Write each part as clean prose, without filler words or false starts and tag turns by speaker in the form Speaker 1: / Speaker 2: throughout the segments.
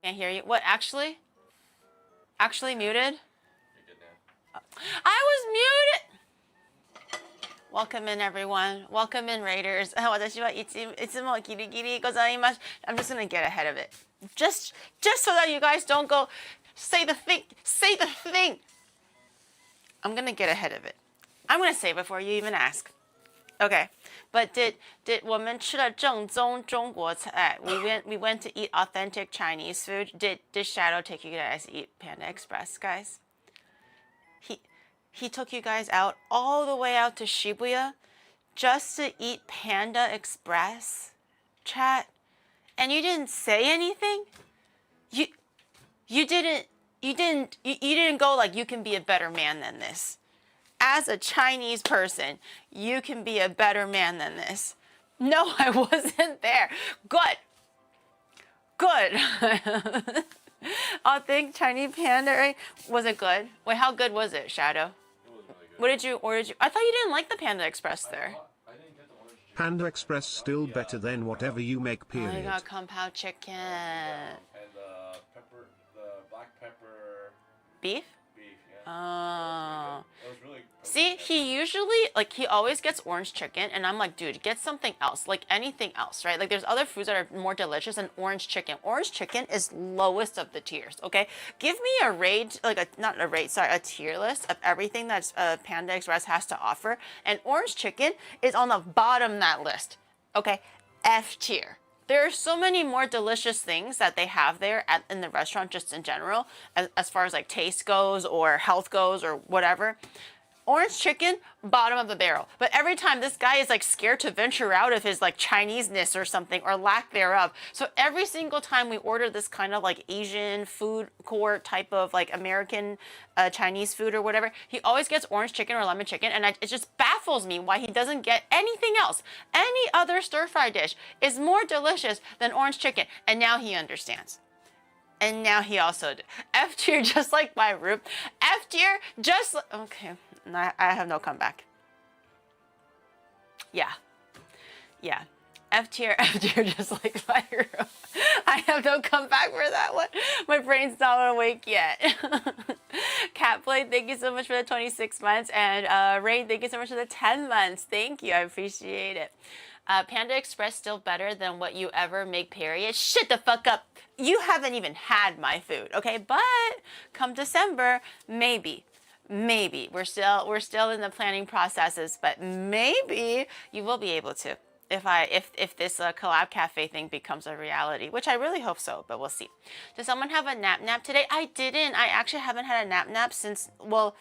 Speaker 1: Can't hear you. What, actually? Actually muted?
Speaker 2: You're good now.
Speaker 1: I was muted! Welcome in, everyone. Welcome in, Raiders. 私はいつもギリギリございます. I'm just gonna get ahead of it. Just so that you guys don't go, say the thing. I'm gonna get ahead of it. I'm gonna say before you even ask. Okay, but did 我们吃了正宗中国菜? We went to eat authentic Chinese food. Did Shadow take you guys to eat Panda Express, guys? He took you guys out all the way out to Shibuya just to eat Panda Express, chat, and you didn't say anything. You didn't go like you can be a better man than this. As a Chinese person, you can be a better man than this. No, I wasn't there. Good. I think Chinese Panda, right? Was it good? Wait, how good was it, Shadow?
Speaker 2: It was really good.
Speaker 1: What did you order? I thought you didn't like the Panda Express there.
Speaker 2: I didn't get the orange chicken.
Speaker 3: Panda Express still better than whatever you make,
Speaker 1: Oh, you
Speaker 3: period.
Speaker 1: got compound chicken.
Speaker 2: And the black pepper
Speaker 1: Beef?
Speaker 2: beef, yeah.
Speaker 1: Oh.
Speaker 2: It was really
Speaker 1: See, he usually, like, he always gets orange chicken, and I'm like, dude, get something else, like anything else, right? Like, there's other foods that are more delicious than orange chicken. Orange chicken is lowest of the tiers, okay? Give me a rate, like, a tier list of everything that Panda Express has to offer, and orange chicken is on the bottom of that list, okay? F tier. There are so many more delicious things that they have there in the restaurant, just in general, as far as like taste goes or health goes or whatever. Orange chicken, bottom of the barrel. But every time this guy is like scared to venture out of his like Chinese-ness or something or lack thereof. So every single time we order this kind of like Asian food court type of like American Chinese food or whatever, he always gets orange chicken or lemon chicken. And it just baffles me why he doesn't get anything else. Any other stir-fry dish is more delicious than orange chicken. And now he understands. And now he also did. F tier, just like my room. F tier, just like, okay. I have no comeback. Yeah. F tier, just like my room. I have no comeback for that one. My brain's not awake yet. Catblade, thank you so much for the 26 months. And Rain, thank you so much for the 10 months. Thank you. I appreciate it. Panda Express still better than what you ever make, period. Shut the fuck up. You haven't even had my food, okay? But come December, maybe. We're still in the planning processes, but maybe you will be able to if this collab cafe thing becomes a reality, which I really hope so, but we'll see. Does someone have a nap today? I didn't. I actually haven't had a nap since, well,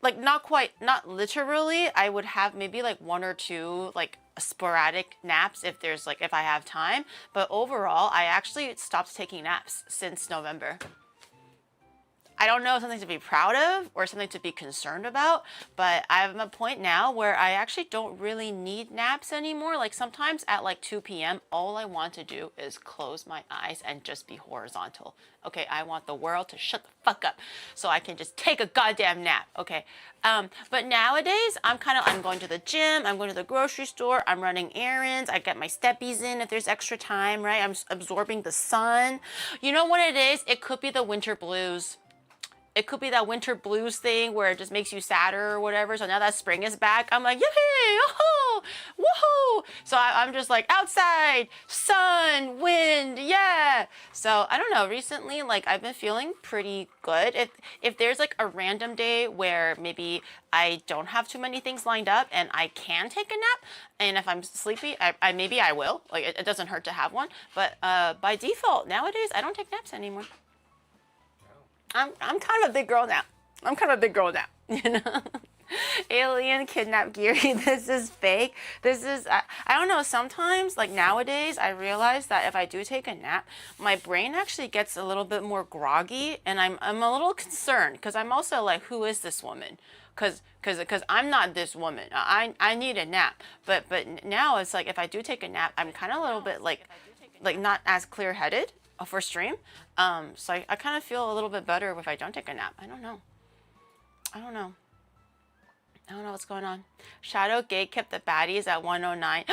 Speaker 1: like not literally. I would have maybe like one or two like sporadic naps if I have time, but overall I actually stopped taking naps since November. I don't know if something to be proud of or something to be concerned about, but I'm at a point now where I actually don't really need naps anymore. Like sometimes at like 2 p.m., all I want to do is close my eyes and just be horizontal. Okay, I want the world to shut the fuck up so I can just take a goddamn nap, okay? But nowadays, I'm going to the gym, I'm going to the grocery store, I'm running errands, I get my steppies in if there's extra time, right? I'm absorbing the sun. You know what it is? It could be the winter blues. It could be that winter blues thing where it just makes you sadder or whatever. So now that spring is back, I'm like, yippee, oh, woohoo. So I'm just like outside, sun, wind, yeah. So I don't know, recently, like I've been feeling pretty good. If there's like a random day where maybe I don't have too many things lined up and I can take a nap, and if I'm sleepy, maybe I will. Like it doesn't hurt to have one. But by default, nowadays, I don't take naps anymore. I'm kind of a big girl now. You know? Alien kidnap Geary. This is fake. This is, I don't know, sometimes, like nowadays, I realize that if I do take a nap, my brain actually gets a little bit more groggy, and I'm a little concerned, because I'm also like, who is this woman? Because I'm not this woman. I need a nap. But now it's like, if I do take a nap, I'm kind of a little bit like not as clear-headed for stream. So I kind of feel a little bit better if I don't take a nap. I don't know what's going on. Shadow Gate kept the baddies at 109.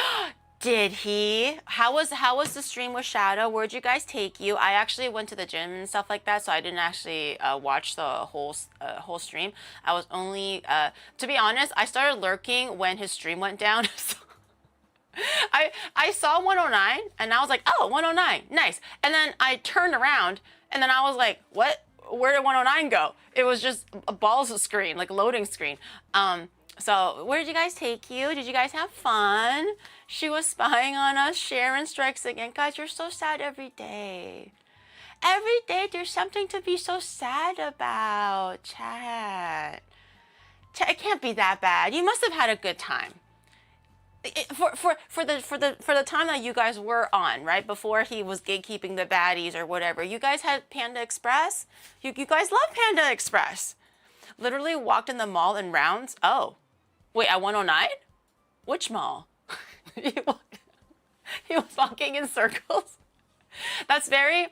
Speaker 1: Did he? How was the stream with Shadow? Where'd you guys take you? I actually went to the gym and stuff like that, so I didn't actually watch the whole stream. I was only to be honest, I started lurking when his stream went down. So I saw 109 and I was like, oh, 109, nice. And then I turned around and then I was like, what? Where did 109 go? It was just a balls screen, like loading screen. So where did you guys take you? Did you guys have fun? She was spying on us. Sharon strikes again. Guys, you're so sad every day. Every day there's something to be so sad about. Chat. It can't be that bad. You must have had a good time. For the time that you guys were on, right? Before he was gatekeeping the baddies or whatever. You guys had Panda Express? You guys love Panda Express. Literally walked in the mall in rounds. Oh. Wait, at 109? Which mall? He was walking in circles. That's very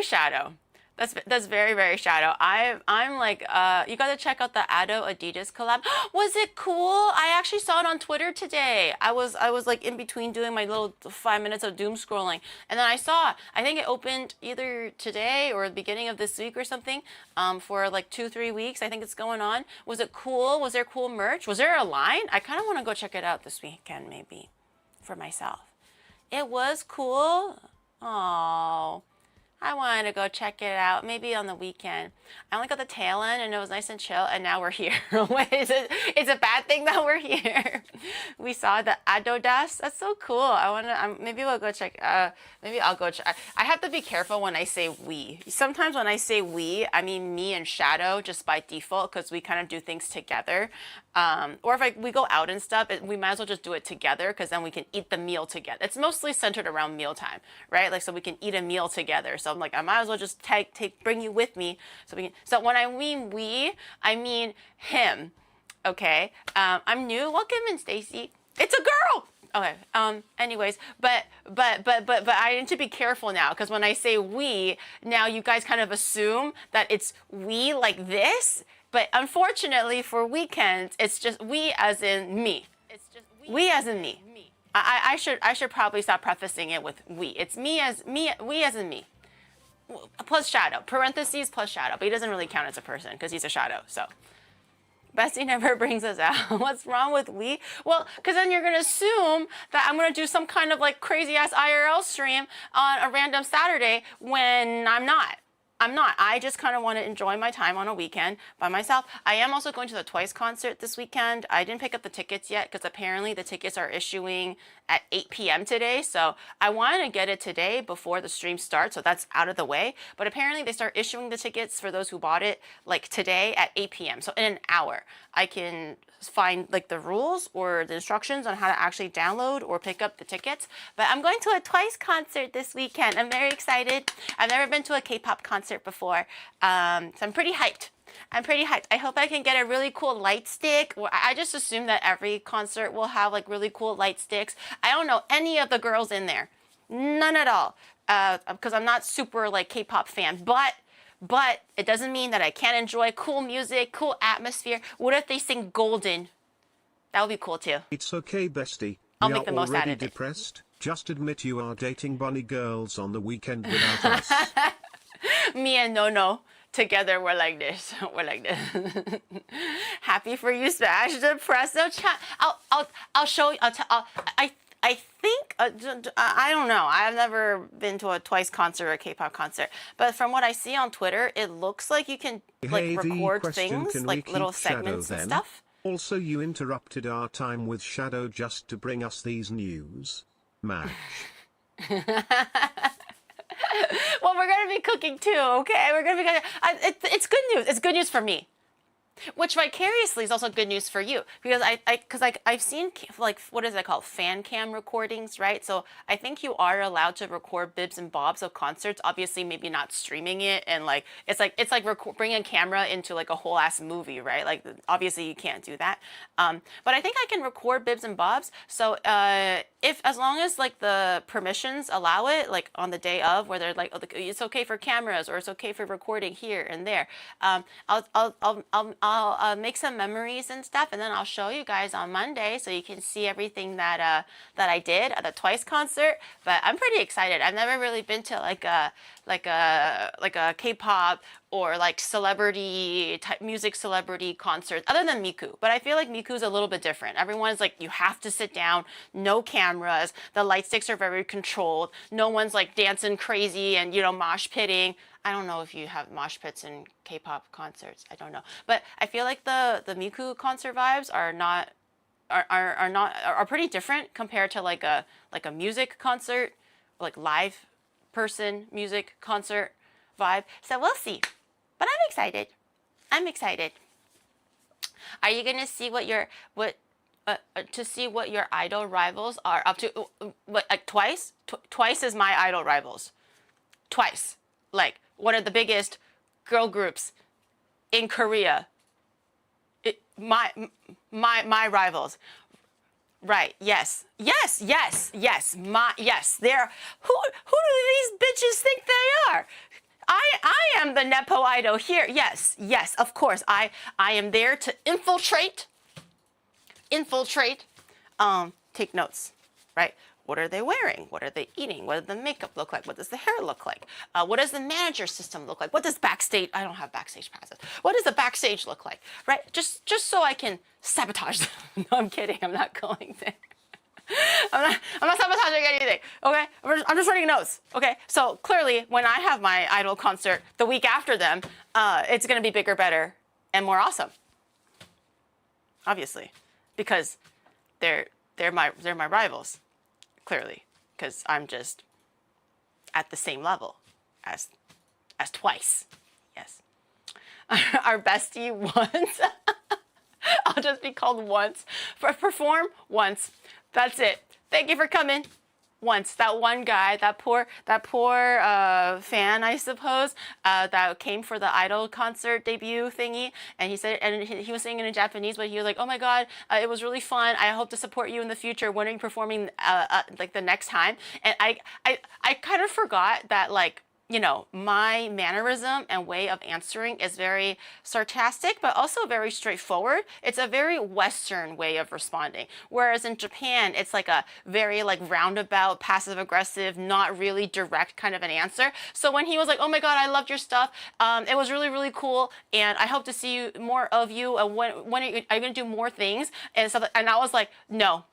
Speaker 1: Shadow. That's very, very Shadow. I'm like, you gotta check out the Ado Adidas collab. Was it cool? I actually saw it on Twitter today. I was like in between doing my little 5 minutes of doom scrolling, and then I think it opened either today or the beginning of this week or something. For like 2-3 weeks. I think it's going on. Was it cool? Was there cool merch? Was there a line? I kind of want to go check it out this weekend, maybe, for myself. It was cool. Oh. I wanted to go check it out, maybe on the weekend. I only got the tail end and it was nice and chill, and now we're here. Wait, it's a bad thing that we're here. We saw the Adodas. That's so cool. Maybe we'll go check. Maybe I'll go check. I have to be careful when I say we. Sometimes when I say we, I mean me and Shadow just by default, because we kind of do things together. Or if we go out and stuff, we might as well just do it together, because then we can eat the meal together. It's mostly centered around mealtime, right? Like, so we can eat a meal together. So I'm like, I might as well just bring you with me. So when I mean we, I mean him. Okay. I'm new. Welcome in, Stacy. It's a girl. Okay. Anyways, but I need to be careful now, because when I say we, now you guys kind of assume that it's we like this. But unfortunately for weekends, it's just we as in me. It's just we as in me. I should probably stop prefacing it with we. It's me as in me. Plus Shadow. Parentheses plus Shadow. But he doesn't really count as a person because he's a Shadow. So Bestie never brings us out. What's wrong with we? Well, because then you're going to assume that I'm going to do some kind of like crazy ass IRL stream on a random Saturday when I'm not. I just kind of want to enjoy my time on a weekend by myself. I am also going to the Twice concert this weekend. I didn't pick up the tickets yet because apparently the tickets are issuing at 8 p.m. today. So I wanted to get it today before the stream starts, so that's out of the way. But apparently they start issuing the tickets for those who bought it like today at 8 p.m. So in an hour, I can find like the rules or the instructions on how to actually download or pick up the tickets. But I'm going to a Twice concert this weekend. I'm very excited. I've never been to a K-pop concert before, so I'm pretty hyped. I hope I can get a really cool light stick. I just assume that every concert will have like really cool light sticks. I don't know any of the girls in there, none at all, because I'm not super like K-pop fan, but it doesn't mean that I can't enjoy cool music, cool atmosphere. What if they sing Golden? That would be cool too.
Speaker 3: It's okay, bestie.
Speaker 1: I'll
Speaker 3: We
Speaker 1: make
Speaker 3: are
Speaker 1: the most out
Speaker 3: already
Speaker 1: of it.
Speaker 3: depressed. Just admit you are dating bunny girls on the weekend without us.
Speaker 1: Me and No together, we're like this. We're like this. Happy for you, Smash. Depressed. No chat. I'll show you. I think I don't know. I've never been to a Twice concert or a K-pop concert, but from what I see on Twitter, it looks like you can like
Speaker 3: Hey, the
Speaker 1: record
Speaker 3: question,
Speaker 1: things,
Speaker 3: can we
Speaker 1: like little
Speaker 3: keep Shadow
Speaker 1: segments and
Speaker 3: then?
Speaker 1: stuff.
Speaker 3: Also, you interrupted our time with Shadow just to bring us these news. Match.
Speaker 1: Well, we're gonna be cooking too, okay? We're gonna be cooking. It's good news. It's good news for me. Which vicariously is also good news for you, because I've seen like, what is it called, fan cam recordings, right? So I think you are allowed to record bibs and bobs of concerts. Obviously, maybe not streaming it, and like it's like bringing a camera into like a whole ass movie, right? Like obviously you can't do that. But I think I can record bibs and bobs. So as long as like the permissions allow it, like on the day of, where they're like, oh, it's okay for cameras or it's okay for recording here and there. I'll I'll make some memories and stuff, and then I'll show you guys on Monday so you can see everything that that I did at the Twice concert. But I'm pretty excited. I've never really been to like a K-pop or like celebrity type music celebrity concert other than Miku. But I feel like Miku's a little bit different. Everyone's like, you have to sit down, no cameras, the light sticks are very controlled, no one's like dancing crazy and, you know, mosh pitting. I don't know if you have mosh pits in K-pop concerts. I don't know. But I feel like the Miku concert vibes are pretty different compared to like a music concert, like live person music concert vibe. So we'll see. But I'm excited. I'm excited. Are you gonna see what your idol rivals are up to? What, like Twice? Twice is my idol rivals. Twice, like one of the biggest girl groups in Korea. My rivals. Right. Yes. Yes. Yes. Yes. Yes. They're who do these bitches think they are? I am the Nepo idol here. Yes. Yes. Of course. I am there to infiltrate. Take notes. Right. What are they wearing? What are they eating? What does the makeup look like? What does the hair look like? What does the manager system look like? What does backstage? I don't have backstage passes. What does the backstage look like? Right? Just so I can sabotage them. No, I'm kidding. I'm not going there. I'm not sabotaging anything. Okay? I'm just writing notes. Okay? So clearly, when I have my idol concert the week after them, it's gonna be bigger, better, and more awesome. Obviously, because they're my rivals. Clearly, because I'm just at the same level as Twice. Yes. Our bestie Once. I'll just be called Once. Perform once. That's it. Thank you for coming. Once. That one guy, that poor fan, I suppose, that came for the Idol concert debut thingy, and he said, and he was singing in Japanese, but he was like, "Oh my God, it was really fun. I hope to support you in the future. When are you performing like the next time?" And I kind of forgot that, like, you know, my mannerism and way of answering is very sarcastic, but also very straightforward. It's a very Western way of responding. Whereas in Japan, it's like a very like roundabout, passive aggressive, not really direct kind of an answer. So when he was like, "Oh my God, I loved your stuff. It was really, really cool. And I hope to see you more of you. And when are you going to do more things?" And stuff. And I was like, "No.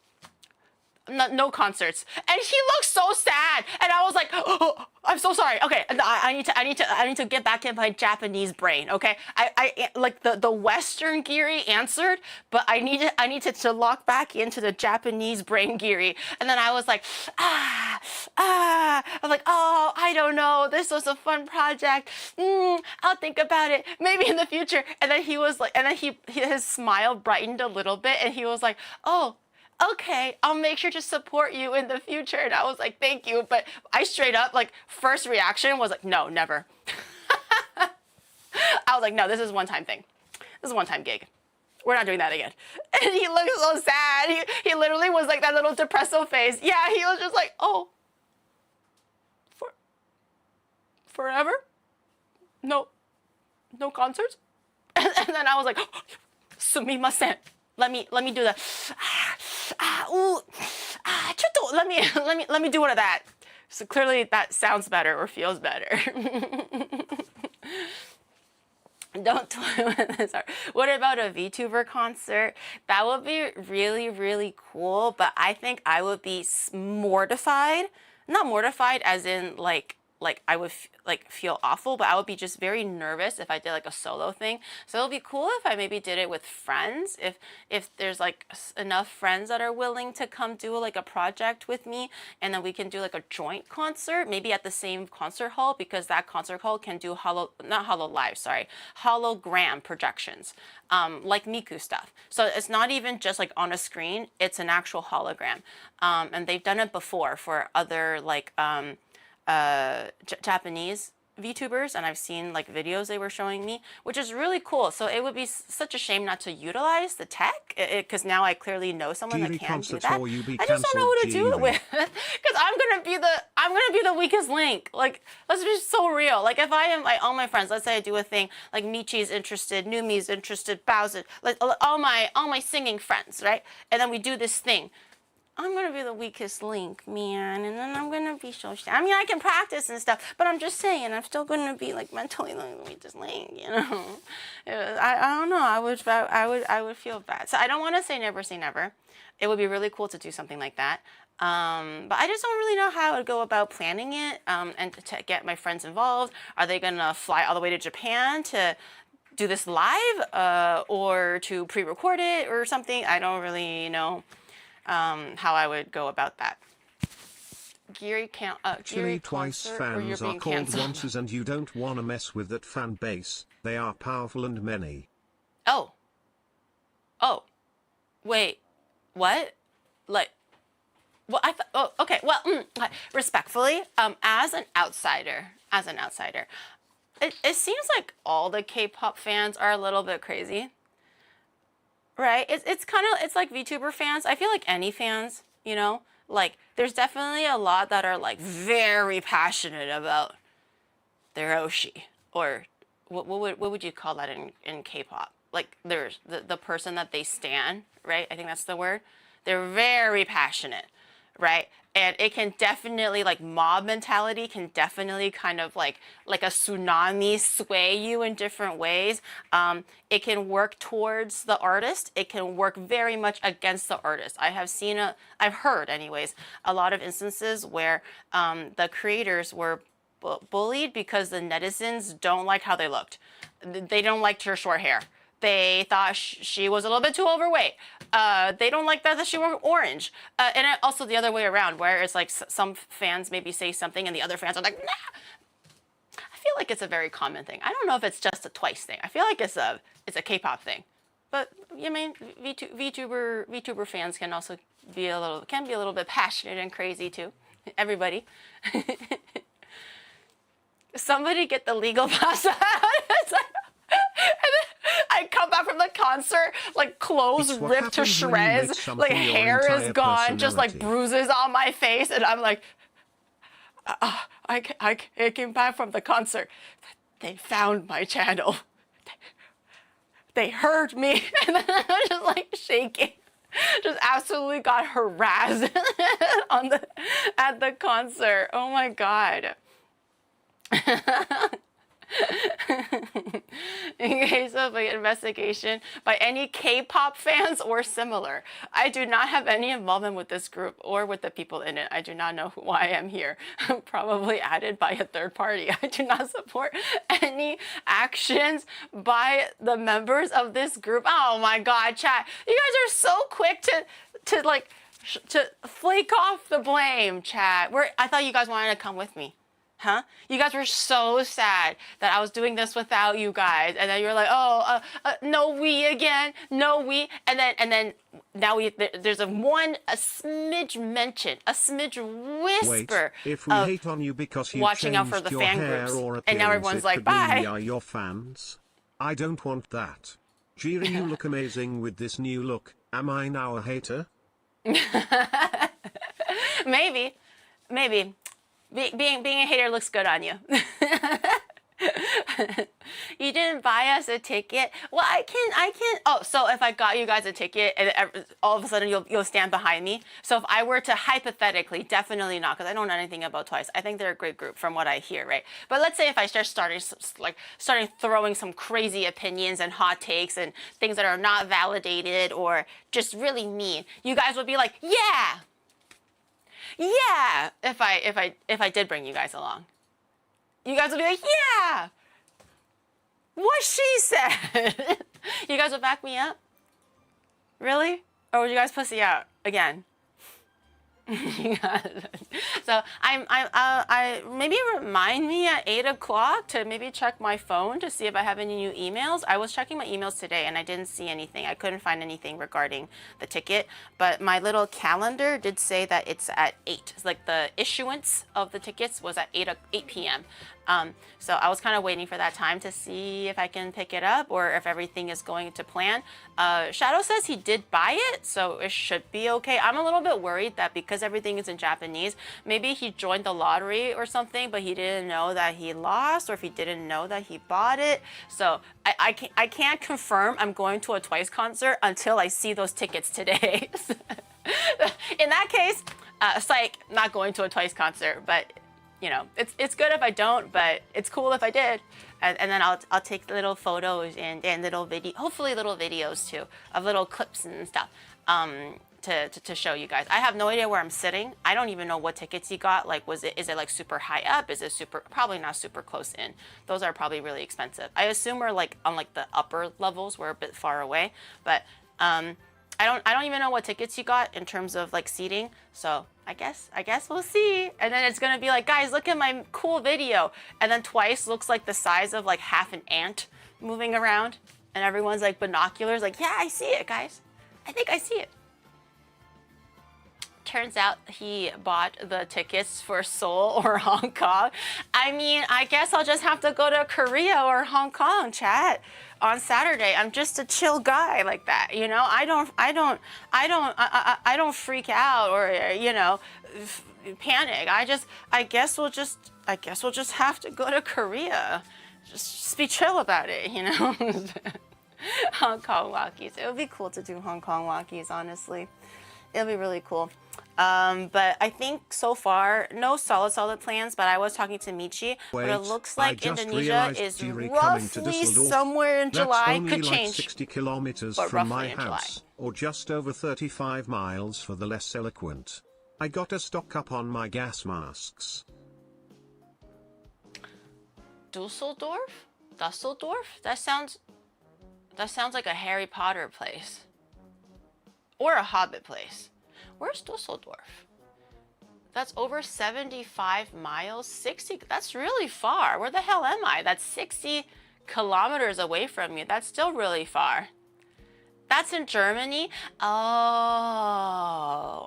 Speaker 1: No concerts." And he looked so sad, and I was like, "Oh, I'm so sorry. Okay, I need to get back in my Japanese brain." Okay, I like the Western Geary answered, but I needed to lock back into the Japanese brain Geary, and then I was like, I'm like, "Oh, I don't know. This was a fun project. I'll think about it. Maybe in the future." And then he was like, and then his smile brightened a little bit, and he was like, "Oh, okay, I'll make sure to support you in the future." And I was like, "Thank you." But I straight up, like, first reaction was like, "No, never." I was like, "No, this is a one-time thing. This is a one-time gig. We're not doing that again." And he looked so sad. He literally was like that little depresso face. Yeah, he was just like, "Oh, forever? No concerts?" And then I was like, "Sumimasen. Let me do the let me do one of that." So clearly that sounds better or feels better. Don't toy with this art. What about a VTuber concert? That would be really, really cool, but I think I would be mortified. Not mortified as in like I would feel awful, but I would be just very nervous if I did like a solo thing. So it'll be cool if I maybe did it with friends, if there's like enough friends that are willing to come do like a project with me, and then we can do like a joint concert, maybe at the same concert hall, because that concert hall can do hologram projections, like Miku stuff. So it's not even just like on a screen, it's an actual hologram. And they've done it before for other like Japanese VTubers, and I've seen like videos they were showing me, which is really cool. So it would be such a shame not to utilize the tech, because now I clearly know someone that can do that. I just don't know who to do it with, because I'm I'm gonna be the weakest link. Like, let's be so real. Like, if I am like all my friends, let's say I do a thing, like Michi's interested, Numi's interested, Bowser, like all my singing friends, right? And then we do this thing. I'm gonna be the weakest link, man, and then I'm gonna be so sad. I mean, I can practice and stuff, but I'm just saying, I'm still gonna be like mentally the weakest link, you know. I don't know. I would feel bad. So I don't want to say never. It would be really cool to do something like that. But I just don't really know how I would go about planning it, and to get my friends involved. Are they gonna fly all the way to Japan to do this live, or to pre-record it or something? I don't really know. How I would go about that. Giri can't.
Speaker 3: Actually, twice fans are called onces, and you don't want to mess with that fan base. They are powerful and many.
Speaker 1: Oh. Wait. What? Like. Well, okay. Well, respectfully, as an outsider, it seems like all the K-pop fans are a little bit crazy. Right? It's kind of, it's like VTuber fans. I feel like any fans, you know, like there's definitely a lot that are like very passionate about their Oshi, or what would you call that in K-pop? Like there's the person that they stan, right? I think that's the word. They're very passionate, right? And it can definitely, like, mob mentality can definitely kind of like a tsunami sway you in different ways. It can work towards the artist. It can work very much against the artist. I've heard anyways, a lot of instances where the creators were bullied because the netizens don't like how they looked. They don't like her short hair. They thought she was a little bit too overweight. They don't like that she wore orange. And also the other way around, where it's like some fans maybe say something and the other fans are like, nah. I feel like it's a very common thing. I don't know if it's just a twice thing. I feel like it's a K-pop thing. But I mean, VTuber fans can also be a little bit passionate and crazy too. Everybody. Somebody get the legal pass out. I come back from the concert, like clothes ripped to shreds, like hair is gone, just like bruises on my face, and I'm like, I came back from the concert. They found my channel. They heard me, and then I was just like shaking. Just absolutely got harassed at the concert. Oh my god. In case of an investigation by any K-pop fans or similar, I do not have any involvement with this group or with the people in it. I do not know why I am here. I'm probably added by a third party. I do not support any actions by the members of this group. Oh my god, chat. You guys are so quick to flake off the blame, chat. I thought you guys wanted to come with me. Huh? You guys were so sad that I was doing this without you guys, and then you're like, oh, no we again, no we, and then now there's a smidge mention, a smidge whisper.
Speaker 3: Wait, if we hate on you because you
Speaker 1: watching out for the fan groups, and now everyone's like, bye.
Speaker 3: We are your fans. I don't want that. Jiri, you look amazing with this new look. Am I now a hater?
Speaker 1: Maybe. Being a hater looks good on you. You didn't buy us a ticket. Well, I can. Oh, so if I got you guys a ticket and all of a sudden you'll stand behind me. So if I were to hypothetically, definitely not, because I don't know anything about Twice. I think they're a great group from what I hear, right? But let's say if I started throwing some crazy opinions and hot takes and things that are not validated or just really mean, you guys would be like, yeah. Yeah, if I did bring you guys along, you guys would be like, yeah, what she said. You guys would back me up? Really? Or would you guys pussy out again? So I maybe remind me at 8 o'clock to maybe check my phone to see if I have any new emails. I was checking my emails today and I didn't see anything. I couldn't find anything regarding the ticket, but my little calendar did say that it's at 8. It's like the issuance of the tickets was at 8 p.m. So I was kind of waiting for that time to see if I can pick it up or if everything is going to plan. Shadow says he did buy it, so it should be okay. I'm a little bit worried that because because everything is in Japanese. Maybe he joined the lottery or something, but he didn't know that he lost, or if he didn't know that he bought it. So I can't confirm I'm going to a Twice concert until I see those tickets today. In that case, psych, not going to a Twice concert, but you know, it's good if I don't, but it's cool if I did. And then I'll take little photos and little hopefully little videos too, of little clips and stuff, to show you guys. I have no idea where I'm sitting. I don't even know what tickets he got. Like, is it like super high up? Is it probably not super close in. Those are probably really expensive. I assume we're like on like the upper levels, we're a bit far away, but I don't even know what tickets you got in terms of like seating. So I guess we'll see. And then it's gonna be like, guys, look at my cool video. And then Twice looks like the size of like half an ant moving around. And everyone's like binoculars, like, yeah, I see it, guys. I think I see it. Turns out he bought the tickets for Seoul or Hong Kong. I mean, I guess I'll just have to go to Korea or Hong Kong, chat, on Saturday. I'm just a chill guy like that, you know. I don't freak out or, you know, panic. I guess we'll just have to go to Korea. Just be chill about it, you know. Hong Kong walkies. It would be cool to do Hong Kong walkies, honestly. It'll be really cool. But I think so far, no solid plans, but I was talking to Michi, but it looks like Indonesia is roughly somewhere in July, could change.
Speaker 3: Like 60 kilometers
Speaker 1: but
Speaker 3: from my
Speaker 1: roughly in July.
Speaker 3: house, or just over 35 miles for the less eloquent. I got to stock up on my gas masks.
Speaker 1: Dusseldorf? That sounds like a Harry Potter place. Or a Hobbit place. Where's Dusseldorf? That's over 75 miles, 60, that's really far. Where the hell am I? That's 60 kilometers away from you. That's still really far. That's in Germany? Oh,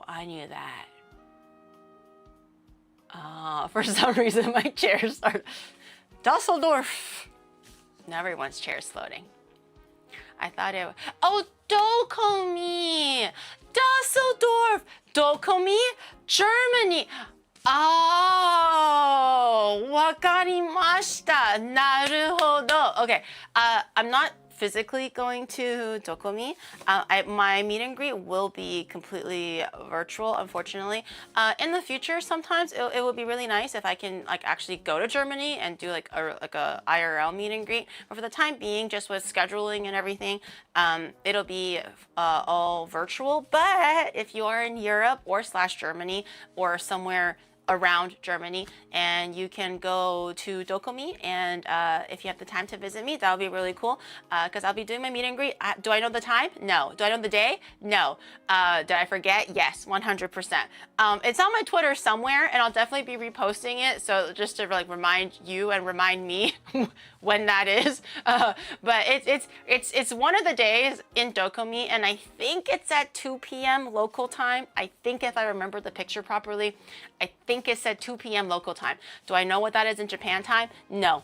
Speaker 1: I knew that. Oh, for some reason my chair started. Dusseldorf. Now everyone's chair's floating. I thought it was, oh, Dokomi, Dusseldorf, Dokomi, Germany. Oh, wakarimashita. Naruhodo. Okay, I'm not physically going to Dokomi. My meet and greet will be completely virtual, unfortunately. In the future, sometimes it would be really nice if I can like actually go to Germany and do like a IRL meet and greet. But for the time being, just with scheduling and everything, it'll be all virtual. But if you are in Europe or / Germany or somewhere around Germany and you can go to Dokomi, and if you have the time to visit me, that would be really cool, because I'll be doing my meet and greet. Do I know the time? No. Do I know the day? No. Did I forget? Yes, 100%. It's on my Twitter somewhere, and I'll definitely be reposting it, so just to like remind you and remind me when that is. But it's one of the days in Dokomi, and I think it's at 2 p.m. local time. I think if I remember the picture properly, I think it said 2 p.m. local time. Do I know what that is in Japan time? No.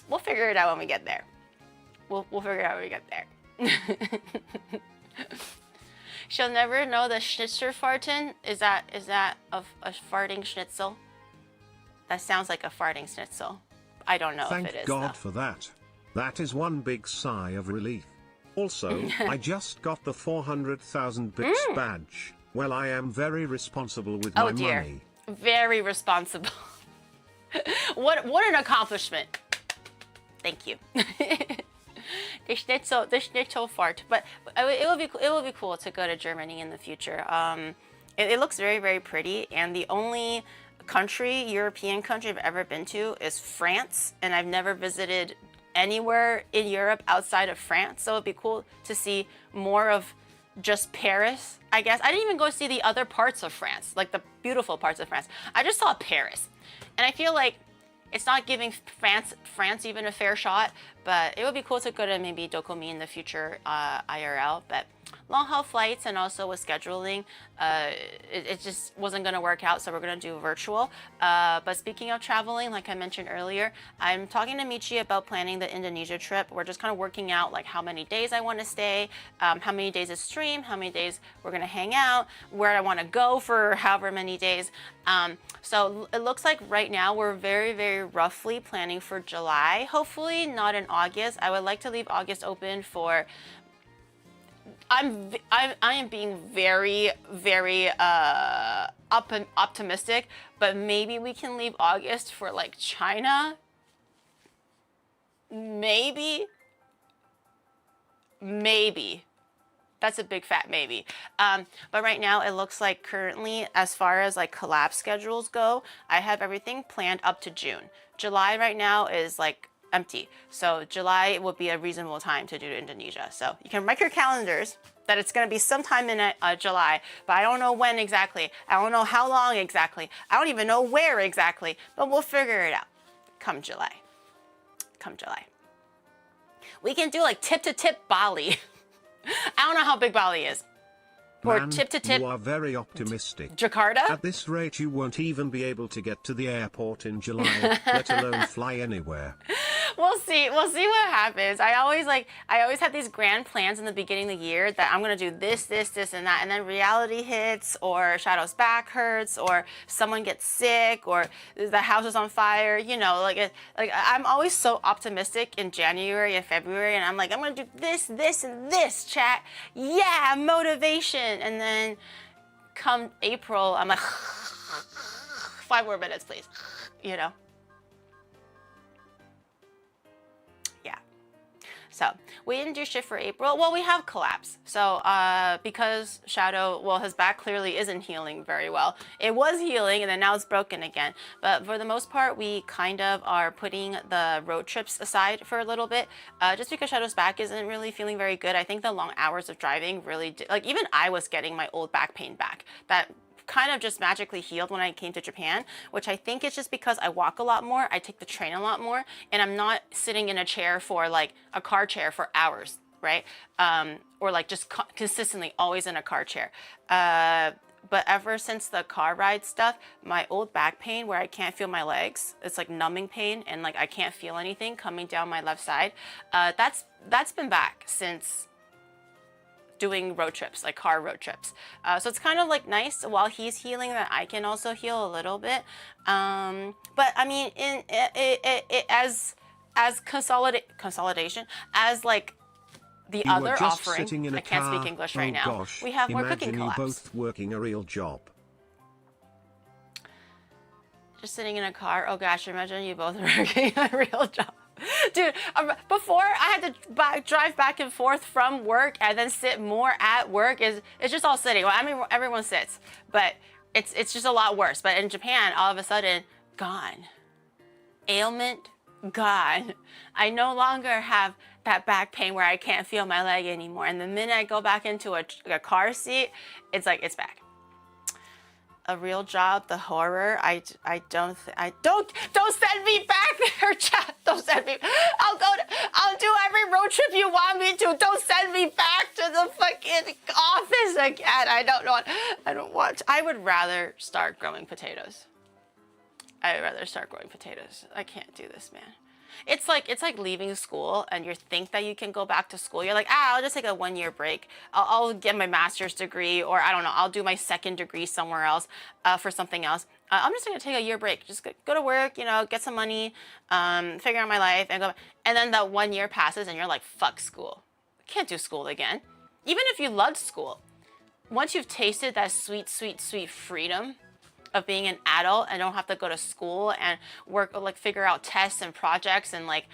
Speaker 1: We'll figure it out when we get there. We'll figure it out when we get there. She'll never know the schnitzer farten. Is that a farting schnitzel? That sounds like a farting schnitzel. I don't know if it is.
Speaker 3: Thank God
Speaker 1: though.
Speaker 3: for that. That is one big sigh of relief. Also, I just got the 400,000 bits badge. Well, I am very responsible with my money.
Speaker 1: Very responsible. What an accomplishment. Thank you. The schnitzel fart. But it will be cool to go to Germany in the future. It looks very, very pretty, and the only European country I've ever been to is France, and I've never visited anywhere in Europe outside of France, so it'd be cool to see more of just Paris, I guess. I didn't even go see the other parts of France, like the beautiful parts of France. I just saw Paris, and I feel like it's not giving France even a fair shot, but it would be cool to go to maybe Dokomi in the future, IRL, but long haul flights and also with scheduling, it just wasn't going to work out, so we're going to do virtual. But speaking of traveling, like I mentioned earlier, I'm talking to Michi about planning the Indonesia trip. We're just kind of working out like how many days I want to stay, how many days is stream, how many days we're going to hang out, where I want to go for however many days. So it looks like right now we're very, very roughly planning for July. Hopefully not in August. I would like to leave August open for. I am being very, very optimistic, but maybe we can leave August for like China. Maybe. That's a big fat maybe. But right now it looks like currently, as far as like collab schedules go, I have everything planned up to June. July right now is like empty. So July will be a reasonable time to do Indonesia. So you can mark your calendars that it's going to be sometime in July, but I don't know when exactly. I don't know how long exactly. I don't even know where exactly, but we'll figure it out come July. Come July. We can do like tip to tip Bali. I don't know how big Bali is. Or
Speaker 3: Man,
Speaker 1: tip to tip.
Speaker 3: you are very optimistic.
Speaker 1: Jakarta?
Speaker 3: At this rate, you won't even be able to get to the airport in July, let alone fly anywhere.
Speaker 1: We'll see. We'll see what happens. I always have these grand plans in the beginning of the year that I'm gonna do this, this, this, and that, and then reality hits, or Shadow's back hurts, or someone gets sick, or the house is on fire. You know, like I'm always so optimistic in January and February, and I'm like, I'm gonna do this, this, and this, chat. Yeah, motivation. And then come April, I'm like, 5 more minutes, please. You know. So we didn't do shit for April. Well, we have collapse. So because Shadow, well, his back clearly isn't healing very well. It was healing and then now it's broken again. But for the most part, we kind of are putting the road trips aside for a little bit, just because Shadow's back isn't really feeling very good. I think the long hours of driving really did, like even I was getting my old back pain back. That kind of just magically healed when I came to Japan, which I think is just because I walk a lot more, I take the train a lot more, and I'm not sitting in a chair for like a car chair for hours, right? Or like just consistently always in a car chair. But ever since the car ride stuff, my old back pain where I can't feel my legs, it's like numbing pain and like I can't feel anything coming down my left side, that's been back since doing road trips, like car road trips. So it's kind of like nice while he's healing that I can also heal a little bit. But I mean, as consolidation, as like the other offering, I can't speak English right now.
Speaker 3: Gosh,
Speaker 1: we have more cooking
Speaker 3: imagine
Speaker 1: collabs.
Speaker 3: you both working a real job.
Speaker 1: Just sitting in a car. Oh gosh, imagine you both working a real job. Dude, before I had to drive back and forth from work and then sit more at work. It's just all sitting. Well, I mean, everyone sits, but it's just a lot worse. But in Japan, all of a sudden, gone. Ailment, gone. I no longer have that back pain where I can't feel my leg anymore. And the minute I go back into a car seat, it's like, it's back. A real job, the horror. Don't send me back there, chat. Don't send me. I'll do every road trip you want me to. Don't send me back to the fucking office again. I don't want. I would rather start growing potatoes. I would rather start growing potatoes. I can't do this, man. It's like leaving school and you think that you can go back to school. You're like, I'll just take a 1-year break. I'll get my master's degree, or I don't know, I'll do my 2nd degree somewhere else for something else. I'm just gonna take a year break. Just go to work, you know, get some money, figure out my life, and go. And then that 1 year passes, and you're like, fuck school. Can't do school again. Even if you loved school, once you've tasted that sweet, sweet, sweet freedom of being an adult and don't have to go to school and work, like figure out tests and projects and like,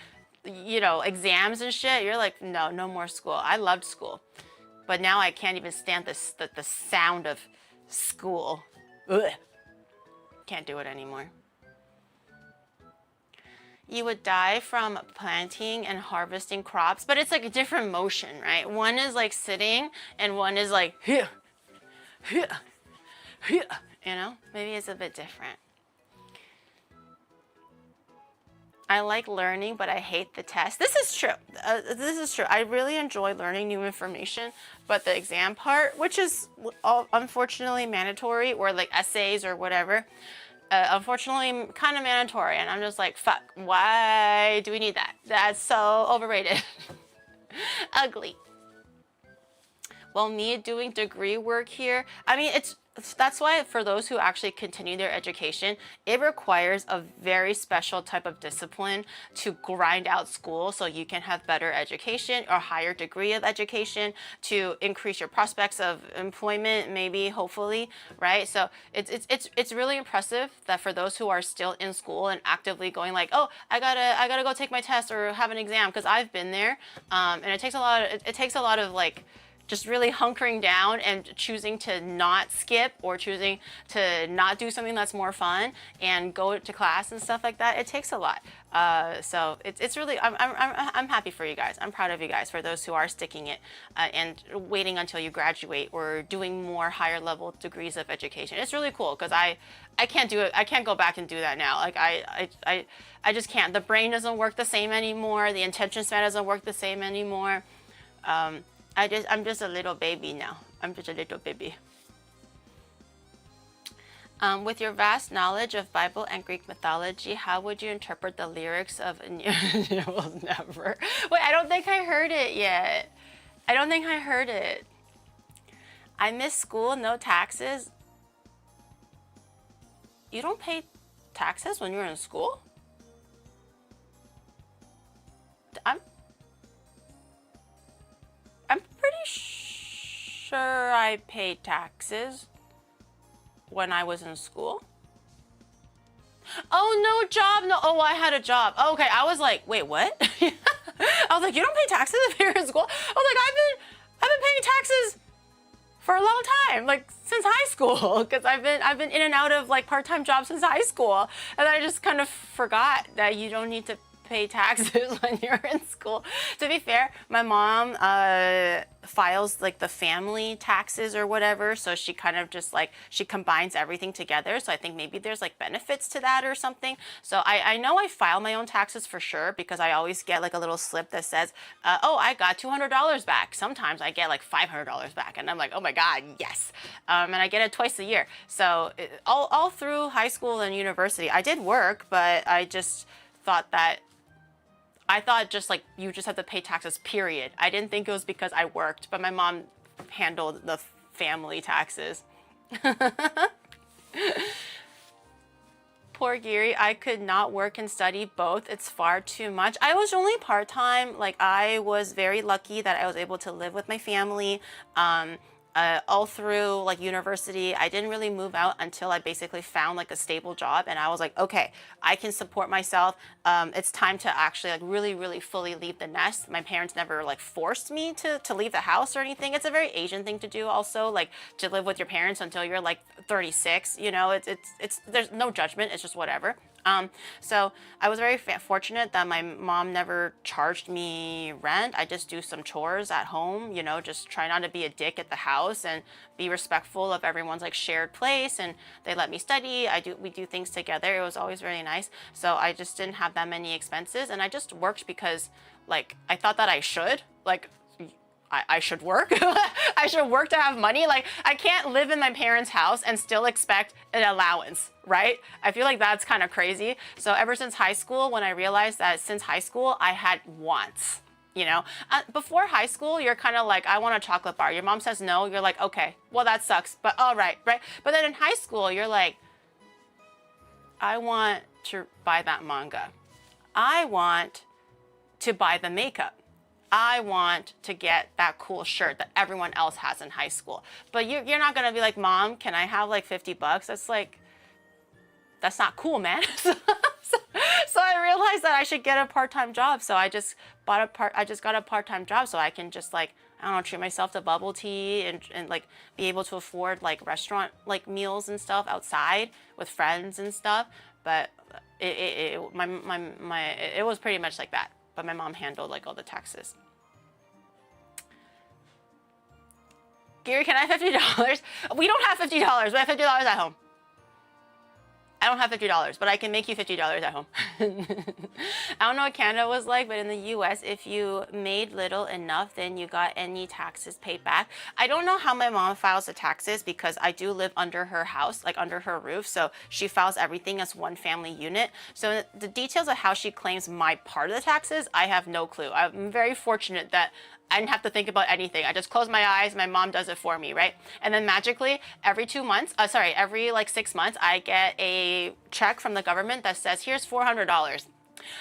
Speaker 1: you know, exams and shit, you're like, no more school. I loved school, but now I can't even stand the sound of school. Ugh. Can't do it anymore. You would die from planting and harvesting crops, but it's like a different motion, right? One is like sitting and one is like, you know, maybe it's a bit different. I like learning, but I hate the test. This is true. This is true. I really enjoy learning new information, but the exam part, which is unfortunately mandatory, or like essays or whatever, unfortunately kind of mandatory. And I'm just like, fuck, why do we need that? That's so overrated. Ugly. Well, me doing degree work here, I mean, that's why for those who actually continue their education, it requires a very special type of discipline to grind out school so you can have better education or higher degree of education to increase your prospects of employment, maybe, hopefully, right? So it's really impressive that for those who are still in school and actively going like, oh, I gotta go take my test or have an exam, because I've been there, and it takes a lot of like just really hunkering down and choosing to not skip or choosing to not do something that's more fun and go to class and stuff like that. It takes a lot. So it's really, I'm happy for you guys. I'm proud of you guys for those who are sticking it and waiting until you graduate or doing more higher level degrees of education. It's really cool because I can't do it. I can't go back and do that now. Like I just can't. The brain doesn't work the same anymore. The attention span doesn't work the same anymore. I'm just a little baby now. I'm just a little baby. With your vast knowledge of Bible and Greek mythology, how would you interpret the lyrics of You Will Never? Wait, I don't think I heard it yet. I don't think I heard it. I miss school, no taxes. You don't pay taxes when you're in school? I'm pretty sure I paid taxes when I was in school. Oh, no job. No. Oh, I had a job. Oh, okay. I was like, wait, what? I was like, you don't pay taxes if you're in school? I was like, I've been paying taxes for a long time, like since high school, because I've been in and out of like part-time jobs since high school, and I just kind of forgot that you don't need to pay taxes when you're in school. To be fair, my mom files like the family taxes or whatever, so she kind of just like, she combines everything together, so I think maybe there's like benefits to that or something. So I know I file my own taxes for sure, because I always get like a little slip that says, oh, I got $200 back. Sometimes I get like $500 back, and I'm like, oh my god, yes. And I get it twice a year. So all through high school and university I did work, but I just thought just like you just have to pay taxes, period. I didn't think it was because I worked, but my mom handled the family taxes. Poor Giri, I could not work and study both. It's far too much. I was only part-time. Like, I was very lucky that I was able to live with my family. All through like university, I didn't really move out until I basically found like a stable job, and I was like, okay, I can support myself. It's time to actually like really fully leave the nest. My parents never like forced me to leave the house or anything. It's a very Asian thing to do also, like to live with your parents until you're like 36, you know. It's there's no judgment, it's just whatever. So I was very fortunate that my mom never charged me rent. I just do some chores at home, you know, just try not to be a dick at the house and be respectful of everyone's like shared place, and they let me study. We do things together. It was always really nice. So I just didn't have that many expenses, and I just worked because like I thought that I should, like I should work. I should work to have money. Like, I can't live in my parents' house and still expect an allowance, right? I feel like that's kind of crazy. So ever since high school, when I realized that since high school, I had wants, you know? Before high school, you're kind of like, I want a chocolate bar. Your mom says no. You're like, okay, well, that sucks, but all right, right? But then in high school, you're like, I want to buy that manga. I want to buy the makeup. I want to get that cool shirt that everyone else has in high school. But you're not gonna be like, Mom, can I have like $50? That's like, that's not cool, man. So I realized that I should get a part-time job. So I just got a part-time job so I can just like, I don't know, treat myself to bubble tea and like be able to afford like restaurant like meals and stuff outside with friends and stuff. But it was pretty much like that. But my mom handled like all the taxes. Gary, can I have $50? We don't have $50. We have $50 at home. I don't have $50, but I can make you $50 at home. I don't know what Canada was like, but in the US, if you made little enough, then you got any taxes paid back. I don't know how my mom files the taxes because I do live under her house, like under her roof. So she files everything as one family unit. So the details of how she claims my part of the taxes, I have no clue. I'm very fortunate that I didn't have to think about anything. I just close my eyes, my mom does it for me, right? And then magically, every 2 months, every like 6 months, I get a check from the government that says, here's $400.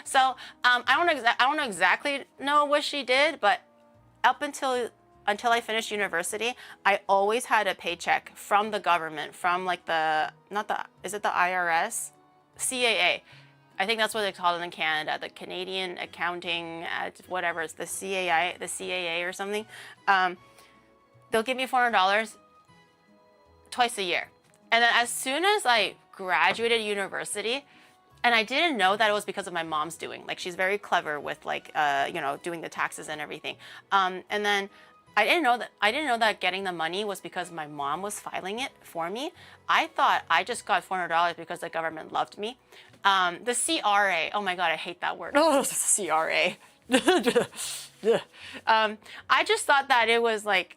Speaker 1: So I don't exactly know what she did, but up until I finished university, I always had a paycheck from the government, from like is it the IRS? CAA. I think that's what they call it in Canada, the Canadian Accounting, whatever, it's the CAA or something. They'll give me $400 twice a year. And then as soon as I graduated university, and I didn't know that it was because of my mom's doing, like she's very clever with like, doing the taxes and everything. And then I didn't know that getting the money was because my mom was filing it for me. I thought I just got $400 because the government loved me. The CRA, oh my God, I hate that word. Oh, CRA. I just thought that it was like,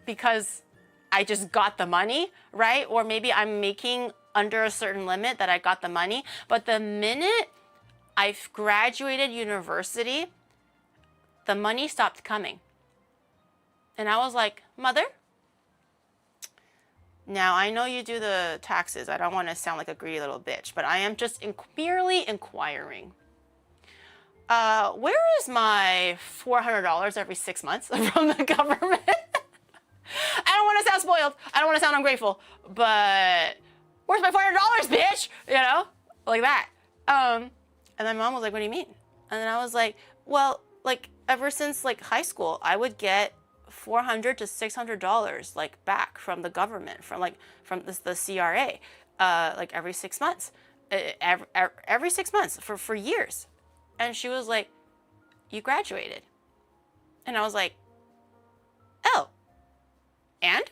Speaker 1: because I just got the money, right? Or maybe I'm making under a certain limit that I got the money. But the minute I graduated university, the money stopped coming. And I was like, Mother, now I know you do the taxes. I don't want to sound like a greedy little bitch, but I am just merely inquiring. Where is my $400 every 6 months from the government? I don't want to sound spoiled. I don't want to sound ungrateful, but where's my $400, bitch? You know, like that. And then mom was like, what do you mean? And then I was like, well, like ever since like high school, I would get $400 to $600 like back from the government, from the CRA, like every 6 months, every 6 months for years. And she was like, you graduated. And I was like, oh, and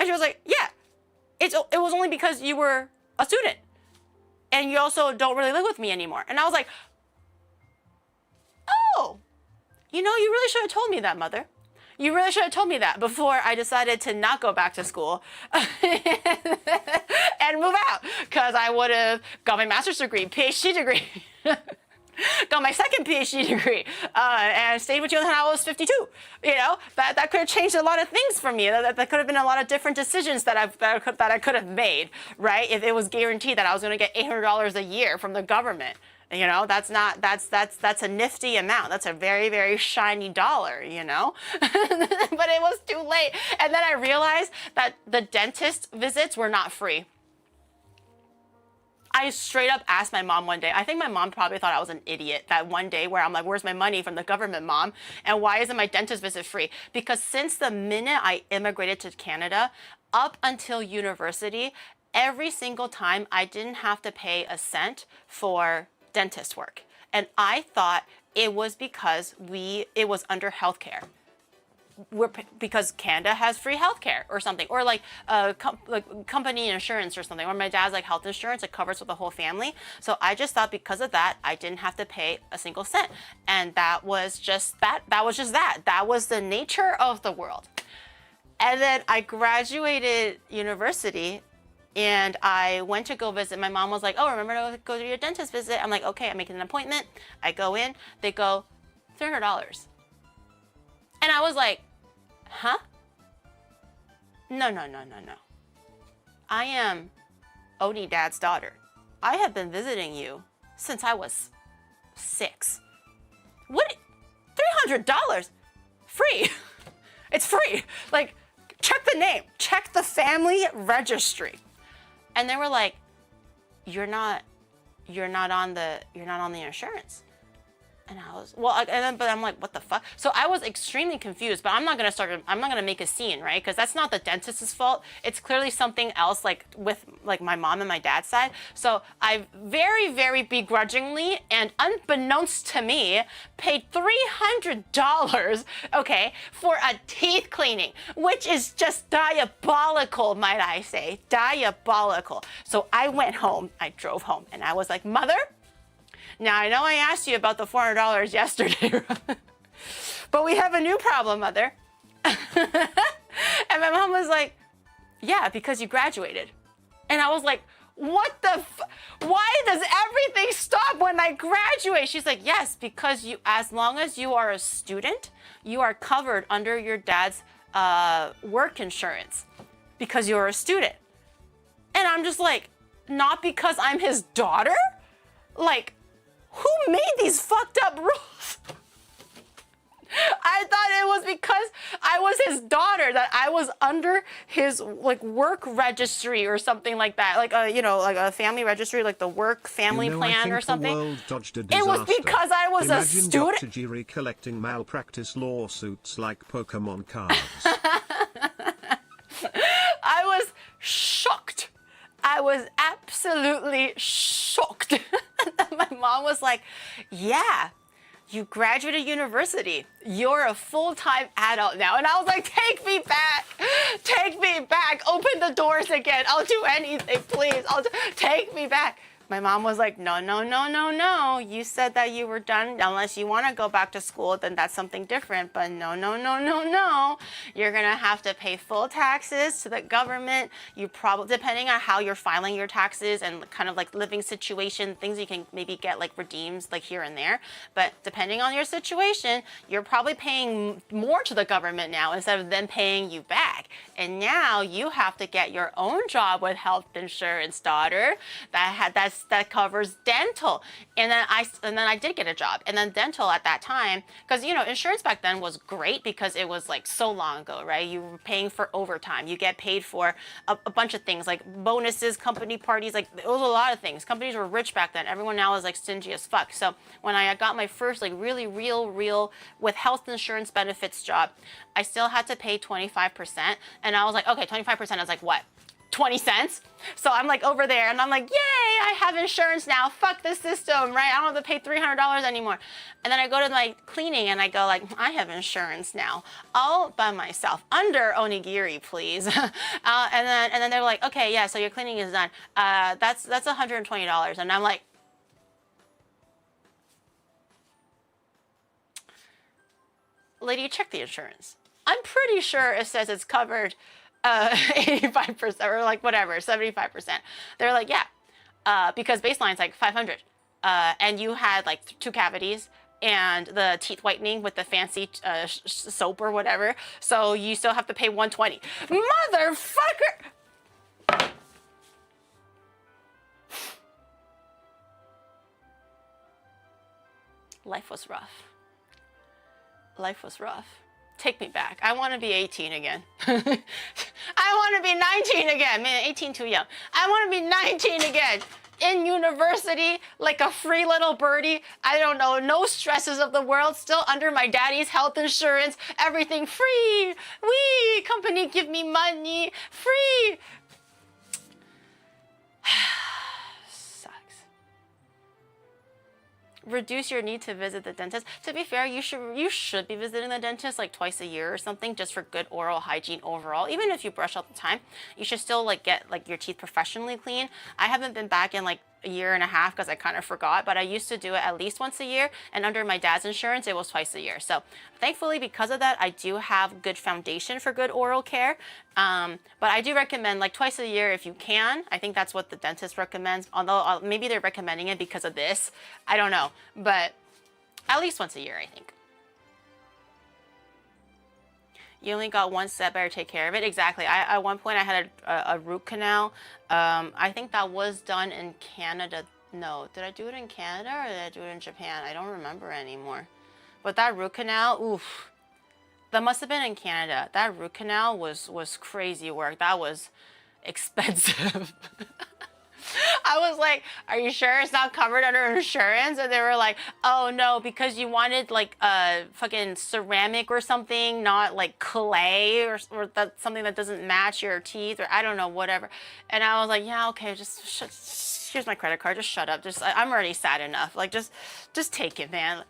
Speaker 1: she was like, yeah, it was only because you were a student and you also don't really live with me anymore. And I was like, oh, you really should have told me that, Mother. You really should have told me that before I decided to not go back to school and move out, because I would have got my master's degree, PhD degree, got my second PhD degree, and stayed with you until I was 52. You know, that could have changed a lot of things for me. That could have been a lot of different decisions that I could have made, right? If it was guaranteed that I was going to get $800 a year from the government. You know, that's a nifty amount. That's a very, very shiny dollar, you know? But it was too late. And then I realized that the dentist visits were not free. I straight up asked my mom one day, I think my mom probably thought I was an idiot, that one day where I'm like, where's my money from the government, Mom? And why isn't my dentist visit free? Because since the minute I immigrated to Canada, up until university, every single time I didn't have to pay a cent for dentist work. And I thought it was because it was under healthcare. Because Canada has free healthcare or something, or like company insurance or something, or my dad's like health insurance, it covers for the whole family. So I just thought because of that, I didn't have to pay a single cent. And that was just that. That was the nature of the world. And then I graduated university, and I went to go visit. My mom was like, oh, remember to go to your dentist visit? I'm like, okay, I'm making an appointment. I go in, they go, $300. And I was like, huh? No. I am Oni Dad's daughter. I have been visiting you since I was 6. What? $300? Free. It's free. Like, check the name, check the family registry. And they were like, you're not on the insurance. And I was, but I'm like, what the fuck? So I was extremely confused, but I'm not gonna make a scene, right? Because that's not the dentist's fault. It's clearly something else, like with like my mom and my dad's side. So I very, very begrudgingly and unbeknownst to me, paid $300, okay, for a teeth cleaning, which is just diabolical, might I say, diabolical. So I went home, I drove home, and I was like, Mother, now, I know I asked you about the $400 yesterday, but we have a new problem, Mother. And my mom was like, yeah, because you graduated. And I was like, what the why does everything stop when I graduate? She's like, yes, because as long as you are a student, you are covered under your dad's work insurance because you're a student. And I'm just like, not because I'm his daughter? Like, who made these fucked up rules? I thought it was because I was his daughter that I was under his like work registry or something like that, like a like a family registry, like the work family plan or something.
Speaker 3: The world dodged a disaster.
Speaker 1: It was because I was a
Speaker 3: Imagine
Speaker 1: student.
Speaker 3: Dr. Jiri collecting malpractice lawsuits like Pokemon cards.
Speaker 1: I was shocked. I was absolutely shocked. My mom was like, yeah, you graduated university. You're a full-time adult now. And I was like, take me back. Take me back. Open the doors again. I'll do anything, please. Take me back. My mom was like, no, no, no, no, no. You said that you were done. Unless you want to go back to school, then that's something different. But no, no, no, no, no. You're going to have to pay full taxes to the government. You probably, depending on how you're filing your taxes and kind of like living situation, things you can maybe get like redeems like here and there. But depending on your situation, you're probably paying more to the government now instead of them paying you back. And now you have to get your own job with health insurance, daughter. That covers dental. And then I did get a job. And then dental at that time, because insurance back then was great because it was like so long ago, right? You were paying for overtime. You get paid for a bunch of things like bonuses, company parties, like it was a lot of things. Companies were rich back then. Everyone now is like stingy as fuck. So when I got my first like really real with health insurance benefits job, I still had to pay 25%. And I was like, okay, 25% is like what? 20 cents. So I'm like over there and I'm like, yay, I have insurance now. Fuck the system, right? I don't have to pay $300 anymore. And then I go to my cleaning and I go like, I have insurance now, all by myself, under onigiri, please. and then they're like, okay, yeah, so your cleaning is done. That's $120. And I'm like, lady, check the insurance. I'm pretty sure it says it's covered 85% or like whatever, 75%. They're like, yeah, because baseline's like 500. And you had like 2 cavities and the teeth whitening with the fancy soap or whatever. So you still have to pay 120. Motherfucker! Life was rough. Life was rough. Take me back. I want to be 18 again. I want to be 19 again. Man, 18 too young. I want to be 19 again. In university, like a free little birdie. I don't know, no stresses of the world. Still under my daddy's health insurance. Everything free. Wee, company give me money. Free. Reduce your need to visit the dentist. To be fair, you should be visiting the dentist like twice a year or something, just for good oral hygiene overall. Even if you brush all the time, you should still like get like your teeth professionally clean. I haven't been back in like a year and a half because I kind of forgot, but I used to do it at least once a year, and under my dad's insurance it was twice a year. So thankfully, because of that, I do have good foundation for good oral care. But I do recommend like twice a year if you can. I think that's what the dentist recommends, although maybe they're recommending it because of this, I don't know, but at least once a year, I think. You only got one set, better take care of it. Exactly. At one point I had a root canal. I think that was done in Canada. No, did I do it in Canada or did I do it in Japan? I don't remember anymore. But that root canal, oof. That must have been in Canada. That root canal was crazy work. That was expensive. I was like, are you sure it's not covered under insurance? And they were like, oh no, because you wanted like fucking ceramic or something, not like clay or that something that doesn't match your teeth or I don't know, whatever. And I was like, yeah, okay, just here's my credit card, just shut up. I'm already sad enough. Like just take it, man.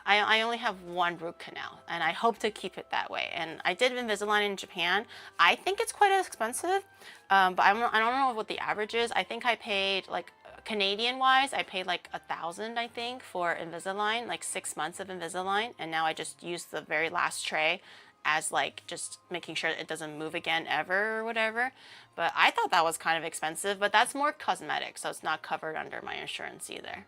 Speaker 1: I only have one root canal and I hope to keep it that way. And I did Invisalign in Japan. I think it's quite expensive, but I don't know what the average is. I think I paid like Canadian wise, I paid like $1,000, I think, for Invisalign, like 6 months of Invisalign. And now I just use the very last tray as like just making sure it doesn't move again ever or whatever. But I thought that was kind of expensive, but that's more cosmetic. So it's not covered under my insurance either.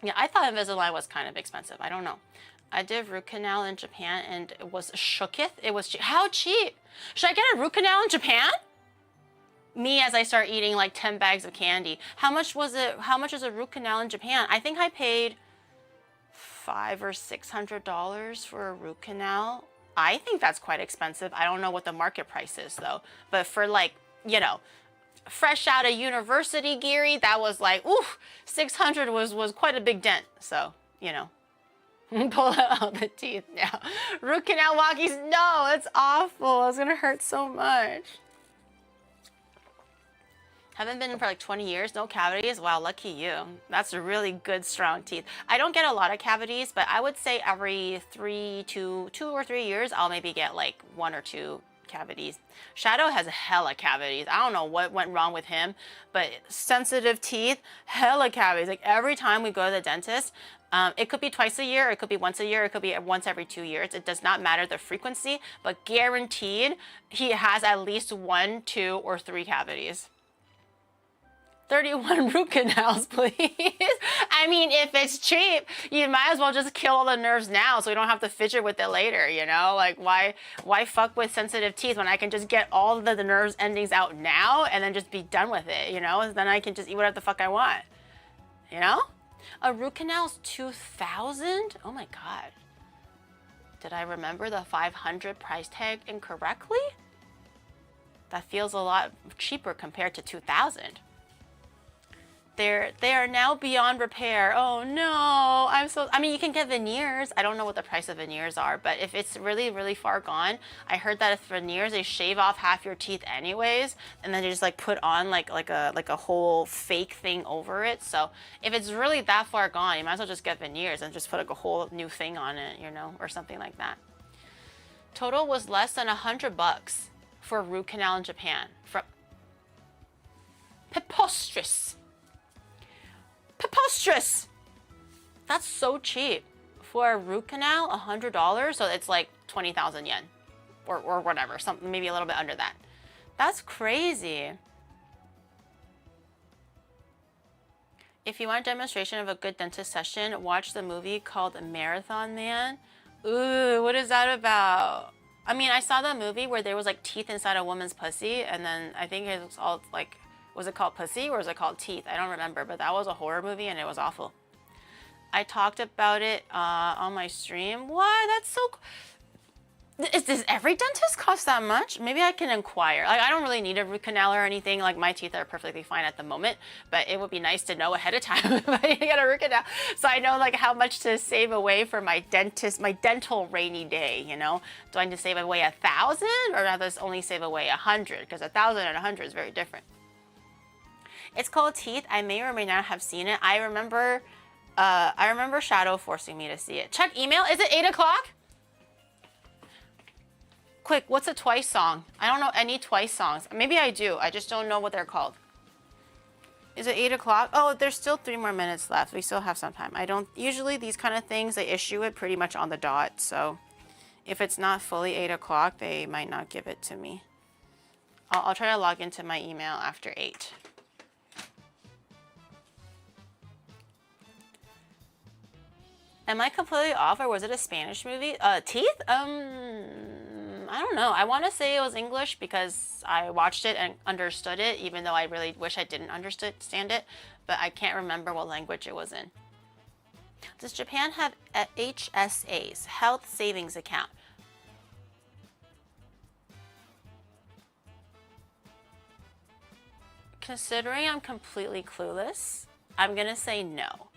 Speaker 1: Yeah, I thought Invisalign was kind of expensive. I don't know. I did root canal in Japan and it was shooketh. It was cheap. How cheap? Should I get a root canal in Japan? Me as I start eating like 10 bags of candy. How much was it? How much is a root canal in Japan? I think I paid $500 or $600 for a root canal. I think that's quite expensive. I don't know what the market price is though. But for like, you know, fresh out of university Geary, that was like, ooh, 600 was quite a big dent. So, you know, pull out all the teeth now. Root canal walkies, no, it's awful. It's gonna hurt so much. Haven't been for like 20 years, no cavities. Wow, lucky you. That's really good, strong teeth. I don't get a lot of cavities, but I would say every 2 or 3 years, I'll maybe get like 1 or 2 cavities. Shadow has hella cavities. I don't know what went wrong with him, but sensitive teeth, hella cavities. Like every time we go to the dentist, it could be twice a year, it could be once a year, it could be once every 2 years. It does not matter the frequency, but guaranteed he has at least 1, 2, or 3 cavities. 31 root canals, please. I mean, if it's cheap, you might as well just kill all the nerves now so we don't have to fidget with it later, you know? Like, why fuck with sensitive teeth when I can just get all the nerves endings out now and then just be done with it, you know? Then I can just eat whatever the fuck I want, you know? A root canal's $2,000? Oh my God. Did I remember the 500 price tag incorrectly? That feels a lot cheaper compared to 2,000. They are now beyond repair. Oh no, I mean, you can get veneers. I don't know what the price of veneers are, but if it's really, really far gone, I heard that if veneers, they shave off half your teeth anyways, and then they just like put on like a whole fake thing over it. So if it's really that far gone, you might as well just get veneers and just put like a whole new thing on it, you know, or something like that. Total was less than $100 for a root canal in Japan. From preposterous. Preposterous! That's so cheap. For a root canal, $100, so it's like 20,000 yen. Or whatever, something maybe a little bit under that. That's crazy. If you want a demonstration of a good dentist session, watch the movie called Marathon Man. Ooh, what is that about? I mean, I saw the movie where there was like teeth inside a woman's pussy, and then I think it was all like, was it called Pussy or was it called Teeth? I don't remember, but that was a horror movie and it was awful. I talked about it on my stream. Why? That's so... Does every dentist cost that much? Maybe I can inquire. Like, I don't really need a root canal or anything. Like, my teeth are perfectly fine at the moment, but it would be nice to know ahead of time if I get a root canal, so I know like how much to save away for my dental rainy day, you know? Do I need to save away 1,000 or rather only save away 100? Because 1,000 and 100 is very different. It's called Teeth. I may or may not have seen it. I remember Shadow forcing me to see it. Check email. Is it 8 o'clock? Quick, what's a Twice song? I don't know any Twice songs. Maybe I do. I just don't know what they're called. Is it 8 o'clock? Oh, there's still 3 more minutes left. We still have some time. Usually these kind of things, they issue it pretty much on the dot. So if it's not fully 8 o'clock, they might not give it to me. I'll try to log into my email after 8. Am I completely off, or was it a Spanish movie? Teeth? I don't know. I want to say it was English because I watched it and understood it, even though I really wish I didn't understand it, but I can't remember what language it was in. Does Japan have HSAs, health savings account? considering I'm completely clueless, I'm gonna say no.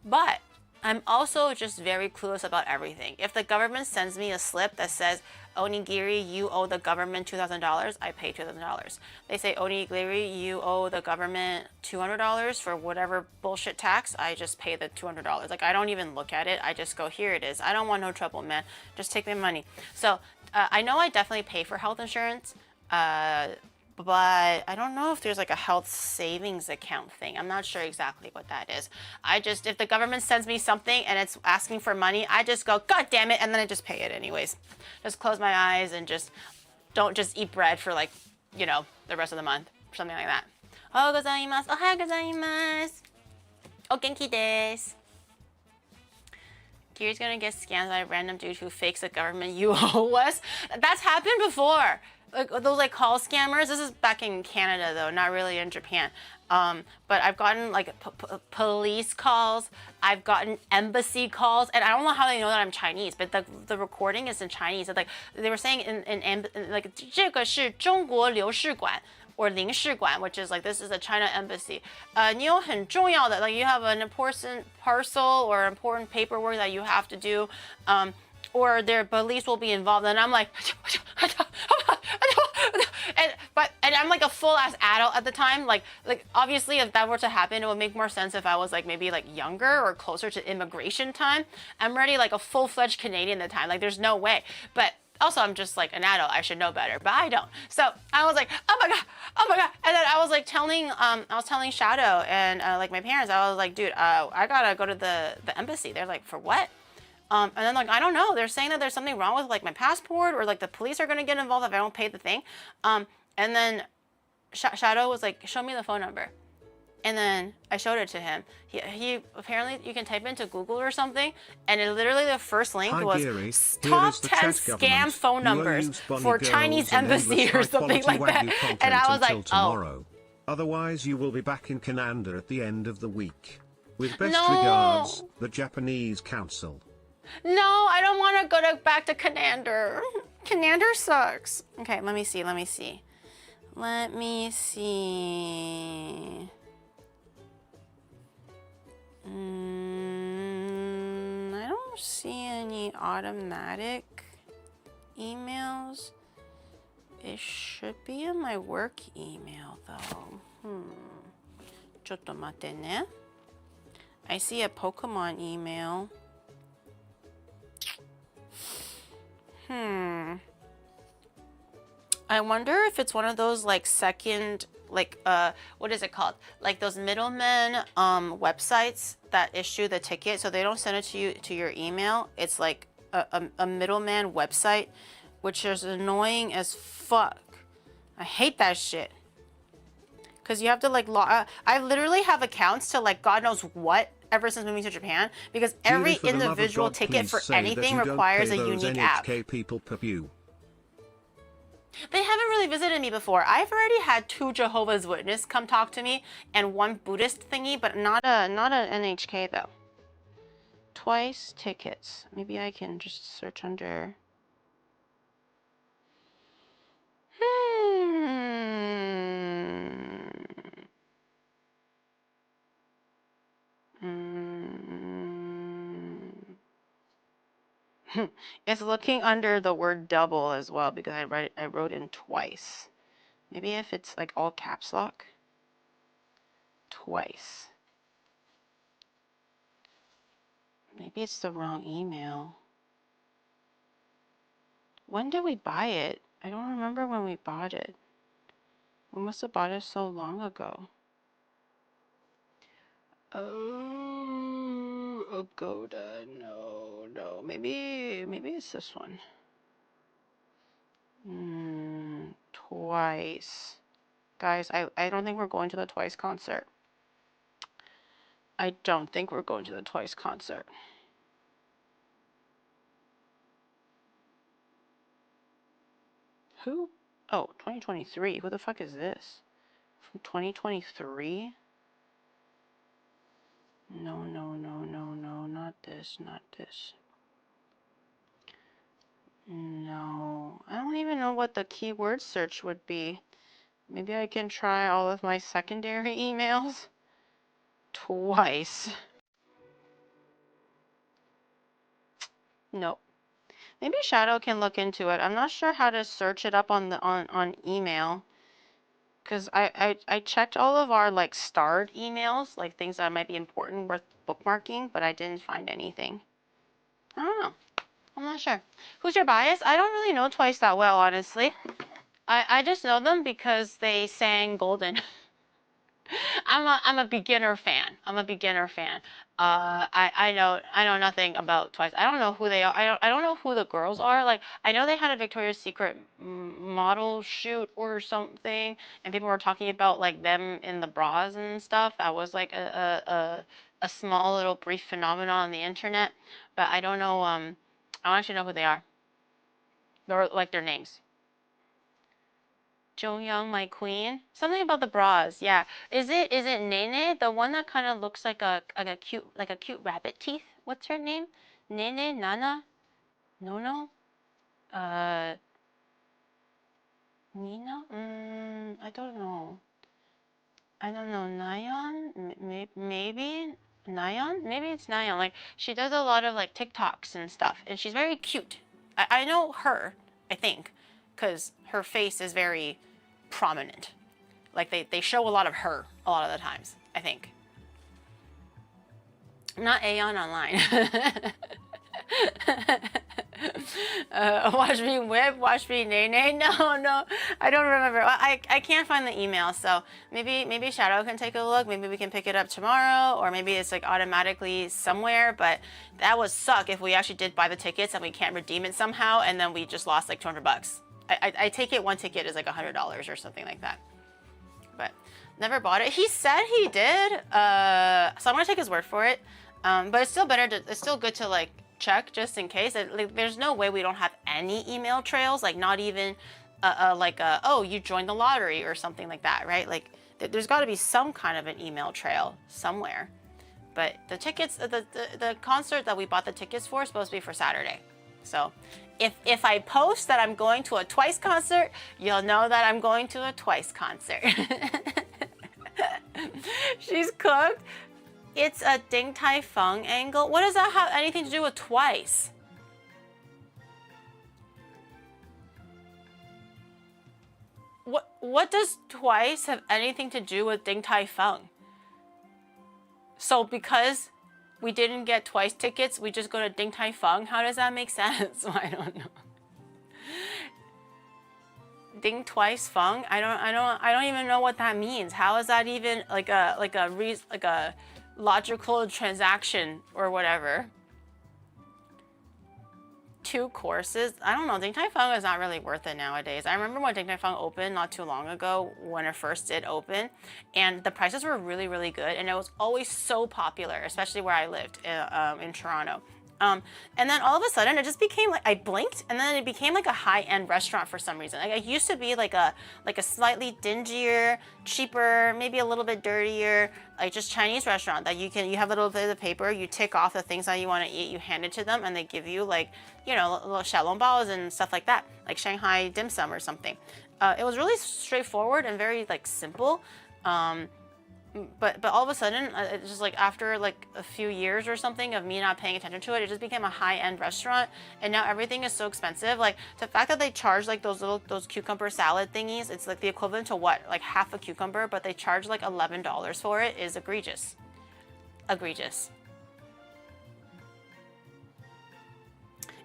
Speaker 1: But I'm also just very clueless about everything. If the government sends me a slip that says, onigiri, you owe the government $2,000, I pay $2,000. They say, onigiri, you owe the government $200 for whatever bullshit tax, I just pay the $200. Like, I don't even look at it. I just go, here it is. I don't want no trouble, man. Just take my money. So I know I definitely pay for health insurance, but I don't know if there's like a health savings account thing. I'm not sure exactly what that is. If the government sends me something and it's asking for money, I just go, God damn it, and then I just pay it anyways. Just close my eyes and don't just eat bread for like, you know, the rest of the month or something like that. Oh, gozaimasu. Ohayou gozaimasu. O genki desu. Kiri's gonna get scammed by a random dude who fakes a government UOS. That's happened before. Like those like call scammers. This is back in Canada though, not really in Japan. But I've gotten like police calls. I've gotten embassy calls, and I don't know how they know that I'm Chinese, but the recording is in Chinese. It's like they were saying in like 这个是中国领事馆 or 领事馆, which is like this is a China embassy. 你有很重要的 like you have an important parcel or important paperwork that you have to do, or their police will be involved. And I'm like, and I'm like a full ass adult at the time. Like obviously if that were to happen, it would make more sense if I was like maybe like younger or closer to immigration time. I'm already like a full-fledged Canadian at the time. Like there's no way. But also I'm just like an adult. I should know better, but I don't. So I was like, oh my god. And then I was like telling Shadow and like my parents, I was like, dude, I gotta go to the embassy. They're like, for what? And then like, I don't know, they're saying that there's something wrong with like my passport, or like the police are gonna get involved if I don't pay the thing. And then Shadow was like, show me the phone number. And then I showed it to him. He apparently you can type into Google or something, and it literally the first link was
Speaker 3: Gary,
Speaker 1: top 10 scam phone numbers for Chinese embassy or something like that. And I was like,
Speaker 3: tomorrow. Otherwise you will be back in Canada at the end of the week. With best regards, the Japanese Council.
Speaker 1: No, I don't want to go back to Canada. Canada sucks. Okay, let me see. I don't see any automatic emails. It should be in my work email though. ちょっと待ってね. I see a Pokemon email. I wonder if it's one of those like second, like what is it called? Like those middlemen websites that issue the ticket, so they don't send it to you to your email. It's like a middleman website, which is annoying as fuck. I hate that shit. Cause you have to like I literally have accounts to like God knows what ever since moving to Japan, because every individual ticket for anything requires a unique app.
Speaker 3: People per view.
Speaker 1: They haven't really visited me before. I've already had 2 Jehovah's Witness come talk to me and 1 Buddhist thingy, but not an NHK though. Twice tickets. Maybe I can just search under. It's looking under the word double as well, because I wrote in twice. Maybe if it's like all caps lock. Twice. Maybe it's the wrong email. When did we buy it? I don't remember when we bought it. We must have bought it so long ago. Oh, Agoda. No. Maybe it's this one. Twice. Guys, I don't think we're going to the Twice concert. I don't think we're going to the Twice concert. Who? Oh, 2023. Who the fuck is this? From 2023? No, not this. No, I don't even know what the keyword search would be. Maybe I can try all of my secondary emails twice. Nope. Maybe Shadow can look into it. I'm not sure how to search it up on the on email. Cause I checked all of our like starred emails, like things that might be important worth bookmarking, but I didn't find anything. I don't know. I'm not sure. Who's your bias? I don't really know Twice that well, honestly. I just know them because they sang Golden. I'm a beginner fan. I'm a beginner fan. I know nothing about Twice. I don't know who they are. I don't know who the girls are. Like I know they had a Victoria's Secret model shoot or something, and people were talking about like them in the bras and stuff. That was like a small little brief phenomenon on the internet, but I don't know. I don't actually know who they are. Or like their names. Jo Young, my queen. Something about the bras. Yeah. Is it Nene, the one that kind of looks like a cute rabbit teeth? What's her name? Nene, Nana, Nono, uh, Nina. I don't know. I don't know. Nyan? Maybe Nyan? Maybe it's Nyan. Like she does a lot of like TikToks and stuff, and she's very cute. I know her. I think, because her face is very prominent. Like they show a lot of her a lot of the times, I think. Not Aeon online. Watch me whip, watch me nay nay. No, I don't remember. I can't find the email, so maybe Shadow can take a look. Maybe we can pick it up tomorrow, or maybe it's like automatically somewhere. But that would suck if we actually did buy the tickets and we can't redeem it somehow, and then we just lost like $200. I take it one ticket is like $100 or something like that. But never bought it. He said he did. So I'm gonna take his word for it. But it's still better to. It's still good to like check just in case. Like, there's no way we don't have any email trails. Like not even oh, you joined the lottery or something like that, right? Like there's got to be some kind of an email trail somewhere. But the tickets, the concert that we bought the tickets for is supposed to be for Saturday. So if I post that I'm going to a Twice concert, you'll know that I'm going to a Twice concert. She's cooked. It's a Ding Tai Fung angle. What does that have anything to do with Twice? What does Twice have anything to do with Ding Tai Fung? So because we didn't get Twice tickets, we just go to Ding Tai Fung? How does that make sense? I don't know. Ding Twice Fung? I don't even know what that means. How is that even like a logical transaction or whatever? 2 courses? I don't know. Ding Tai Fung is not really worth it nowadays. I remember when Ding Tai Fung opened not too long ago when it first did open, and the prices were really, really good, and it was always so popular, especially where I lived in Toronto. And then all of a sudden it just became like, I blinked and then it became like a high-end restaurant for some reason. Like it used to be like a slightly dingier, cheaper, maybe a little bit dirtier, like just Chinese restaurant that you have a little bit of paper, you tick off the things that you want to eat, you hand it to them, and they give you like, you know, little xiaolongbaos and stuff like that, like Shanghai dim sum or something. It was really straightforward and very like simple. But all of a sudden, it's just like after like a few years or something of me not paying attention to it, it just became a high-end restaurant, and now everything is so expensive. Like the fact that they charge like those cucumber salad thingies, it's like the equivalent to what, like half a cucumber, but they charge like $11 for it, is egregious. Egregious.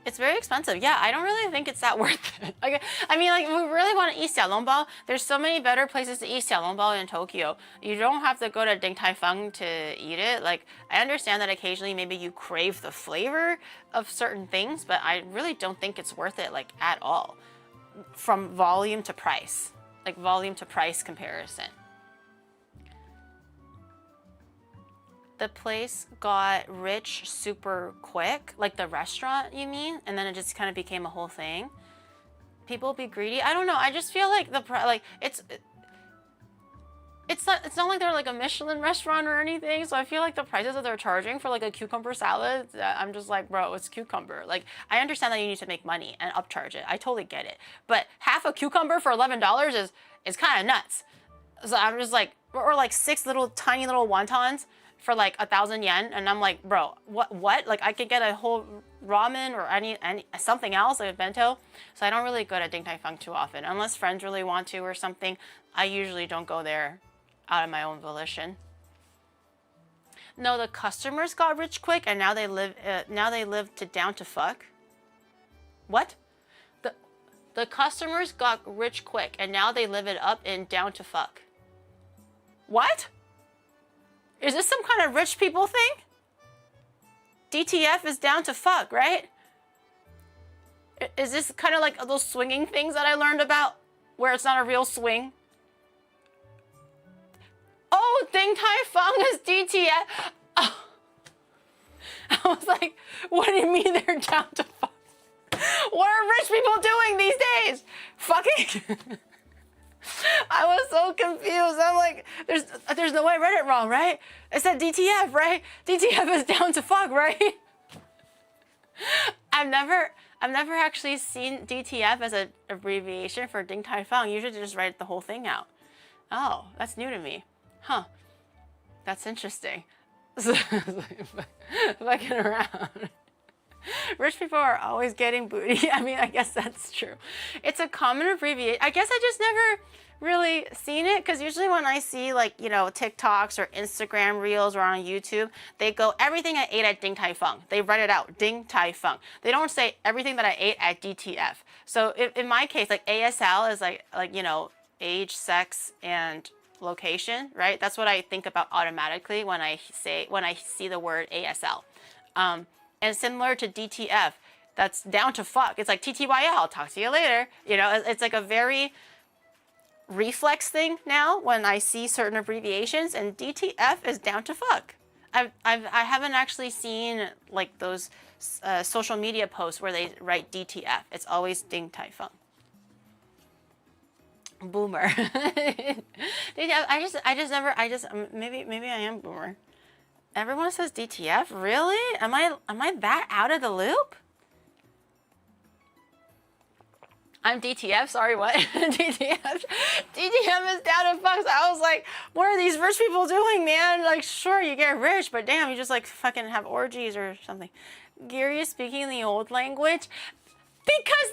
Speaker 1: It's very expensive. Yeah, I don't really think it's that worth it. Like, I mean, like, if we really want to eat xiaolongbao, there's so many better places to eat xiaolongbao in Tokyo. You don't have to go to Ding Tai Fung to eat it. Like, I understand that occasionally maybe you crave the flavor of certain things, but I really don't think it's worth it, like, at all. From volume to price. Like, volume to price comparison. The place got rich super quick, like the restaurant, you mean? And then it just kind of became a whole thing. People be greedy. I don't know. I just feel like it's not like they're like a Michelin restaurant or anything. So I feel like the prices that they're charging for like a cucumber salad, I'm just like, bro, it's cucumber. Like, I understand that you need to make money and upcharge it. I totally get it. But half a cucumber for $11 It's kind of nuts. So I'm just like, or like 6 little tiny little wontons for like 1,000 yen, and I'm like, bro, what? Like I could get a whole ramen or any something else, like a bento. So I don't really go to Din Tai Fung too often, unless friends really want to or something. I usually don't go there out of my own volition. No, the customers got rich quick, and now they live to down to fuck. What? The customers got rich quick, and now they live it up in down to fuck. What? Is this some kind of rich people thing? DTF is down to fuck, right? Is this kind of like those swinging things that I learned about, where it's not a real swing? Oh, Din Tai Fung is DTF. Oh. I was like, what do you mean they're down to fuck? What are rich people doing these days? Fucking? I was so confused. I'm like, there's no way I read it wrong, right? It said DTF, right? DTF is down to fuck, right? I've never actually seen DTF as an abbreviation for Din Tai Fung. Usually they just write the whole thing out. Oh, that's new to me. Huh. That's interesting. Fucking around. Rich people are always getting booty. I mean, I guess that's true. It's a common abbreviation. I guess I just never really seen it, because usually when I see like, you know, TikToks or Instagram reels or on YouTube, they go everything I ate at Din Tai Fung. They write it out, Din Tai Fung. They don't say everything that I ate at DTF. So in my case, like ASL is like you know, age, sex, and location, right? That's what I think about automatically when I see the word ASL. And similar to DTF, that's down to fuck. It's like TTYL, I'll talk to you later. You know, it's like a very reflex thing now when I see certain abbreviations, and DTF is down to fuck. I haven't actually seen like those social media posts where they write DTF. It's always Din Tai Fung. Boomer. Maybe I am boomer. Everyone says DTF? Really? Am I that out of the loop? I'm DTF, sorry, what? DTF is down to fuck. So I was like, what are these rich people doing, man? Like, sure, you get rich, but damn, you just like fucking have orgies or something. Gary is speaking the old language. Because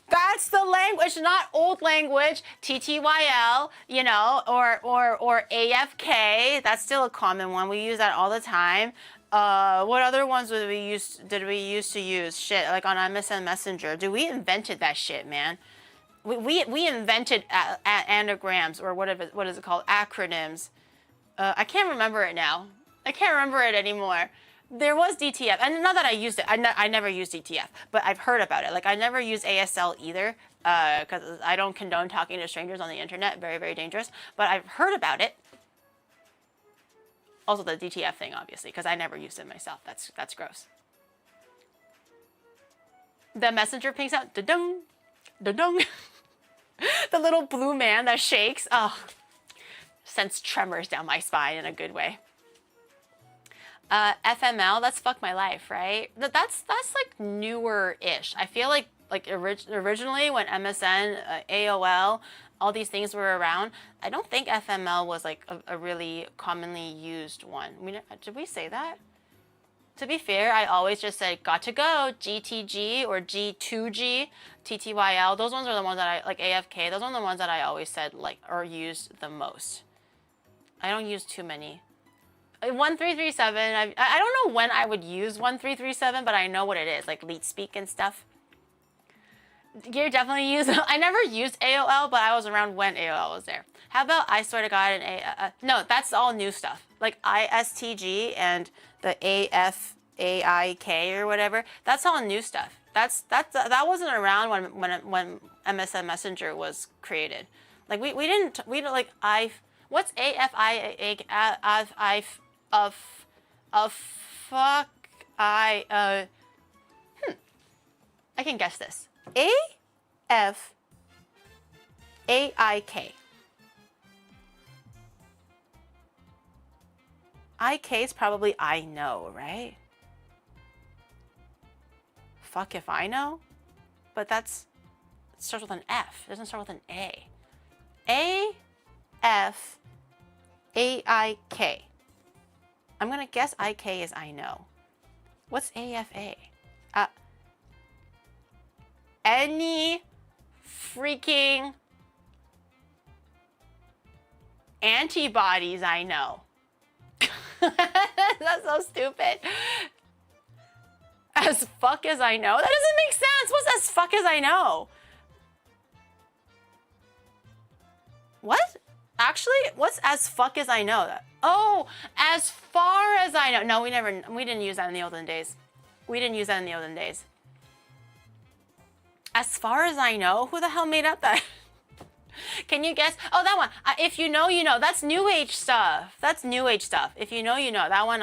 Speaker 1: that's the language, not old language. TTYL, you know, or AFK. That's still a common one. We use that all the time. What other ones did we used to use? Shit, like on MSN Messenger. Dude, we invented that shit, man. We invented anagrams, or what is it called? Acronyms. I can't remember it now. I can't remember it anymore. There was DTF, and not that I used it. I never used DTF, but I've heard about it. Like, I never used ASL either, because I don't condone talking to strangers on the internet. Very, very dangerous. But I've heard about it. Also the DTF thing, obviously, because I never used it myself. That's gross. The messenger pings out, da-dung, da-dung. The little blue man that shakes. Oh, sends tremors down my spine in a good way. FML, that's fuck my life, right? That's like newer-ish. I feel like originally when MSN, AOL, all these things were around, I don't think FML was like a really commonly used one. Did we say that? To be fair, I always just say got to go, GTG or G2G, TTYL. Those ones are the ones that I like. AFK. Those are the ones that I always said like or used the most. I don't use too many. 1337, I don't know when I would use 1337, but I know what it is, like leet speak and stuff. You definitely use, I never used AOL, but I was around when AOL was there. How about I swear to God and no, that's all new stuff. Like ISTG and the AFAIK or whatever, that's all new stuff. That wasn't around when MSN Messenger was created. Like we didn't like what's AFI fuck I can guess this. AFAIK. IK is probably I know, right? Fuck if I know? But it starts with an F. It doesn't start with an A. A-F-A-I-K. I'm gonna guess I-K is I know. What's A-F-A? Any freaking antibodies I know. That's so stupid. As fuck as I know? That doesn't make sense. What's as fuck as I know? What? Actually, what's as fuck as I know? Oh, as far as I know. No, we didn't use that in the olden days. We didn't use that in the olden days. As far as I know, who the hell made up that? Can you guess? Oh, that one. If you know, you know. That's new age stuff. That's new age stuff. If you know, you know. That one,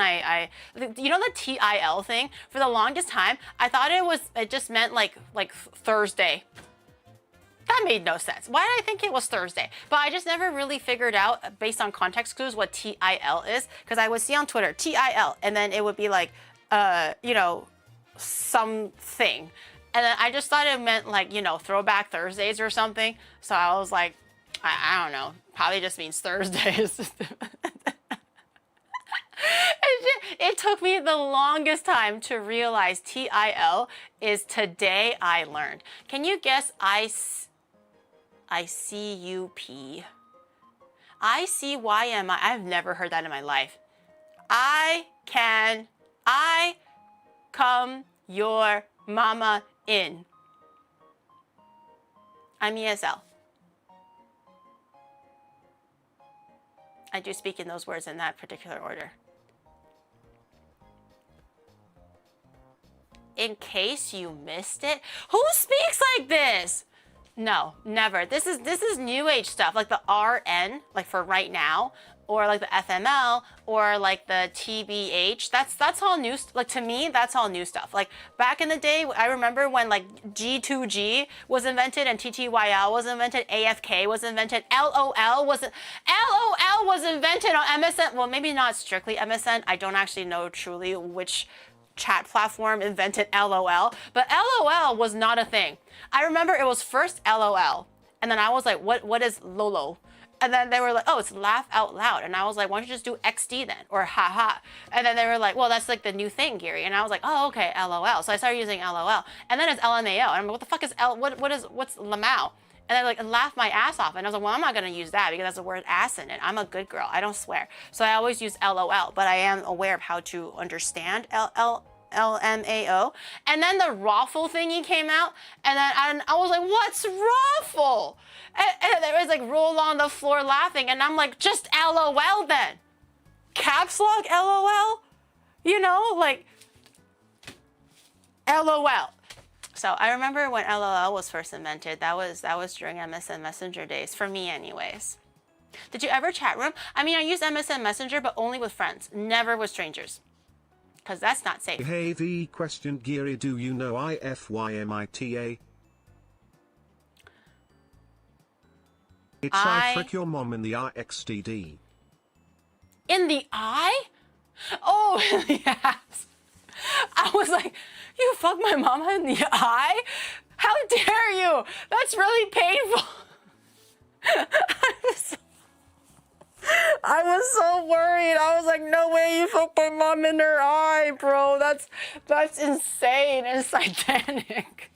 Speaker 1: you know the TIL thing? For the longest time, I thought it just meant like Thursday. That made no sense. Why did I think it was Thursday? But I just never really figured out, based on context clues, what TIL is. Because I would see on Twitter, TIL, and then it would be like, you know, something. And then I just thought it meant like, you know, Throwback Thursdays or something. So I was like, I don't know. Probably just means Thursdays. It took me the longest time to realize TIL is today I learned. Can you guess ICUP? ICYMI. I've never heard that in my life. I come your mama in. I'm ESL. I do speak in those words in that particular order. In case you missed it, who speaks like this? No, never. This is new age stuff, like the RN, like for right now, or like the FML, or like the TBH. That's all new. Like to me, that's all new stuff. Like back in the day, I remember when like G2G was invented and TTYL was invented, AFK was invented, LOL was invented on MSN. Well, maybe not strictly MSN. I don't actually know truly which chat platform invented LOL, but LOL was not a thing. I remember it was first LOL, and then I was like, what is Lolo? And then they were like, oh, it's laugh out loud. And I was like, why don't you just do XD then? Or haha. And then they were like, well, that's like the new thing, Gary. And I was like, oh, okay, LOL. So I started using LOL. And then it's LMAO. And I'm like, what the fuck is what's Lamau? And I like laughed my ass off. And I was like, well, I'm not gonna use that because that's the word ass in it. I'm a good girl, I don't swear. So I always use LOL, but I am aware of how to understand LMAO. And then the Raffle thingy came out, and then I was like, what's Raffle? And there was like roll on the floor laughing, and I'm like, just LOL then. Caps lock LOL? You know, like LOL. So I remember when LOL was first invented. That was during MSN Messenger days, for me anyways. Did you ever chat room? I mean, I used MSN Messenger, but only with friends, never with strangers. Because that's not safe.
Speaker 3: Hey, the question, Geary, do you know IFYMITA? It's I frick your mom in the RXTD.
Speaker 1: In the eye? Oh, yes. I was like, you fuck my mama in the eye? How dare you? That's really painful. I was so worried. I was like, no way you fucked my mom in her eye, bro. That's insane and satanic.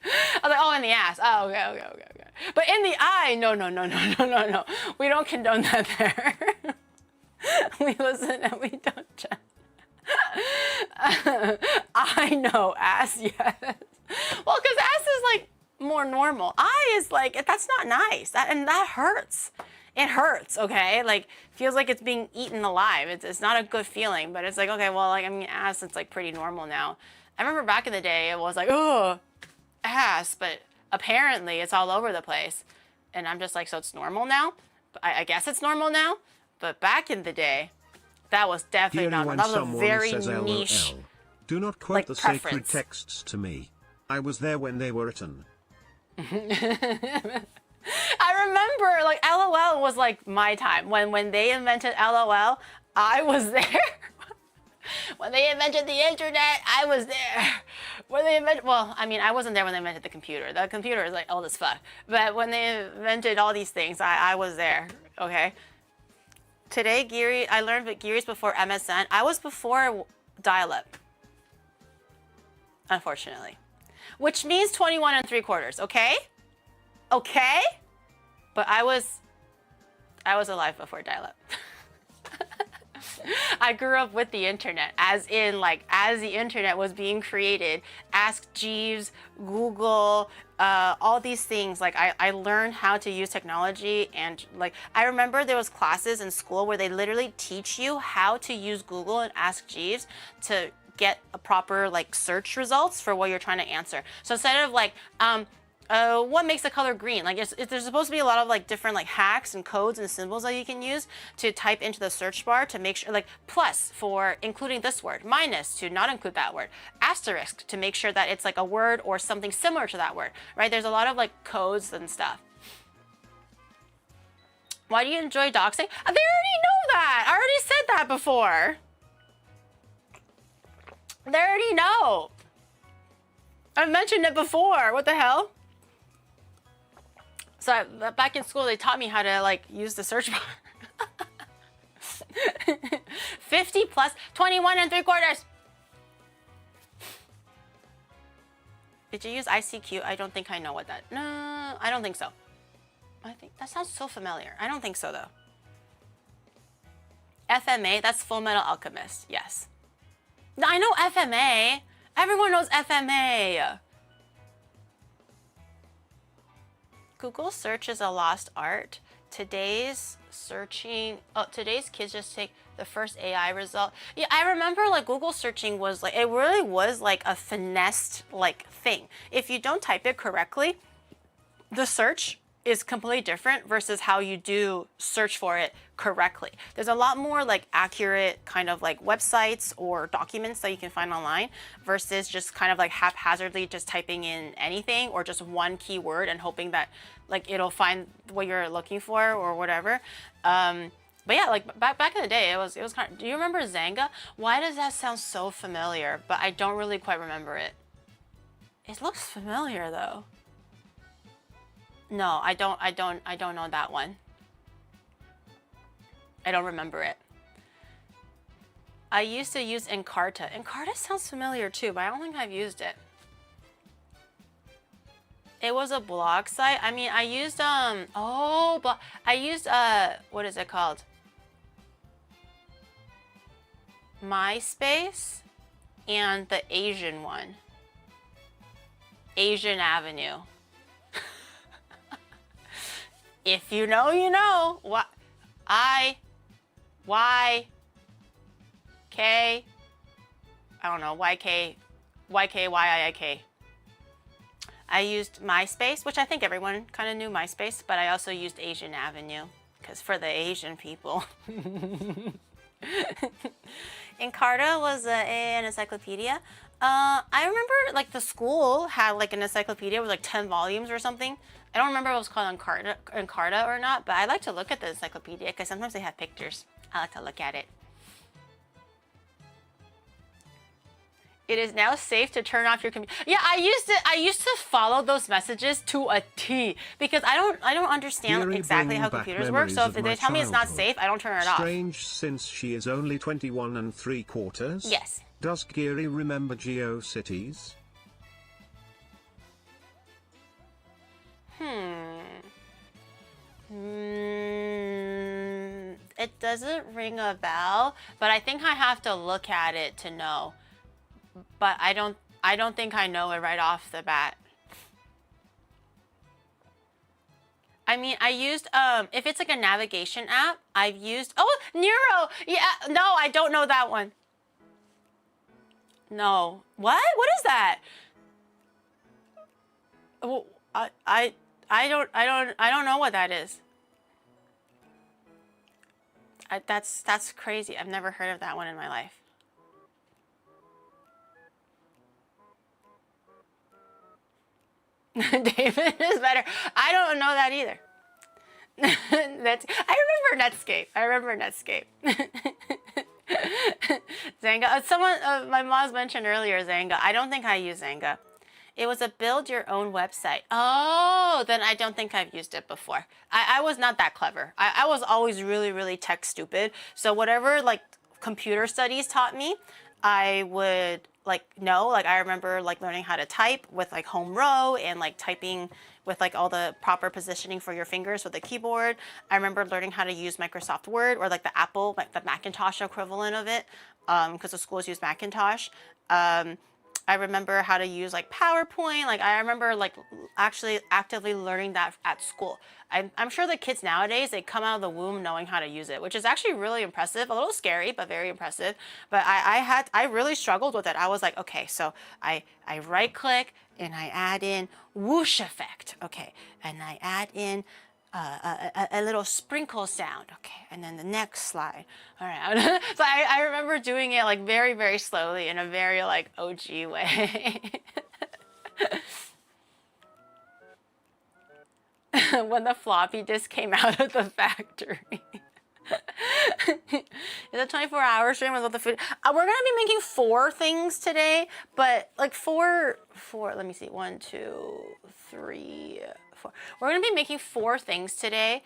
Speaker 1: I was like, oh, in the ass. Oh, okay. But in the eye, no. We don't condone that there. We listen and we don't judge. I know, ass, yes. Well, because ass is like more normal. Eye is like, that's not nice. That hurts. It hurts, okay? Like, feels like it's being eaten alive. It's not a good feeling, but it's like, okay, well, like, I mean, ass, it's like pretty normal now. I remember back in the day, it was like, oh, ass, but apparently it's all over the place. And I'm just like, so it's normal now? I guess it's normal now. But back in the day, that was definitely not normal. That was a very niche,
Speaker 3: LOL. Do not quote
Speaker 1: like,
Speaker 3: the
Speaker 1: preference.
Speaker 3: sacred texts to me. I was there when they were written.
Speaker 1: I remember, like, LOL was like my time. When they invented LOL, I was there. When they invented the internet, I was there. When they invented, well, I mean, I wasn't there when they invented the computer. The computer is like old as fuck. But when they invented all these things, I was there, okay? Today, Geary, I learned that Geary's before MSN. I was before dial-up, unfortunately. Which means 21 3/4, okay? Okay? But I was alive before dial-up. I grew up with the internet, as in like as the internet was being created. Ask Jeeves, Google, all these things. Like I learned how to use technology, and like I remember there was classes in school where they literally teach you how to use Google and Ask Jeeves to get a proper like search results for what you're trying to answer. So instead of like what makes the color green? Like there's supposed to be a lot of like different like hacks and codes and symbols that you can use to type into the search bar to make sure, like plus for including this word, minus to not include that word, asterisk to make sure that it's like a word or something similar to that word, right? There's a lot of like codes and stuff. Why do you enjoy doxing? They already know that. I already said that before. They already know. I've mentioned it before. What the hell? So back in school, they taught me how to like use the search bar. 50 plus 21 3/4. Did you use ICQ? I don't think I know what that. No, I don't think so. I think that sounds so familiar. I don't think so though. FMA, that's Full Metal Alchemist. Yes. I know FMA. Everyone knows FMA. Google search is a lost art. Today's kids just take the first AI result. Yeah, I remember like Google searching was like, it really was like a finessed like thing. If you don't type it correctly, the search is completely different versus how you do search for it correctly. There's a lot more like accurate kind of like websites or documents that you can find online versus just kind of like haphazardly just typing in anything or just one keyword and hoping that like it'll find what you're looking for or whatever. But yeah, like back in the day, it was kind of, do you remember Zanga? Why does that sound so familiar? But I don't really quite remember it. It looks familiar though. No, I don't know that one. I don't remember it. I used to use Encarta. Encarta sounds familiar too, but I don't think I've used it. It was a blog site. I mean, I used what is it called? MySpace and the Asian one. Asian Avenue. If you know, you know. What? YK. I don't know. YKYIK. I used MySpace, which I think everyone kind of knew MySpace, but I also used Asian Avenue because for the Asian people. Encarta was an encyclopedia. I remember like the school had like an encyclopedia with like 10 volumes or something. I don't remember if it was called Encarta or not, but I like to look at the encyclopedia because sometimes they have pictures. I like to look at it. It is now safe to turn off your computer. Yeah, I used to follow those messages to a T because I don't understand exactly how computers work. So if they tell me it's not safe, I don't turn it off.
Speaker 3: Strange, since she is only 21 3/4.
Speaker 1: Yes.
Speaker 3: Does Geary remember GeoCities?
Speaker 1: It doesn't ring a bell, but I think I have to look at it to know. But I don't think I know it right off the bat. I mean, I used if it's like a navigation app, I've used Nero. Yeah, no, I don't know that one. No. What? What is that? Well, I don't know what that is. That's crazy. I've never heard of that one in my life. David is better. I don't know that either. I remember Netscape. Zanga. Someone, my mom's mentioned earlier Zanga. I don't think I use Zanga. It was a build your own website. Oh, then I don't think I've used it before. I was not that clever. I was always really, really tech stupid. So whatever like computer studies taught me, I would like know. Like I remember like learning how to type with like home row and like typing with like all the proper positioning for your fingers with the keyboard. I remember learning how to use Microsoft Word or like the Apple, like the Macintosh equivalent of it, because the schools use Macintosh. I remember how to use like PowerPoint. Like I remember like actually actively learning that at school. I'm sure the kids nowadays, they come out of the womb knowing how to use it, which is actually really impressive. A little scary, but very impressive. But I really struggled with it. I was like, okay, so I right click and I add in whoosh effect. Okay, and I add in a little sprinkle sound. Okay, and then the next slide. All right. So I remember doing it like very, very slowly in a very like OG way. When the floppy disk came out of the factory. It's a 24-hour stream with all the food. We're gonna be making 4 things today, but like four. Let me see. 1, 2, 3, 4. We're gonna be making 4 things today,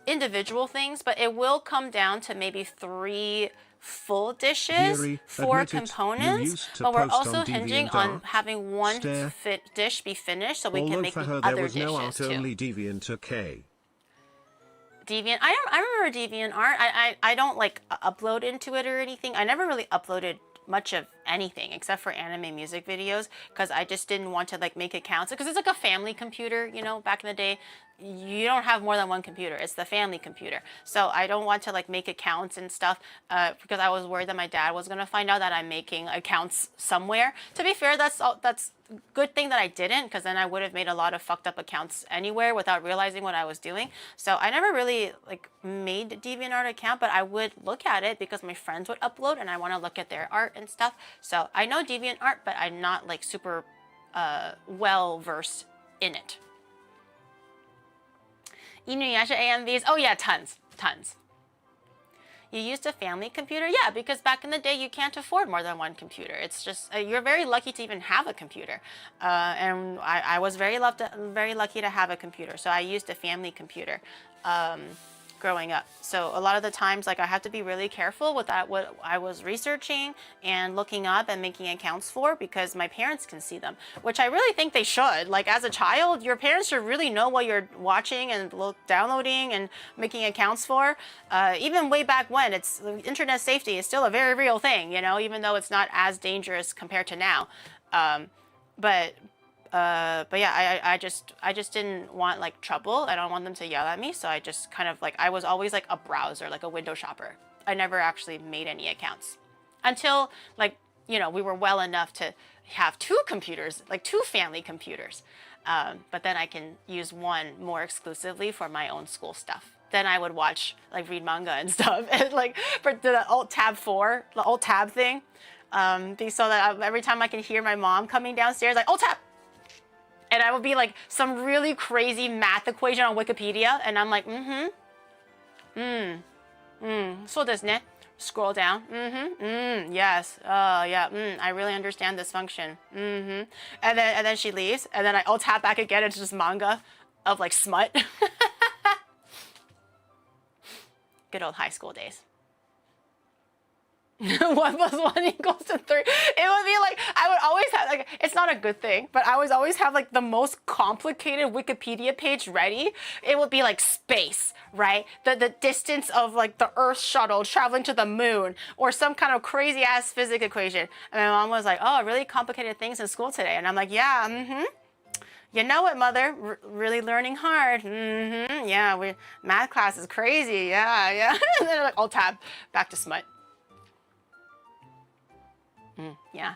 Speaker 1: individual things, but it will come down to maybe 3 full dishes,
Speaker 3: Yuri,
Speaker 1: 4 components. But we're also hinging on having one dish be finished, so we can make the other dishes
Speaker 3: no art,
Speaker 1: too.
Speaker 3: only DeviantOK.
Speaker 1: Deviant. I remember DeviantArt. I don't like upload into it or anything. I never really uploaded much of anything except for anime music videos because I just didn't want to like make accounts because it's like a family computer, you know, back in the day. You don't have more than one computer. It's the family computer. So I don't want to like make accounts and stuff because I was worried that my dad was going to find out that I'm making accounts somewhere. To be fair, that's good thing that I didn't, because then I would have made a lot of fucked up accounts anywhere without realizing what I was doing. So I never really like made a DeviantArt account, but I would look at it because my friends would upload and I want to look at their art and stuff. So I know DeviantArt, but I'm not like super well versed in it. Inuyasha AMVs, oh yeah, tons. You used a family computer? Yeah, because back in the day, you can't afford more than one computer. It's just, you're very lucky to even have a computer. And I was very lucky to have a computer. So I used a family computer growing up. So a lot of the times, like I have to be really careful with that, what I was researching and looking up and making accounts for, because my parents can see them, which I really think they should. Like as a child, your parents should really know what you're watching and downloading and making accounts for. Even way back when, it's internet safety is still a very real thing, you know, even though it's not as dangerous compared to now. But yeah, I just didn't want like trouble. I don't want them to yell at me. So I just kind of like, I was always like a browser, like a window shopper. I never actually made any accounts until like, you know, we were well enough to have 2 computers, like 2 family computers. But then I can use one more exclusively for my own school stuff. Then I would watch, like read manga and stuff. And like for the alt tab 4, the alt tab thing. So that every time I can hear my mom coming downstairs, like alt tab. And I would be like some really crazy math equation on Wikipedia, and I'm like, so desu ne. Scroll down, yes, yeah, I really understand this function, and then she leaves, and then I'll tap back again. It's just manga of like smut. Good old high school days. 1 + 1 = 3. It would be like, I would always have, like, it's not a good thing, but I would always have like the most complicated Wikipedia page ready. It would be like space, right? The distance of like the Earth shuttle traveling to the moon, or some kind of crazy ass physics equation. And my mom was like, oh, really complicated things in school today. And I'm like, yeah, you know it, mother. Really learning hard. Yeah, math class is crazy. Yeah. And then like, I'll tab back to smut. Yeah,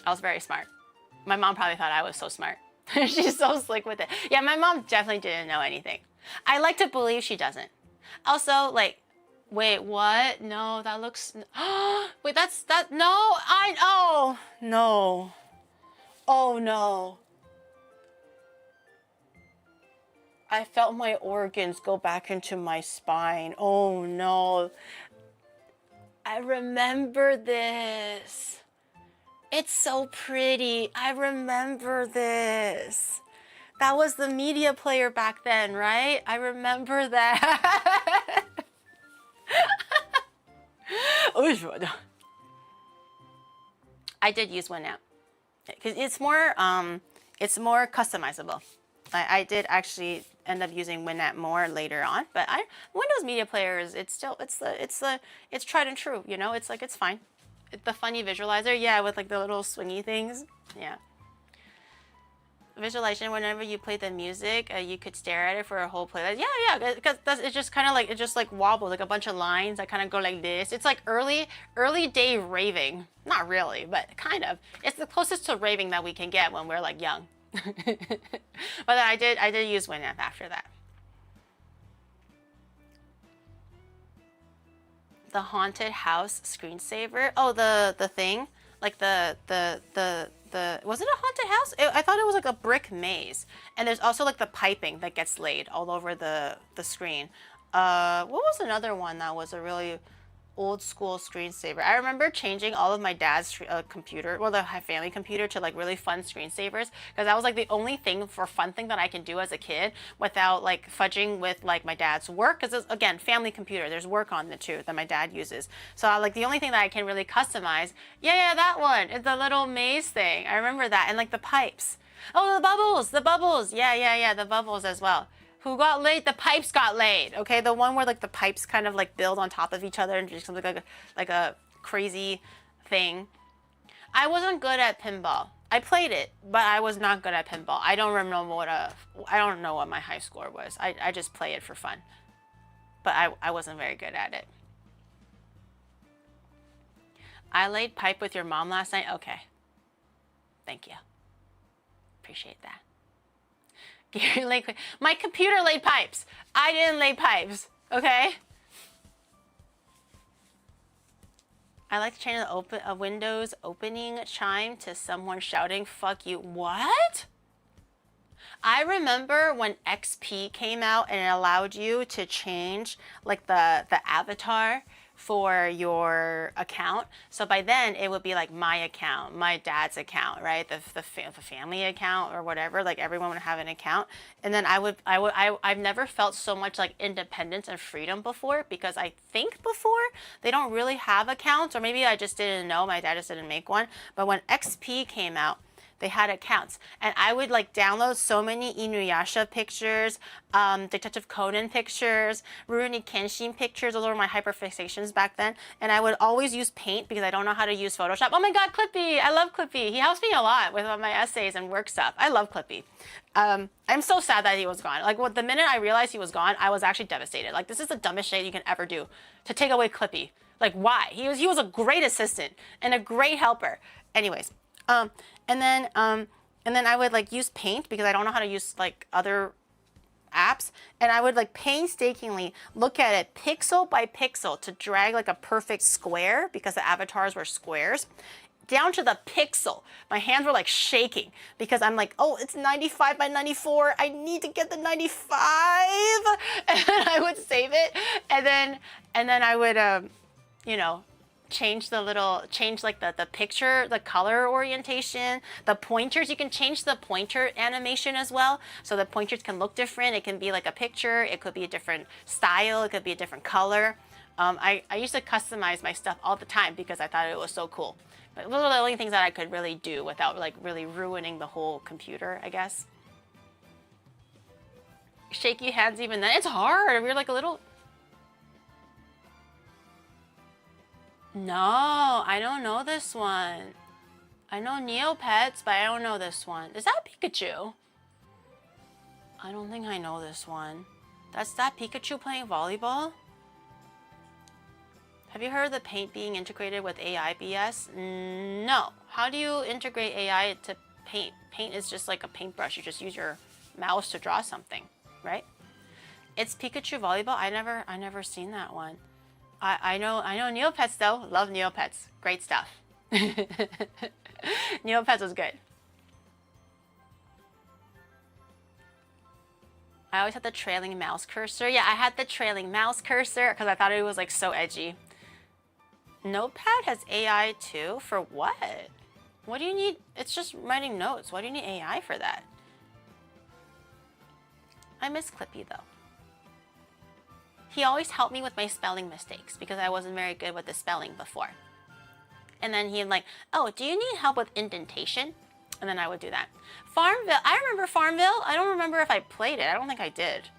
Speaker 1: I was very smart. My mom probably thought I was so smart. She's so slick with it. Yeah, my mom definitely didn't know anything. I like to believe she doesn't. Also, like, wait, what? No, that looks, wait, oh, no. Oh, no. I felt my organs go back into my spine. Oh, no. I remember this. It's so pretty. I remember this. That was the media player back then, right? I remember that. I did use Winamp because it's more customizable. I did actually end up using Winamp more later on, but Windows Media Player is it's tried and true. You know, it's like it's fine. The funny visualizer, yeah, with like the little swingy things, yeah. Visualization, whenever you play the music, you could stare at it for a whole playlist. Yeah, because it's just kind of like, it just like wobbles, like a bunch of lines that kind of go like this. It's like early day raving. Not really, but kind of. It's the closest to raving that we can get when we're like young. But I did use Winamp after that. The haunted house screensaver. Oh, the thing, like the was it a haunted house? I thought it was like a brick maze. And there's also like the piping that gets laid all over the screen. What was another one that was a really old school screensaver? I remember changing all of my dad's computer, well, the family computer, to like really fun screensavers, because that was like the only fun thing that I can do as a kid without like fudging with like my dad's work, because again, family computer, there's work on it too that my dad uses. So like the only thing that I can really customize, yeah, that one, it's the little maze thing. I remember that. And like the pipes. Oh, the bubbles. Yeah, the bubbles as well. Who got laid? The pipes got laid. Okay, the one where like the pipes kind of like build on top of each other and just becomes like a crazy thing. I wasn't good at pinball. I played it, but I was not good at pinball. I don't know what my high score was. I just play it for fun, but I wasn't very good at it. I laid pipe with your mom last night. Okay, thank you. Appreciate that. Gary laid, my computer laid pipes. I didn't lay pipes, okay? I like to change a Windows opening chime to someone shouting, "Fuck you." What? I remember when XP came out and it allowed you to change like the avatar for your account. So by then it would be like my account, my dad's account, right? The family account or whatever, like everyone would have an account. And then I've never felt so much like independence and freedom before, because I think before they don't really have accounts, or maybe I just didn't know, my dad just didn't make one. But when XP came out, they had accounts, and I would like download so many Inuyasha pictures, Detective Conan pictures, Rurouni Kenshin pictures. Those were my hyperfixations back then, and I would always use Paint because I don't know how to use Photoshop. Oh my God, Clippy! I love Clippy. He helps me a lot with my essays and work stuff. I love Clippy. I'm so sad that he was gone. Like, the minute I realized he was gone, I was actually devastated. Like, this is the dumbest shit you can ever do, to take away Clippy. Like, why? He was a great assistant and a great helper. Anyways. And then I would like use Paint because I don't know how to use like other apps, and I would like painstakingly look at it pixel by pixel to drag like a perfect square, because the avatars were squares, down to the pixel. My hands were like shaking because I'm like, oh, it's 95 by 94. I need to get the 95. And then I would save it, and then I would you know, change like the picture, the color orientation, the pointers. You can change the pointer animation as well, so the pointers can look different. It can be like a picture, it could be a different style, it could be a different color. I used to customize my stuff all the time because I thought it was so cool. But those are the only things that I could really do without like really ruining the whole computer, I guess. Shaky hands even then. It's hard. We're like a little... No, I don't know this one. I know Neopets, but I don't know this one. Is that Pikachu? I don't think I know this one. That's that Pikachu playing volleyball? Have you heard of the Paint being integrated with AI BS? No. How do you integrate AI to Paint? Paint is just like a paintbrush. You just use your mouse to draw something, right? It's Pikachu volleyball. I never seen that one. I know Neopets though. Love Neopets. Great stuff. Neopets was good. I always had the trailing mouse cursor. Yeah, I had the trailing mouse cursor because I thought it was like so edgy. Notepad has AI too? For what? What do you need? It's just writing notes. Why do you need AI for that? I miss Clippy though. He always helped me with my spelling mistakes because I wasn't very good with the spelling before. And then he'd like, oh, do you need help with indentation? And then I would do that. Farmville, I remember Farmville. I don't remember if I played it. I don't think I did.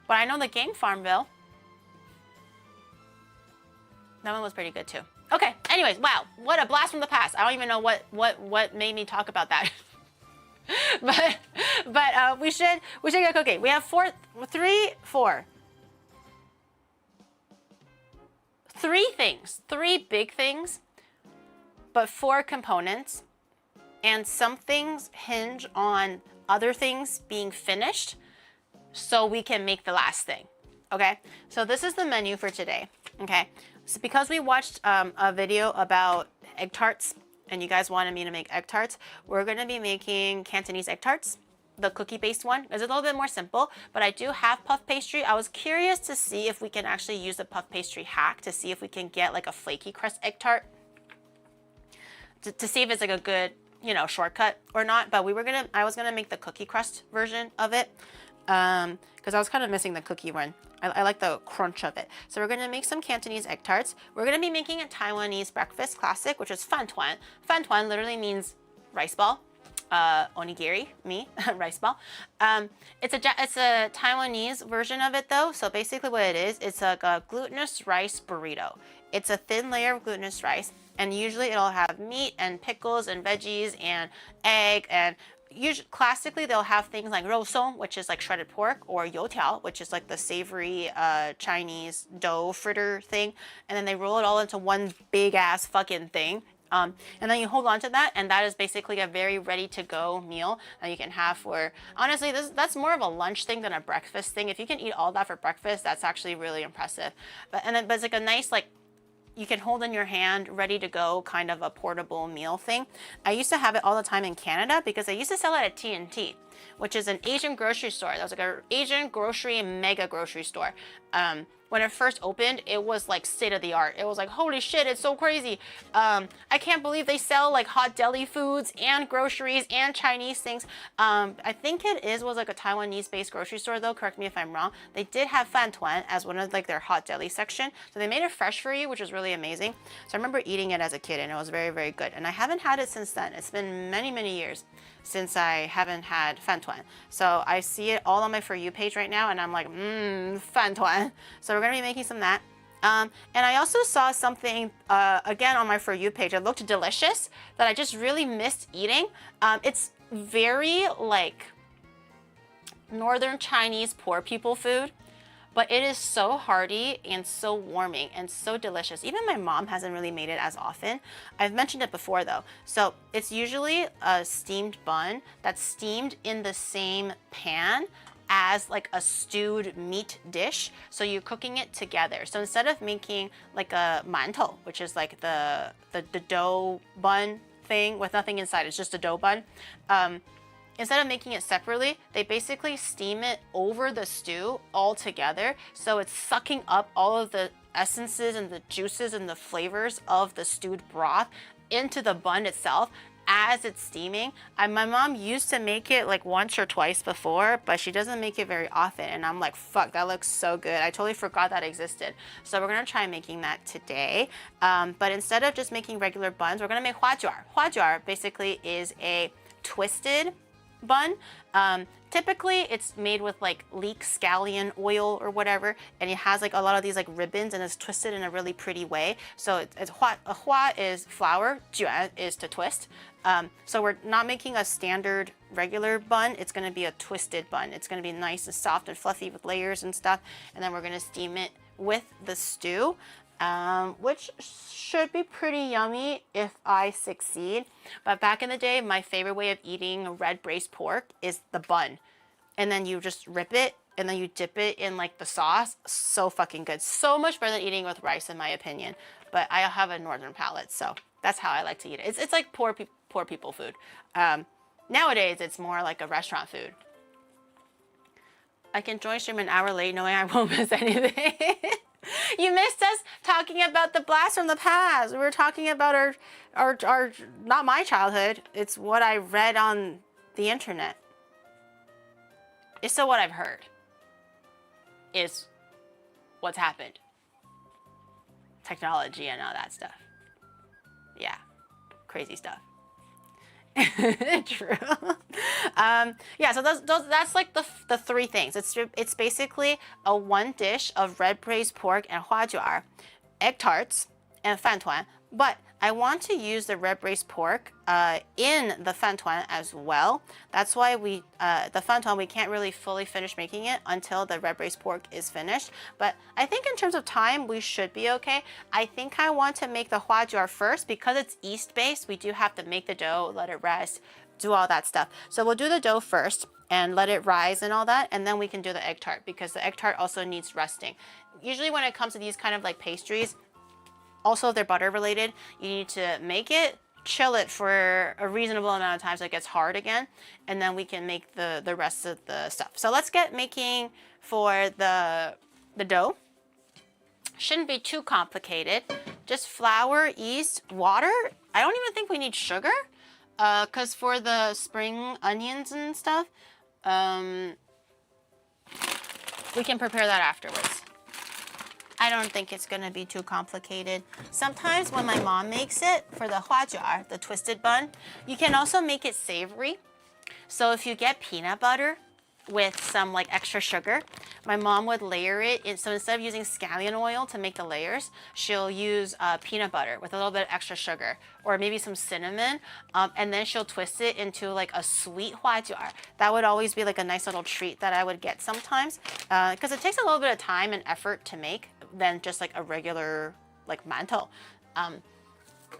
Speaker 1: But I know the game Farmville. That one was pretty good too. Okay, anyways, wow, what a blast from the past. I don't even know what made me talk about that. but we should get cooking. We have three big things, but 4 components, and some things hinge on other things being finished so we can make the last thing. Okay, so this is the menu for today. Okay, so because we watched a video about egg tarts and you guys wanted me to make egg tarts, we're going to be making Cantonese egg tarts, the cookie based one. It's a little bit more simple, but I do have puff pastry. I was curious to see if we can actually use the puff pastry hack to see if we can get like a flaky crust egg tart to see if it's like a good, you know, shortcut or not. But I was gonna make the cookie crust version of it because I was kind of missing the cookie one. I like the crunch of it. So we're gonna make some Cantonese egg tarts. We're gonna be making a Taiwanese breakfast classic, which is fan tuan. Fan tuan literally means rice ball. Onigiri, rice ball. It's a Taiwanese version of it though. So basically what it is, it's like a glutinous rice burrito. It's a thin layer of glutinous rice, and usually it'll have meat and pickles and veggies and egg, and usually classically they'll have things like rousong, which is like shredded pork, or youtiao, which is like the savory Chinese dough fritter thing, and then they roll it all into one big ass fucking thing. And then you hold on to that, and that is basically a very ready-to-go meal that you can have for, honestly, that's more of a lunch thing than a breakfast thing. If you can eat all that for breakfast, that's actually really impressive. But it's like a nice, like, you can hold in your hand, ready to go, kind of a portable meal thing. I used to have it all the time in Canada because I used to sell it at T&T, which is an Asian grocery store. That was like an Asian grocery, mega grocery store. When it first opened, it was like state of the art. It was like, holy shit, it's so crazy. I can't believe they sell like hot deli foods and groceries and Chinese things. I think was like a Taiwanese based grocery store though, correct me if I'm wrong. They did have fan tuan as one of like their hot deli section. So they made it fresh for you, which was really amazing. So I remember eating it as a kid and it was very, very good. And I haven't had it since then. It's been many, many years since I haven't had fan tuan. So I see it all on my For You page right now and I'm like, fan tuan. So we're gonna be making some of that. And I also saw something, again on my For You page, it looked delicious that I just really missed eating. It's very like Northern Chinese poor people food, but it is so hearty and so warming and so delicious. Even my mom hasn't really made it as often. I've mentioned it before though. So it's usually a steamed bun that's steamed in the same pan as like a stewed meat dish. So you're cooking it together. So instead of making like a mantou, which is like the dough bun thing with nothing inside, it's just a dough bun. Instead of making it separately, they basically steam it over the stew all together. So it's sucking up all of the essences and the juices and the flavors of the stewed broth into the bun itself as it's steaming. My mom used to make it like once or twice before, but she doesn't make it very often. And I'm like, fuck, that looks so good. I totally forgot that existed. So we're gonna try making that today. But instead of just making regular buns, we're gonna make huajuar. Huajuar basically is a twisted bun. Typically it's made with like Leek scallion oil or whatever, and it has like a lot of these like ribbons and it's twisted in a really pretty way. So hua is flour, Tuan is to twist. So we're not making a standard regular bun, it's gonna be a twisted bun. It's gonna be nice and soft and fluffy with layers and stuff, and then we're gonna steam it with the stew. Which should be pretty yummy if I succeed. But back in the day, my favorite way of eating red braised pork is the bun. And then you just rip it and then you dip it in like the sauce. So fucking good. So much better than eating with rice in my opinion. But I have a northern palate, so that's how I like to eat it. It's like poor people food. Nowadays, it's more like a restaurant food. I can join stream an hour late knowing I won't miss anything. You missed us talking about the blast from the past. We were talking about our not my childhood. It's what I read on the internet. It's still what I've heard. Is what's happened. Technology and all that stuff. Yeah, crazy stuff. True. Yeah, so that's like the three things. It's basically a one dish of red braised pork and huajuar, egg tarts, and fan tuan. But I want to use the red braised pork in the fan tuan as well. That's why the fan tuan, we can't really fully finish making it until the red braised pork is finished. But I think in terms of time, we should be okay. I think I want to make the huajuar first because it's yeast based. We do have to make the dough, let it rest, do all that stuff. So we'll do the dough first and let it rise and all that, and then we can do the egg tart because the egg tart also needs resting. Usually when it comes to these kind of like pastries, also if they're butter related, you need to make it, chill it for a reasonable amount of time so it gets hard again, and then we can make the rest of the stuff. So let's get making for the dough. Shouldn't be too complicated. Just flour, yeast, water. I don't even think we need sugar, because for the spring onions and stuff, we can prepare that afterwards. I don't think it's gonna be too complicated. Sometimes when my mom makes it for the huajuar, the twisted bun, you can also make it savory. So if you get peanut butter with some like extra sugar, my mom would layer it in. So instead of using scallion oil to make the layers, she'll use peanut butter with a little bit of extra sugar or maybe some cinnamon, and then she'll twist it into like a sweet huajuar. That would always be like a nice little treat that I would get sometimes, because it takes a little bit of time and effort to make than just like a regular like mantou.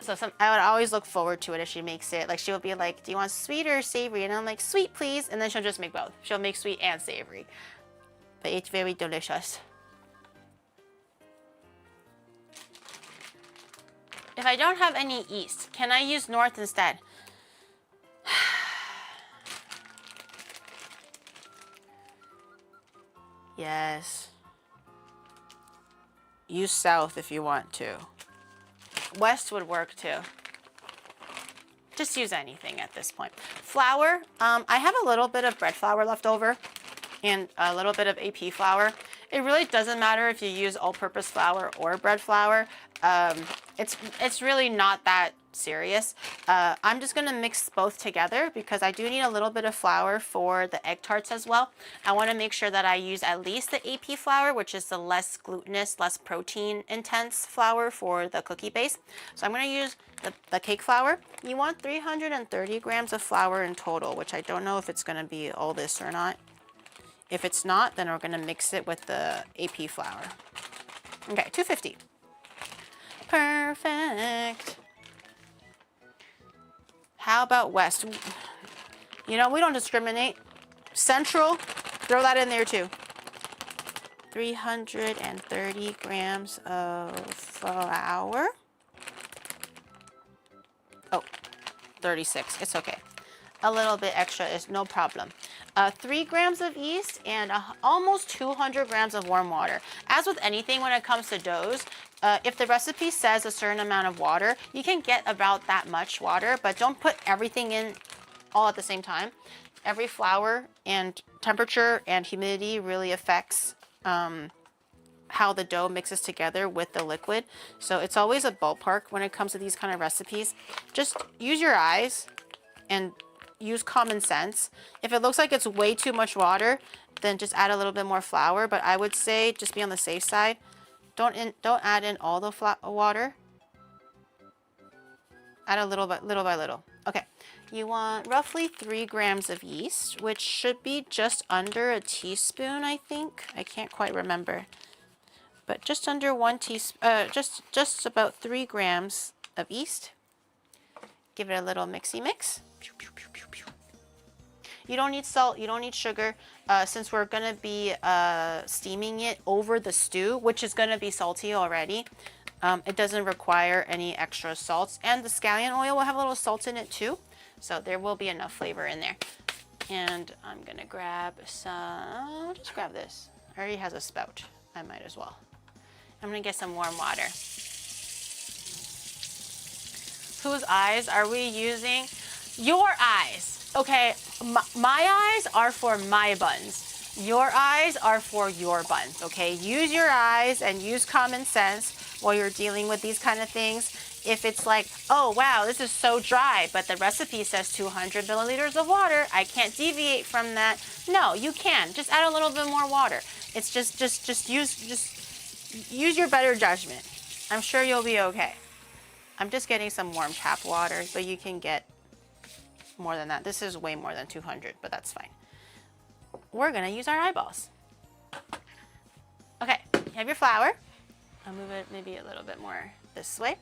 Speaker 1: So I would always look forward to it if she makes it. Like she would be like, do you want sweet or savory? And I'm like, sweet please. And then she'll just make both. She'll make sweet and savory. But it's very delicious. If I don't have any yeast, can I use North instead? Yes. Use South if you want to. West would work too. Just use anything at this point. Flour, I have a little bit of bread flour left over and a little bit of AP flour. It really doesn't matter if you use all-purpose flour or bread flour. It's really not that serious. I'm just gonna mix both together because I do need a little bit of flour for the egg tarts as well. I wanna make sure that I use at least the AP flour, which is the less glutinous, less protein intense flour for the cookie base. So I'm gonna use the cake flour. You want 330 grams of flour in total, which I don't know if it's gonna be all this or not. If it's not, then we're gonna mix it with the AP flour. Okay, 250. Perfect. How about West? You know, we don't discriminate. Central, throw that in there too. 330 grams of flour. Oh, 36, it's okay. A little bit extra is no problem. 3 grams of yeast and almost 200 grams of warm water. As with anything when it comes to doughs, if the recipe says a certain amount of water, you can get about that much water, but don't put everything in all at the same time. Every flour and temperature and humidity really affects how the dough mixes together with the liquid. So it's always a ballpark when it comes to these kind of recipes. Just use your eyes and use common sense. If it looks like it's way too much water, then just add a little bit more flour. But I would say just be on the safe side. Don't add in all the water. Add a little bit, little by little. Okay, you want roughly 3 grams of yeast, which should be just under a teaspoon, I think. I can't quite remember, but just under 1 teaspoon. Just about 3 grams of yeast. Give it a little mixy mix. You don't need salt, you don't need sugar, since we're gonna be steaming it over the stew, which is gonna be salty already. It doesn't require any extra salts, and the scallion oil will have a little salt in it too, so there will be enough flavor in there. And I'm gonna grab some, just grab this. It already has a spout, I might as well. I'm gonna get some warm water. Whose eyes are we using? Your eyes, okay? My eyes are for my buns. Your eyes are for your buns, okay? Use your eyes and use common sense while you're dealing with these kind of things. If it's like, oh wow, this is so dry, but the recipe says 200 milliliters of water, I can't deviate from that. No, you can. Just add a little bit more water. It's just use your better judgment. I'm sure you'll be okay. I'm just getting some warm tap water, but you can get more than that. This is way more than 200, but that's fine. We're gonna use our eyeballs. Okay, you have your flour. I'll move it maybe a little bit more this way.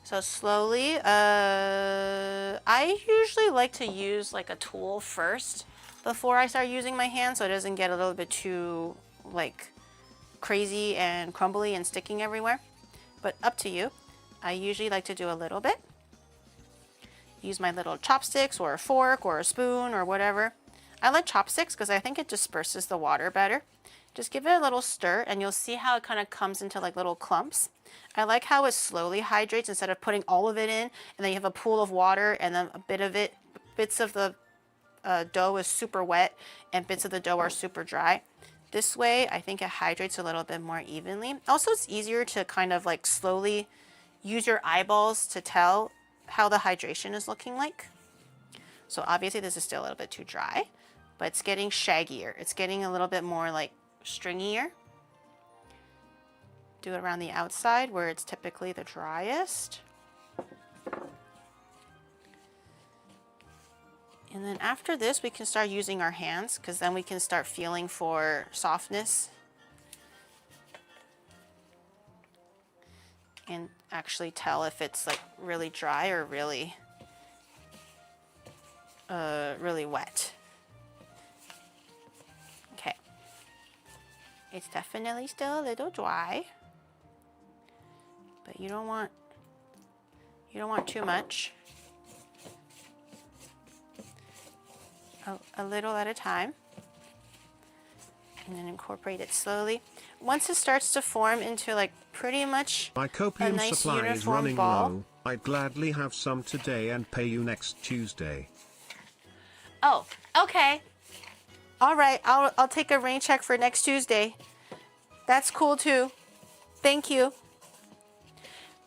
Speaker 1: So slowly, I usually like to use like a tool first before I start using my hand so it doesn't get a little bit too like crazy and crumbly and sticking everywhere. But up to you. I usually like to do a little bit. Use my little chopsticks or a fork or a spoon or whatever. I like chopsticks because I think it disperses the water better. Just give it a little stir and you'll see how it kind of comes into like little clumps. I like how it slowly hydrates instead of putting all of it in and then you have a pool of water and then a bit of it, bits of the dough is super wet and bits of the dough are super dry. This way, I think it hydrates a little bit more evenly. Also, it's easier to kind of like slowly use your eyeballs to tell how the hydration is looking like. So obviously this is still a little bit too dry, but it's getting shaggier. It's getting a little bit more like stringier. Do it around the outside where it's typically the driest. And then after this, we can start using our hands because then we can start feeling for softness and actually tell if it's like really dry or really, really wet. Okay. It's definitely still a little dry, but you don't want too much. A little at a time, and then incorporate it slowly. Once it starts to form into like pretty much
Speaker 3: my copium
Speaker 1: a nice
Speaker 3: supply is
Speaker 1: uniform
Speaker 3: running
Speaker 1: ball.
Speaker 3: low. I'd gladly have some today and pay you next Tuesday.
Speaker 1: Oh, okay. All right, I'll take a rain check for next Tuesday. That's cool too. Thank you.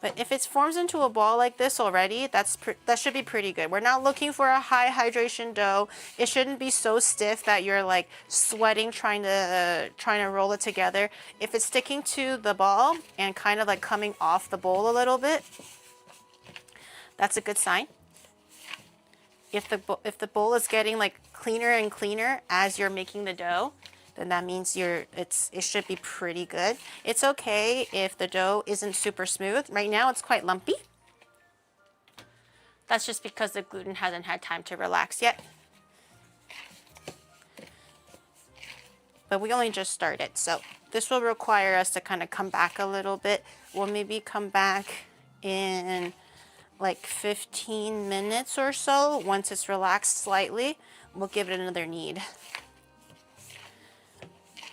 Speaker 1: But if it forms into a ball like this already, that should be pretty good. We're not looking for a high hydration dough. It shouldn't be so stiff that you're like sweating trying to roll it together. If it's sticking to the ball and kind of like coming off the bowl a little bit, that's a good sign. If the bowl is getting like cleaner and cleaner as you're making the dough, then that means it should be pretty good. It's okay if the dough isn't super smooth. Right now it's quite lumpy. That's just because the gluten hasn't had time to relax yet. But we only just started, so this will require us to kind of come back a little bit. We'll maybe come back in like 15 minutes or so. Once it's relaxed slightly, we'll give it another knead.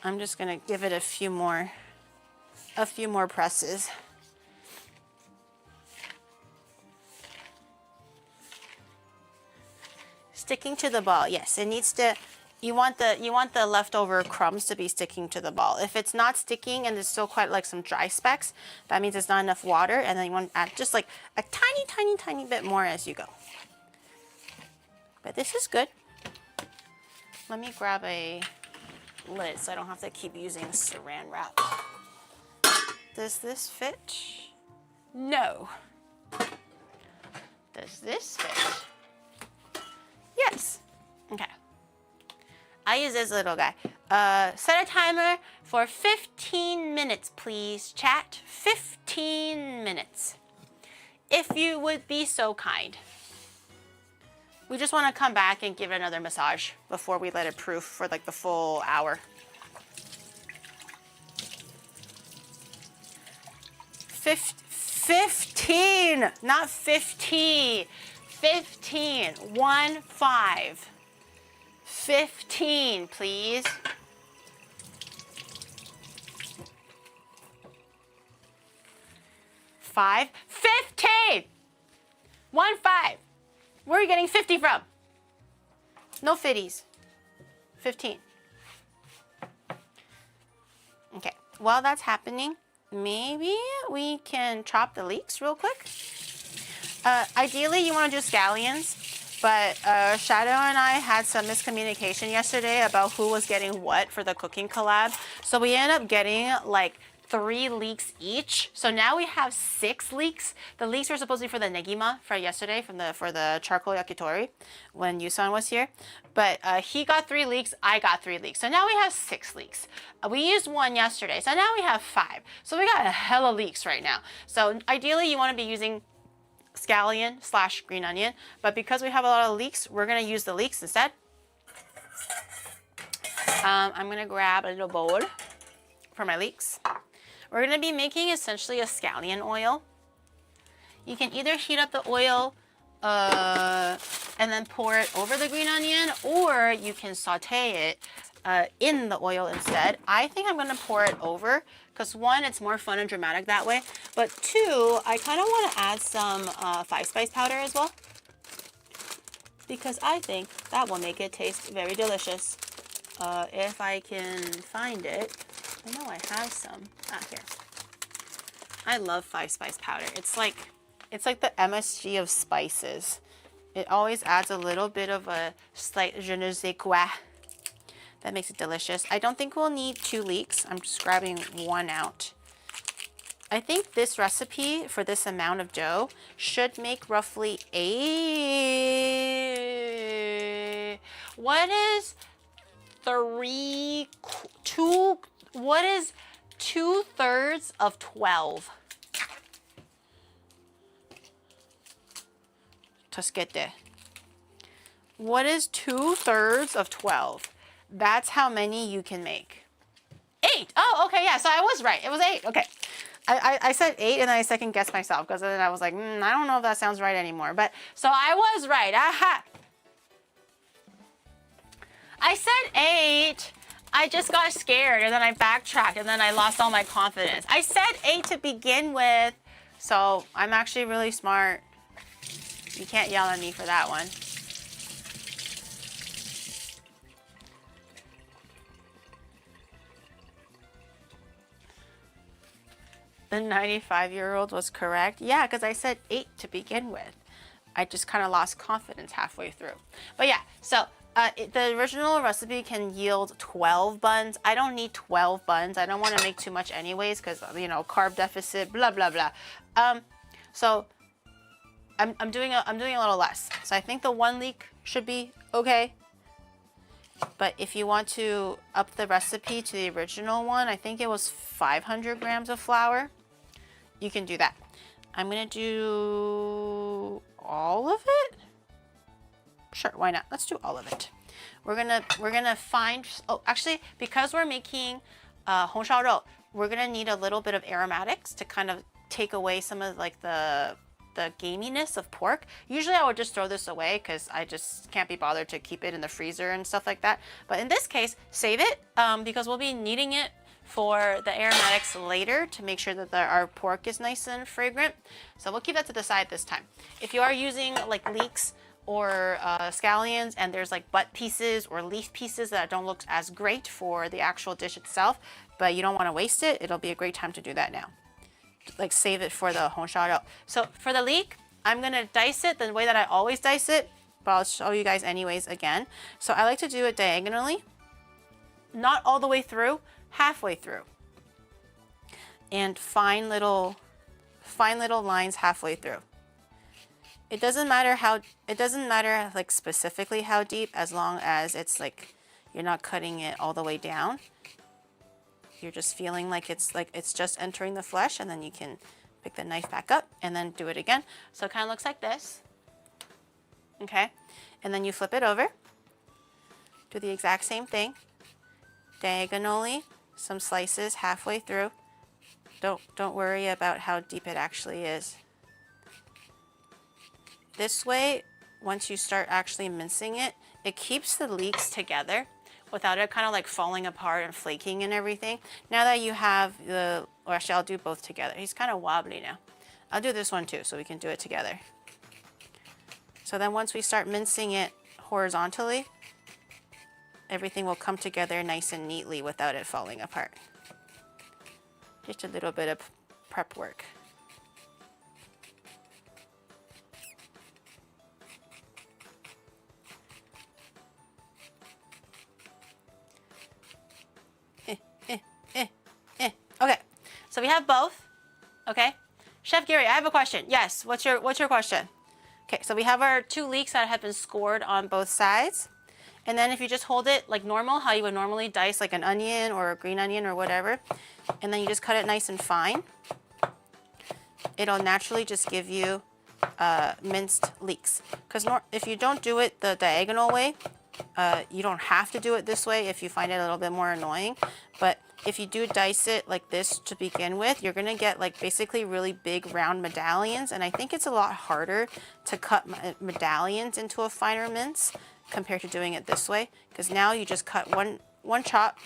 Speaker 1: I'm just gonna give it a few more presses. Sticking to the ball, yes, it needs to. You want the leftover crumbs to be sticking to the ball. If it's not sticking and there's still quite like some dry specks, that means it's not enough water, and then you want to add just like a tiny bit more as you go. But this is good. Let me grab a lid so I don't have to keep using saran wrap. Does this fit? No. Does this fit? Yes. Okay. I use this little guy. Set a timer for 15 minutes, please, chat. 15 minutes. If you would be so kind. We just want to come back and give it another massage before we let it proof for like the full hour. 15, not 50. 15, 1-5. 15, please. 5, 15! 1, 5. Where are you getting 50 from? No 50s. 15. Okay, while that's happening, maybe we can chop the leeks real quick. Ideally, you want to do scallions, but Shadow and I had some miscommunication yesterday about who was getting what for the cooking collab. So we ended up getting like 3 leeks each. So now we have 6 leeks. The leeks were supposed to be for the negima for yesterday for the charcoal yakitori when Yusan was here. But he got 3 leeks, I got 3 leeks. So now we have 6 leeks. We used 1 yesterday, so now we have 5. So we got a hella leeks right now. So ideally you want to be using scallion / green onion, but because we have a lot of leeks, we're gonna use the leeks instead. I'm gonna grab a little bowl for my leeks. We're gonna be making essentially a scallion oil. You can either heat up the oil and then pour it over the green onion, or you can saute it in the oil instead. I think I'm gonna pour it over because 1, it's more fun and dramatic that way, but 2, I kind of want to add some 5-spice powder as well because I think that will make it taste very delicious. If I can find it. I know I have some. Here. I love 5-spice powder. It's like the MSG of spices. It always adds a little bit of a slight je ne sais quoi. That makes it delicious. I don't think we'll need 2 leeks. I'm just grabbing 1 out. I think this recipe for this amount of dough should make roughly 8. What is 2/3 of 12? Toskete. What is 2/3 of 12? That's how many you can make. 8. Oh, okay, yeah, so I was right. It was 8. Okay. I said 8 and then I second guessed myself because then I was like, I don't know if that sounds right anymore. But so I was right. Aha. I said 8. I just got scared and then I backtracked and then I lost all my confidence. I said 8 to begin with. So I'm actually really smart. You can't yell at me for that one. The 95-year-old was correct. Yeah, because I said 8 to begin with. I just kind of lost confidence halfway through. But yeah, so the original recipe can yield 12 buns. I don't need 12 buns. I don't want to make too much anyways because, you know, carb deficit, blah, blah, blah. So I'm doing a little less. So I think the 1 leek should be okay. But if you want to up the recipe to the original one, I think it was 500 grams of flour. You can do that. I'm gonna do all of it. Sure, why not? Let's do all of it. We're gonna find. Oh, actually, because we're making hongshao rou, we're gonna need a little bit of aromatics to kind of take away some of like the gaminess of pork. Usually I would just throw this away because I just can't be bothered to keep it in the freezer and stuff like that. But in this case, save it because we'll be needing it for the aromatics later to make sure that our pork is nice and fragrant. So we'll keep that to the side this time. If you are using like leeks or scallions and there's like butt pieces or leaf pieces that don't look as great for the actual dish itself, but you don't want to waste it, it'll be a great time to do that now. Like save it for the hongshao rou. So for the leek, I'm gonna dice it the way that I always dice it, but I'll show you guys anyways again. So I like to do it diagonally, not all the way through, halfway through, and fine little lines halfway through. It doesn't matter like specifically how deep, as long as it's like you're not cutting it all the way down. You're just feeling like it's just entering the flesh, and then you can pick the knife back up and then do it again. So it kind of looks like this. Okay, and then you flip it over. Do the exact same thing. Diagonally, some slices halfway through. Don't worry about how deep it actually is. This way, once you start actually mincing it, it keeps the leeks together without it kind of like falling apart and flaking and everything. Now that you have or actually I'll do both together. He's kind of wobbly now. I'll do this one too so we can do it together. So then once we start mincing it horizontally, everything will come together nice and neatly without it falling apart. Just a little bit of prep work. Okay, so we have both. Okay, Chef Gary, I have a question. Yes, what's your question? Okay, so we have our 2 leeks that have been scored on both sides. And then if you just hold it like normal, how you would normally dice like an onion or a green onion or whatever, and then you just cut it nice and fine, it'll naturally just give you minced leeks. Because if you don't do it the diagonal way, you don't have to do it this way if you find it a little bit more annoying. But if you do dice it like this to begin with, you're gonna get like basically really big round medallions. And I think it's a lot harder to cut medallions into a finer mince compared to doing it this way. Because now you just cut one chop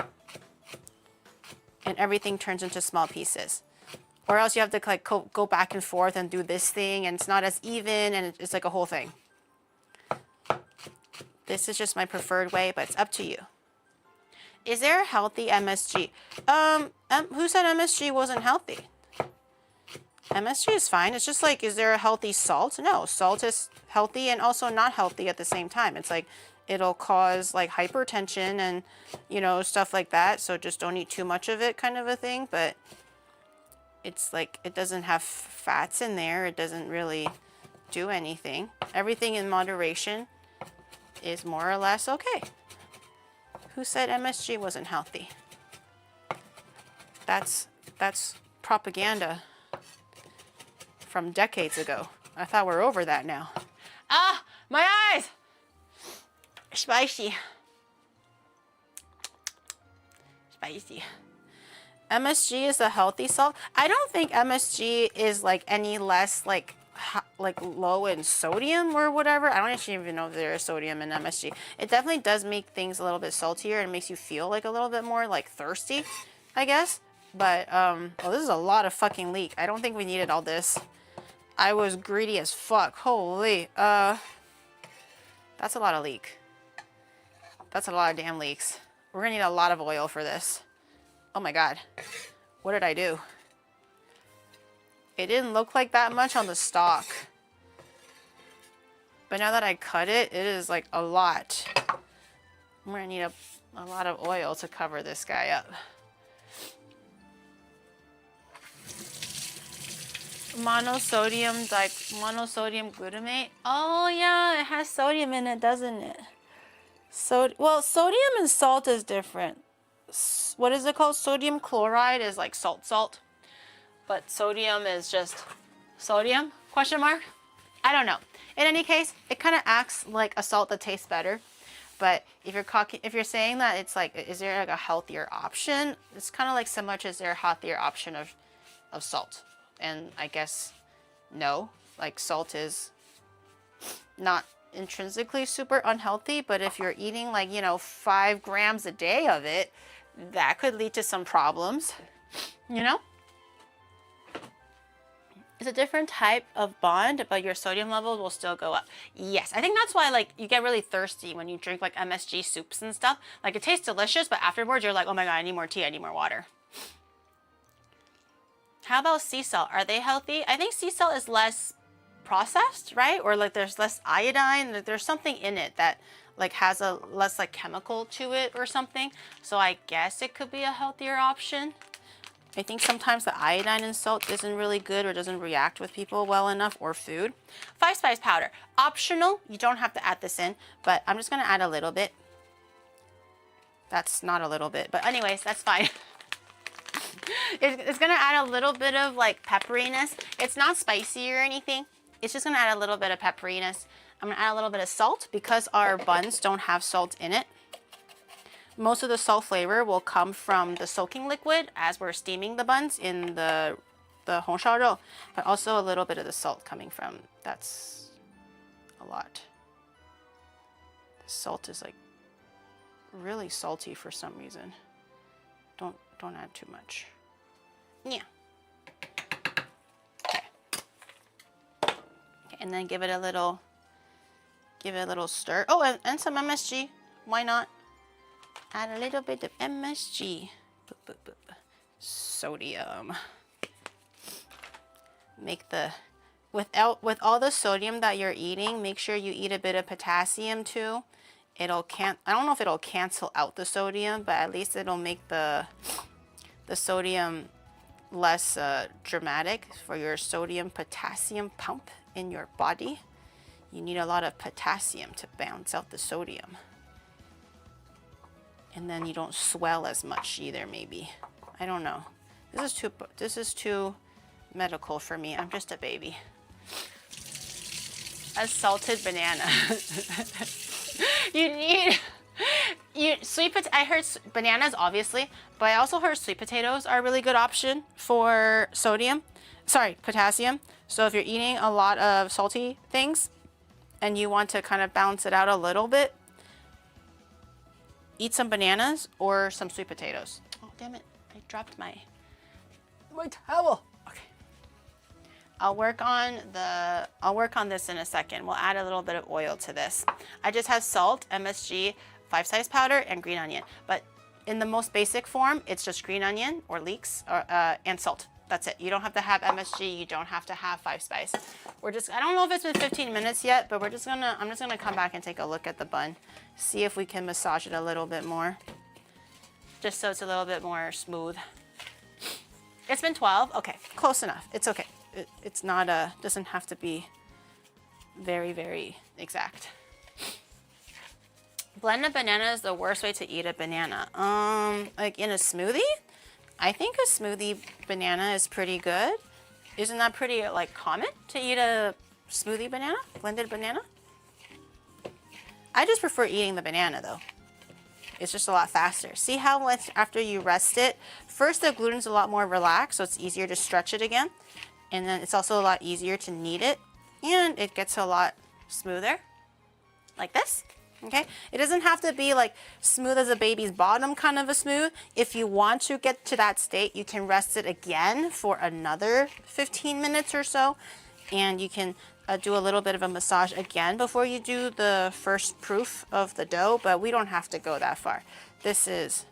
Speaker 1: and everything turns into small pieces. Or else you have to like go back and forth and do this thing, and it's not as even, and it's like a whole thing. This is just my preferred way, but it's up to you. Is there a healthy MSG? Who said MSG wasn't healthy? MSG is fine. It's just like, is there a healthy salt? No, salt is healthy and also not healthy at the same time. It's like, it'll cause like hypertension and, you know, stuff like that. So just don't eat too much of it, kind of a thing. But it's like, it doesn't have fats in there. It doesn't really do anything. Everything in moderation is more or less okay. Who said MSG wasn't healthy? That's propaganda from decades ago. I thought we're over that now. Ah, my eyes! Spicy. Spicy. MSG is a healthy salt. I don't think MSG is like any less like low in sodium or whatever. I don't actually even know if there is sodium in MSG. It definitely does make things a little bit saltier and makes you feel like a little bit more like thirsty, I guess. But well, this is a lot of fucking leek. I don't think we needed all this. I was greedy as fuck. Holy, that's a lot of leek. That's a lot of damn leeks. We're gonna need a lot of oil for this. Oh my god, what did I do? It didn't look like that much on the stalk. But now that I cut it, it is like a lot. We're gonna need a lot of oil to cover this guy up. Monosodium glutamate. Oh yeah, it has sodium in it, doesn't it? Well, sodium and salt is different. What is it called? Sodium chloride is like salt. But sodium is just sodium? Question mark? I don't know. In any case, it kind of acts like a salt that tastes better. But if you're saying that it's like, is there like a healthier option? It's kind of like similar to, is there a healthier option of salt? And I guess no. Like salt is not intrinsically super unhealthy, but if you're eating like, you know, 5 grams a day of it, that could lead to some problems, you know? It's a different type of bond, but your sodium levels will still go up. Yes, I think that's why like you get really thirsty when you drink like MSG soups and stuff. Like it tastes delicious, but afterwards you're like, oh my god, I need more tea, I need more water. How about sea salt? Are they healthy? I think sea salt is less processed, right? Or like there's less iodine. There's something in it that like has a less like chemical to it or something. So I guess it could be a healthier option. I think sometimes the iodine in salt isn't really good or doesn't react with people well enough, or food. 5-spice powder, optional. You don't have to add this in, but I'm just gonna add a little bit. That's not a little bit, but anyways, that's fine. It's gonna add a little bit of like pepperiness. It's not spicy or anything. It's just gonna add a little bit of pepperiness. I'm gonna add a little bit of salt because our buns don't have salt in it. Most of the salt flavor will come from the soaking liquid as we're steaming the buns in the hongshao rou, but also a little bit of the salt coming from, that's a lot. The salt is like really salty for some reason. Don't add too much. Yeah. Okay. and then give it a little stir. Oh, and some MSG. Why not? Add a little bit of MSG. Boop, boop, boop. Sodium. Make the with all the sodium that you're eating, make sure you eat a bit of potassium too. I don't know if it'll cancel out the sodium, but at least it'll make the sodium less dramatic for your sodium potassium pump in your body. You need a lot of potassium to balance out the sodium. And then you don't swell as much either, maybe. I don't know. This is too medical for me. I'm just a baby. A salted banana. I heard bananas obviously, but I also heard sweet potatoes are a really good option for potassium. So if you're eating a lot of salty things and you want to kind of balance it out a little bit, eat some bananas or some sweet potatoes. Oh, damn it. I dropped my towel. Okay. I'll work on this in a second. We'll add a little bit of oil to this. I just have salt, MSG, 5-size powder, and green onion. But in the most basic form, it's just green onion or leeks and salt. That's it. You don't have to have MSG. You don't have to have 5-spice. I don't know if it's been 15 minutes yet, but I'm just gonna come back and take a look at the bun. See if we can massage it a little bit more. Just so it's a little bit more smooth. It's been 12. Okay, close enough. It's okay. It's not doesn't have to be very, very exact. Blended banana is the worst way to eat a banana. Like in a smoothie? I think a smoothie banana is pretty good. Isn't that pretty like common to eat a smoothie banana, blended banana? I just prefer eating the banana though. It's just a lot faster. See how much after you rest it, first the gluten's a lot more relaxed, so it's easier to stretch it again. And then it's also a lot easier to knead it, and it gets a lot smoother, like this. Okay, it doesn't have to be like smooth as a baby's bottom kind of a smooth. If you want to get to that state, you can rest it again for another 15 minutes or so, and you can do a little bit of a massage again before you do the first proof of the dough, but we don't have to go that far. This is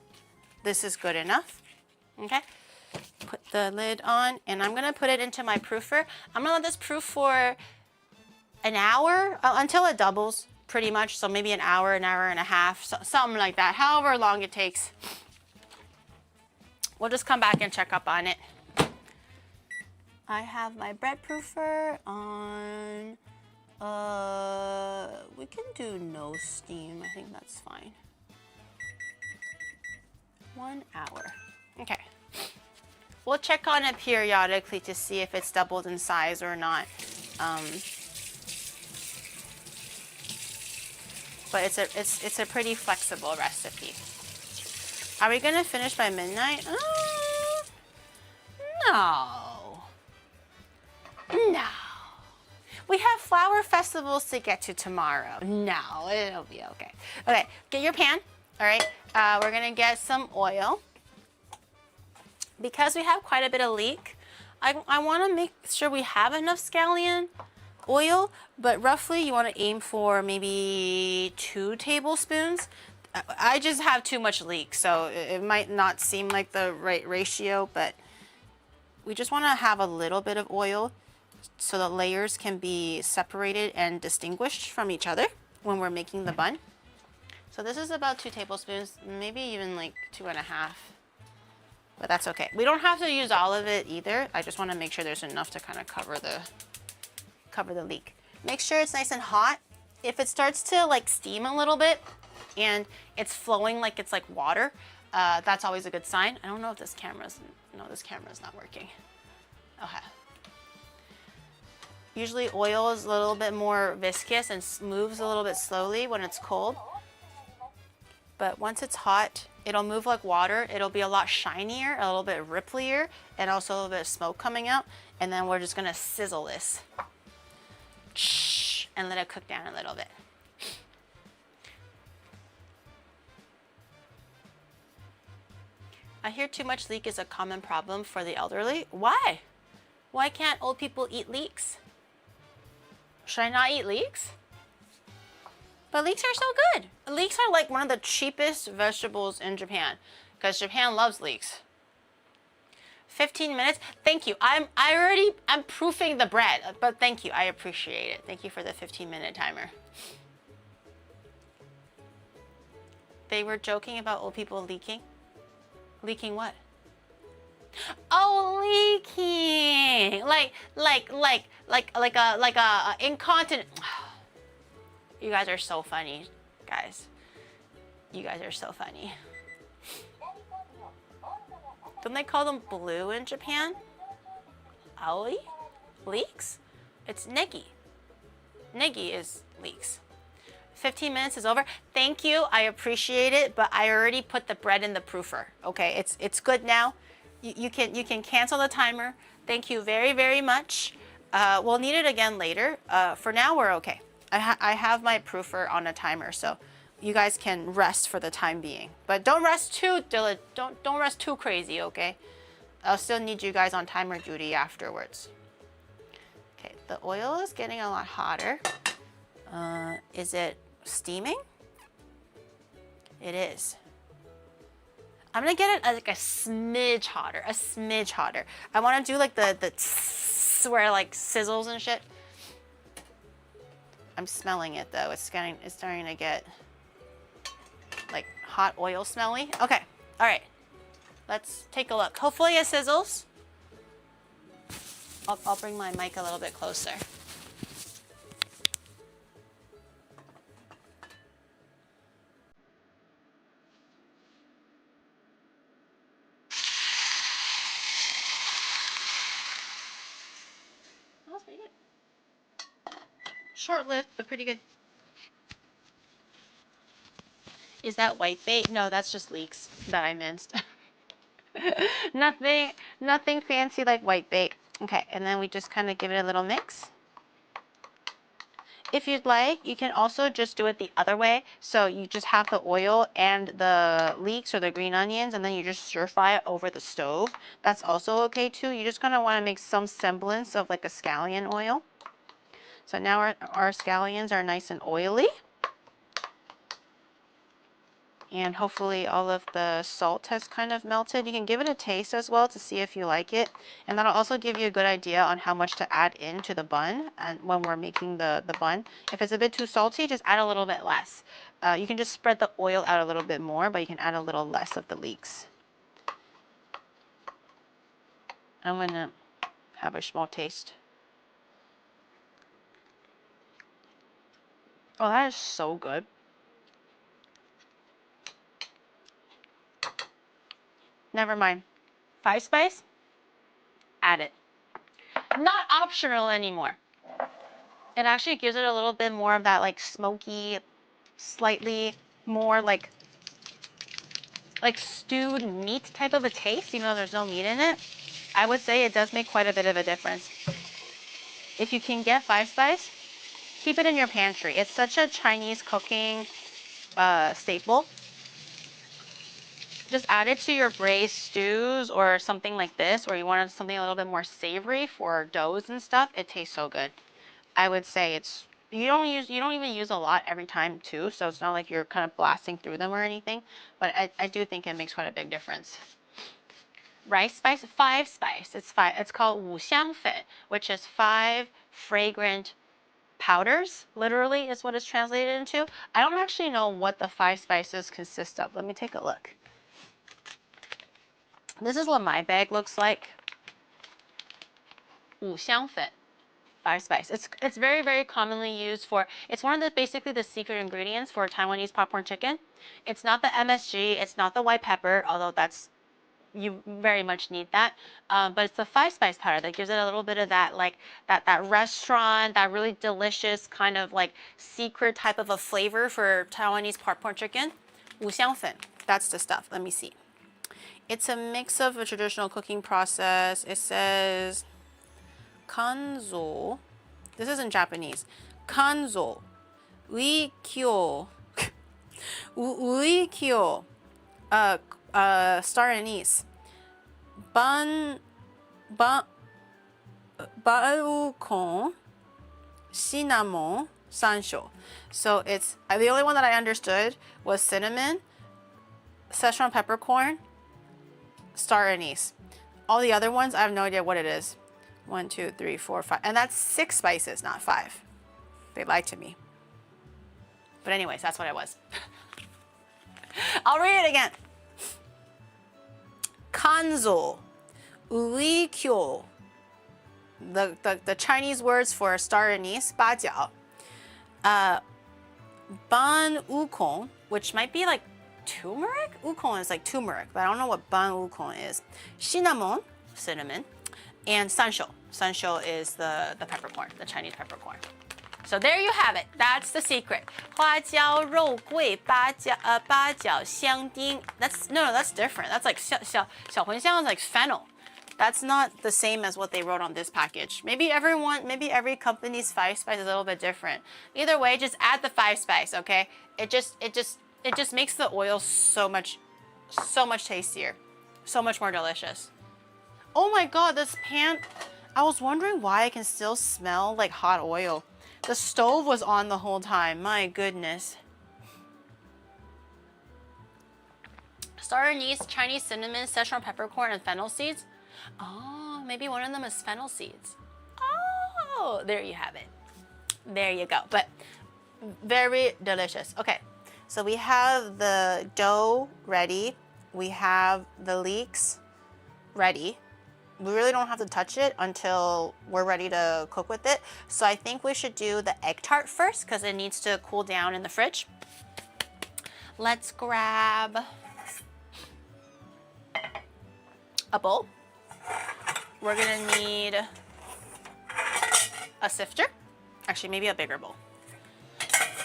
Speaker 1: good enough. Okay, put the lid on, and I'm gonna put it into my proofer. I'm gonna let this proof for an hour until it doubles. Pretty much, so maybe an hour and a half, something like that, however long it takes. We'll just come back and check up on it. I have my bread proofer on, we can do no steam, I think that's fine. 1 hour, okay. We'll check on it periodically to see if it's doubled in size or not. But it's a pretty flexible recipe. Are we gonna finish by midnight? No. No. We have flower festivals to get to tomorrow. No, it'll be okay. Okay, get your pan. All right, we're gonna get some oil. Because we have quite a bit of leek, I wanna make sure we have enough scallion oil, but roughly you want to aim for maybe 2 tablespoons. I just have too much leek, so it might not seem like the right ratio, but we just want to have a little bit of oil so the layers can be separated and distinguished from each other when we're making the bun. So this is about 2 tablespoons, maybe even like 2.5, but that's okay. We don't have to use all of it either. I just want to make sure there's enough to kind of cover the leek. Make sure it's nice and hot. If it starts to like steam a little bit and it's flowing like it's like water, that's always a good sign. I don't know if this camera's not working. Okay. Usually oil is a little bit more viscous and moves a little bit slowly when it's cold. But once it's hot, it'll move like water. It'll be a lot shinier, a little bit ripplier, and also a little bit of smoke coming out. And then we're just gonna sizzle this. And let it cook down a little bit. I hear too much leek is a common problem for the elderly. Why? Why can't old people eat leeks? Should I not eat leeks? But leeks are so good. Leeks are like one of the cheapest vegetables in Japan because Japan loves leeks. 15 minutes. Thank you. I'm proofing the bread, but thank you. I appreciate it. Thank you for the 15-minute timer. They were joking about old people leaking. Leaking what? Oh, leaking. Like a incontinent. You guys are so funny, guys. You guys are so funny. Don't they call them blue in Japan? Aoi? Leeks? It's negi. Negi is leeks. 15 minutes is over. Thank you. I appreciate it, but I already put the bread in the proofer. Okay, it's good now. You can cancel the timer. Thank you very, very much. We'll need it again later. For now, we're okay. I have my proofer on a timer, so you guys can rest for the time being. But don't rest too, Dylan. Don't rest too crazy, okay? I'll still need you guys on timer duty afterwards. Okay, the oil is getting a lot hotter. Is it steaming? It is. I'm gonna get it like a smidge hotter, I want to do like the where it like sizzles and shit. I'm smelling it though. It's starting to get like hot oil smelly. Okay, all right. Let's take a look. Hopefully it sizzles. I'll bring my mic a little bit closer. That was pretty good. Short-lived, but pretty good. Is that whitebait? No, that's just leeks that I minced. Nothing fancy like whitebait. Okay, and then we just kind of give it a little mix. If you'd like, you can also just do it the other way. So you just have the oil and the leeks or the green onions, and then you just stir fry it over the stove. That's also okay too. You just kind of want to make some semblance of like a scallion oil. So now our scallions are nice and oily. And hopefully all of the salt has kind of melted. You can give it a taste as well to see if you like it. And that'll also give you a good idea on how much to add into the bun and when we're making the bun. If it's a bit too salty, just add a little bit less. You can just spread the oil out a little bit more, but you can add a little less of the leeks. I'm gonna have a small taste. Oh, that is so good. Never mind. 5 spice? Add it. Not optional anymore. It actually gives it a little bit more of that like smoky, slightly more like stewed meat type of a taste, even though there's no meat in it. I would say it does make quite a bit of a difference. If you can get 5 spice, keep it in your pantry. It's such a Chinese cooking staple. Just add it to your braised stews or something like this, or you want something a little bit more savory for doughs and stuff. It tastes so good. I would say you don't even use a lot every time too, so it's not like you're kind of blasting through them or anything. But I do think it makes quite a big difference. Rice spice, 5 spice. It's called 五香粉, which is 5 fragrant powders, literally is what it's translated into. I don't actually know what the 5 spices consist of. Let me take a look. This is what my bag looks like. 五香粉, 5 spice. It's very, very commonly used for, it's one of the basically the secret ingredients for Taiwanese popcorn chicken. It's not the MSG, it's not the white pepper, although you very much need that. But it's the 5 spice powder that gives it a little bit of that like that restaurant, that really delicious kind of like secret type of a flavor for Taiwanese popcorn chicken. 五香粉, that's the stuff. Let me see. It's a mix of a traditional cooking process. It says kanzo. This is in Japanese. Kanzo, uikyo, uikyo, star anise, balcon, cinnamon, sanshou. So it's the only one that I understood was cinnamon, Szechuan peppercorn, star anise. All the other ones, I have no idea what it is. 1, 2, 3, 4, 5. And that's 6 spices, not 5. They lied to me. But anyways, that's what it was. I'll read it again. Kanzo, ulikyo. The Chinese words for star anise, 八角. Ban wukong, which might be like turmeric? Wukong is like turmeric, but I don't know what ban wukong is. Cinnamon, cinnamon, and sanshou. Sanshou is the peppercorn, the Chinese peppercorn. So there you have it. That's the secret. 花椒肉桂八角香丁. That's different. That's like 小茴香 is like fennel. That's not the same as what they wrote on this package. Maybe every company's 5 spice is a little bit different. Either way, just add the 5 spice, okay? It just makes the oil so much tastier, so much more delicious. Oh my god, this pan, I was wondering why I can still smell like hot oil. The stove was on the whole time. My goodness. Star anise, Chinese cinnamon, Szechuan peppercorn, and fennel seeds. Oh, maybe one of them is fennel seeds. Oh, there you have it. There you go. But very delicious. Okay, so we have the dough ready. We have the leeks ready. We really don't have to touch it until we're ready to cook with it. So I think we should do the egg tart first because it needs to cool down in the fridge. Let's grab a bowl. We're gonna need a sifter. Actually, maybe a bigger bowl.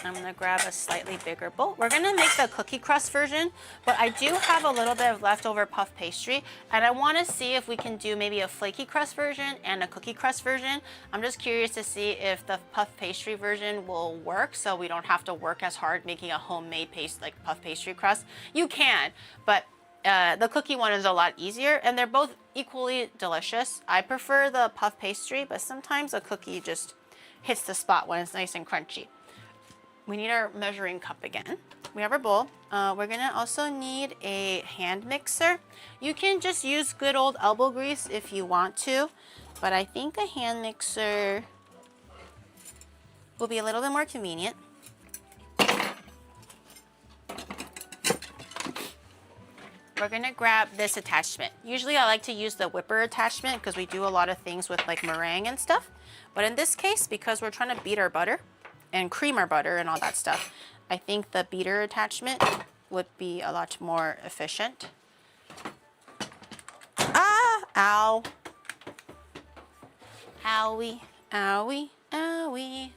Speaker 1: I'm gonna grab a slightly bigger bowl. We're gonna make the cookie crust version, but I do have a little bit of leftover puff pastry, and I wanna see if we can do maybe a flaky crust version and a cookie crust version. I'm just curious to see if the puff pastry version will work, so we don't have to work as hard making a homemade puff pastry crust. You can, but the cookie one is a lot easier, and they're both equally delicious. I prefer the puff pastry, but sometimes a cookie just hits the spot when it's nice and crunchy. We need our measuring cup again. We have our bowl. We're gonna also need a hand mixer. You can just use good old elbow grease if you want to, but I think a hand mixer will be a little bit more convenient. We're gonna grab this attachment. Usually I like to use the whipper attachment because we do a lot of things with like meringue and stuff. But in this case, because we're trying to beat our butter and cream our butter and all that stuff, I think the beater attachment would be a lot more efficient. Ah, ow. Owie, owie, owie.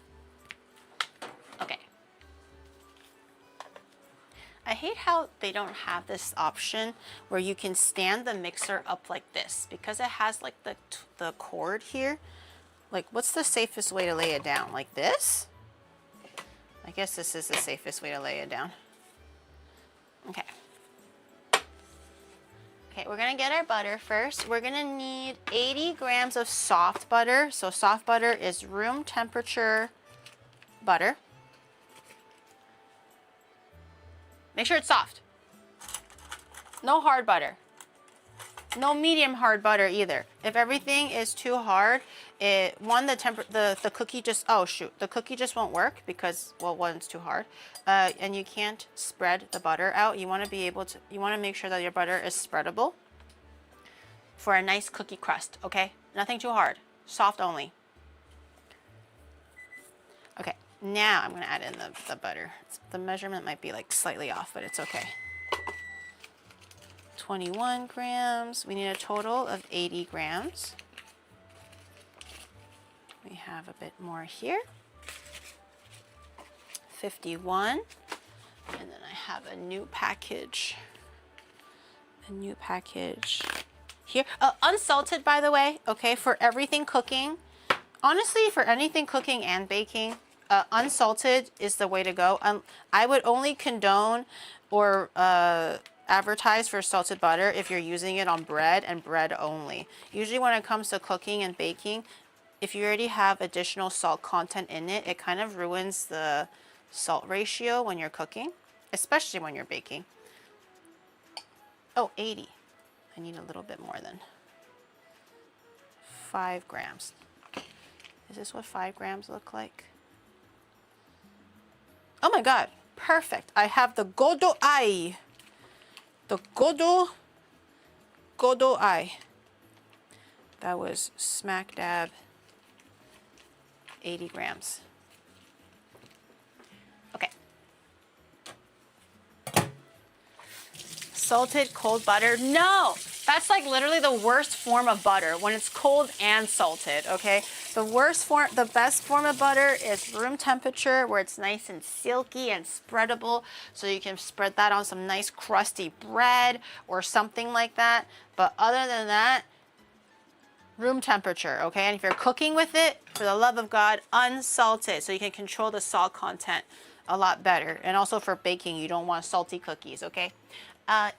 Speaker 1: Okay. I hate how they don't have this option where you can stand the mixer up like this because it has like the cord here. Like, what's the safest way to lay it down? Like this? I guess this is the safest way to lay it down. Okay. Okay, we're gonna get our butter first. We're gonna need 80 grams of soft butter. So soft butter is room temperature butter. Make sure it's soft. No hard butter. No medium hard butter either. If everything is too hard, the cookie just, oh shoot, the cookie just won't work because, well, one's too hard. And you can't spread the butter out. You want to make sure that your butter is spreadable for a nice cookie crust, okay? Nothing too hard, soft only. Okay, now I'm gonna add in the butter. The measurement might be like slightly off, but it's okay. 21 grams. We need a total of 80 grams. We have a bit more here. 51. And then I have a new package. A new package here. Unsalted, by the way, okay, for everything cooking. Honestly, for anything cooking and baking, unsalted is the way to go. I would only condone or advertise for salted butter if you're using it on bread and bread only. Usually when it comes to cooking and baking, if you already have additional salt content in it, it kind of ruins the salt ratio when you're cooking, especially when you're baking. Oh, 80. I need a little bit more than 5 grams. Is this what 5 grams look like? Oh my God, perfect. I have the godo ai. The godo ai. That was smack dab 80 grams. Okay. Salted cold butter. No, that's like literally the worst form of butter when it's cold and salted, okay? The best form of butter is room temperature where it's nice and silky and spreadable. So you can spread that on some nice crusty bread or something like that. But other than that, room temperature, okay? And if you're cooking with it, for the love of God, unsalted, so you can control the salt content a lot better. And also for baking, you don't want salty cookies, okay?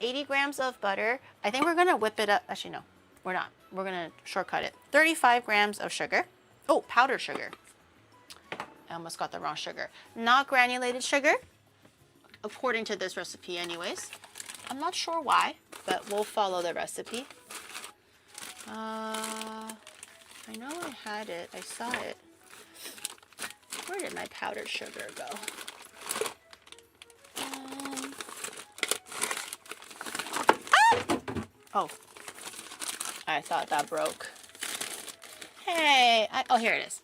Speaker 1: 80 grams of butter. I think we're gonna whip it up. Actually, no, we're not. We're gonna shortcut it. 35 grams of sugar. Oh, powdered sugar. I almost got the wrong sugar. Not granulated sugar, according to this recipe anyways. I'm not sure why, but we'll follow the recipe. I know I had it. I saw it. Where did my powdered sugar go? Oh, I thought that broke. Hey, oh, here it is.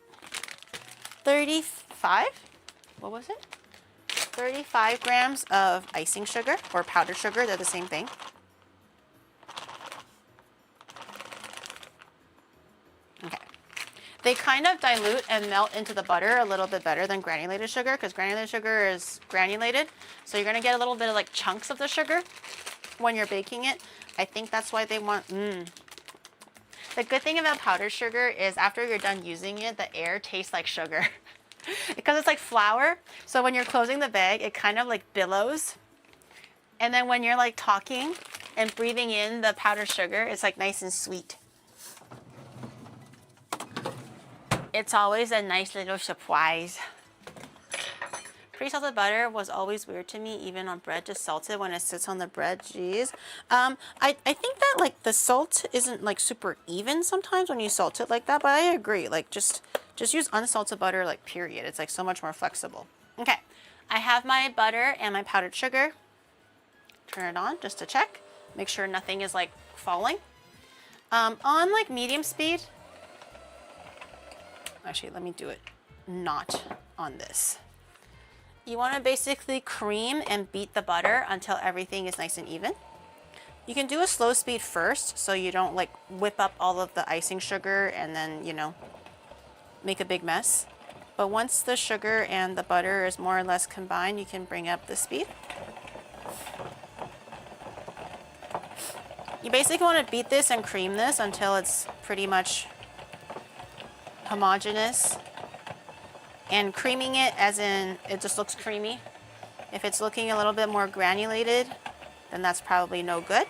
Speaker 1: 35? What was it? 35 grams of icing sugar or powdered sugar. They're the same thing. Okay. They kind of dilute and melt into the butter a little bit better than granulated sugar because granulated sugar is granulated. So you're going to get a little bit of like chunks of the sugar when you're baking it. I think that's why they want, The good thing about powdered sugar is after you're done using it, the air tastes like sugar. Because it's like flour. So when you're closing the bag, it kind of like billows. And then when you're like talking and breathing in the powdered sugar, it's like nice and sweet. It's always a nice little surprise. Pre-salted butter was always weird to me, even on bread, just salted when it sits on the bread. Jeez. I think that like the salt isn't like super even sometimes when you salt it like that, but I agree. Like just use unsalted butter, like period. It's like so much more flexible. Okay, I have my butter and my powdered sugar. Turn it on just to check. Make sure nothing is like falling. On like medium speed. Actually, let me do it not on this. You want to basically cream and beat the butter until everything is nice and even. You can do a slow speed first so you don't like whip up all of the icing sugar and then, you know, make a big mess. But once the sugar and the butter is more or less combined, you can bring up the speed. You basically want to beat this and cream this until it's pretty much homogeneous. And creaming it as in it just looks creamy. If it's looking a little bit more granulated, then that's probably no good.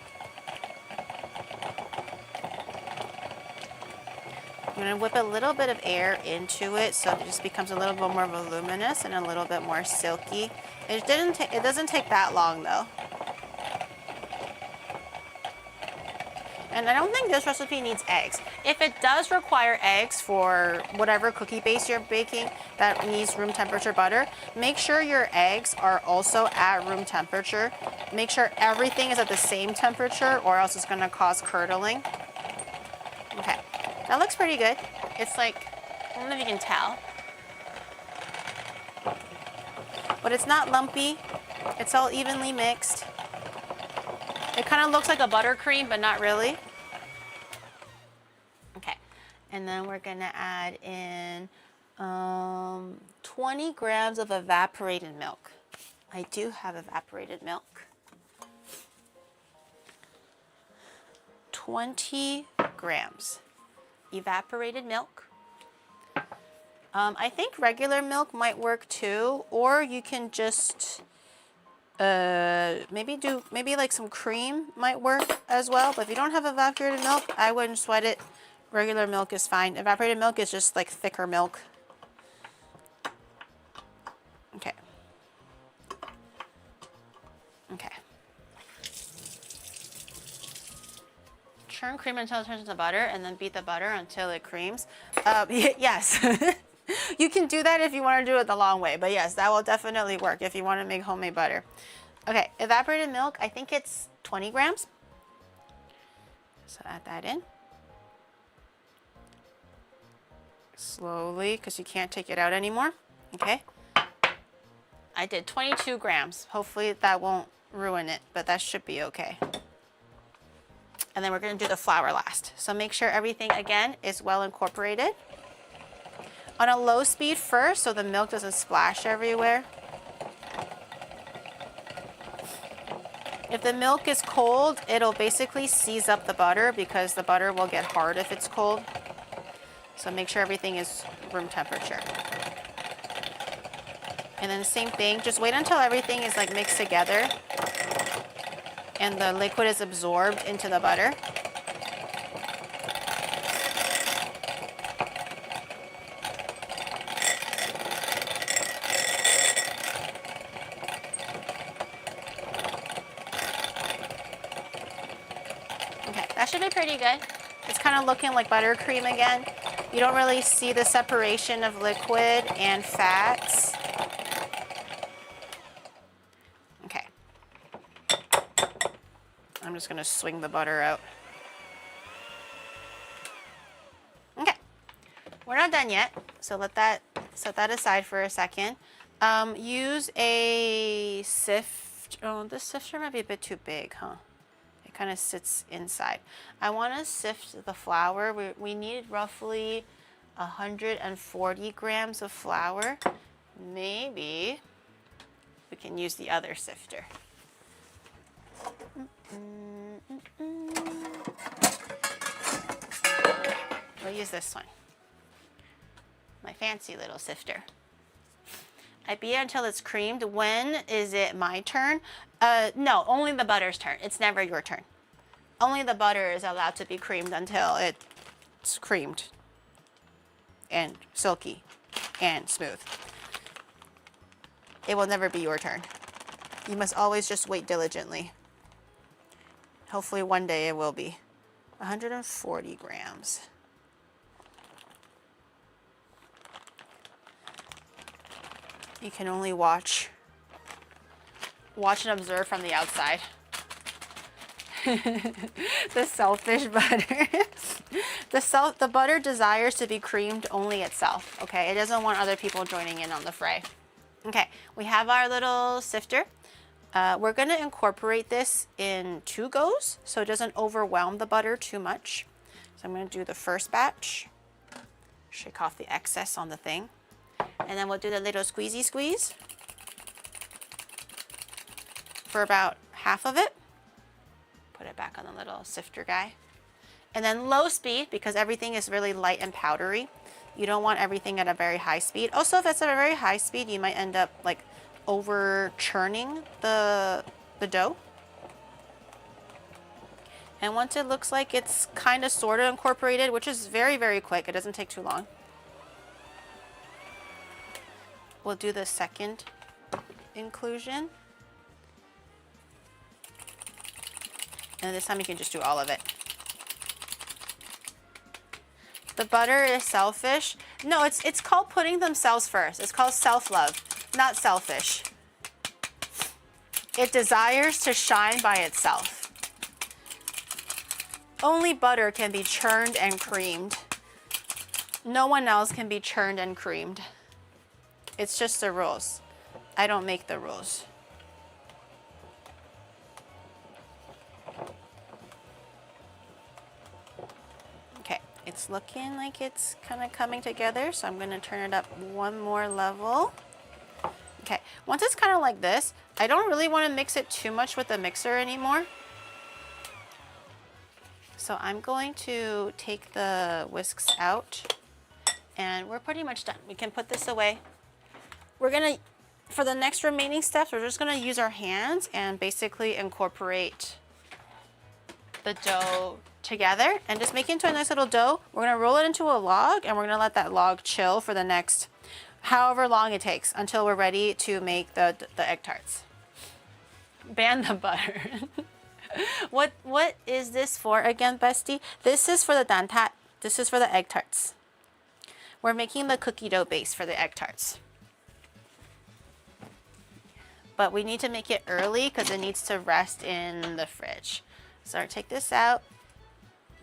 Speaker 1: I'm gonna whip a little bit of air into it so it just becomes a little bit more voluminous and a little bit more silky. It doesn't take that long though. And I don't think this recipe needs eggs. If it does require eggs for whatever cookie base you're baking that needs room temperature butter, make sure your eggs are also at room temperature. Make sure everything is at the same temperature or else it's gonna cause curdling. Okay, that looks pretty good. It's like, I don't know if you can tell, but it's not lumpy. It's all evenly mixed. It kind of looks like a buttercream, but not really. Okay, and then we're gonna add in 20 grams of evaporated milk. I do have evaporated milk. 20 grams evaporated milk. I think regular milk might work too, or you can just maybe like some cream might work as well. But if you don't have evaporated milk, I wouldn't sweat it. Regular milk is fine. Evaporated milk is just like thicker milk. Okay. Okay. Churn cream until it turns into butter and then beat the butter until it creams. Yes. You can do that if you want to do it the long way, but yes, that will definitely work if you want to make homemade butter. Okay, evaporated milk, I think it's 20 grams. So add that in. Slowly, because you can't take it out anymore. Okay. I did 22 grams. Hopefully that won't ruin it, but that should be okay. And then we're going to do the flour last. So make sure everything, again, is well incorporated. On a low speed first, so the milk doesn't splash everywhere. If the milk is cold, it'll basically seize up the butter because the butter will get hard if it's cold. So make sure everything is room temperature. And then the same thing, just wait until everything is like mixed together and the liquid is absorbed into the butter. Okay, that should be pretty good. It's kind of looking like buttercream again. You don't really see the separation of liquid and fats. Okay. I'm just gonna swing the butter out. Okay. We're not done yet, so set that aside for a second. Use a sift. Oh, this sifter might be a bit too big, huh? It kind of sits inside. I want to sift the flour. We need roughly 140 grams of flour. Maybe we can use the other sifter. We'll use this one. My fancy little sifter. I beat it until it's creamed. When is it my turn? No, only the butter's turn. It's never your turn. Only the butter is allowed to be creamed until it's creamed and silky and smooth. It will never be your turn. You must always just wait diligently. Hopefully one day it will be. 140 grams. You can only watch and observe from the outside. The selfish butter. The butter desires to be creamed only itself, okay? It doesn't want other people joining in on the fray. Okay, we have our little sifter. We're gonna incorporate this in 2 goes so it doesn't overwhelm the butter too much. So I'm gonna do the first batch, shake off the excess on the thing, and then we'll do the little squeezy squeeze for about half of it. Put it back on the little sifter guy. And then low speed, because everything is really light and powdery. You don't want everything at a very high speed. Also, if it's at a very high speed, you might end up like over churning the dough. And once it looks like it's kind of sort of incorporated, which is very, very quick, it doesn't take too long. We'll do the second inclusion. And this time you can just do all of it. The butter is selfish. No, it's called putting themselves first. It's called self-love, not selfish. It desires to shine by itself. Only butter can be churned and creamed. No one else can be churned and creamed. It's just the rules. I don't make the rules. Okay, it's looking like it's kind of coming together, so I'm going to turn it up one more level. Okay, once it's kind of like this, I don't really want to mix it too much with the mixer anymore. So I'm going to take the whisks out, and we're pretty much done. We can put this away. We're gonna, for the next remaining steps, we're just gonna use our hands and basically incorporate the dough together and just make it into a nice little dough. We're gonna roll it into a log and we're gonna let that log chill for the next however long it takes until we're ready to make the egg tarts. Ban the butter. What is this for again, bestie? This is for the dantat. This is for the egg tarts. We're making the cookie dough base for the egg tarts. But we need to make it early because it needs to rest in the fridge. So I'll take this out.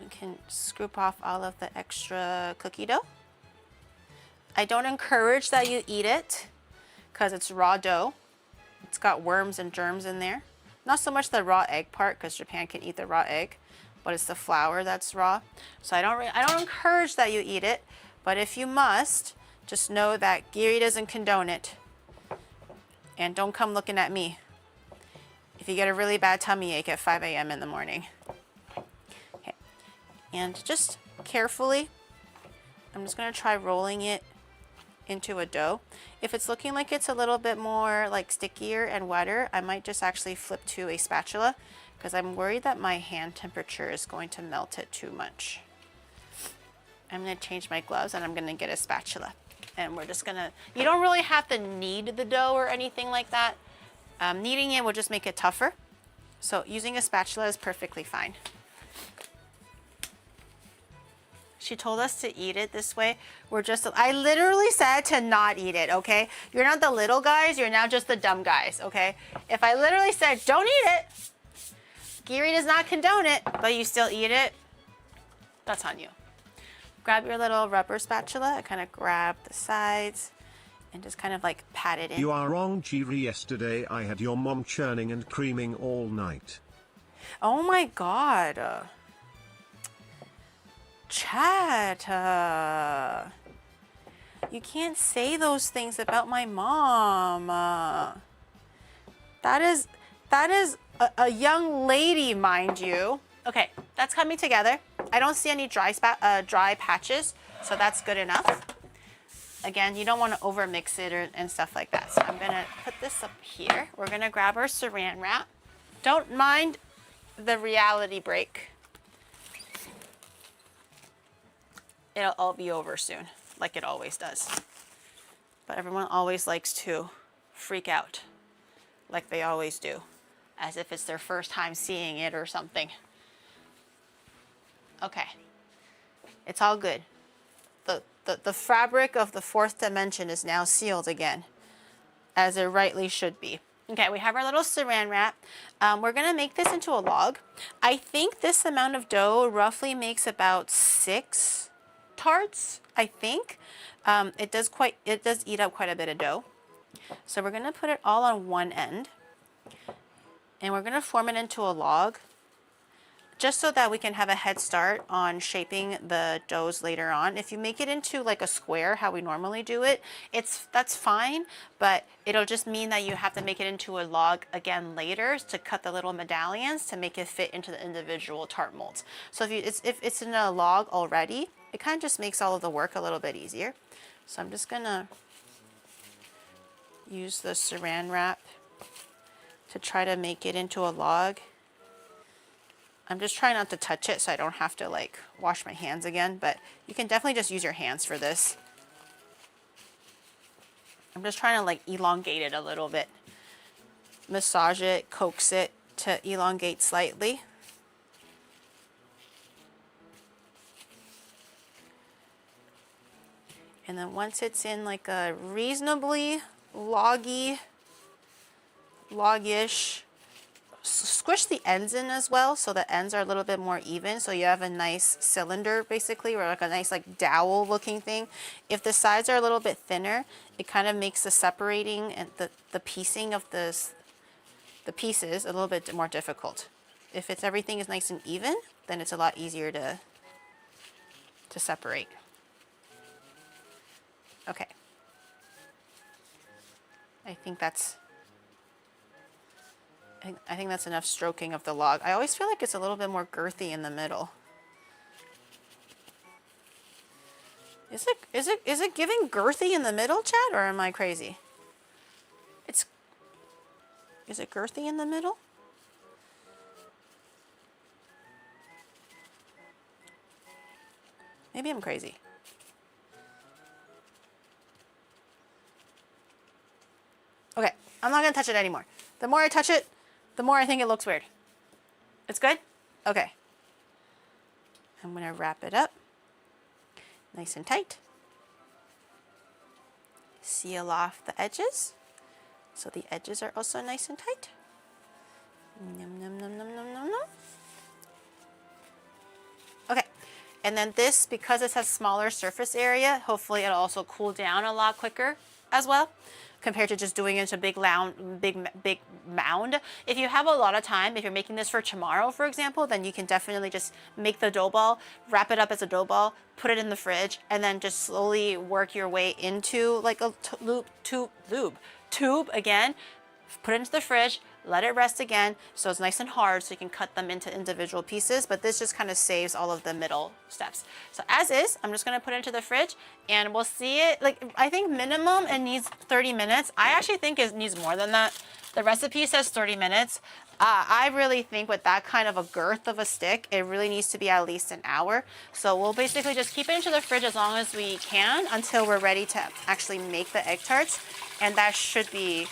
Speaker 1: We can scoop off all of the extra cookie dough. I don't encourage that you eat it because it's raw dough. It's got worms and germs in there. Not so much the raw egg part because Japan can eat the raw egg, but it's the flour that's raw. So I don't encourage that you eat it, but if you must, just know that Giri doesn't condone it. And don't come looking at me if you get a really bad tummy ache at 5 a.m. in the morning. Okay. And just carefully, I'm just gonna try rolling it into a dough. If it's looking like it's a little bit more like stickier and wetter, I might just actually flip to a spatula because I'm worried that my hand temperature is going to melt it too much. I'm gonna change my gloves and I'm gonna get a spatula. And we're just gonna, you don't really have to knead the dough or anything like that. Kneading it will just make it tougher. So using a spatula is perfectly fine. She told us to eat it this way. I literally said to not eat it, okay? You're not the little guys, you're now just the dumb guys, okay? If I literally said, don't eat it, Giri does not condone it, but you still eat it, that's on you. Grab your little rubber spatula and kind of grab the sides and just kind of like pat it in.
Speaker 3: You are wrong, Giri. Yesterday I had your mom churning and creaming all night.
Speaker 1: Oh my God. Chat. You can't say those things about my mom. That is a young lady, mind you. Okay, that's coming together. I don't see any dry patches, so that's good enough. Again, you don't want to over mix it and stuff like that. So I'm gonna put this up here. We're gonna grab our saran wrap. Don't mind the reality break. It'll all be over soon, like it always does. But everyone always likes to freak out, like they always do, as if it's their first time seeing it or something. Okay, it's all good. The fabric of the fourth dimension is now sealed again, as it rightly should be. Okay, we have our little saran wrap. We're gonna make this into a log. I think this amount of dough roughly makes about 6 tarts, I think. It does eat up quite a bit of dough. So we're gonna put it all on one end and we're gonna form it into a log just so that we can have a head start on shaping the doughs later on. If you make it into like a square, how we normally do it, that's fine, but it'll just mean that you have to make it into a log again later to cut the little medallions to make it fit into the individual tart molds. So if it's in a log already, it kind of just makes all of the work a little bit easier. So I'm just gonna use the saran wrap to try to make it into a log. I'm just trying not to touch it so I don't have to like wash my hands again, but you can definitely just use your hands for this. I'm just trying to like elongate it a little bit. Massage it, coax it to elongate slightly. And then once it's in like a reasonably logish, squish the ends in as well so the ends are a little bit more even so you have a nice cylinder basically, or like a nice like dowel looking thing. If the sides are a little bit thinner, it kind of makes the separating and the piecing of the pieces a little bit more difficult. If everything is nice and even, then it's a lot easier to separate. Okay. I think that's enough stroking of the log. I always feel like it's a little bit more girthy in the middle. Is it giving girthy in the middle, chat, or am I crazy? Is it girthy in the middle? Maybe I'm crazy. Okay, I'm not gonna touch it anymore. The more I touch it, the more I think it looks weird. It's good? Okay. I'm gonna wrap it up nice and tight. Seal off the edges so the edges are also nice and tight. Num, num, num, num, num, num, num. Okay, and then this, because this has smaller surface area, hopefully it'll also cool down a lot quicker as well, compared to just doing it into a big mound. If you have a lot of time, if you're making this for tomorrow, for example, then you can definitely just make the dough ball, wrap it up as a dough ball, put it in the fridge, and then just slowly work your way into like a tube again, put it into the fridge, let it rest again so it's nice and hard so you can cut them into individual pieces, but this just kind of saves all of the middle steps. So as is, I'm just gonna put it into the fridge and we'll see it, like I think minimum it needs 30 minutes. I actually think it needs more than that. The recipe says 30 minutes. I really think with that kind of a girth of a stick, it really needs to be at least an hour. So we'll basically just keep it into the fridge as long as we can until we're ready to actually make the egg tarts, and that should be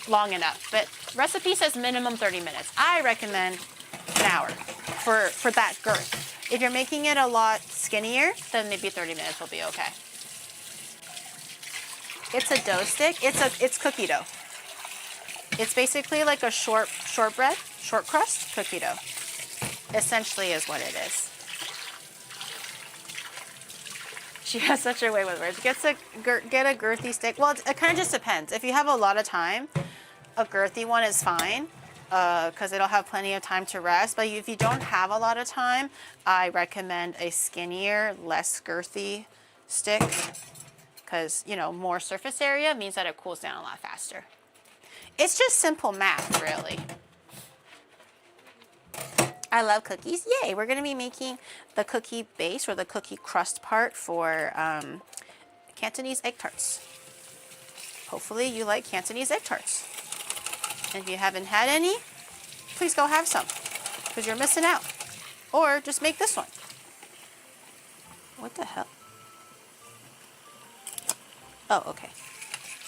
Speaker 1: long enough. But recipe says minimum 30 minutes. I recommend an hour for that girth. If you're making it a lot skinnier, then maybe 30 minutes will be okay. It's a dough stick. It's cookie dough. It's basically like a short crust cookie dough. Essentially is what it is. She has such a way with words. Get a girthy stick. Well, it kind of just depends. If you have a lot of time, a girthy one is fine because it'll have plenty of time to rest. But if you don't have a lot of time, I recommend a skinnier, less girthy stick because, you know, more surface area means that it cools down a lot faster. It's just simple math, really. I love cookies. Yay! We're going to be making the cookie base or the cookie crust part for Cantonese egg tarts. Hopefully you like Cantonese egg tarts. And if you haven't had any, please go have some because you're missing out. Or just make this one. What the hell? Oh, okay.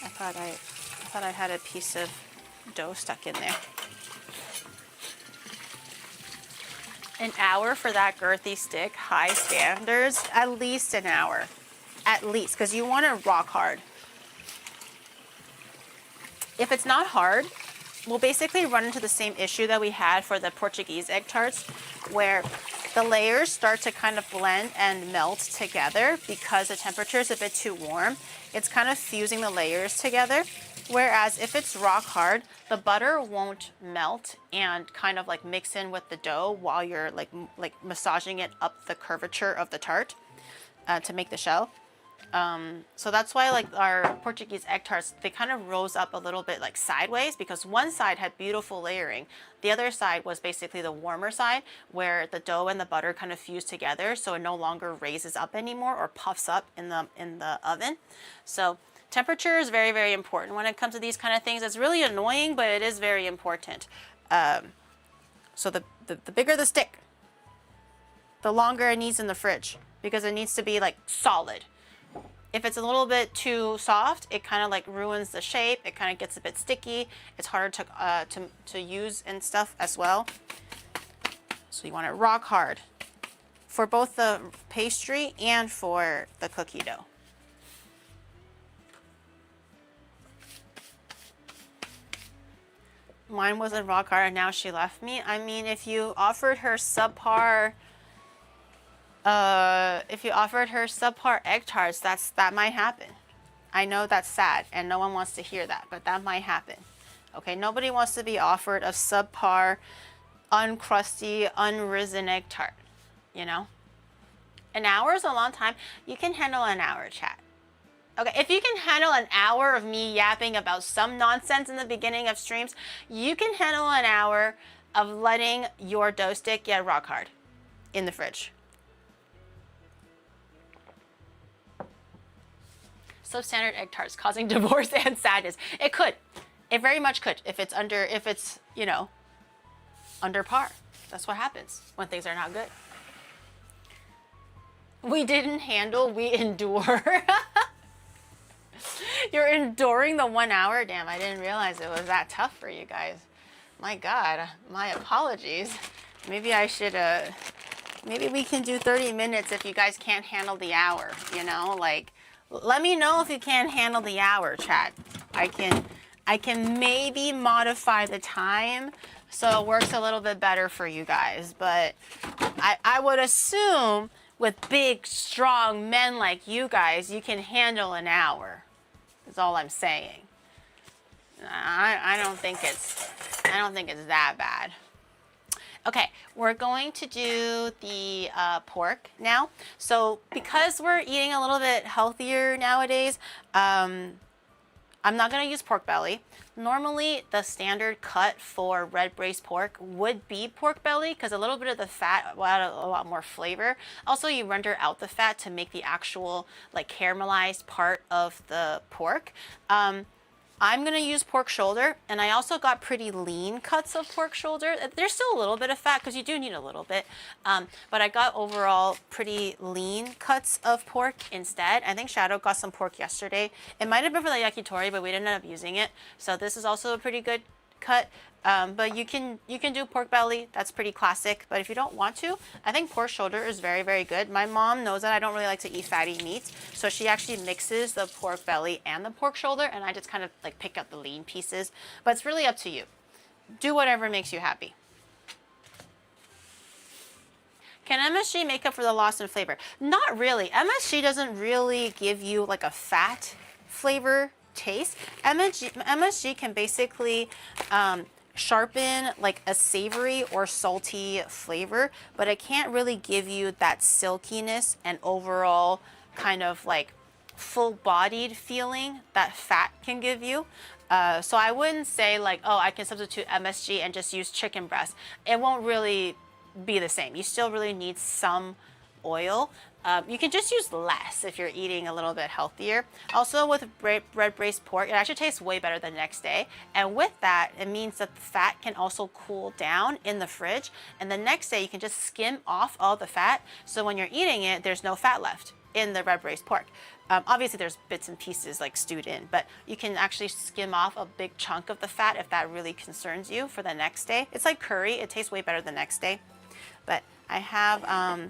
Speaker 1: I thought I had a piece of dough stuck in there. An hour for that girthy stick, high standards, at least an hour. At least, because you want it rock hard. If it's not hard, we'll basically run into the same issue that we had for the Portuguese egg tarts, where the layers start to kind of blend and melt together because the temperature is a bit too warm. It's kind of fusing the layers together. Whereas if it's rock hard, the butter won't melt and kind of like mix in with the dough while you're like massaging it up the curvature of the tart to make the shell. So that's why like our Portuguese egg tarts, they kind of rose up a little bit like sideways because one side had beautiful layering. The other side was basically the warmer side where the dough and the butter kind of fuse together so it no longer raises up anymore or puffs up in the oven. So temperature is very, very important when it comes to these kind of things. It's really annoying, but it is very important. So the bigger the stick, the longer it needs in the fridge because it needs to be like solid. If it's a little bit too soft, it kind of like ruins the shape. It kind of gets a bit sticky. It's harder to use and stuff as well. So you want it rock hard for both the pastry and for the cookie dough. Mine wasn't rock hard and now she left me. I mean, if you offered her subpar egg tarts, that might happen. I know that's sad and no one wants to hear that, but that might happen. Okay, nobody wants to be offered a subpar, uncrusty, unrisen egg tart, you know? An hour is a long time. You can handle an hour, chat. Okay, if you can handle an hour of me yapping about some nonsense in the beginning of streams, you can handle an hour of letting your dough stick get rock hard in the fridge. Substandard egg tarts causing divorce and sadness. It could. It very much could if it's, you know, under par. That's what happens when things are not good. We didn't handle, we endure. You're enduring the 1 hour? Damn, I didn't realize it was that tough for you guys. My God, my apologies. Maybe I should, maybe we can do 30 minutes if you guys can't handle the hour, you know? Like, let me know if you can't handle the hour, chat. I can maybe modify the time so it works a little bit better for you guys. But I would assume with big, strong men like you guys, you can handle an hour. That's all I'm saying. I don't think it's that bad. Okay, we're going to do the pork now. So because we're eating a little bit healthier nowadays, I'm not going to use pork belly. Normally, the standard cut for red braised pork would be pork belly because a little bit of the fat will add a lot more flavor. Also, you render out the fat to make the actual like caramelized part of the pork. I'm going to use pork shoulder, and I also got pretty lean cuts of pork shoulder. There's still a little bit of fat because you do need a little bit, but I got overall pretty lean cuts of pork instead. I think Shadow got some pork yesterday. It might have been for the yakitori, but we didn't end up using it. So this is also a pretty good cut. But you can do pork belly. That's pretty classic. But if you don't want to, I think pork shoulder is very, very good. My mom knows that I don't really like to eat fatty meats, so she actually mixes the pork belly and the pork shoulder, and I just kind of like pick up the lean pieces. But it's really up to you. Do whatever makes you happy. Can MSG make up for the loss in flavor? Not really. MSG doesn't really give you like a fat flavor taste. MSG can basically sharpen like a savory or salty flavor, but it can't really give you that silkiness and overall kind of like full-bodied feeling that fat can give you. So I wouldn't say like, oh, I can substitute MSG and just use chicken breast. It won't really be the same. You still really need some oil. You can just use less if you're eating a little bit healthier. Also with red braised pork, it actually tastes way better the next day. And with that, it means that the fat can also cool down in the fridge. And the next day you can just skim off all the fat. So when you're eating it, there's no fat left in the red braised pork. Obviously there's bits and pieces like stewed in, but you can actually skim off a big chunk of the fat if that really concerns you for the next day. It's like curry. It tastes way better the next day. But I have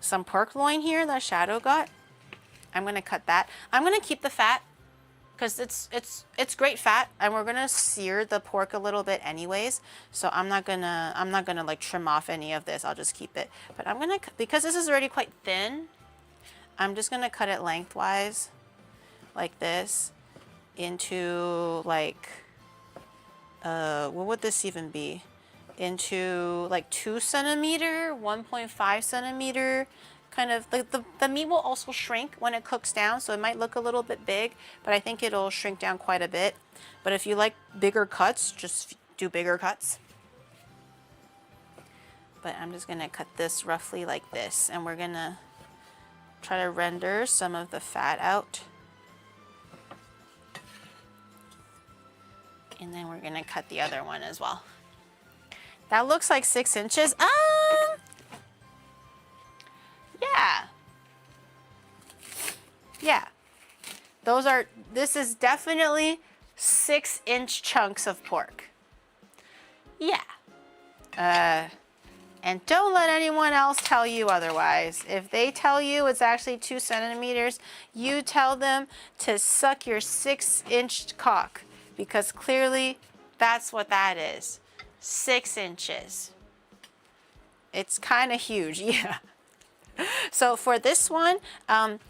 Speaker 1: some pork loin here that Shadow got. I'm gonna cut that. I'm gonna keep the fat because it's great fat, and we're gonna sear the pork a little bit anyways. So I'm not gonna like trim off any of this. I'll just keep it. But I'm gonna, because this is already quite thin, I'm just gonna cut it lengthwise like this into like what would this even be? Into like 2 centimeter, 1.5 centimeter, kind of like the meat will also shrink when it cooks down, so it might look a little bit big, but I think it'll shrink down quite a bit. But if you like bigger cuts, just do bigger cuts. But I'm just gonna cut this roughly like this, and we're gonna try to render some of the fat out. And then we're gonna cut the other one as well. That looks like 6 inches. Yeah. Yeah. This is definitely 6-inch chunks of pork. Yeah. And don't let anyone else tell you otherwise. If they tell you it's actually 2 centimeters, you tell them to suck your 6-inch cock, because clearly that's what that is. 6 inches. It's kind of huge, yeah. So for this one,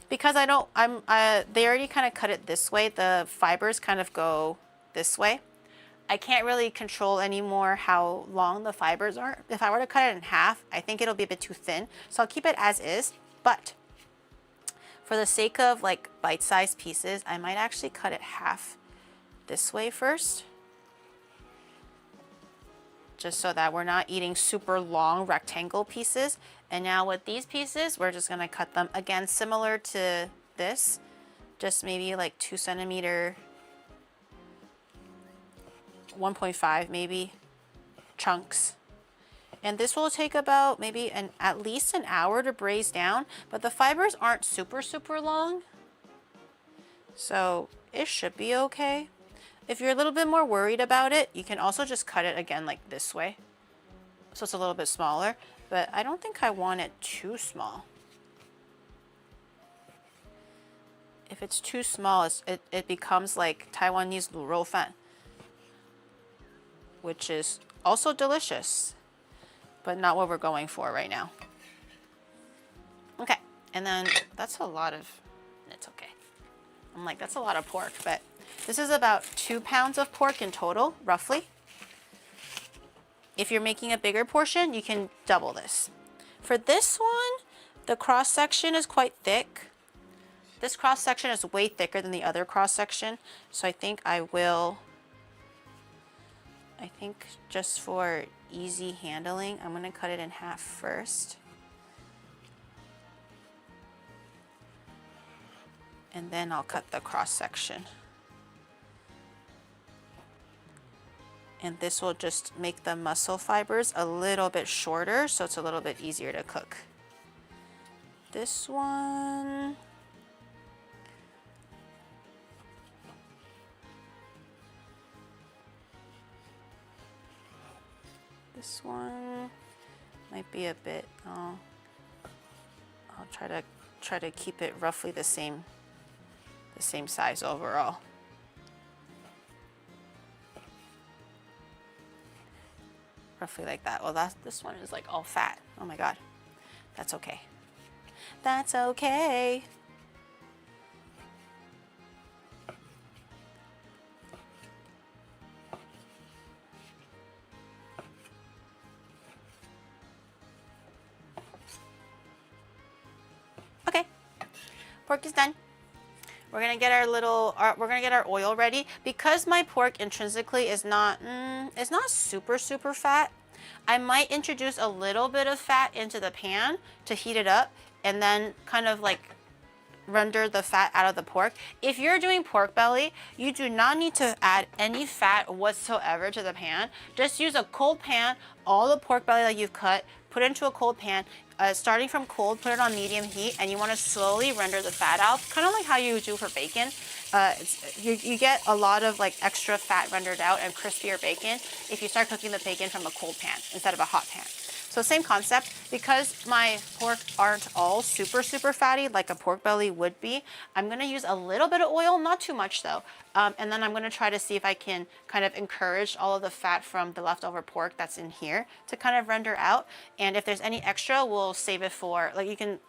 Speaker 1: because they already kind of cut it this way, the fibers kind of go this way. I can't really control anymore how long the fibers are. If I were to cut it in half, I think it'll be a bit too thin. So I'll keep it as is, but for the sake of like bite-sized pieces, I might actually cut it half this way first. Just so that we're not eating super long rectangle pieces. And now with these pieces, we're just gonna cut them again, similar to this, just maybe like 2 centimeter, 1.5 maybe, chunks. And this will take about maybe at least an hour to braise down, but the fibers aren't super, super long. So it should be okay. If you're a little bit more worried about it, you can also just cut it again like this way. So it's a little bit smaller, but I don't think I want it too small. If it's too small, it becomes like Taiwanese 卤肉饭, which is also delicious, but not what we're going for right now. Okay, and then that's a lot of, it's okay. I'm like, that's a lot of pork, but this is about 2 pounds of pork in total, roughly. If you're making a bigger portion, you can double this. For this one, the cross section is quite thick. This cross section is way thicker than the other cross section, so I think just for easy handling, I'm gonna cut it in half first. And then I'll cut the cross section. And this will just make the muscle fibers a little bit shorter, so it's a little bit easier to cook. This one, might be a bit, I'll try to keep it roughly the same size overall. Roughly like that. Well, this one is like all fat. Oh my God. That's okay. That's okay. Okay. Pork is done. We're gonna get our oil ready. Because my pork intrinsically is not super, super fat, I might introduce a little bit of fat into the pan to heat it up and then kind of like render the fat out of the pork. If you're doing pork belly, you do not need to add any fat whatsoever to the pan. Just use a cold pan, all the pork belly that you've cut, put it into a cold pan, starting from cold, put it on medium heat, and you want to slowly render the fat out, kind of like how you do for bacon. You get a lot of like extra fat rendered out and crispier bacon if you start cooking the bacon from a cold pan instead of a hot pan. So same concept. Because my pork aren't all super, super fatty like a pork belly would be, I'm gonna use a little bit of oil, not too much though. And then I'm gonna try to see if I can kind of encourage all of the fat from the leftover pork that's in here to kind of render out. And if there's any extra, we'll save it for, like you can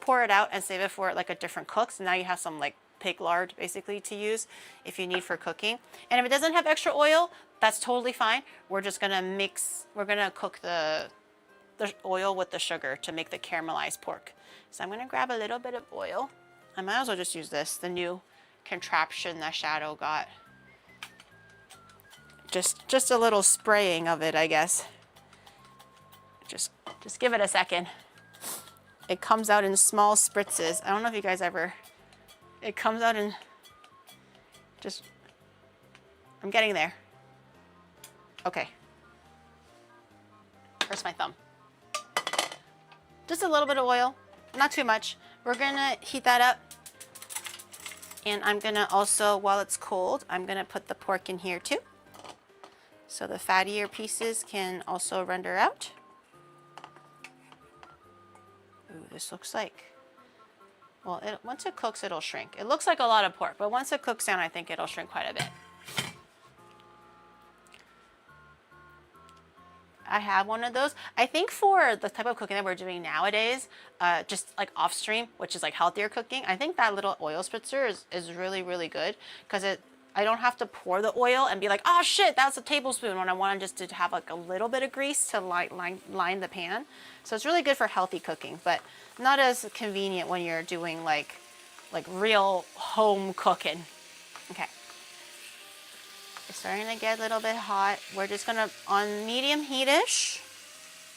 Speaker 1: pour it out and save it for like a different cook. So now you have some like pig lard basically to use if you need for cooking. And if it doesn't have extra oil, that's totally fine. We're just gonna cook the oil with the sugar to make the caramelized pork. So I'm gonna grab a little bit of oil. I might as well just use this, the new contraption that Shadow got. Just a little spraying of it, I guess. Just give it a second. It comes out in small spritzes. I don't know if you guys ever, it comes out in I'm getting there. Okay. Where's my thumb? Just a little bit of oil, not too much. We're gonna heat that up. And I'm gonna also, while it's cold, I'm gonna put the pork in here too. So the fattier pieces can also render out. Ooh, this looks like, well, once it cooks, it'll shrink. It looks like a lot of pork, but once it cooks down, I think it'll shrink quite a bit. I have one of those. I think for the type of cooking that we're doing nowadays, just like off stream, which is like healthier cooking, I think that little oil spritzer is really, really good because I don't have to pour the oil and be like, oh shit, that's a tablespoon, when I want just to have like a little bit of grease to line the pan. So it's really good for healthy cooking, but not as convenient when you're doing like real home cooking. Okay. It's starting to get a little bit hot. We're just gonna, on medium heat-ish.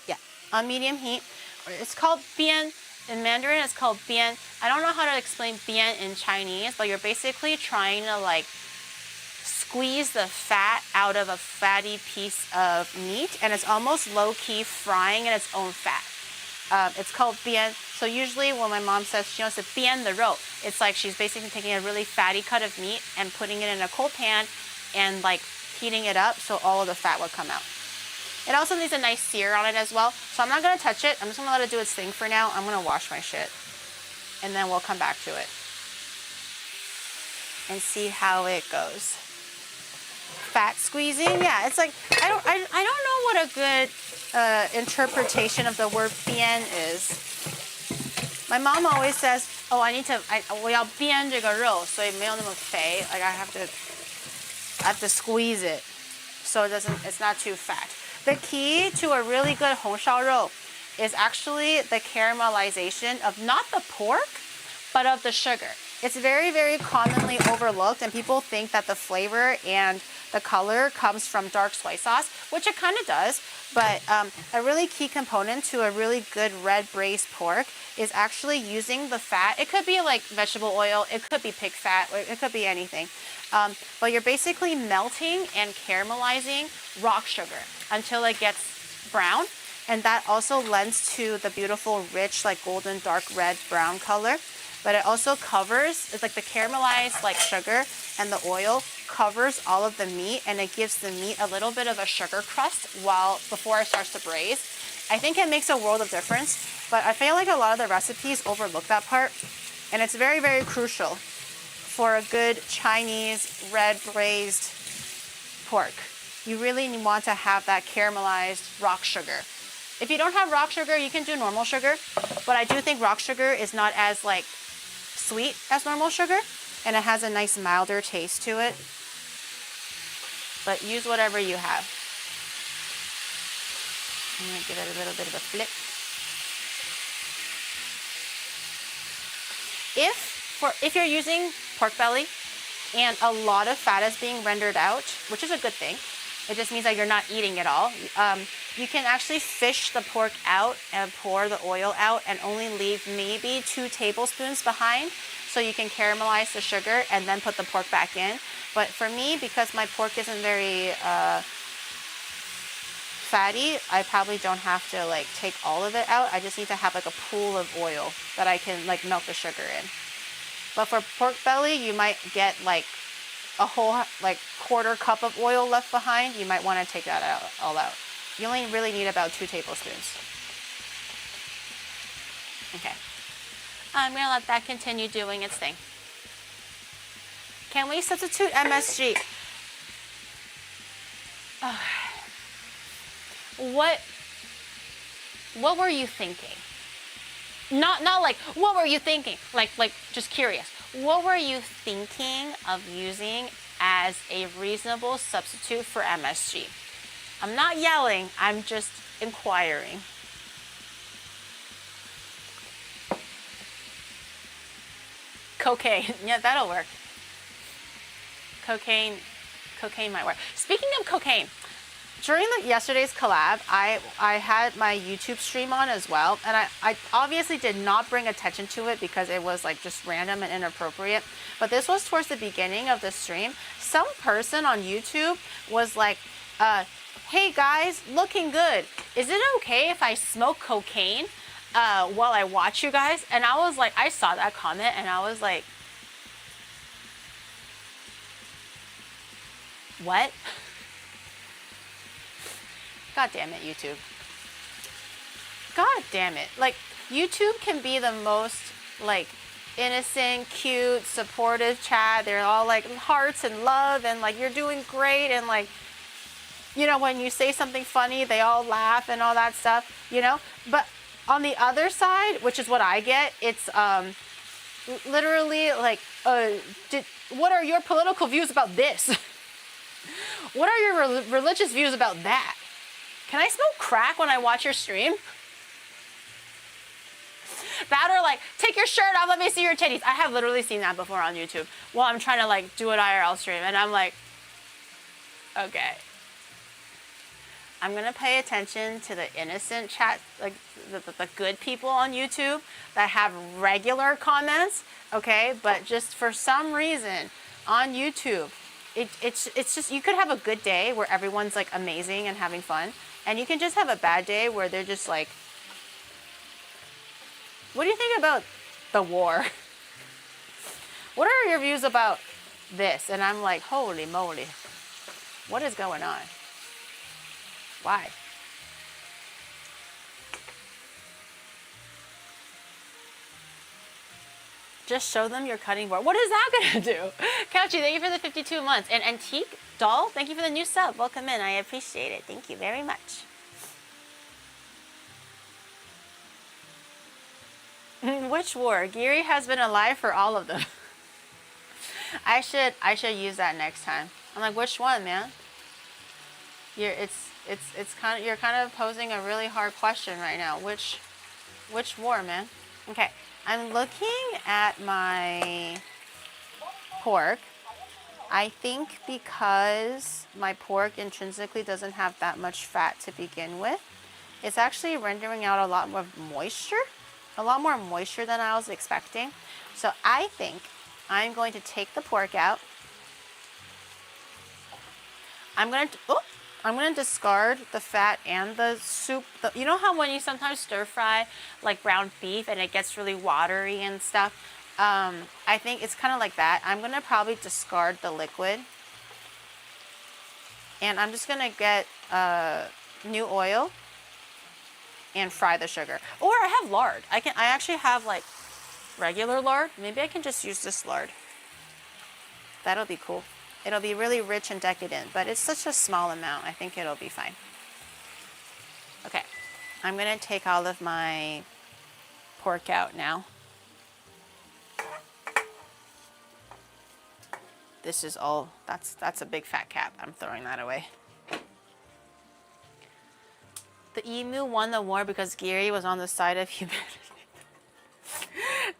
Speaker 1: Yeah, on medium heat. It's called bian. In Mandarin, it's called bian. I don't know how to explain bian in Chinese, but you're basically trying to like squeeze the fat out of a fatty piece of meat, and it's almost low-key frying in its own fat. It's called bian. So usually when my mom says she wants to bian the rou, it's like she's basically taking a really fatty cut of meat and putting it in a cold pan and like heating it up so all of the fat would come out. It also needs a nice sear on it as well. So I'm not gonna touch it. I'm just gonna let it do its thing for now. I'm gonna wash my shit and then we'll come back to it and see how it goes. Fat squeezing, yeah, it's like, I don't know what a good interpretation of the word bian is. My mom always says, oh,我要煸这个肉, 所以没有那么肥. Like I have to squeeze it so it's not too fat. The key to a really good 红烧肉 is actually the caramelization of not the pork, but of the sugar. It's very, very commonly overlooked, and people think that the flavor and the color comes from dark soy sauce, which it kind of does. But a really key component to a really good red braised pork is actually using the fat. It could be like vegetable oil, it could be pig fat, it could be anything. But you're basically melting and caramelizing rock sugar until it gets brown. And that also lends to the beautiful, rich, like golden, dark red, brown color. But it also covers, it's like the caramelized like sugar and the oil covers all of the meat, and it gives the meat a little bit of a sugar crust before it starts to braise. I think it makes a world of difference, but I feel like a lot of the recipes overlook that part, and it's very, very crucial for a good Chinese red braised pork. You really want to have that caramelized rock sugar. If you don't have rock sugar, you can do normal sugar, but I do think rock sugar is not as like sweet as normal sugar, and it has a nice milder taste to it. But use whatever you have. I'm gonna give it a little bit of a flip. If you're using pork belly and a lot of fat is being rendered out, which is a good thing, it just means that you're not eating it all. You can actually fish the pork out and pour the oil out and only leave maybe 2 tablespoons behind, so you can caramelize the sugar and then put the pork back in. But for me, because my pork isn't very fatty, I probably don't have to like take all of it out. I just need to have like a pool of oil that I can like melt the sugar in. But for pork belly, you might get like a whole like quarter cup of oil left behind. You might want to take that all out. You only really need about 2 tablespoons. Okay. I'm gonna let that continue doing its thing. Can we substitute MSG? What were you thinking? Not like what were you thinking? Like just curious. What were you thinking of using as a reasonable substitute for MSG? I'm not yelling, I'm just inquiring. Cocaine, yeah, that'll work. Cocaine might work. Speaking of cocaine, during yesterday's collab, I had my YouTube stream on as well, and I obviously did not bring attention to it because it was like just random and inappropriate, but this was towards the beginning of the stream. Some person on YouTube was like, hey guys, looking good. Is it okay if I smoke cocaine while I watch you guys? And I was like, I saw that comment and I was like, what? God damn it, YouTube. God damn it. Like, YouTube can be the most, like, innocent, cute, supportive chat. They're all, like, hearts and love and, like, you're doing great. And, like, you know, when you say something funny, they all laugh and all that stuff, you know? But on the other side, which is what I get, it's literally, like, what are your political views about this? What are your religious views about that? Can I smoke crack when I watch your stream? That or like, take your shirt off, let me see your titties. I have literally seen that before on YouTube while I'm trying to like do an IRL stream, and I'm like, okay. I'm gonna pay attention to the innocent chat, like the good people on YouTube that have regular comments, okay? But just for some reason on YouTube, it's just, you could have a good day where everyone's like amazing and having fun, and you can just have a bad day where they're just like, what do you think about the war? What are your views about this? And I'm like, holy moly, what is going on? Why? Just show them your cutting board. What is that gonna do? Couchy, thank you for the 52 months. And Antique Doll, thank you for the new sub. Welcome in, I appreciate it. Thank you very much. Which war? Geary has been alive for all of them. I should use that next time. I'm like, which one, man? You're kind of posing a really hard question right now. Which war, man? Okay, I'm looking at my pork. I think because my pork intrinsically doesn't have that much fat to begin with, it's actually rendering out a lot more moisture. A lot more moisture than I was expecting. So I think I'm going to take the pork out. I'm going to discard the fat and the soup. You know how when you sometimes stir fry like ground beef and it gets really watery and stuff? I think it's kind of like that. I'm going to probably discard the liquid. And I'm just going to get new oil and fry the sugar. Or I have lard. I actually have like regular lard. Maybe I can just use this lard. That'll be cool. It'll be really rich and decadent, but it's such a small amount. I think it'll be fine. Okay, I'm gonna take all of my pork out now. This is all, that's a big fat cap. I'm throwing that away. The emu won the war because Geary was on the side of humanity.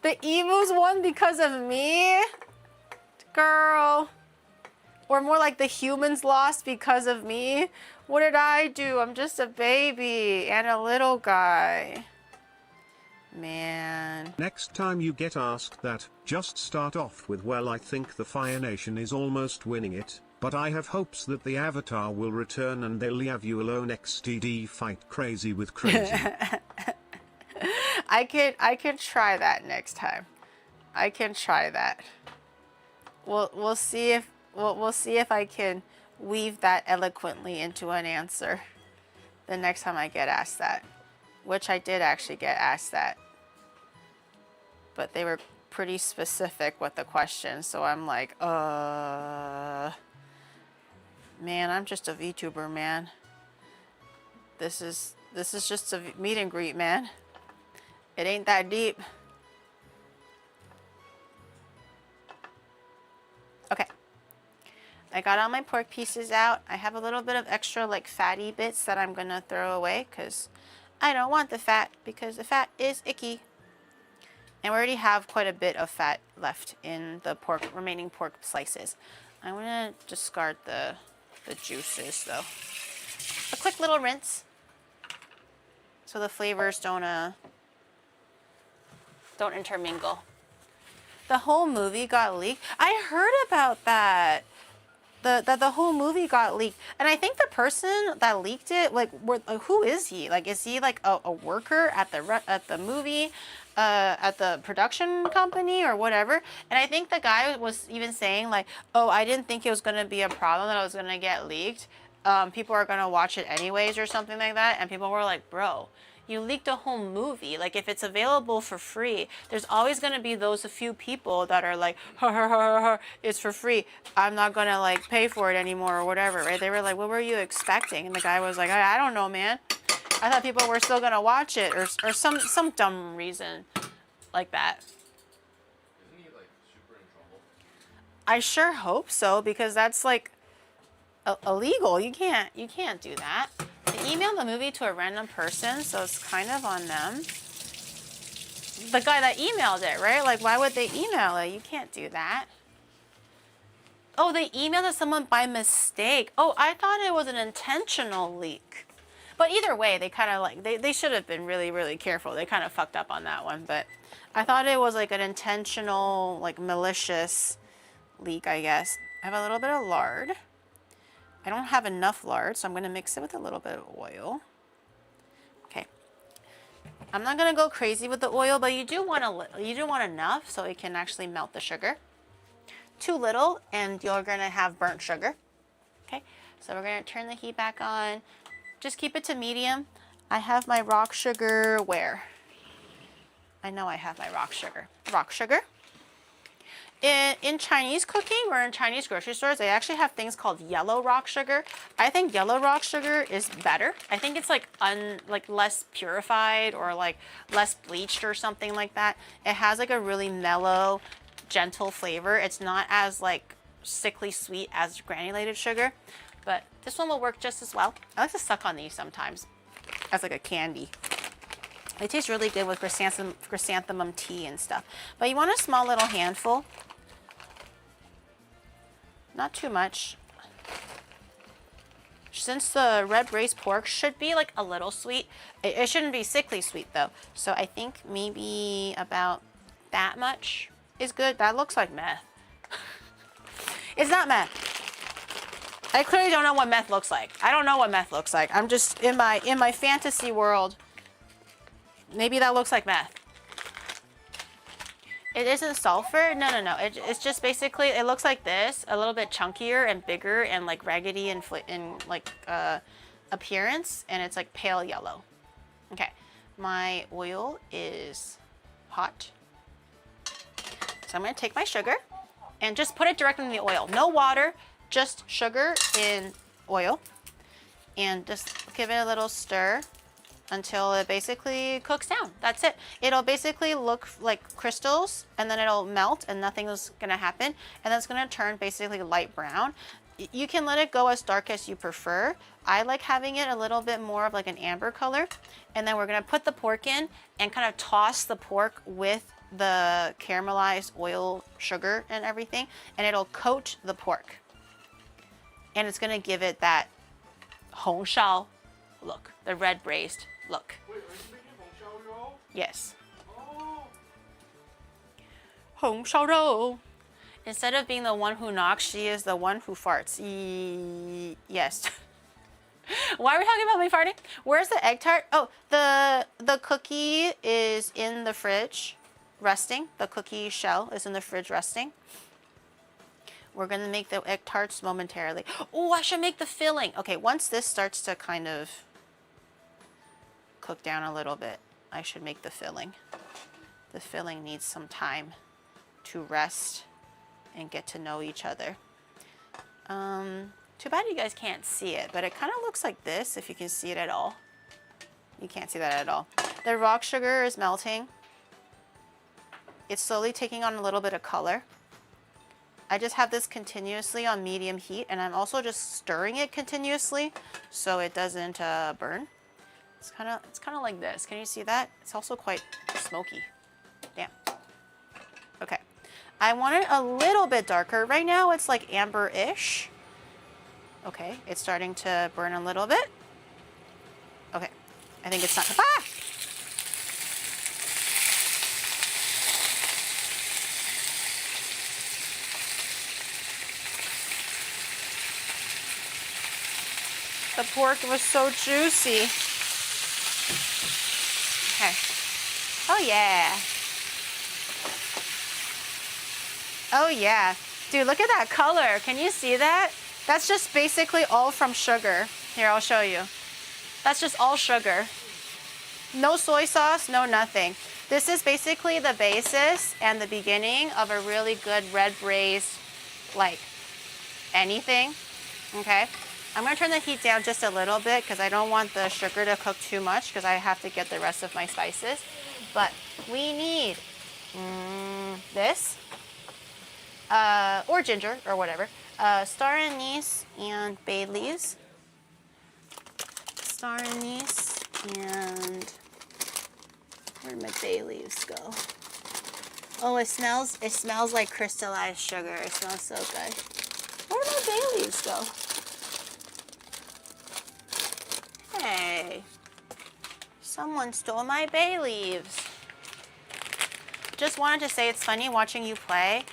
Speaker 1: The emus won because of me? Girl. Or more like the humans lost because of me? What did I do? I'm just a baby and a little guy. Man.
Speaker 3: Next time you get asked that, just start off with, well, I think the Fire Nation is almost winning it, but I have hopes that the Avatar will return and they'll leave you alone XTD fight crazy with crazy.
Speaker 1: I could try that next time. I can try that. We'll see if I can weave that eloquently into an answer the next time I get asked that. Which I did actually get asked that. But they were pretty specific with the question, so I'm like, man, I'm just a VTuber, man. This is just a meet and greet, man. It ain't that deep. Okay. I got all my pork pieces out. I have a little bit of extra like fatty bits that I'm gonna throw away because I don't want the fat because the fat is icky. And we already have quite a bit of fat left in the remaining pork slices. I'm gonna discard the juices though. A quick little rinse so the flavors don't intermingle. The whole movie got leaked. I heard about that. The whole movie got leaked, and I think the person that leaked it, like, who is he? Like, is he like a worker at the movie, at the production company or whatever? And I think the guy was even saying like, oh, I didn't think it was gonna be a problem that I was gonna get leaked. People are gonna watch it anyways or something like that. And people were like, bro, you leaked a whole movie. Like, if it's available for free, there's always gonna be those a few people that are like, it's for free. I'm not gonna like pay for it anymore or whatever, right? They were like, what were you expecting? And the guy was like, I don't know, man. I thought people were still gonna watch it or some dumb reason like that.
Speaker 2: Isn't he like super in trouble?
Speaker 1: I sure hope so, because that's like illegal. You can't do that. They emailed the movie to a random person, so it's kind of on them. The guy that emailed it, right? Like, why would they email it? You can't do that. Oh, they emailed it to someone by mistake. Oh, I thought it was an intentional leak. But either way, they kind of like, they should have been really, really careful. They kind of fucked up on that one. But I thought it was like an intentional, like malicious leek, I guess. I have a little bit of lard. I don't have enough lard, so I'm gonna mix it with a little bit of oil. Okay. I'm not gonna go crazy with the oil, but you do want enough so it can actually melt the sugar. Too little, and you're gonna have burnt sugar. Okay, so we're gonna turn the heat back on. Just keep it to medium. I have my rock sugar where? I know I have my rock sugar. Rock sugar. In Chinese cooking or in Chinese grocery stores, they actually have things called yellow rock sugar. I think yellow rock sugar is better. I think it's like less purified or like less bleached or something like that. It has like a really mellow, gentle flavor. It's not as like sickly sweet as granulated sugar, but this one will work just as well. I like to suck on these sometimes as like a candy. They taste really good with chrysanthemum tea and stuff. But you want a small little handful. Not too much. Since the red braised pork should be like a little sweet, it shouldn't be sickly sweet though. So I think maybe about that much is good. That looks like meth. It's not meth. I clearly don't know what meth looks like. I don't know what meth looks like. I'm just in my fantasy world. Maybe that looks like meth. It isn't sulfur. No. It's just basically, it looks like this, a little bit chunkier and bigger and like raggedy in like appearance, and it's like pale yellow. Okay, my oil is hot. So I'm gonna take my sugar and just put it directly in the oil. No water, just sugar in oil. And just give it a little stir until it basically cooks down. That's it. It'll basically look like crystals, and then it'll melt and nothing is gonna happen. And then it's gonna turn basically light brown. You can let it go as dark as you prefer. I like having it a little bit more of like an amber color. And then we're gonna put the pork in and kind of toss the pork with the caramelized oil, sugar and everything, and it'll coat the pork. And it's gonna give it that Hong Shao look, the red braised look.
Speaker 2: Wait, are you making Hong Shao Rou?
Speaker 1: Yes.
Speaker 2: Oh.
Speaker 1: Hong Shao Rou. Instead of being the one who knocks, she is the one who farts. Yes. Why are we talking about me farting? Where's the egg tart? Oh, the cookie is in the fridge, resting. The cookie shell is in the fridge resting. We're gonna make the egg tarts momentarily. Oh, I should make the filling. Okay, once this starts to kind of cook down a little bit, I should make the filling. The filling needs some time to rest and get to know each other. Too bad you guys can't see it, but it kind of looks like this, if you can see it at all. You can't see that at all. The rock sugar is melting. It's slowly taking on a little bit of color. I just have this continuously on medium heat, and I'm also just stirring it continuously so it doesn't burn. It's kind of like this. Can you see that? It's also quite smoky. Damn. Okay. I want it a little bit darker. Right now it's like amber-ish. Okay, it's starting to burn a little bit. Okay, I think it's not. Ah! The pork was so juicy. Okay. Oh yeah. Oh yeah. Dude, look at that color. Can you see that? That's just basically all from sugar. Here, I'll show you. That's just all sugar. No soy sauce, no nothing. This is basically the basis and the beginning of a really good red braised, like, anything. Okay? I'm gonna turn the heat down just a little bit because I don't want the sugar to cook too much because I have to get the rest of my spices. But we need this, or ginger, or whatever. Star anise and bay leaves. Star anise and where'd my bay leaves go? Oh, it smells like crystallized sugar. It smells so good. Where'd my bay leaves go? Hey, someone stole my bay leaves. Just wanted to say it's funny watching you play.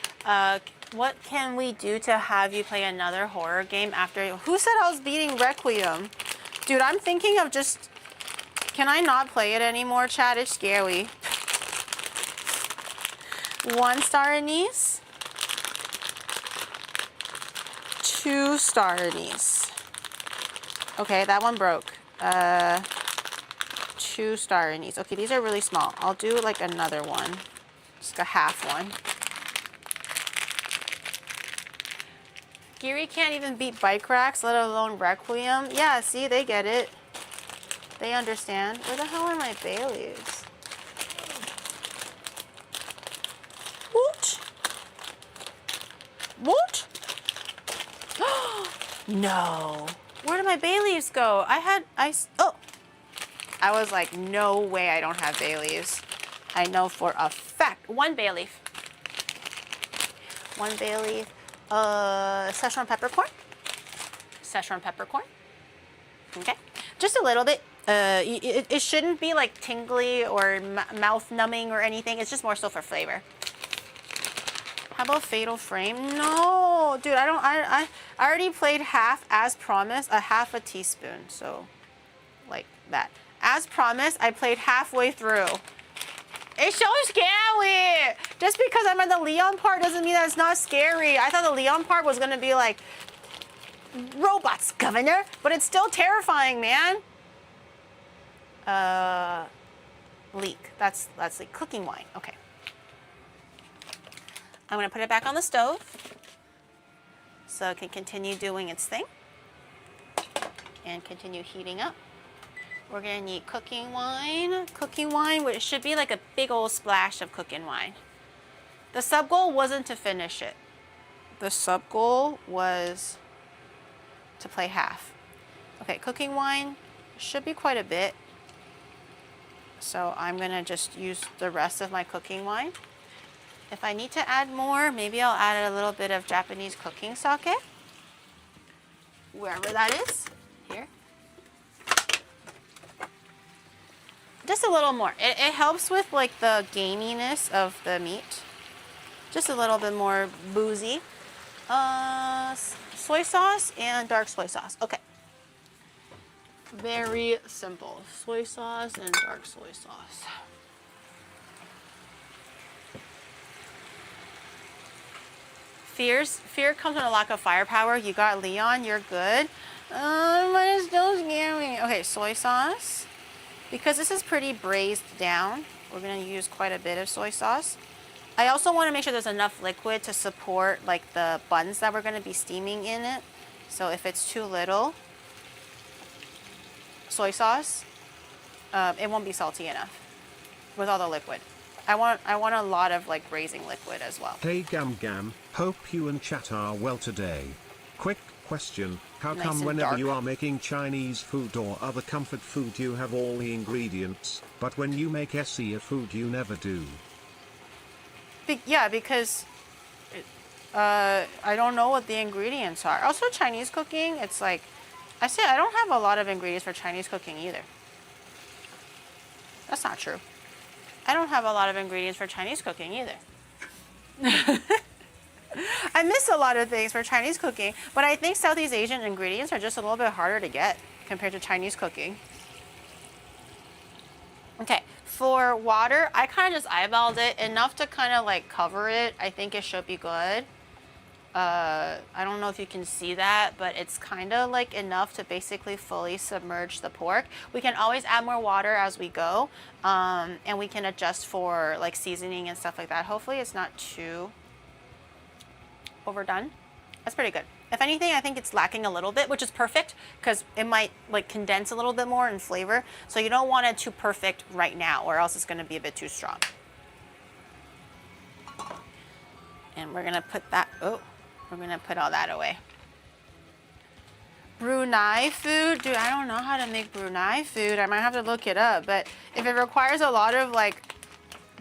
Speaker 1: What can we do to have you play another horror game after? Who said I was beating Requiem? Dude, I'm thinking of just... Can I not play it anymore, chat? It's scary. 1 star anise. 2 star anise. Okay, that one broke. 2 star anise. Okay, these are really small. I'll do like another one. Just a half one. Geary can't even beat bike racks, let alone Requiem. Yeah, see, they get it. They understand. Where the hell are my Baileys? What? What? No. Where did my bay leaves go? Oh. I was like, no way I don't have bay leaves. I know for a fact. 1 bay leaf. 1 bay leaf. Szechuan peppercorn. Szechuan peppercorn. Okay. Just a little bit. It shouldn't be like tingly or mouth numbing or anything. It's just more so for flavor. How about Fatal Frame? No, dude, I already played half as promised, a half a teaspoon. So like that. As promised, I played halfway through. It's so scary. Just because I'm at the Leon part doesn't mean that it's not scary. I thought the Leon part was gonna be like robots, governor, but it's still terrifying, man. Leek. That's Leek. Cooking wine. Okay. I'm gonna put it back on the stove so it can continue doing its thing and continue heating up. We're gonna need cooking wine. Cooking wine, which should be like a big old splash of cooking wine. The sub goal wasn't to finish it. The sub goal was to play half. Okay, cooking wine should be quite a bit. So I'm gonna just use the rest of my cooking wine. If I need to add more, maybe I'll add a little bit of Japanese cooking sake. Wherever that is. Here. Just a little more. It helps with like the gaminess of the meat. Just a little bit more boozy. Soy sauce and dark soy sauce. Okay. Very simple. Soy sauce and dark soy sauce. Fear comes with a lack of firepower. You got Leon, you're good. But it's still scary. Okay, soy sauce. Because this is pretty braised down, we're gonna use quite a bit of soy sauce. I also wanna make sure there's enough liquid to support like the buns that we're gonna be steaming in it. So if it's too little soy sauce, it won't be salty enough with all the liquid. I want a lot of like braising liquid as well.
Speaker 3: Hey Gam Gam, hope you and chat are well today. Quick question, how
Speaker 1: Nice
Speaker 3: come
Speaker 1: and
Speaker 3: whenever
Speaker 1: dark.
Speaker 3: you are making Chinese food or other comfort food you have all the ingredients, but when you make Asia food you never do?
Speaker 1: Yeah, because I don't know what the ingredients are. Also Chinese cooking, it's like, I don't have a lot of ingredients for Chinese cooking either. That's not true. I don't have a lot of ingredients for Chinese cooking either. I miss a lot of things for Chinese cooking, but I think Southeast Asian ingredients are just a little bit harder to get compared to Chinese cooking. Okay, for water, I kind of just eyeballed it enough to kind of like cover it. I think it should be good. I don't know if you can see that, but it's kind of like enough to basically fully submerge the pork. We can always add more water as we go, and we can adjust for like seasoning and stuff like that. Hopefully it's not too overdone. That's pretty good. If anything, I think it's lacking a little bit, which is perfect because it might like condense a little bit more in flavor. So you don't want it too perfect right now or else it's going to be a bit too strong. And we're going to put that, we're going to put all that away. Brunei food? Dude, I don't know how to make Brunei food. I might have to look it up, but if it requires a lot of like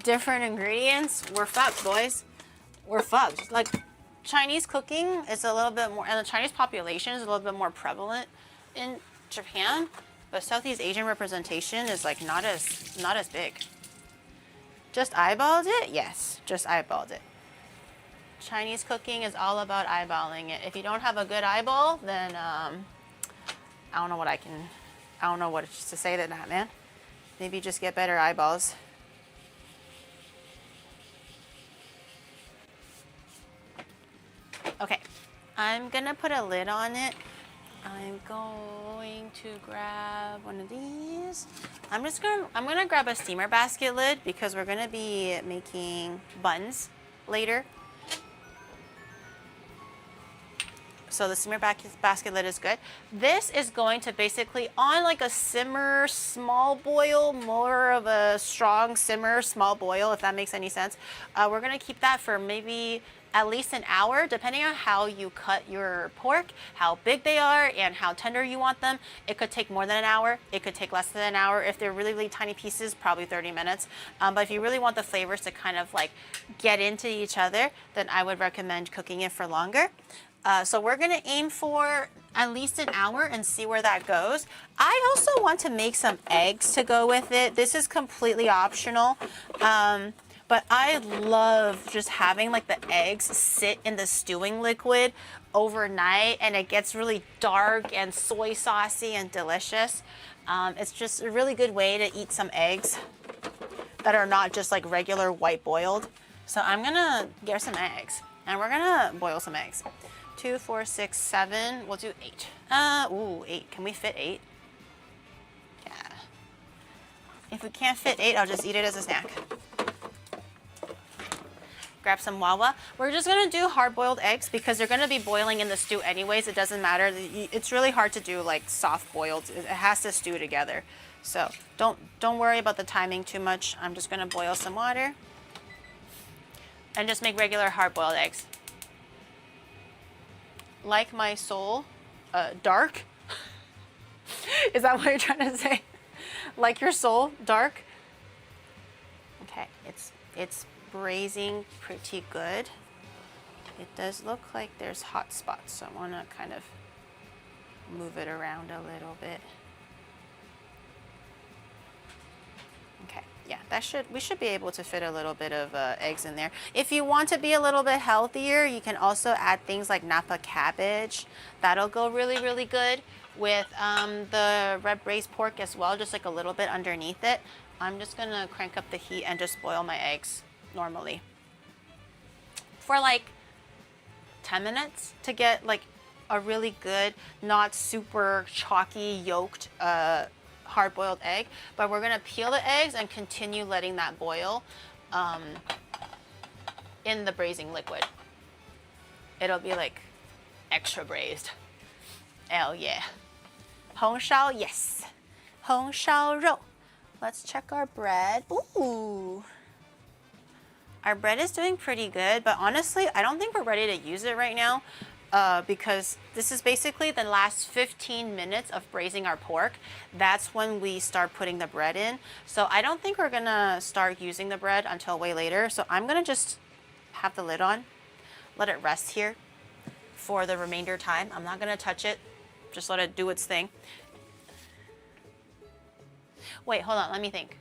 Speaker 1: different ingredients, we're fucked, boys. We're fucked. Like Chinese cooking is a little bit more, and the Chinese population is a little bit more prevalent in Japan, but Southeast Asian representation is like not as big. Just eyeballed it? Yes, just eyeballed it. Chinese cooking is all about eyeballing it. If you don't have a good eyeball, then I don't know what I don't know what to say to that, man. Maybe just get better eyeballs. Okay, I'm gonna put a lid on it. I'm going to grab one of these. I'm gonna grab a steamer basket lid because we're gonna be making buns later. So the steamer basket lid is good. This is going to basically, on like a simmer, small boil, more of a strong simmer, small boil, if that makes any sense. We're gonna keep that for maybe at least an hour, depending on how you cut your pork, how big they are, and how tender you want them. It could take more than an hour. It could take less than an hour. If they're really, really tiny pieces, probably 30 minutes. But if you really want the flavors to kind of like get into each other, then I would recommend cooking it for longer. So we're gonna aim for at least an hour and see where that goes. I also want to make some eggs to go with it. This is completely optional. But I love just having like the eggs sit in the stewing liquid overnight, and it gets really dark and soy saucy and delicious. It's just a really good way to eat some eggs that are not just like regular white boiled. So I'm gonna get some eggs and we're gonna boil some eggs. 2, 4, 6, 7, we'll do 8. Ooh, 8, can we fit 8? Yeah. If we can't fit 8, I'll just eat it as a snack. Grab some wawa. We're just gonna do hard-boiled eggs because they're gonna be boiling in the stew anyways. It doesn't matter. It's really hard to do like soft-boiled. It has to stew together. So don't worry about the timing too much. I'm just gonna boil some water and just make regular hard-boiled eggs. Like my soul, dark. Is that what you're trying to say? Like your soul, dark. Okay, it's braising pretty good. It does look like there's hot spots, so I want to kind of move it around a little bit. Okay, yeah, we should be able to fit a little bit of eggs in there. If you want to be a little bit healthier, you can also add things like napa cabbage. That'll go really, really good with the red braised pork as well, just like a little bit underneath it. I'm just gonna crank up the heat and just boil my eggs normally for like 10 minutes to get like a really good, not super chalky yolked hard-boiled egg. But we're gonna peel the eggs and continue letting that boil in the braising liquid. It'll be like extra braised. Hell yeah. Hong shao, yes. Hong shao rou. Let's check our bread. Ooh. Our bread is doing pretty good, but honestly, I don't think we're ready to use it right now because this is basically the last 15 minutes of braising our pork. That's when we start putting the bread in. So I don't think we're gonna start using the bread until way later. So I'm gonna just have the lid on, let it rest here for the remainder time. I'm not gonna touch it, just let it do its thing. Wait, hold on, let me think.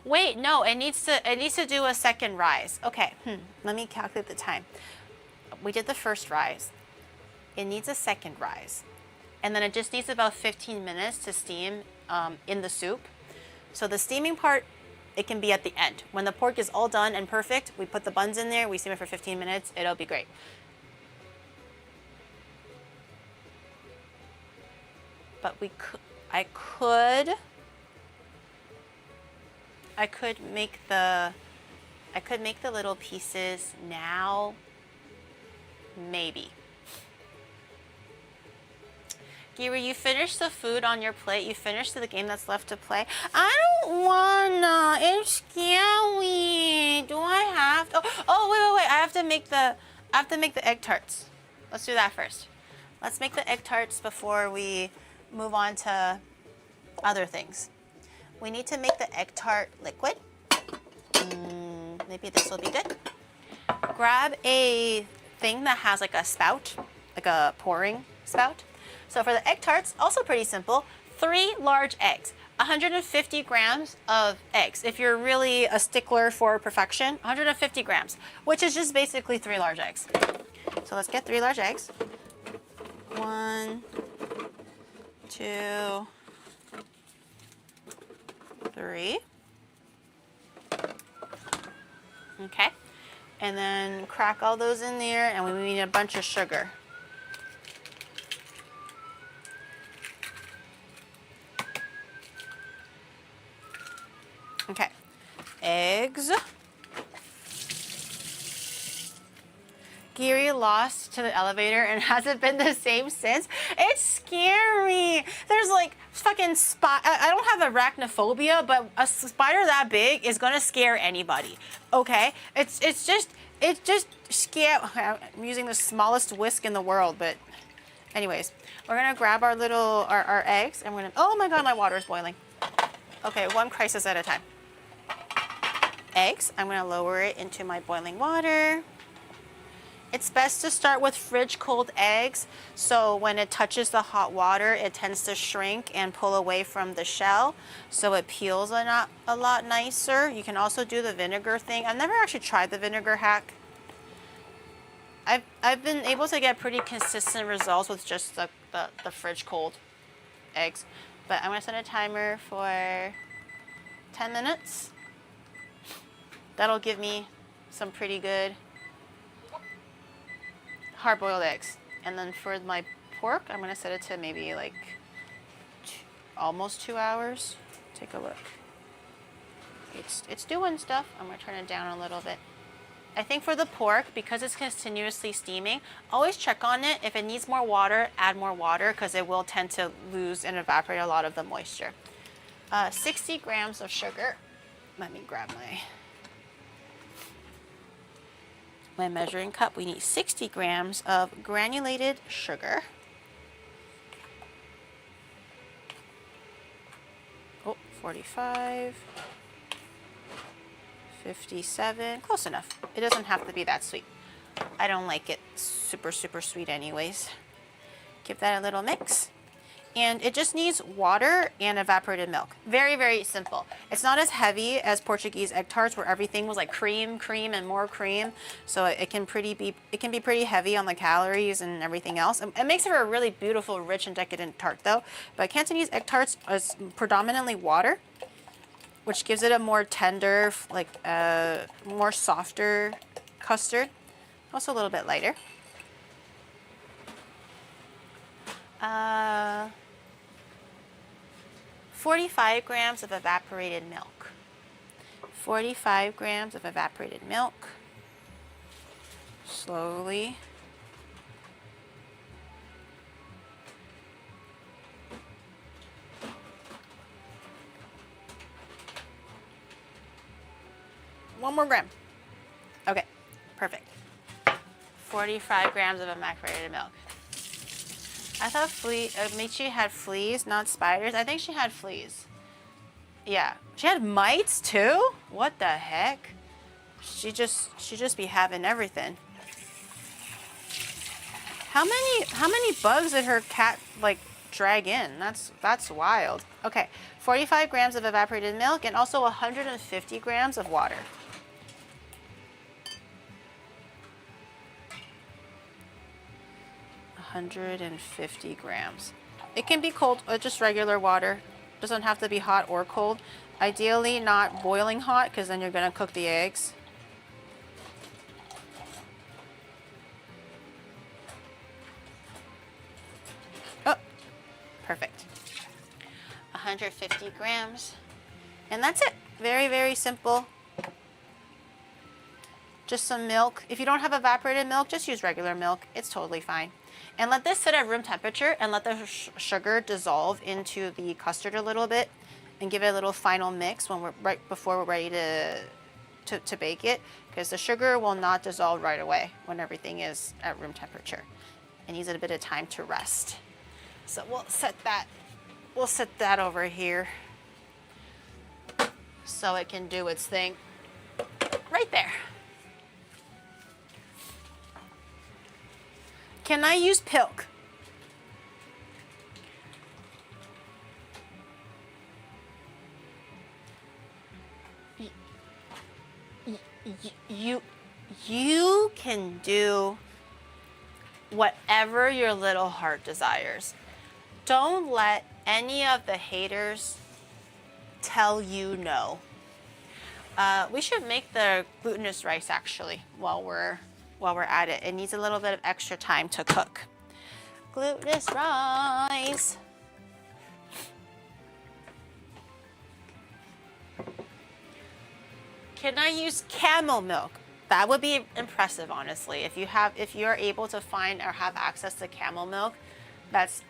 Speaker 1: Wait, no, it needs to do a second rise. Okay, let me calculate the time. We did the first rise. It needs a second rise. And then it just needs about 15 minutes to steam in the soup. So the steaming part, it can be at the end. When the pork is all done and perfect, we put the buns in there, we steam it for 15 minutes, it'll be great. But I could make the little pieces now, maybe. Giri, you finished the food on your plate. You finished the game that's left to play. I don't wanna. It's scary. Do I have to? Oh, wait. I have to make the egg tarts. Let's do that first. Let's make the egg tarts before we move on to other things. We need to make the egg tart liquid. Maybe this will be good. Grab a thing that has like a spout, like a pouring spout. So for the egg tarts, also pretty simple. 3 large eggs. 150 grams of eggs. If you're really a stickler for perfection, 150 grams, which is just basically 3 large eggs. So let's get 3 large eggs. 1, 2, 3. Okay. And then crack all those in there, and we need a bunch of sugar. Okay, eggs. Gary lost to the elevator and hasn't been the same since. It's scary. There's like fucking I don't have arachnophobia, but a spider that big is gonna scare anybody. Okay, it's just scare. I'm using the smallest whisk in the world, but anyways, we're gonna grab our little our eggs and we're gonna. Oh my god, my water is boiling. Okay, one crisis at a time. Eggs. I'm gonna lower it into my boiling water. It's best to start with fridge cold eggs, so when it touches the hot water, it tends to shrink and pull away from the shell, so it peels a lot nicer. You can also do the vinegar thing. I've never actually tried the vinegar hack. I've been able to get pretty consistent results with just the fridge cold eggs. But I'm gonna set a timer for 10 minutes. That'll give me some pretty good hard-boiled eggs. And then for my pork, I'm gonna set it to maybe like almost 2 hours. Take a look. It's doing stuff. I'm gonna turn it down a little bit. I think for the pork, because it's continuously steaming, always check on it. If it needs more water, add more water, because it will tend to lose and evaporate a lot of the moisture. 60 grams of sugar. Let me grab my measuring cup. We need 60 grams of granulated sugar. Oh, 45, 57, close enough. It doesn't have to be that sweet. I don't like it super sweet anyways. Give that a little mix. And it just needs water and evaporated milk. Very simple. It's not as heavy as Portuguese egg tarts where everything was like cream and more cream. So it can be pretty heavy on the calories and everything else. It makes it for a really beautiful, rich and decadent tart though. But Cantonese egg tarts is predominantly water, which gives it a more tender, like more softer custard. Also a little bit lighter. 45 grams of evaporated milk. 45 grams of evaporated milk. Slowly. One more gram. Okay, perfect. 45 grams of evaporated milk. I thought Michi had fleas, not spiders. I think she had fleas. Yeah, she had mites too? What the heck? She just be having everything. How many bugs did her cat like drag in? That's wild. Okay, 45 grams of evaporated milk and also 150 grams of water. $150 grams. It can be cold, just regular water. Doesn't have to be hot or cold. Ideally not boiling hot, because then you're gonna cook the eggs. Oh, perfect. 150 grams. And that's it. Very simple. Just some milk. If you don't have evaporated milk, just use regular milk. It's totally fine. And let this sit at room temperature and let the sugar dissolve into the custard a little bit and give it a little final mix when right before we're ready to bake it, because the sugar will not dissolve right away when everything is at room temperature. It needs a bit of time to rest. So we'll set that over here so it can do its thing right there. Can I use pilk? You can do whatever your little heart desires. Don't let any of the haters tell you no. We should make the glutinous rice actually while we're at it. It needs a little bit of extra time to cook. Glutinous rice. Can I use camel milk? That would be impressive, honestly. If you are able to find or have access to camel milk, that's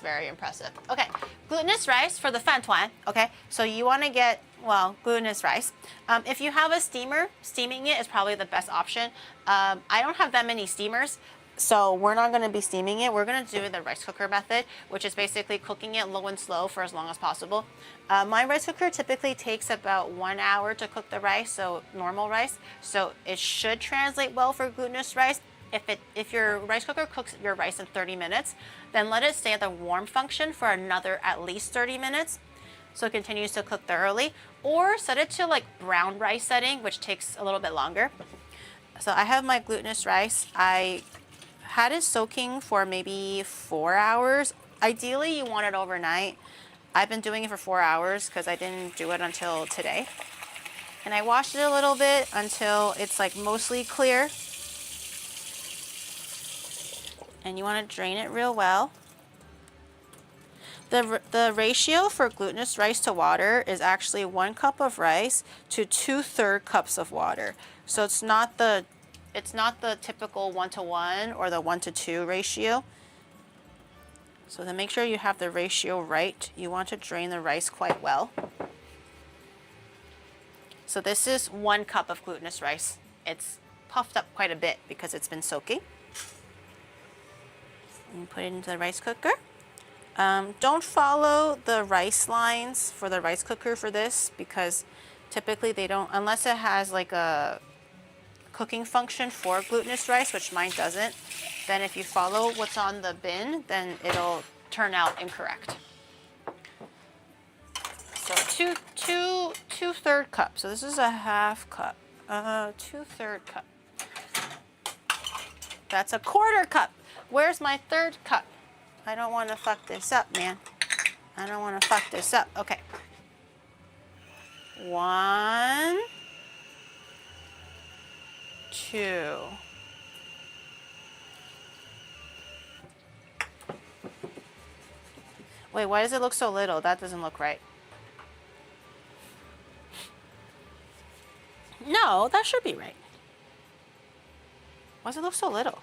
Speaker 1: very impressive. Okay, glutinous rice for the fan tuan. Okay, so you want to get, well, glutinous rice. If you have a steamer, steaming it is probably the best option. I don't have that many steamers, so we're not going to be steaming it. We're going to do the rice cooker method, which is basically cooking it low and slow for as long as possible. My rice cooker typically takes about 1 hour to cook the rice, so normal rice. So it should translate well for glutinous rice. If your rice cooker cooks your rice in 30 minutes, then let it stay at the warm function for another at least 30 minutes. So it continues to cook thoroughly, or set it to like brown rice setting, which takes a little bit longer. So I have my glutinous rice. I had it soaking for maybe 4 hours. Ideally, you want it overnight. I've been doing it for 4 hours because I didn't do it until today. And I washed it a little bit until it's like mostly clear. And you want to drain it real well. The ratio for glutinous rice to water is actually 1 cup of rice to 2/3 cups of water. So it's not the typical 1-to-1 or the 1-to-2 ratio. So to make sure you have the ratio right, you want to drain the rice quite well. So this is 1 cup of glutinous rice. It's puffed up quite a bit because it's been soaking. And put it into the rice cooker. Don't follow the rice lines for the rice cooker for this, because typically they don't, unless it has like a cooking function for glutinous rice, which mine doesn't. Then if you follow what's on the bin, then it'll turn out incorrect. So two-third cup. So this is a half cup. 2/3 cup. That's a 1/4 cup. Where's my 1/3 cup? I don't want to fuck this up, man. I don't want to fuck this up. Okay. 1, 2. Wait, why does it look so little? That doesn't look right. No, that should be right. Why does it look so little?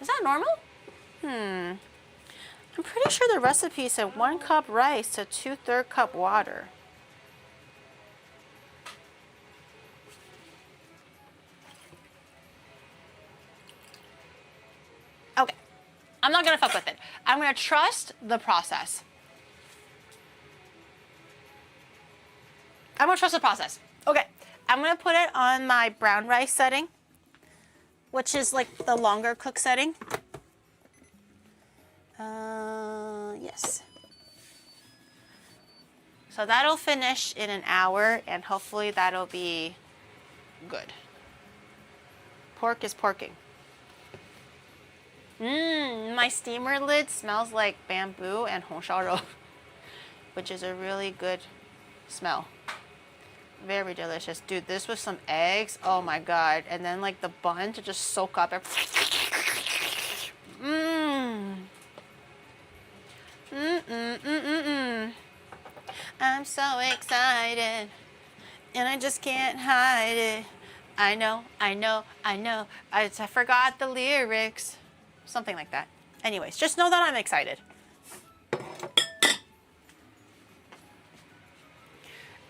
Speaker 1: Is that normal? I'm pretty sure the recipe said 1 cup rice to 2/3 cup water. Okay, I'm not gonna fuck with it. I'm gonna trust the process. I'm gonna trust the process. Okay, I'm gonna put it on my brown rice setting, which is like the longer cook setting. Yes. So that'll finish in an hour, and hopefully that'll be good. Pork is porking. My steamer lid smells like bamboo and hongxiaorou, which is a really good smell. Very delicious. Dude, this with some eggs, oh my god. And then like the bun to just soak up it. I'm so excited, and I just can't hide it. I know. I forgot the lyrics. Something like that. Anyways, just know that I'm excited.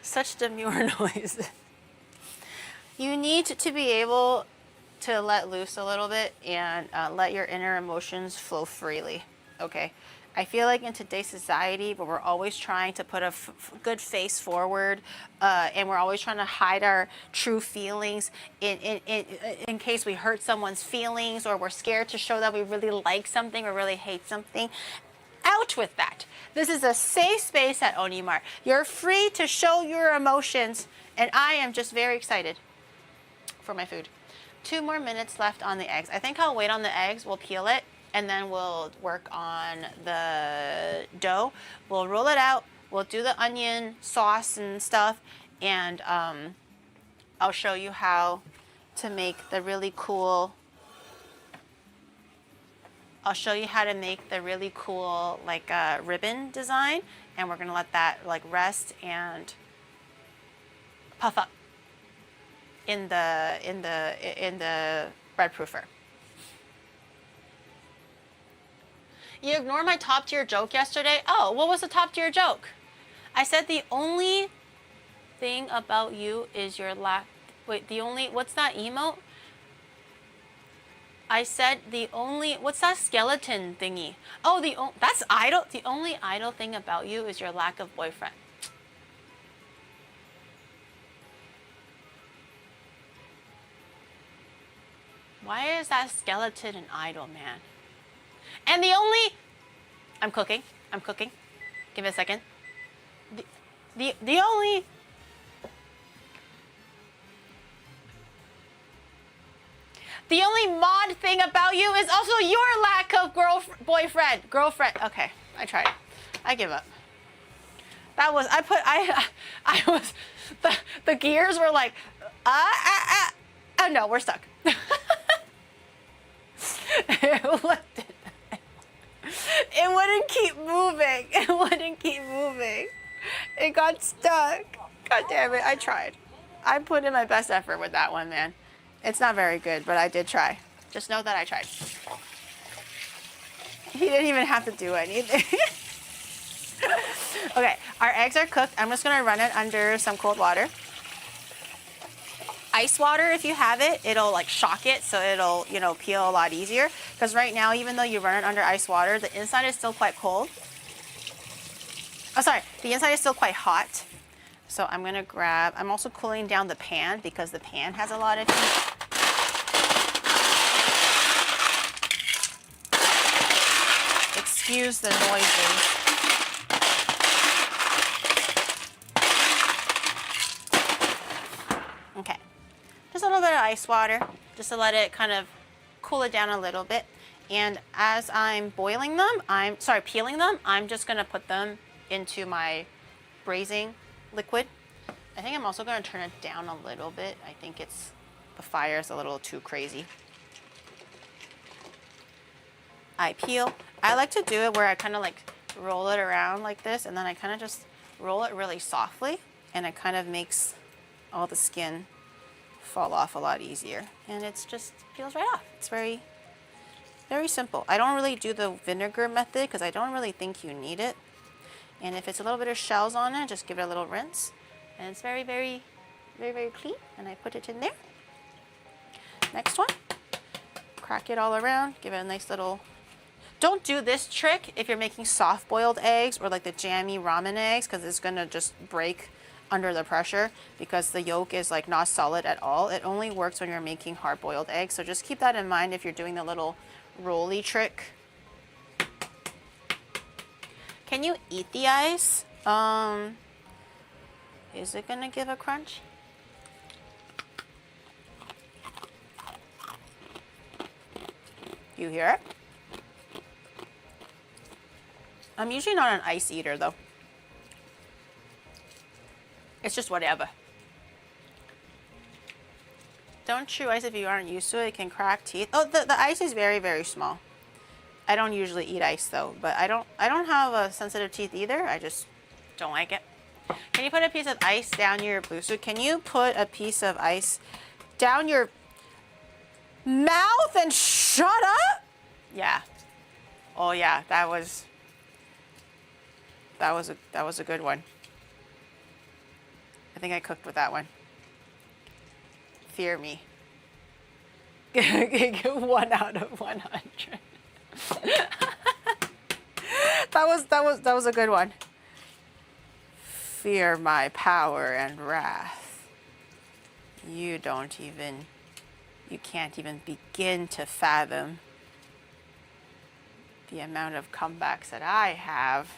Speaker 1: Such demure noise. You need to be able to let loose a little bit and let your inner emotions flow freely, okay? I feel like in today's society, where we're always trying to put a good face forward, and we're always trying to hide our true feelings in case we hurt someone's feelings, or we're scared to show that we really like something or really hate something. Out with that. This is a safe space at Onimart. You're free to show your emotions, and I am just very excited for my food. 2 more minutes left on the eggs. I think I'll wait on the eggs. We'll peel it and then we'll work on the dough. We'll roll it out. We'll do the onion sauce and stuff, and I'll show you how to make the really cool. I'll show you how to make the really cool like ribbon design, and we're gonna let that like rest and puff up in the bread proofer. You ignored my top tier joke yesterday. Oh, what was the top tier joke? I said the only thing about you is your lack. Wait, the only, what's that emote? I said the only, what's that skeleton thingy? Oh, that's idle. The only idle thing about you is your lack of boyfriend. Why is that skeleton an idol, man? And the only, I'm cooking. Give me a second. The only, the only mod thing about you is also your lack of girlfriend. Okay, I tried. I give up. That was, I was, the gears were like, oh no, we're stuck. It wouldn't keep moving. It wouldn't keep moving. It got stuck. God damn it, I tried. I put in my best effort with that one, man. It's not very good, but I did try. Just know that I tried. He didn't even have to do anything. Okay, our eggs are cooked. I'm just gonna run it under some cold water. Ice water, if you have it, it'll like shock it, so it'll, you know, peel a lot easier. Because right now, even though you run it under ice water, the inside is still quite cold. Oh, sorry, the inside is still quite hot. So I'm gonna grab, I'm also cooling down the pan because the pan has a lot of heat. Excuse the noises. Okay, just a little bit of ice water, just to let it kind of cool it down a little bit. And as I'm boiling them, peeling them, I'm just gonna put them into my braising liquid. I think I'm also gonna turn it down a little bit. I think the fire is a little too crazy. I peel. I like to do it where I kind of like roll it around like this, and then I kind of just roll it really softly, and it kind of makes all the skin fall off a lot easier. And it's just peels right off. It's very, very simple. I don't really do the vinegar method because I don't really think you need it. And if it's a little bit of shells on it, just give it a little rinse. And it's very, very, very, very clean. And I put it in there. Next one. Crack it all around. Give it a nice little... Don't do this trick if you're making soft-boiled eggs or like the jammy ramen eggs, because it's going to just break under the pressure because the yolk is like not solid at all. It only works when you're making hard-boiled eggs. So just keep that in mind if you're doing the little rolly trick. Can you eat the ice? Is it gonna give a crunch? You hear it? I'm usually not an ice eater though. It's just whatever. Don't chew ice if you aren't used to it. It can crack teeth. Oh, the ice is very, very small. I don't usually eat ice though, but I don't have a sensitive teeth either. I just don't like it. Can you put a piece of ice down your blue suit? Can you put a piece of ice down your mouth and shut up? Yeah. Oh yeah, that was a good one. I think I cooked with that one. Fear me. 1 out of 100. that was a good one. Fear my power and wrath. You can't even begin to fathom the amount of comebacks that I have.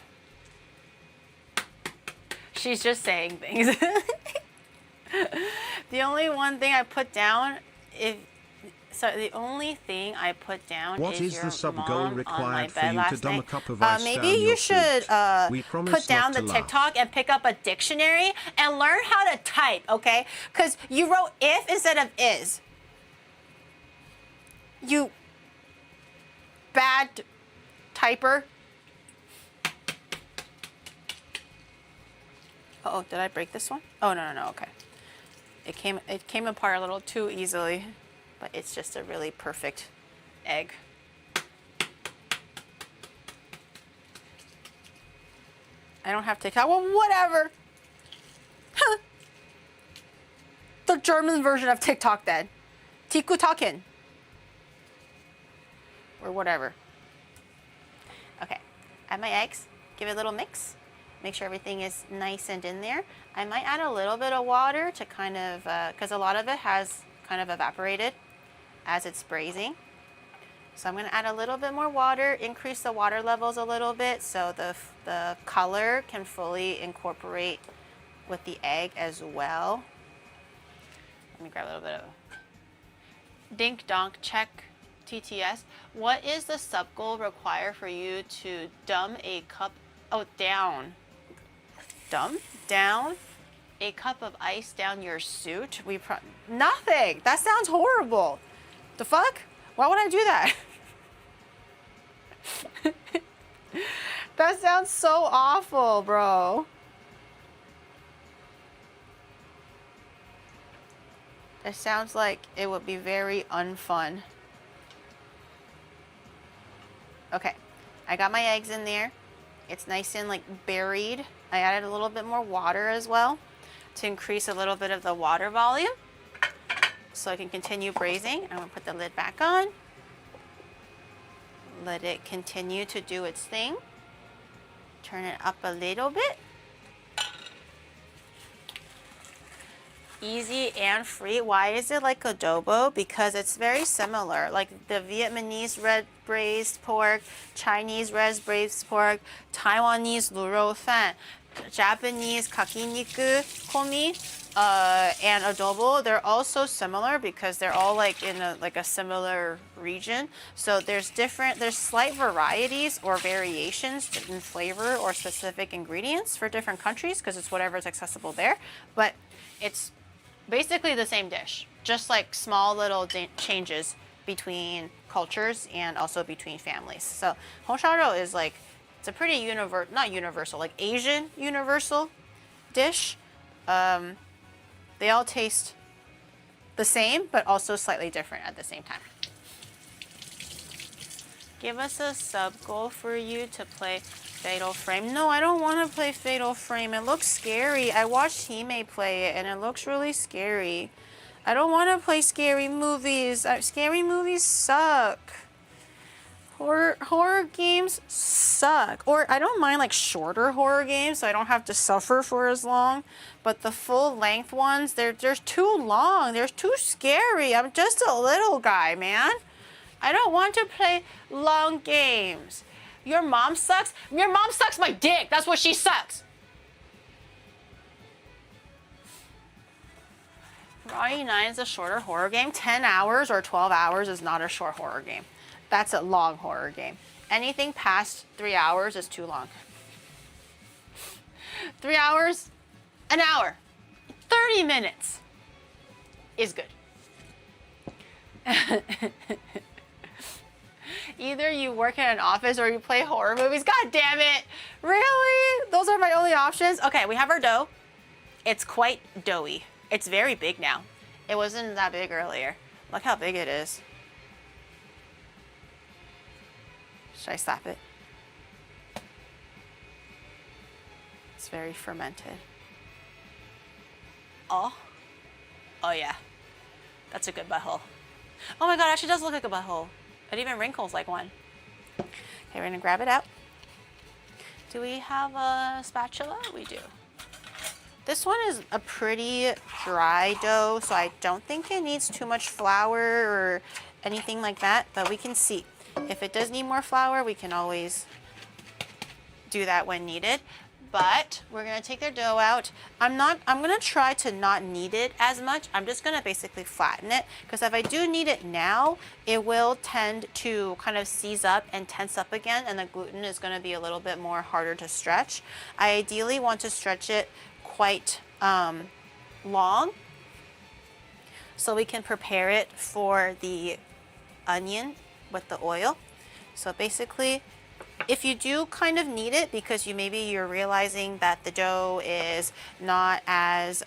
Speaker 1: She's just saying things. The only one thing I put down, the only thing I put down
Speaker 3: What is
Speaker 1: your
Speaker 3: the sub
Speaker 1: mom
Speaker 3: goal
Speaker 1: on my
Speaker 3: required for
Speaker 1: bed
Speaker 3: you to
Speaker 1: last
Speaker 3: dumb a
Speaker 1: night.
Speaker 3: cup of ice
Speaker 1: Maybe
Speaker 3: down
Speaker 1: you
Speaker 3: your
Speaker 1: should
Speaker 3: throat? We promise
Speaker 1: put down
Speaker 3: not
Speaker 1: the
Speaker 3: to laugh.
Speaker 1: TikTok and pick up a dictionary and learn how to type, okay? Because you wrote if instead of is. You bad typer. Uh-oh, did I break this one? Oh, no, okay. It came apart a little too easily, but it's just a really perfect egg. I don't have TikTok. Well, whatever. The German version of TikTok then. TikTokin. Or whatever. Okay, add my eggs, give it a little mix. Make sure everything is nice and in there. I might add a little bit of water to kind of, because a lot of it has kind of evaporated as it's braising. So I'm gonna add a little bit more water, increase the water levels a little bit so the color can fully incorporate with the egg as well. Let me grab a little bit of Dink Donk check TTS. What is the sub goal require for you to dumb a cup, down a cup of ice down your suit? Nothing. That sounds horrible. The fuck? Why would I do that? That sounds so awful, bro. It sounds like it would be very unfun. Okay, I got my eggs in there. It's nice and like buried. I added a little bit more water as well to increase a little bit of the water volume so I can continue braising. I'm gonna put the lid back on. Let it continue to do its thing. Turn it up a little bit. Easy and free. Why is it like adobo? Because it's very similar. Like the Vietnamese red braised pork, Chinese red braised pork, Taiwanese lu rou fan, Japanese kakiniku komi, and adobo. They're all so similar because they're all like in a similar region. So there's slight varieties or variations in flavor or specific ingredients for different countries because it's whatever's accessible there. But it's basically the same dish, just like small little changes between cultures and also between families. So honsharo is like, it's a pretty not universal, like Asian universal dish. They all taste the same, but also slightly different at the same time. Give us a sub goal for you to play Fatal Frame. No, I don't want to play Fatal Frame. It looks scary. I watched Hime play it and it looks really scary. I don't want to play scary movies. Scary movies suck. Horror games suck. Or I don't mind like shorter horror games so I don't have to suffer for as long. But the full length ones, they're too long. They're too scary. I'm just a little guy, man. I don't want to play long games. Your mom sucks? Your mom sucks my dick. That's what she sucks. Ronnie 9 is a shorter horror game. 10 hours or 12 hours is not a short horror game. That's a long horror game. Anything past 3 hours is too long. 3 hours, an hour, 30 minutes is good. Either you work in an office or you play horror movies. God damn it. Really? Those are my only options? Okay, we have our dough. It's quite doughy. It's very big now. It wasn't that big earlier. Look how big it is. Should I slap it? It's very fermented. Oh. Oh yeah. That's a good butthole. Oh my god, it actually does look like a butthole. It even wrinkles like one. Okay, we're gonna grab it out. Do we have a spatula? We do. This one is a pretty dry dough, so I don't think it needs too much flour or anything like that, but we can see. If it does need more flour, we can always do that when needed. but we're gonna take their dough out. I'm gonna try to not knead it as much. I'm just gonna basically flatten it, because if I do knead it now, it will tend to kind of seize up and tense up again, and the gluten is gonna be a little bit more harder to stretch. I ideally want to stretch it quite long, so we can prepare it for the onion with the oil. So basically, if you do kind of knead it because you're realizing that the dough is not as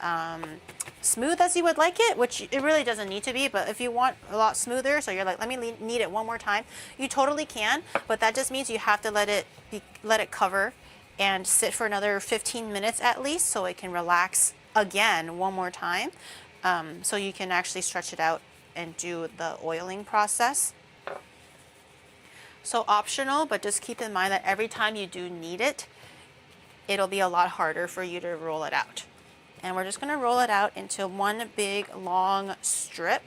Speaker 1: smooth as you would like it, which it really doesn't need to be, but if you want a lot smoother, so you're like, let me knead it one more time, you totally can, but that just means you have to let it cover and sit for another 15 minutes at least, so it can relax again one more time, so you can actually stretch it out and do the oiling process. So optional, but just keep in mind that every time you do knead it, it'll be a lot harder for you to roll it out. And we're just gonna roll it out into one big long strip.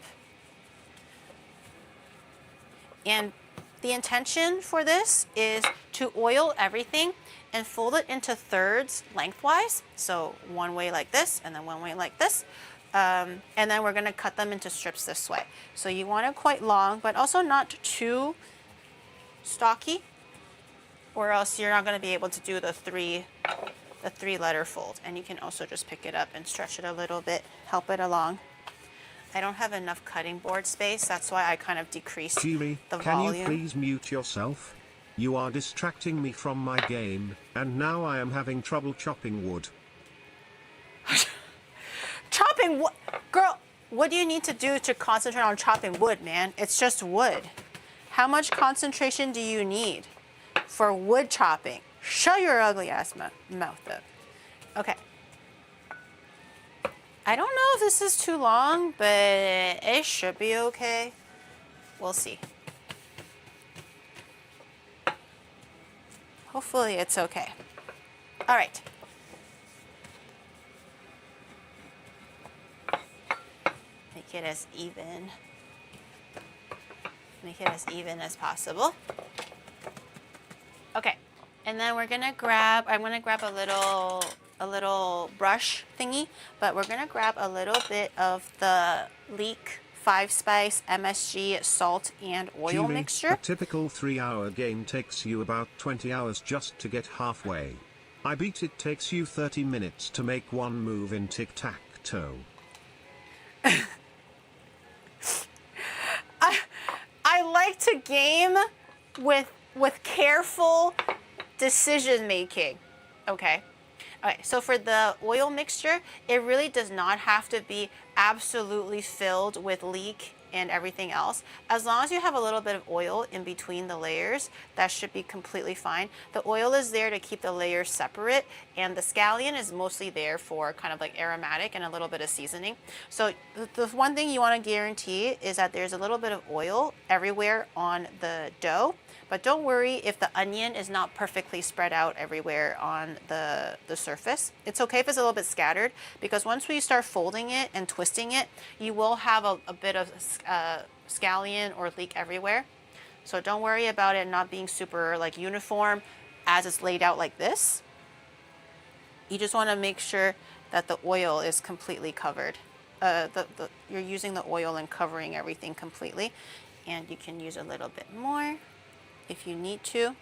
Speaker 1: And the intention for this is to oil everything and fold it into thirds lengthwise. So one way like this, and then one way like this. And then we're gonna cut them into strips this way. So you want it quite long, but also not too stocky, or else you're not going to be able to do the three letter fold. And you can also just pick it up and stretch it a little bit, help it along. I don't have enough cutting board space, that's why I kind of decreased
Speaker 3: Jiri,
Speaker 1: the volume.
Speaker 3: can you please mute yourself? You are distracting me from my game, and now I am having trouble chopping wood.
Speaker 1: Chopping wood? Girl, what do you need to do to concentrate on chopping wood, man? It's just wood. How much concentration do you need for wood chopping? Shut your ugly ass mouth up. Okay. I don't know if this is too long, but it should be okay. We'll see. Hopefully it's okay. All right. Make it as even. Make it as even as possible. Okay, and then I'm gonna grab a little brush thingy, but we're gonna grab a little bit of the Leek 5-spice MSG salt and oil
Speaker 3: Jiri,
Speaker 1: mixture.
Speaker 3: a typical 3-hour game takes you about 20 hours just to get halfway. I bet it takes you 30 minutes to make one move in tic-tac-toe.
Speaker 1: I like to game with careful decision making. Okay. Okay, so for the oil mixture, it really does not have to be absolutely filled with leek and everything else. As long as you have a little bit of oil in between the layers, that should be completely fine. The oil is there to keep the layers separate, and the scallion is mostly there for kind of like aromatic and a little bit of seasoning. So the one thing you want to guarantee is that there's a little bit of oil everywhere on the dough. But don't worry if the onion is not perfectly spread out everywhere on the surface. It's okay if it's a little bit scattered, because once we start folding it and twisting it, you will have a bit of scallion or leek everywhere. So don't worry about it not being super like uniform as it's laid out like this. You just want to make sure that the oil is completely covered. You're using the oil and covering everything completely. And you can use a little bit more if you need to.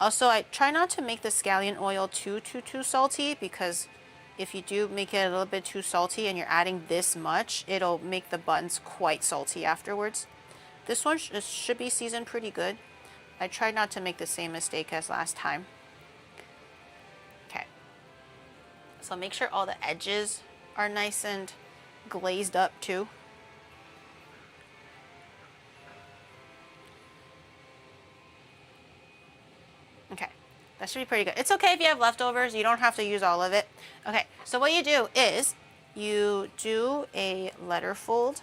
Speaker 1: Also, I try not to make the scallion oil too salty, because if you do make it a little bit too salty and you're adding this much, it'll make the buns quite salty afterwards. This one should be seasoned pretty good. I tried not to make the same mistake as last time. Okay. So make sure all the edges are nice and glazed up too. Okay, that should be pretty good. It's okay if you have leftovers, you don't have to use all of it. Okay, so what you do is you do a letter fold.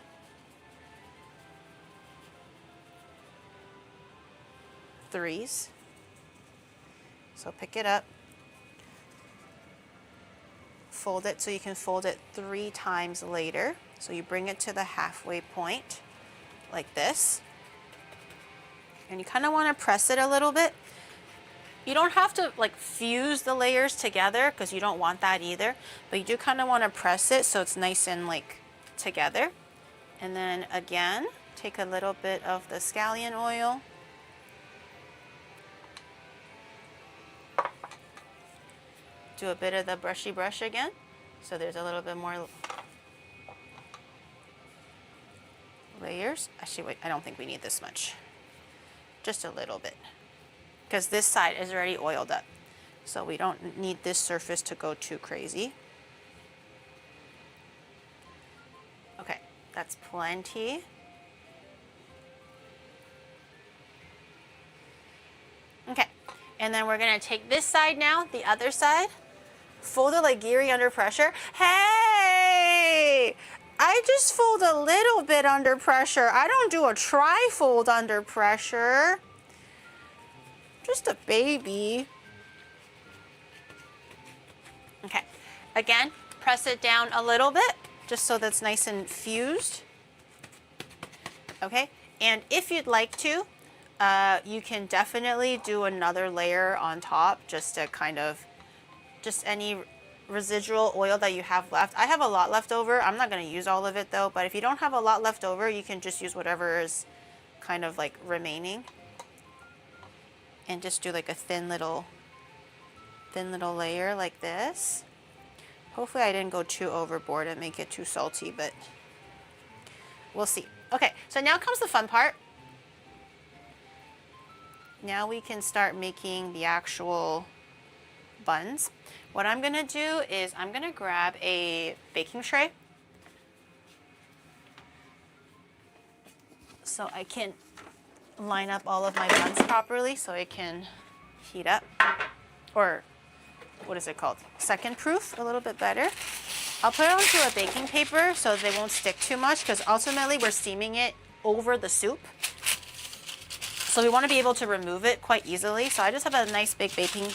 Speaker 1: Threes. So pick it up, fold it so you can fold it 3 times later. So you bring it to the halfway point like this. And you kind of want to press it a little bit. You don't have to like fuse the layers together because you don't want that either, but you do kind of want to press it so it's nice and like together. And then again, take a little bit of the scallion oil. Do a bit of the brushy brush again. So there's a little bit more layers. Actually, wait, I don't think we need this much. Just a little bit. Because this side is already oiled up. So we don't need this surface to go too crazy. Okay, that's plenty. Okay, and then we're gonna take this side now, the other side. Fold it like giri under pressure. Hey! I just fold a little bit under pressure. I don't do a tri-fold under pressure. Just a baby. Okay, again, press it down a little bit, just so that's nice and fused. Okay, and if you'd like to, you can definitely do another layer on top just to kind of, just any residual oil that you have left. I have a lot left over. I'm not going to use all of it though, but if you don't have a lot left over, you can just use whatever is kind of like remaining. And just do like a thin little layer like this. Hopefully I didn't go too overboard and make it too salty, but we'll see. Okay, so now comes the fun part. Now we can start making the actual buns. What I'm gonna do is I'm gonna grab a baking tray so I can line up all of my buns properly so it can heat up, or what is it called? Second proof, a little bit better. I'll put it onto a baking paper so they won't stick too much because ultimately we're steaming it over the soup. So we want to be able to remove it quite easily. So I just have a nice big baking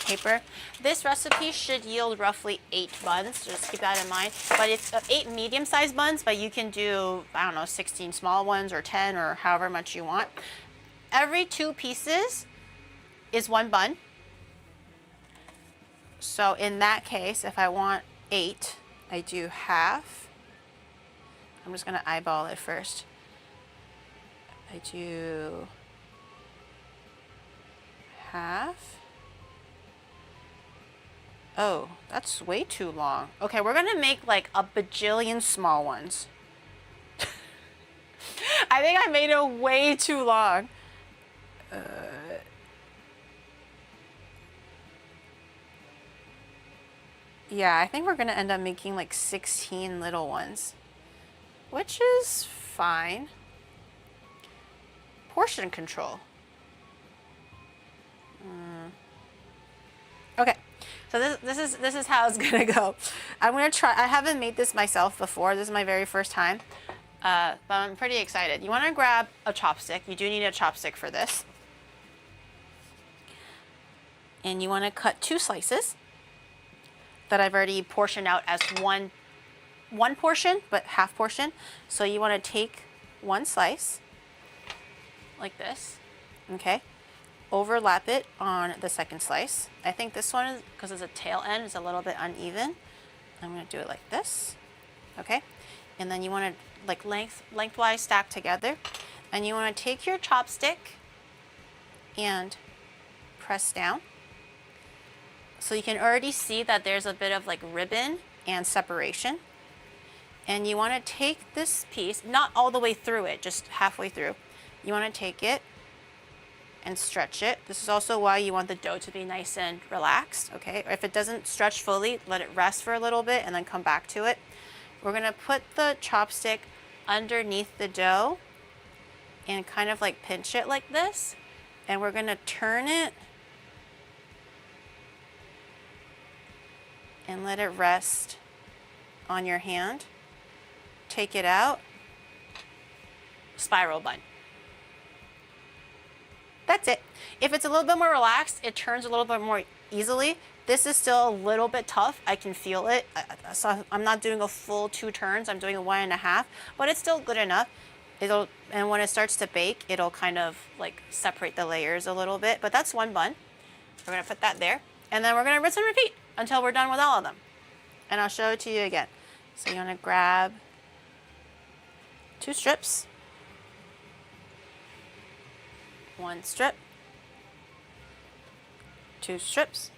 Speaker 1: paper. This recipe should yield roughly 8 buns. Just keep that in mind. But it's 8 medium-sized buns, but you can do, I don't know, 16 small ones or 10 or however much you want. Every 2 pieces is 1 bun. So in that case, if I want 8, I do half. I'm just going to eyeball it first. I do half. Oh, that's way too long. Okay, we're gonna make like a bajillion small ones. I think I made it way too long. Yeah, I think we're gonna end up making like 16 little ones, which is fine. Portion control. Okay, so this is how it's gonna go. I'm gonna try. I haven't made this myself before. This is my very first time, but I'm pretty excited. You want to grab a chopstick. You do need a chopstick for this, and you want to cut 2 slices that I've already portioned out as one portion, but half portion. So you want to take 1 slice like this, okay? Overlap it on the second slice. I think this one, is because it's a tail end, is a little bit uneven. I'm gonna do it like this, okay? And then you wanna like lengthwise stack together. And you wanna take your chopstick and press down. So you can already see that there's a bit of like ribbon and separation. And you wanna take this piece, not all the way through it, just halfway through. You wanna take it and stretch it. This is also why you want the dough to be nice and relaxed, okay? If it doesn't stretch fully, let it rest for a little bit and then come back to it. We're gonna put the chopstick underneath the dough and kind of like pinch it like this. And we're gonna turn it and let it rest on your hand. Take it out, spiral bun. That's it. If it's a little bit more relaxed, it turns a little bit more easily. This is still a little bit tough. I can feel it. So I'm not doing a full 2 turns. I'm doing a 1.5, but it's still good enough. And when it starts to bake, it'll kind of like separate the layers a little bit, but that's 1 bun. We're gonna put that there. And then we're gonna rinse and repeat until we're done with all of them. And I'll show it to you again. So you wanna grab 2 strips, 1 strip, 2 strips.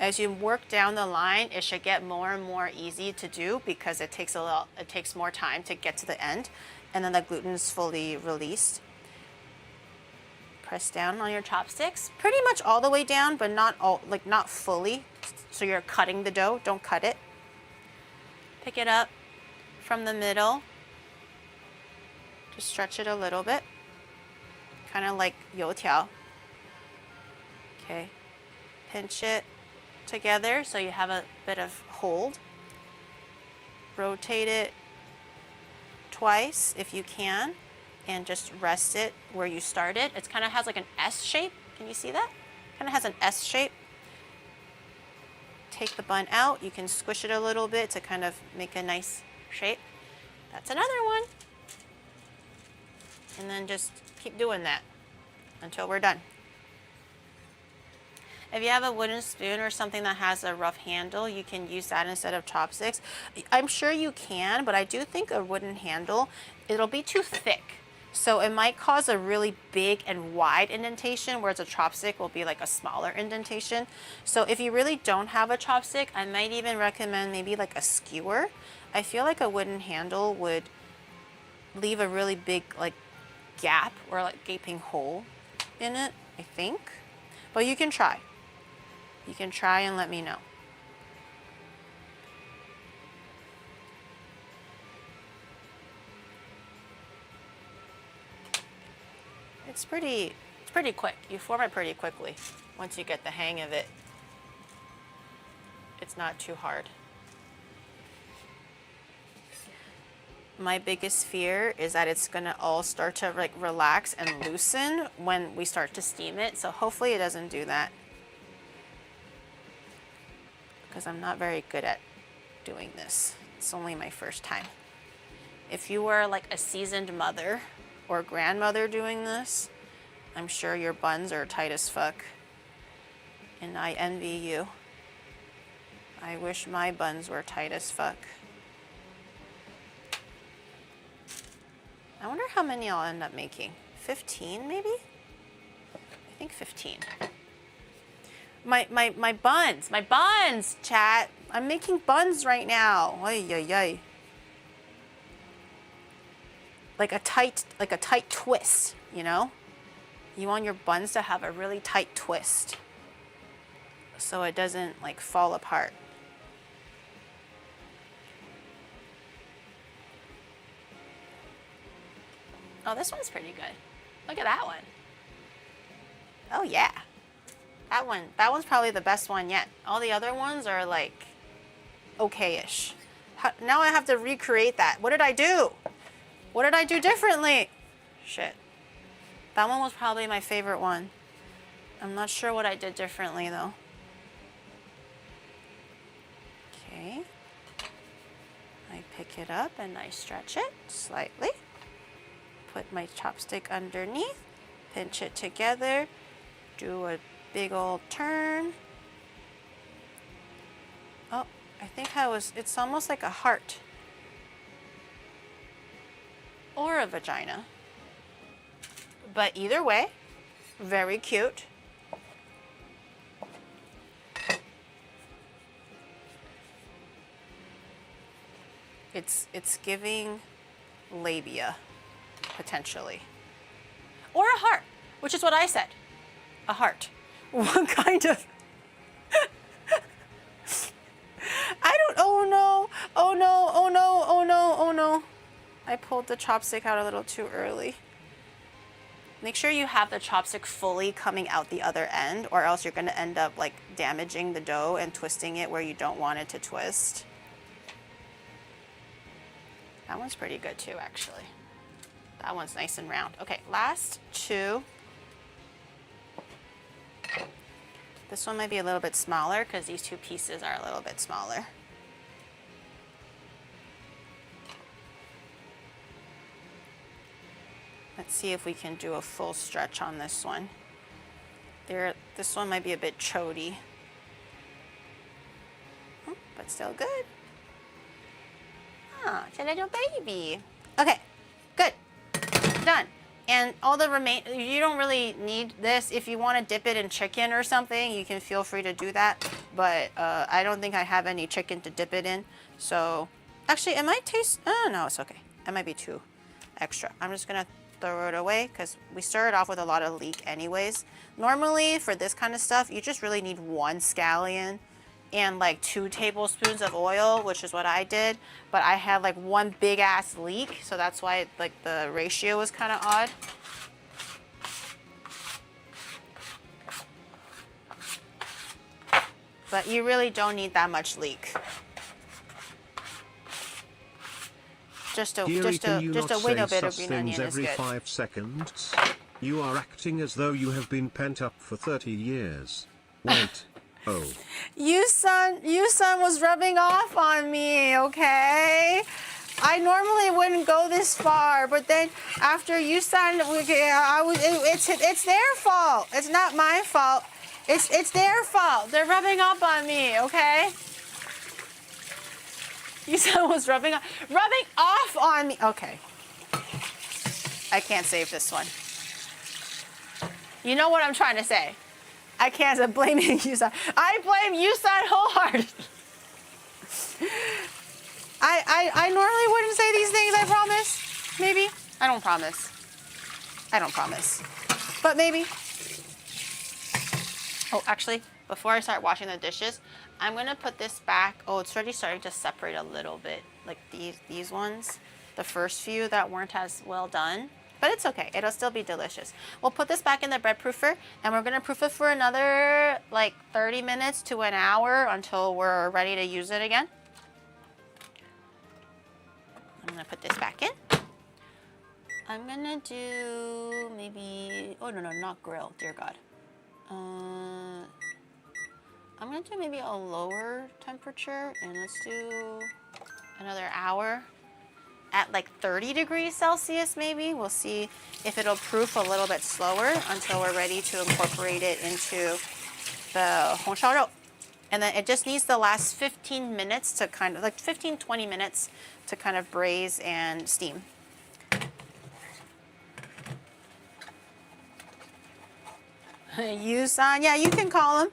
Speaker 1: As you work down the line, it should get more and more easy to do because it takes more time to get to the end, and then the gluten is fully released. Press down on your chopsticks, pretty much all the way down, but not fully. So you're cutting the dough, don't cut it. Pick it up from the middle. Just stretch it a little bit, kind of like youtiao. Okay, pinch it together so you have a bit of hold. Rotate it twice if you can, and just rest it where you started. It kind of has like an S shape. Can you see that? Kind of has an S shape. Take the bun out. You can squish it a little bit to kind of make a nice shape. That's another one. And then just keep doing that until we're done. If you have a wooden spoon or something that has a rough handle, you can use that instead of chopsticks. I'm sure you can, but I do think a wooden handle, it'll be too thick. So it might cause a really big and wide indentation, whereas a chopstick will be like a smaller indentation. So if you really don't have a chopstick, I might even recommend maybe like a skewer. I feel like a wooden handle would leave a really big like gap or like gaping hole in it, I think. But you can try. You can try and let me know. It's pretty quick. You form it pretty quickly once you get the hang of it. It's not too hard. My biggest fear is that it's gonna all start to like relax and loosen when we start to steam it. So hopefully it doesn't do that, because I'm not very good at doing this. It's only my first time. If you were like a seasoned mother or grandmother doing this, I'm sure your buns are tight as fuck. And I envy you. I wish my buns were tight as fuck. I wonder how many I'll end up making. 15 maybe? I think 15. My buns, chat. I'm making buns right now. Ay, ay, ay. Like a tight twist, you know? You want your buns to have a really tight twist so it doesn't like fall apart. Oh, this one's pretty good. Look at that one. Oh yeah. That one's probably the best one yet. All the other ones are like okay-ish. Now I have to recreate that. What did I do? What did I do differently? Shit. That one was probably my favorite one. I'm not sure what I did differently though. Okay. I pick it up and I stretch it slightly. Put my chopstick underneath, pinch it together, do a big old turn. Oh, I think it's almost like a heart. Or a vagina. But either way, very cute. It's giving labia, potentially. Or a heart, which is what I said. A heart. What kind of... oh no, oh no, oh no, oh no, oh no. I pulled the chopstick out a little too early. Make sure you have the chopstick fully coming out the other end, or else you're gonna end up like damaging the dough and twisting it where you don't want it to twist. That one's pretty good too, actually. That one's nice and round. Okay, last two. This one might be a little bit smaller because these two pieces are a little bit smaller. Let's see if we can do a full stretch on this one. This one might be a bit chody. But still good. Ah, it's a little baby. Okay, good. Done. And all the you don't really need this. If you want to dip it in chicken or something, you can feel free to do that. But I don't think I have any chicken to dip it in. So, actually, it might taste, oh no, it's okay. It might be too extra. I'm just gonna throw it away because we started off with a lot of leek anyways. Normally, for this kind of stuff, you just really need 1 scallion and like 2 tablespoons of oil, which is what I did. But I had like 1 big ass leek, so that's why like the ratio was kind of odd. But you really don't need that much leek. Just a little bit of green onion is
Speaker 3: every
Speaker 1: good.
Speaker 3: 5 seconds. You are acting as though you have been pent up for 30 years. Wait. Oh.
Speaker 1: Yusan was rubbing off on me, okay? I normally wouldn't go this far, but then after Yusan, it's their fault. It's not my fault. It's their fault. They're rubbing off on me, okay? Yusan was rubbing off on me. Okay. I can't save this one. You know what I'm trying to say. I can't blame Yusan. I blame Yusan wholeheartedly. I normally wouldn't say these things, I promise. Maybe. I don't promise. But maybe. Oh, actually, before I start washing the dishes, I'm gonna put this back. Oh, it's already starting to separate a little bit. Like these ones. The first few that weren't as well done. But it's okay, it'll still be delicious. We'll put this back in the bread proofer and we're gonna proof it for another like 30 minutes to an hour until we're ready to use it again. I'm gonna put this back in. I'm gonna do maybe, oh no, not grill, dear God. I'm gonna do maybe a lower temperature and let's do another hour. At like 30 degrees Celsius maybe. We'll see if it'll proof a little bit slower until we're ready to incorporate it into the 红烧肉. And then it just needs the last 15 minutes to kind of, like 15-20 minutes to kind of braise and steam. Yusan, yeah, you can call them.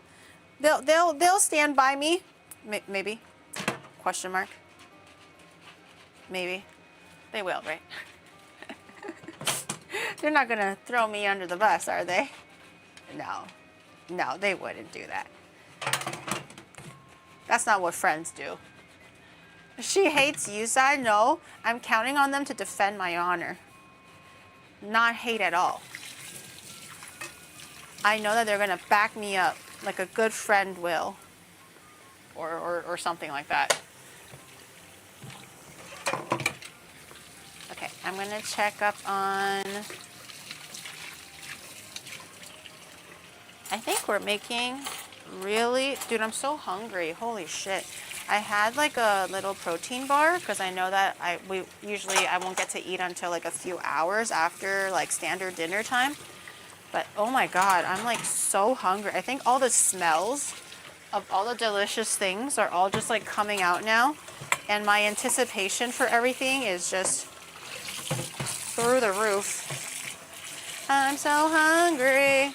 Speaker 1: They'll stand by me. Maybe. Question mark. Maybe. They will, right? They're not gonna throw me under the bus, are they? No, they wouldn't do that. That's not what friends do. She hates Yusan. No, I'm counting on them to defend my honor. Not hate at all. I know that they're gonna back me up like a good friend will. Or something like that. Okay, I'm gonna check up on, I think we're making really, dude, I'm so hungry, holy shit. I had like a little protein bar because I know that I won't get to eat until like a few hours after like standard dinner time. But oh my God, I'm like so hungry. I think all the smells of all the delicious things are all just like coming out now. And my anticipation for everything is just through the roof. I'm so hungry.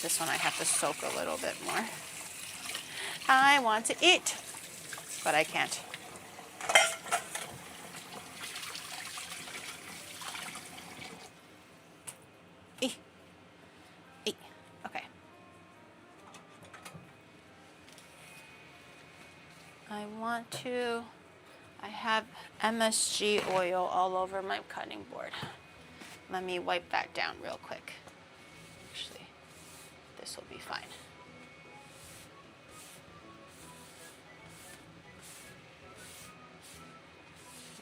Speaker 1: This one I have to soak a little bit more. I want to eat, but I can't. Okay. I have MSG oil all over my cutting board. Let me wipe that down real quick. Actually, this will be fine.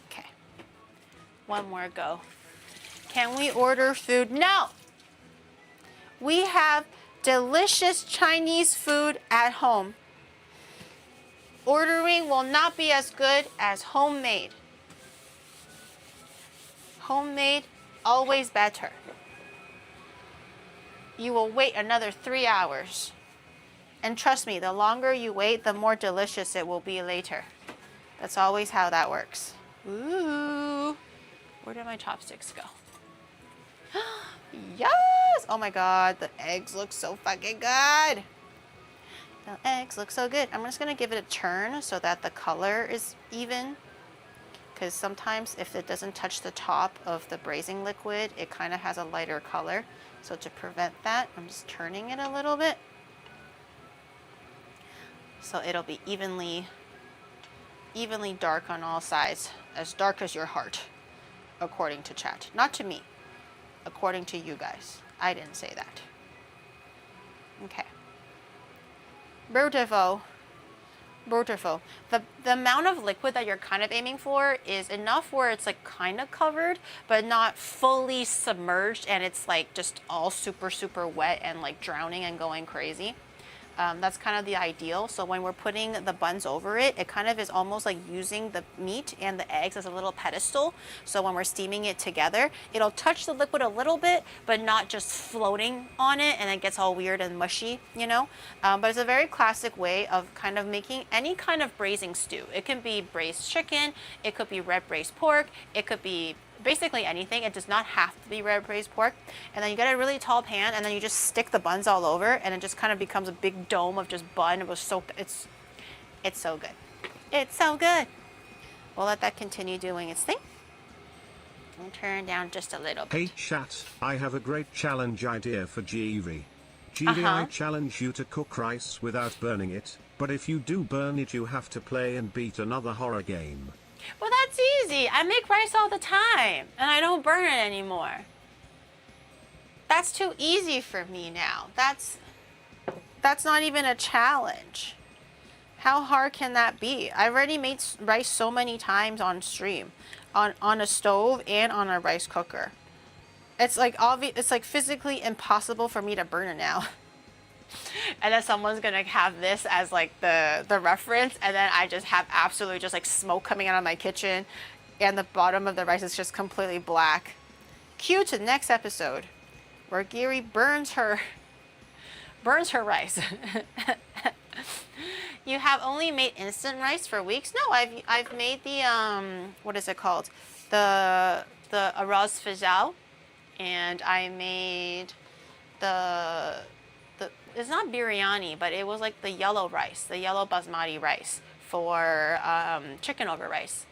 Speaker 1: Okay. One more go. Can we order food? No! We have delicious Chinese food at home. Ordering will not be as good as homemade. Homemade Always better. You will wait another 3 hours. And trust me, the longer you wait, the more delicious it will be later. That's always how that works. Ooh. Where did my chopsticks go? Yes! Oh my god, the eggs look so fucking good. The eggs look so good. I'm just gonna give it a turn so that the color is even. Because sometimes if it doesn't touch the top of the braising liquid, it kind of has a lighter color. So to prevent that, I'm just turning it a little bit. So it'll be evenly dark on all sides. As dark as your heart, according to chat. Not to me, according to you guys. I didn't say that. Okay. Beautiful. Beautiful. The amount of liquid that you're kind of aiming for is enough where it's like kind of covered, but not fully submerged and it's like just all super, super wet and like drowning and going crazy. That's kind of the ideal. So when we're putting the buns over it, it kind of is almost like using the meat and the eggs as a little pedestal. So when we're steaming it together, it'll touch the liquid a little bit, but not just floating on it and it gets all weird and mushy, you know? But it's a very classic way of kind of making any kind of braising stew. It can be braised chicken, it could be red braised pork, it could be basically anything. It does not have to be red braised pork. And then you get a really tall pan and then you just stick the buns all over and it just kind of becomes a big dome of just bun. It's so good. It's so good. We'll let that continue doing its thing. And turn down just a little bit.
Speaker 3: Hey chat, I have a great challenge idea for GV. GV, I challenge you to cook rice without burning it, but if you do burn it you have to play and beat another horror game.
Speaker 1: Well, that's easy. I make rice all the time and I don't burn it anymore. That's too easy for me now. That's not even a challenge. How hard can that be? I've already made rice so many times on stream, on a stove and on a rice cooker. It's like it's like physically impossible for me to burn it now. And then someone's gonna have this as like the reference, and then I just have absolutely just like smoke coming out of my kitchen, and the bottom of the rice is just completely black. Cue to next episode, where Giri burns her rice. You have only made instant rice for weeks? No, I've made the what is it called? The arroz feijão, and I made the it's not biryani, but it was like the yellow rice, the yellow basmati rice for chicken over rice,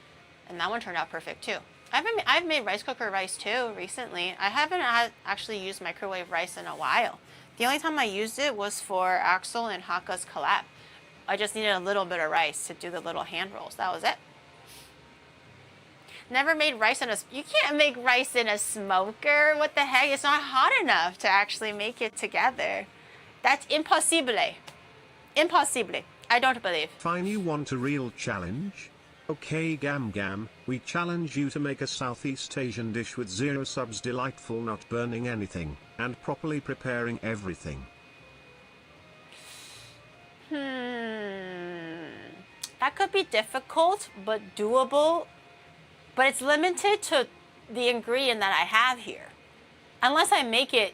Speaker 1: and that one turned out perfect too. I've made rice cooker rice too recently. I haven't actually used microwave rice in a while. The only time I used it was for Axel and Haka's collab. I just needed a little bit of rice to do the little hand rolls. That was it. Never made rice in you can't make rice in a smoker. What the heck? It's not hot enough to actually make it together. That's impossible. Impossible. I don't believe.
Speaker 3: Fine, you want a real challenge? Okay, Gam Gam, we challenge you to make a Southeast Asian dish with 0 subs, delightful, not burning anything, and properly preparing everything.
Speaker 1: That could be difficult, but doable. But it's limited to the ingredient that I have here. Unless I make it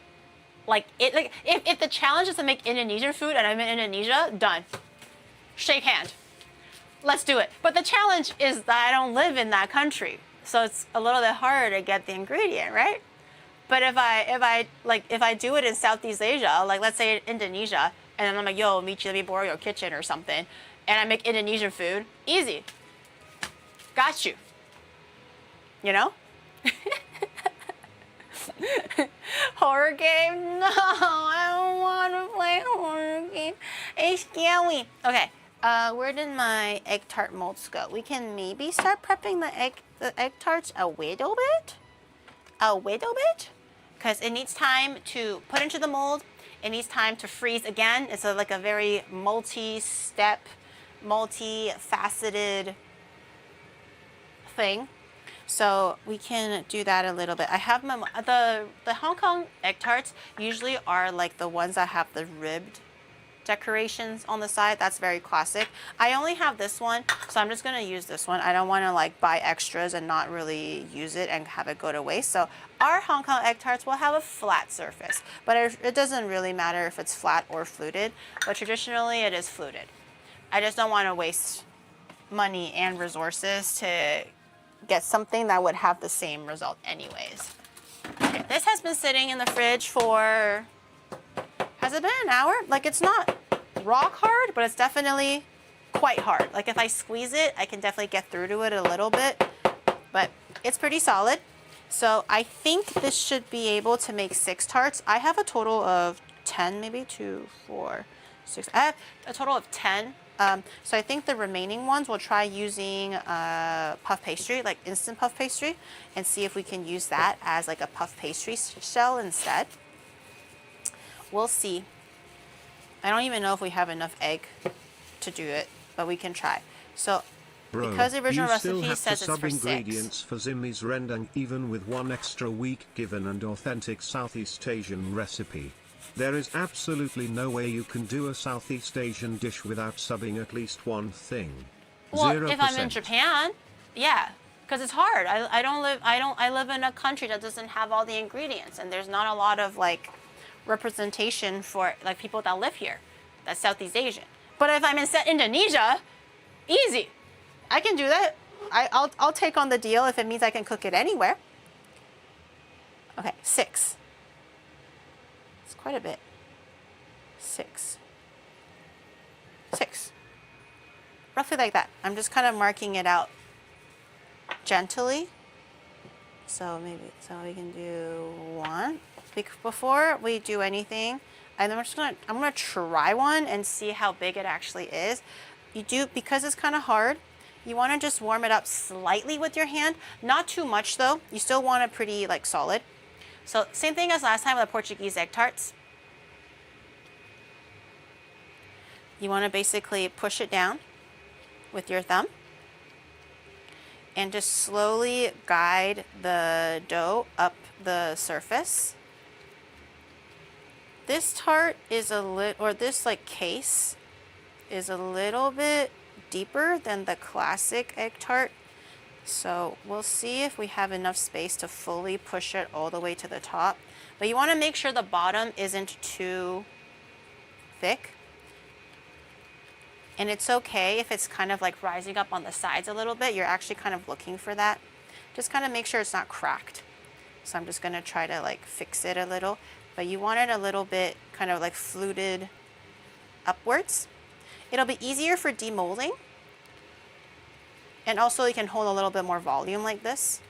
Speaker 1: if the challenge is to make Indonesian food and I'm in Indonesia, done. Shake hand. Let's do it. But the challenge is that I don't live in that country. So it's a little bit harder to get the ingredient, right? But if I do it in Southeast Asia, like let's say Indonesia, and then I'm like, yo, meet you, let me borrow your kitchen or something, and I make Indonesian food, easy. Got you. You know? Horror game? No, I don't want to play horror game. It's scary. Okay, where did my egg tart molds go? We can maybe start prepping the egg tarts a little bit. Because it needs time to put into the mold. It needs time to freeze again. It's like a very multi-step, multi-faceted thing. So we can do that a little bit. I have the Hong Kong egg tarts usually are like the ones that have the ribbed decorations on the side. That's very classic. I only have this one, so I'm just gonna use this one. I don't wanna like buy extras and not really use it and have it go to waste. So our Hong Kong egg tarts will have a flat surface, but it doesn't really matter if it's flat or fluted, but traditionally it is fluted. I just don't wanna waste money and resources to get something that would have the same result anyways. Okay, this has been sitting in the fridge for, has it been an hour? Like, it's not rock hard, but it's definitely quite hard. Like, if I squeeze it, I can definitely get through to it a little bit, but it's pretty solid. So I think this should be able to make 6 tarts. I have a total of 10, maybe 2, 4, 6. I have a total of 10. So I think the remaining ones we'll try using puff pastry, like instant puff pastry, and see if we can use that as like a puff pastry shell instead. We'll see. I don't even know if we have enough egg to do it, but we can try. So
Speaker 3: Bro,
Speaker 1: because the original
Speaker 3: you still
Speaker 1: recipe
Speaker 3: have
Speaker 1: says
Speaker 3: to
Speaker 1: it's for 6.
Speaker 3: sub-ingredients for Zimmy's rendang even with 1 extra week given and authentic Southeast Asian recipe. There is absolutely no way you can do a Southeast Asian dish without subbing at least one thing.
Speaker 1: Well,
Speaker 3: 0%.
Speaker 1: if I'm in Japan, yeah, because it's hard. I live in a country that doesn't have all the ingredients, and there's not a lot of like representation for like people that live here, that's Southeast Asian. But if I'm in Indonesia, easy, I can do that. I'll take on the deal if it means I can cook it anywhere. Okay, 6. It's quite a bit. 6. Roughly like that. I'm just kind of marking it out gently. So we can do 1. Before we do anything, I'm gonna try one and see how big it actually is. Because it's kind of hard, you want to just warm it up slightly with your hand, not too much though. You still want it pretty like solid. So same thing as last time with the Portuguese egg tarts. You want to basically push it down with your thumb and just slowly guide the dough up the surface. This tart is this like case is a little bit deeper than the classic egg tart. So we'll see if we have enough space to fully push it all the way to the top. But you want to make sure the bottom isn't too thick. And it's okay if it's kind of like rising up on the sides a little bit. You're actually kind of looking for that. Just kind of make sure it's not cracked. So I'm just going to try to like fix it a little. But you want it a little bit kind of like fluted upwards. It'll be easier for demolding. And also you can hold a little bit more volume like this.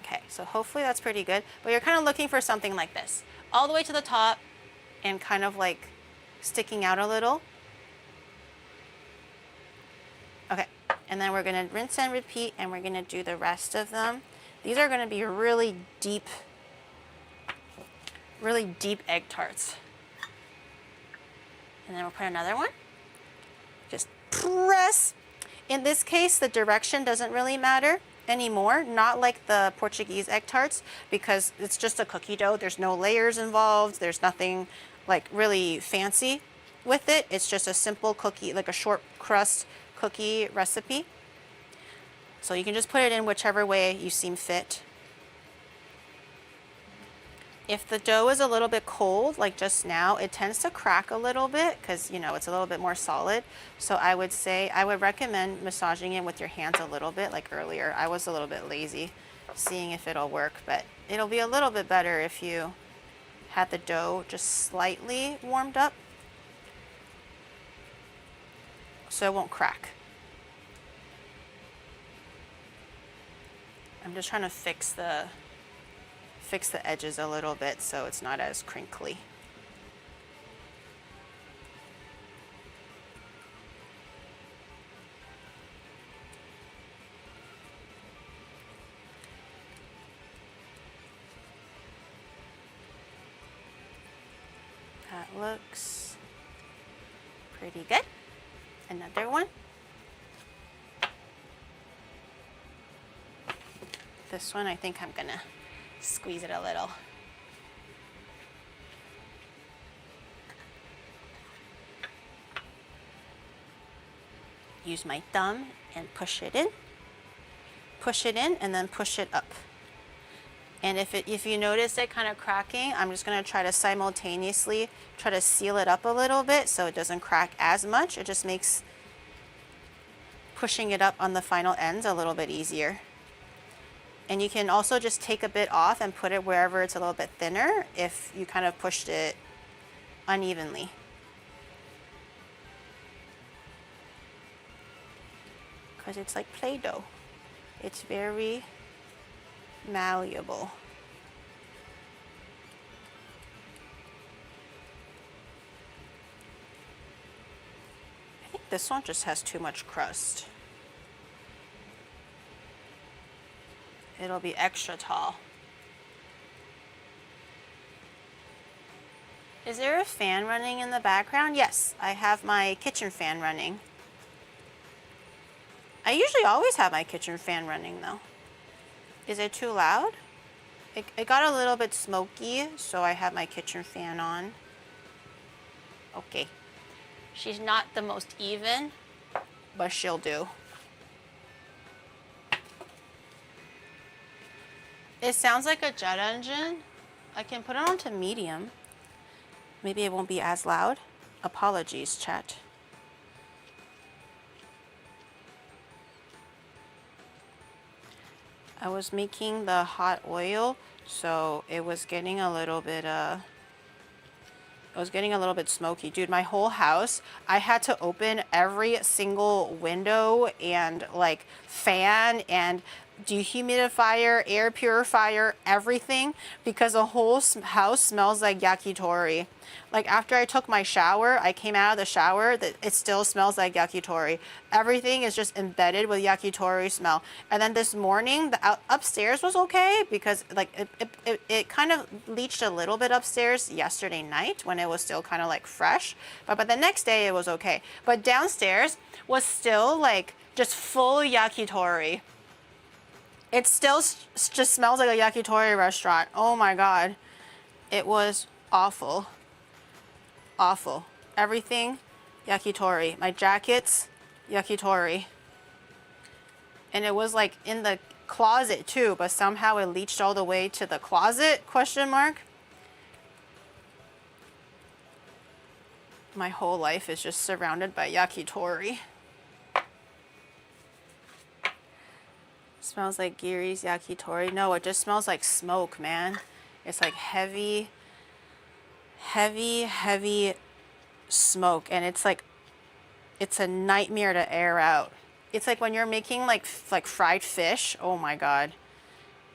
Speaker 1: Okay, so hopefully that's pretty good. But you're kind of looking for something like this. All the way to the top and kind of like sticking out a little. Okay, and then we're gonna rinse and repeat and we're gonna do the rest of them. These are gonna be really deep egg tarts. And then we'll put another one. Just press. In this case, the direction doesn't really matter anymore, not like the Portuguese egg tarts, because it's just a cookie dough. There's no layers involved. There's nothing like really fancy with it. It's just a simple cookie, like a short crust cookie recipe. So you can just put it in whichever way you seem fit. If the dough is a little bit cold, like just now, it tends to crack a little bit because, you know, it's a little bit more solid. So I would recommend massaging it with your hands a little bit, like earlier. I was a little bit lazy seeing if it'll work, but it'll be a little bit better if you had the dough just slightly warmed up so it won't crack. I'm just trying to fix the edges a little bit so it's not as crinkly. That looks pretty good. Another one. This one, I think I'm gonna squeeze it a little. use my thumb and push it in, and then push it up. And if you notice it kind of cracking, I'm just going to try to simultaneously try to seal it up a little bit so it doesn't crack as much. It just makes pushing it up on the final ends a little bit easier. And you can also just take a bit off and put it wherever it's a little bit thinner if you kind of pushed it unevenly. Because it's like Play-Doh. It's very malleable. I think this one just has too much crust. It'll be extra tall. Is there a fan running in the background? Yes, I have my kitchen fan running. I usually always have my kitchen fan running though. Is it too loud? It got a little bit smoky, so I have my kitchen fan on. Okay. She's not the most even, but she'll do. It sounds like a jet engine. I can put it on to medium. Maybe it won't be as loud. Apologies, chat. I was making the hot oil, so it was getting a little bit smoky. Dude, my whole house, I had to open every single window and like fan and dehumidifier, air purifier, everything, because the whole house smells like yakitori. Like after I took my shower, I came out of the shower, it still smells like yakitori. Everything is just embedded with yakitori smell. And then this morning, the upstairs was okay because like it kind of leached a little bit upstairs yesterday night when it was still kind of like fresh. But the next day it was okay. But downstairs was still like just full yakitori. It still just smells like a yakitori restaurant. Oh my God. It was awful. Awful. Everything, yakitori. My jackets, yakitori. And it was like in the closet too, but somehow it leached all the way to the closet, question mark. My whole life is just surrounded by yakitori. Smells like Giri's yakitori. No, it just smells like smoke, man. It's like heavy smoke, and it's like, it's a nightmare to air out. It's like when you're making like fried fish. Oh my God.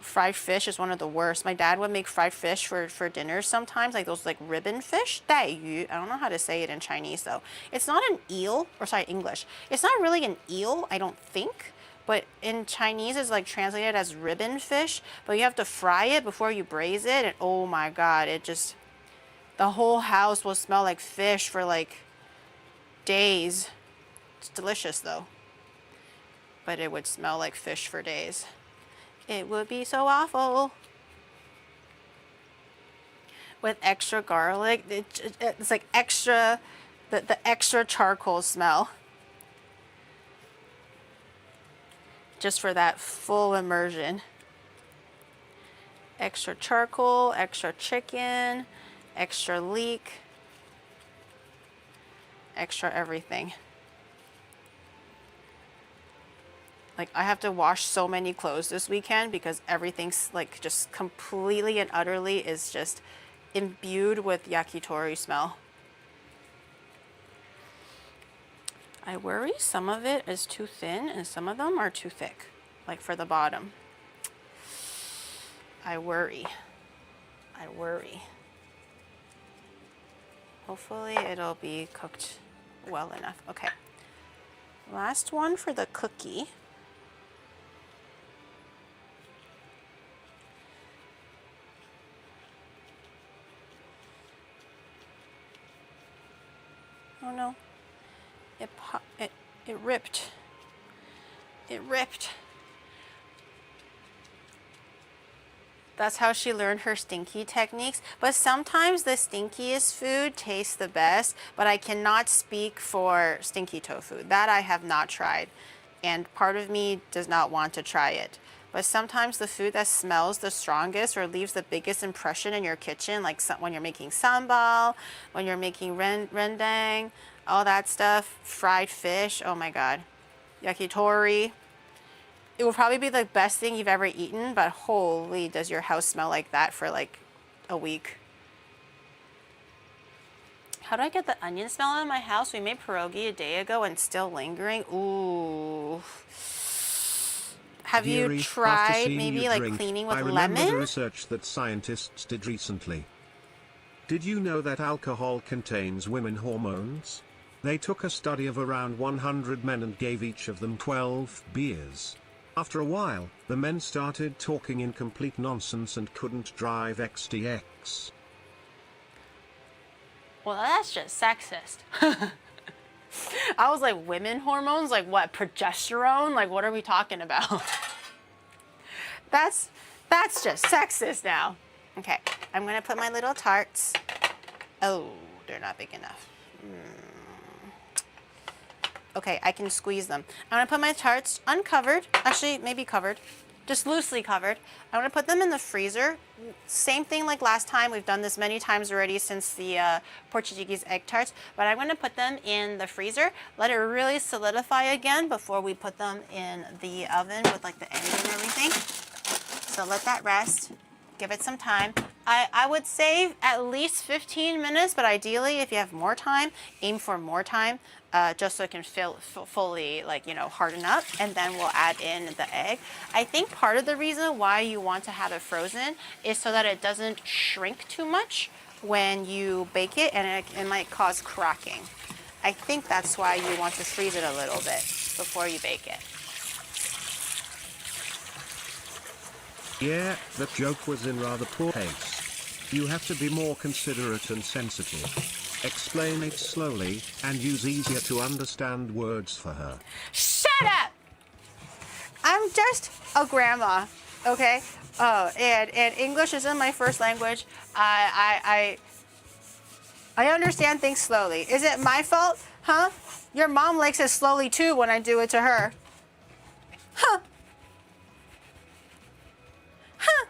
Speaker 1: Fried fish is one of the worst. My dad would make fried fish for dinner sometimes, like those like ribbon fish. 带鱼. I don't know how to say it in Chinese though. It's not an eel, or sorry, English. It's not really an eel, I don't think. But in Chinese, it's like translated as ribbon fish. But you have to fry it before you braise it. And oh my God, it just, the whole house will smell like fish for like days. It's delicious though. But it would smell like fish for days. It would be so awful. With extra garlic, it's like extra, the extra charcoal smell. Just for that full immersion. Extra charcoal, extra chicken, extra leek, extra everything. Like I have to wash so many clothes this weekend because everything's like just completely and utterly is just imbued with yakitori smell. I worry some of it is too thin and some of them are too thick, like for the bottom. I worry. I worry. Hopefully it'll be cooked well enough. Okay. Last one for the cookie. Oh no. It ripped. It ripped. That's how she learned her stinky techniques. But sometimes the stinkiest food tastes the best, but I cannot speak for stinky tofu. That I have not tried. And part of me does not want to try it. But sometimes the food that smells the strongest or leaves the biggest impression in your kitchen, like when you're making sambal, when you're making rendang, all that stuff, fried fish, oh my God, yakitori. It will probably be the best thing you've ever eaten, but holy, does your house smell like that for like a week. How do I get the onion smell out of my house? We made pierogi a day ago and still lingering. Ooh. Have you tried maybe like cleaning with lemon?
Speaker 3: I remember the research that scientists did recently. Did you know that alcohol contains women hormones? They took a study of around 100 men and gave each of them 12 beers. After a while, the men started talking in complete nonsense and couldn't drive XTX.
Speaker 1: Well, that's just sexist. I was like, women hormones? Like what, progesterone? Like what are we talking about? That's just sexist now. Okay, I'm gonna put my little tarts. Oh, they're not big enough. Okay, I can squeeze them. I'm gonna put my tarts uncovered, actually maybe covered, just loosely covered. I'm gonna put them in the freezer. Same thing like last time. We've done this many times already since the Portuguese egg tarts, but I'm gonna put them in the freezer, let it really solidify again before we put them in the oven with like the egg and everything. So let that rest, give it some time. I would say at least 15 minutes, but ideally if you have more time, aim for more time. Just so it can fully, like, you know, harden up, and then we'll add in the egg. I think part of the reason why you want to have it frozen is so that it doesn't shrink too much when you bake it, and it might cause cracking. I think that's why you want to freeze it a little bit before you bake it.
Speaker 3: Yeah, that joke was in rather poor taste. You have to be more considerate and sensitive. Explain it slowly, and use easier to understand words for her.
Speaker 1: Shut up! I'm just a grandma, okay? Oh, and English isn't my first language. I understand things slowly. Is it my fault? Huh? Your mom likes it slowly too when I do it to her. Huh? Huh?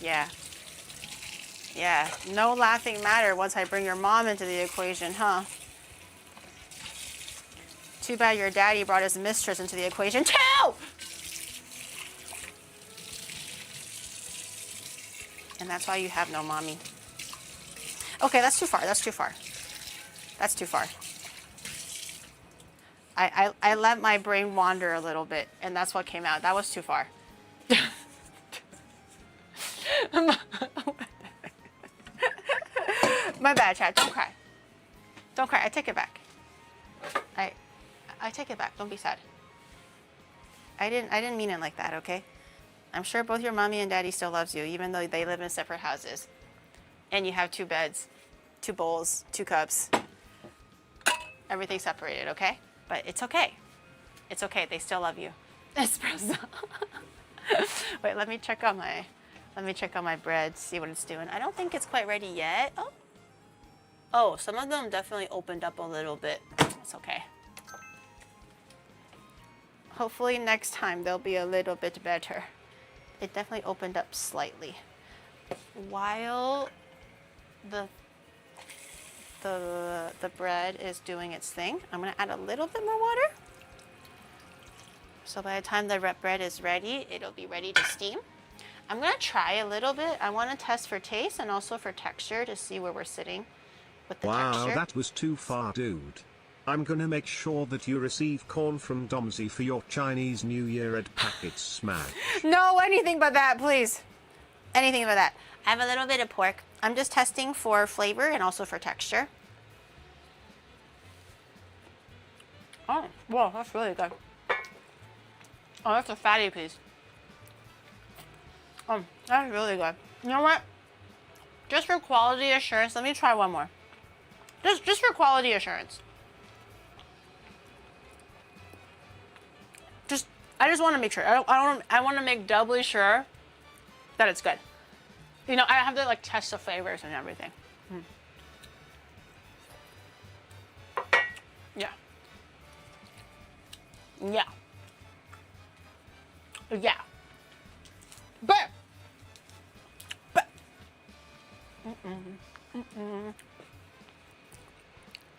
Speaker 1: Yeah. Yeah, no laughing matter once I bring your mom into the equation, huh? Too bad your daddy brought his mistress into the equation too! And that's why you have no mommy. Okay, that's too far, that's too far. That's too far. I let my brain wander a little bit, and that's what came out. That was too far. My bad, Chad. Don't cry. Don't cry. I take it back. I take it back. Don't be sad. I didn't mean it like that, okay? I'm sure both your mommy and daddy still loves you, even though they live in separate houses. And you have 2 beds, 2 bowls, 2 cups. Everything separated, okay? But it's okay. It's okay. They still love you. Espresso. Wait, let me check on my bread, see what it's doing. I don't think it's quite ready yet. Oh, some of them definitely opened up a little bit. It's okay. Hopefully next time they'll be a little bit better. It definitely opened up slightly. While the bread is doing its thing, I'm gonna add a little bit more water. So by the time the bread is ready, it'll be ready to steam. I'm gonna try a little bit. I wanna test for taste and also for texture to see where we're sitting with the texture.
Speaker 3: Wow, that was too far, dude. I'm gonna make sure that you receive corn from Domsey for your Chinese New Year Ed packets smash.
Speaker 1: No, anything but that, please. Anything but that. I have a little bit of pork. I'm just testing for flavor and also for texture. Oh, wow, that's really good. Oh, that's a fatty piece. Oh, that's really good. You know what? Just for quality assurance, let me try one more. Just for quality assurance. Just I just want to make sure. I want to make doubly sure that it's good. You know, I have to like test the flavors and everything. Yeah. Yeah. Yeah. But.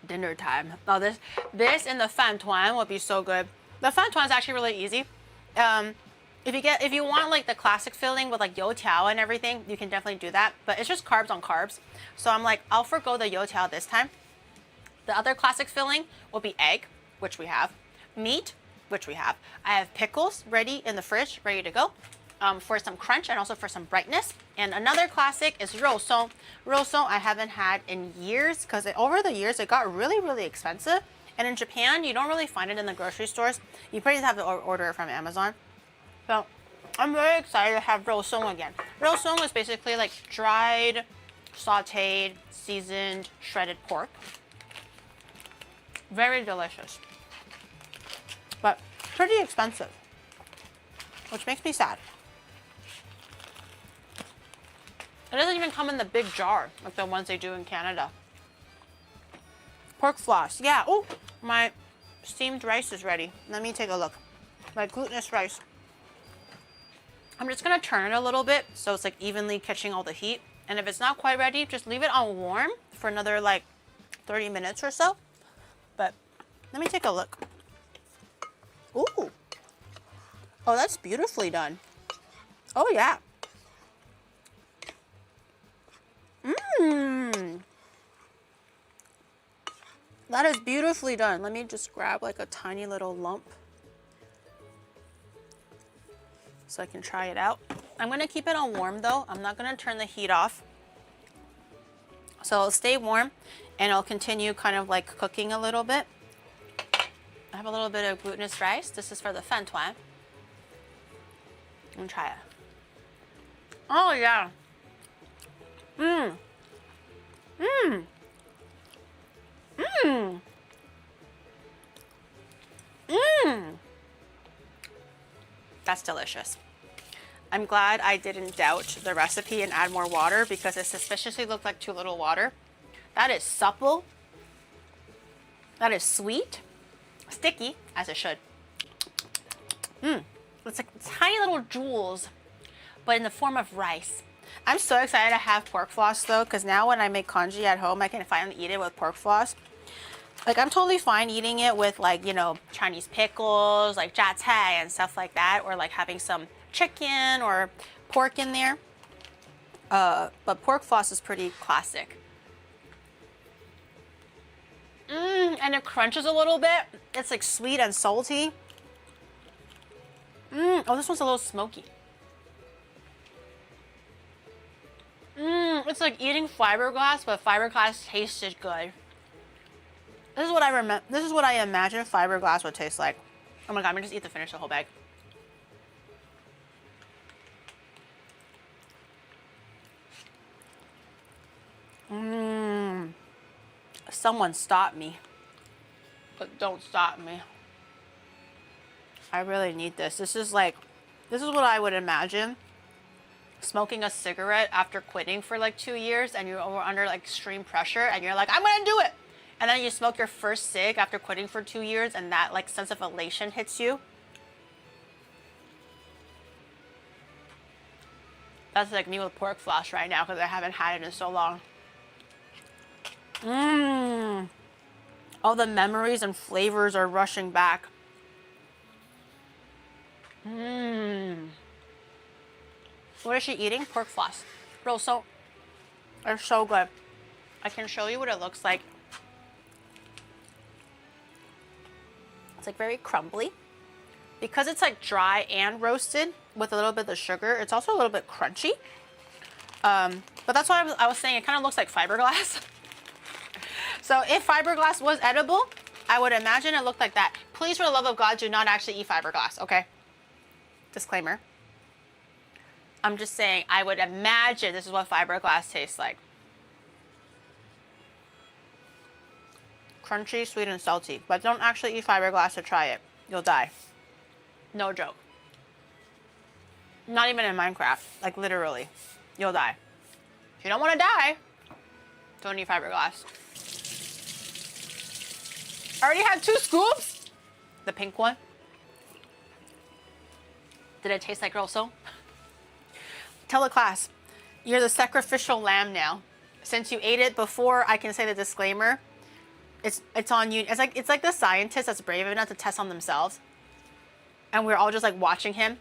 Speaker 1: Dinner time. Oh, this and the fan tuan would be so good. The fan tuan is actually really easy. If you want like the classic filling with like youtiao and everything, you can definitely do that. But it's just carbs on carbs. So I'm like, I'll forgo the youtiao this time. The other classic filling will be egg, which we have, meat, which we have. I have pickles ready in the fridge, ready to go. For some crunch and also for some brightness. And another classic is rousong. Rousong I haven't had in years because over the years it got really, really expensive. And in Japan, you don't really find it in the grocery stores. You probably have to order it from Amazon. So I'm very excited to have rousong again. Rousong is basically like dried, sauteed, seasoned, shredded pork. Very delicious. But pretty expensive, which makes me sad. It doesn't even come in the big jar like the ones they do in Canada. Pork floss, yeah. Oh, my steamed rice is ready. Let me take a look. My glutinous rice. I'm just gonna turn it a little bit so it's like evenly catching all the heat. And if it's not quite ready, just leave it on warm for another like 30 minutes or so. But let me take a look. Ooh. Oh, that's beautifully done. Oh, yeah. Mmm. That is beautifully done. Let me just grab like a tiny little lump so I can try it out. I'm gonna keep it on warm though. I'm not gonna turn the heat off. So it'll stay warm and I'll continue kind of like cooking a little bit. I have a little bit of glutinous rice. This is for the fan tuan. I'm gonna try it. Oh yeah. Mmm. Mmm. Mmm. Mmm. That's delicious. I'm glad I didn't doubt the recipe and add more water because it suspiciously looked like too little water. That is supple. That is sweet. Sticky, as it should. Mmm. It's like tiny little jewels, but in the form of rice. I'm so excited to have pork floss though, because now when I make congee at home, I can finally eat it with pork floss. Like I'm totally fine eating it with like, you know, Chinese pickles, like jia cai and stuff like that, or like having some chicken or pork in there. But pork floss is pretty classic. And it crunches a little bit. It's like sweet and salty. Oh, this one's a little smoky. It's like eating fiberglass, but fiberglass tasted good. This is what I remember. This is what I imagine fiberglass would taste like. Oh my god, I'm gonna just finish the whole bag. Someone stop me. But don't stop me. I really need this. This is what I would imagine. Smoking a cigarette after quitting for like 2 years and you're under like extreme pressure and you're like, I'm gonna do it. And then you smoke your first cig after quitting for 2 years and that like sense of elation hits you. That's like me with pork floss right now because I haven't had it in so long. All the memories and flavors are rushing back. What is she eating? Pork floss. Rousong. They're so good. I can show you what it looks like. It's like very crumbly. Because it's like dry and roasted with a little bit of sugar, it's also a little bit crunchy. But that's why I was saying it kind of looks like fiberglass. So if fiberglass was edible, I would imagine it looked like that. Please, for the love of God, do not actually eat fiberglass, okay? Disclaimer. I'm just saying, I would imagine this is what fiberglass tastes like. Crunchy, sweet, and salty. But don't actually eat fiberglass to try it. You'll die. No joke. Not even in Minecraft. Like literally. You'll die. If you don't want to die, don't eat fiberglass. I already had 2 scoops. The pink one. Did it taste like also? Tell the class, you're the sacrificial lamb now. Since you ate it before, I can say the disclaimer. It's on you. It's like the scientist that's brave enough to test on themselves, and we're all just like watching him,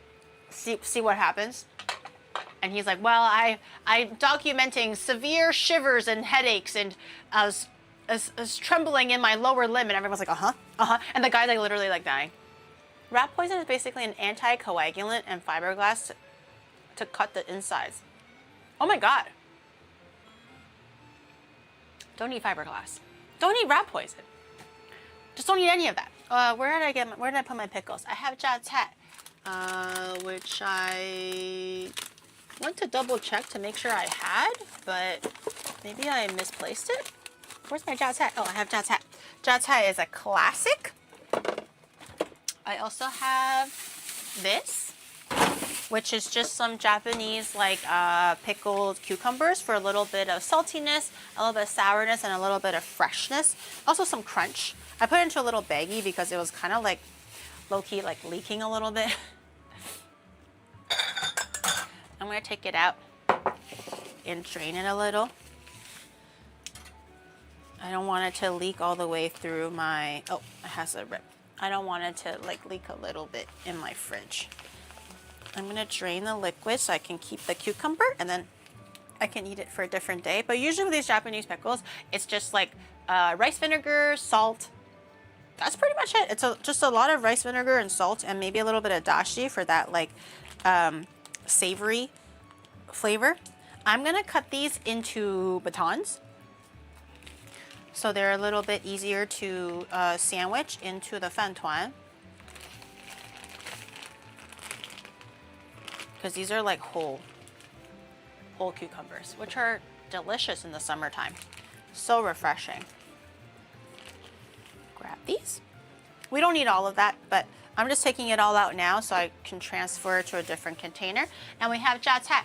Speaker 1: see what happens. And he's like, well, I'm documenting severe shivers and headaches and as trembling in my lower limb, and everyone's like, and the guy's like literally like dying. Rat poison is basically an anticoagulant and fiberglass to cut the insides. Oh my god. Don't eat fiberglass. Don't eat rat poison. Just don't eat any of that. Where did I put my pickles? I have jiaotai, which I went to double check to make sure I had, but maybe I misplaced it. Where's my jiaotai? Oh, I have jiaotai. Jiaotai is a classic. I also have this, which is just some Japanese like pickled cucumbers for a little bit of saltiness, a little bit of sourness, and a little bit of freshness. Also some crunch. I put it into a little baggie because it was kind of like low-key like leaking a little bit. I'm gonna take it out and drain it a little. I don't want it to leak all the way through my, oh, it has a rip. I don't want it to like leak a little bit in my fridge. I'm gonna drain the liquid so I can keep the cucumber, and then I can eat it for a different day. But usually with these Japanese pickles, it's just like rice vinegar, salt. That's pretty much it. It's just a lot of rice vinegar and salt, and maybe a little bit of dashi for that like savory flavor. I'm gonna cut these into batons, so they're a little bit easier to sandwich into the fan tuan. Because these are like whole cucumbers, which are delicious in the summertime. So refreshing. Grab these. We don't need all of that, but I'm just taking it all out now so I can transfer it to a different container. And we have jiaotai,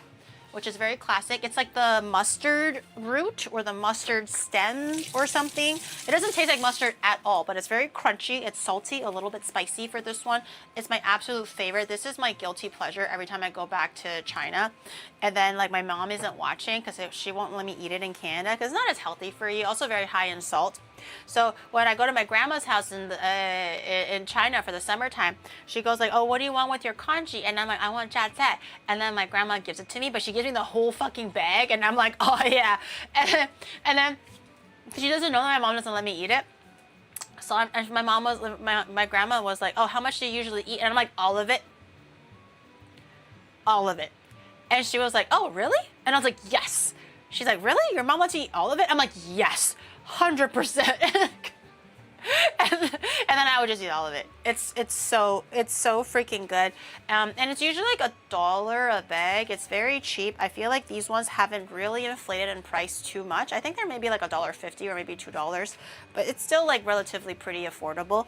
Speaker 1: which is very classic. It's like the mustard root or the mustard stem or something. It doesn't taste like mustard at all, but it's very crunchy. It's salty, a little bit spicy for this one. It's my absolute favorite. This is my guilty pleasure every time I go back to China. And then like my mom isn't watching because she won't let me eat it in Canada because it's not as healthy for you. Also very high in salt. So when I go to my grandma's house in China for the summertime, she goes like, oh, what do you want with your congee? And I'm like, I want jiaotai. And then my grandma gives it to me, but she gives me the whole fucking bag. And I'm like, oh yeah. And then she doesn't know that my mom doesn't let me eat it. So my grandma was like, oh, how much do you usually eat? And I'm like, all of it. All of it. And she was like, oh, really? And I was like, yes. She's like, really? Your mom lets you eat all of it? I'm like, yes. 100%. and then I would just eat all of it. It's so freaking good. And it's usually like $1 a bag. It's very cheap. I feel like these ones haven't really inflated in price too much. I think they're maybe like $1.50 or maybe $2, but it's still like relatively pretty affordable.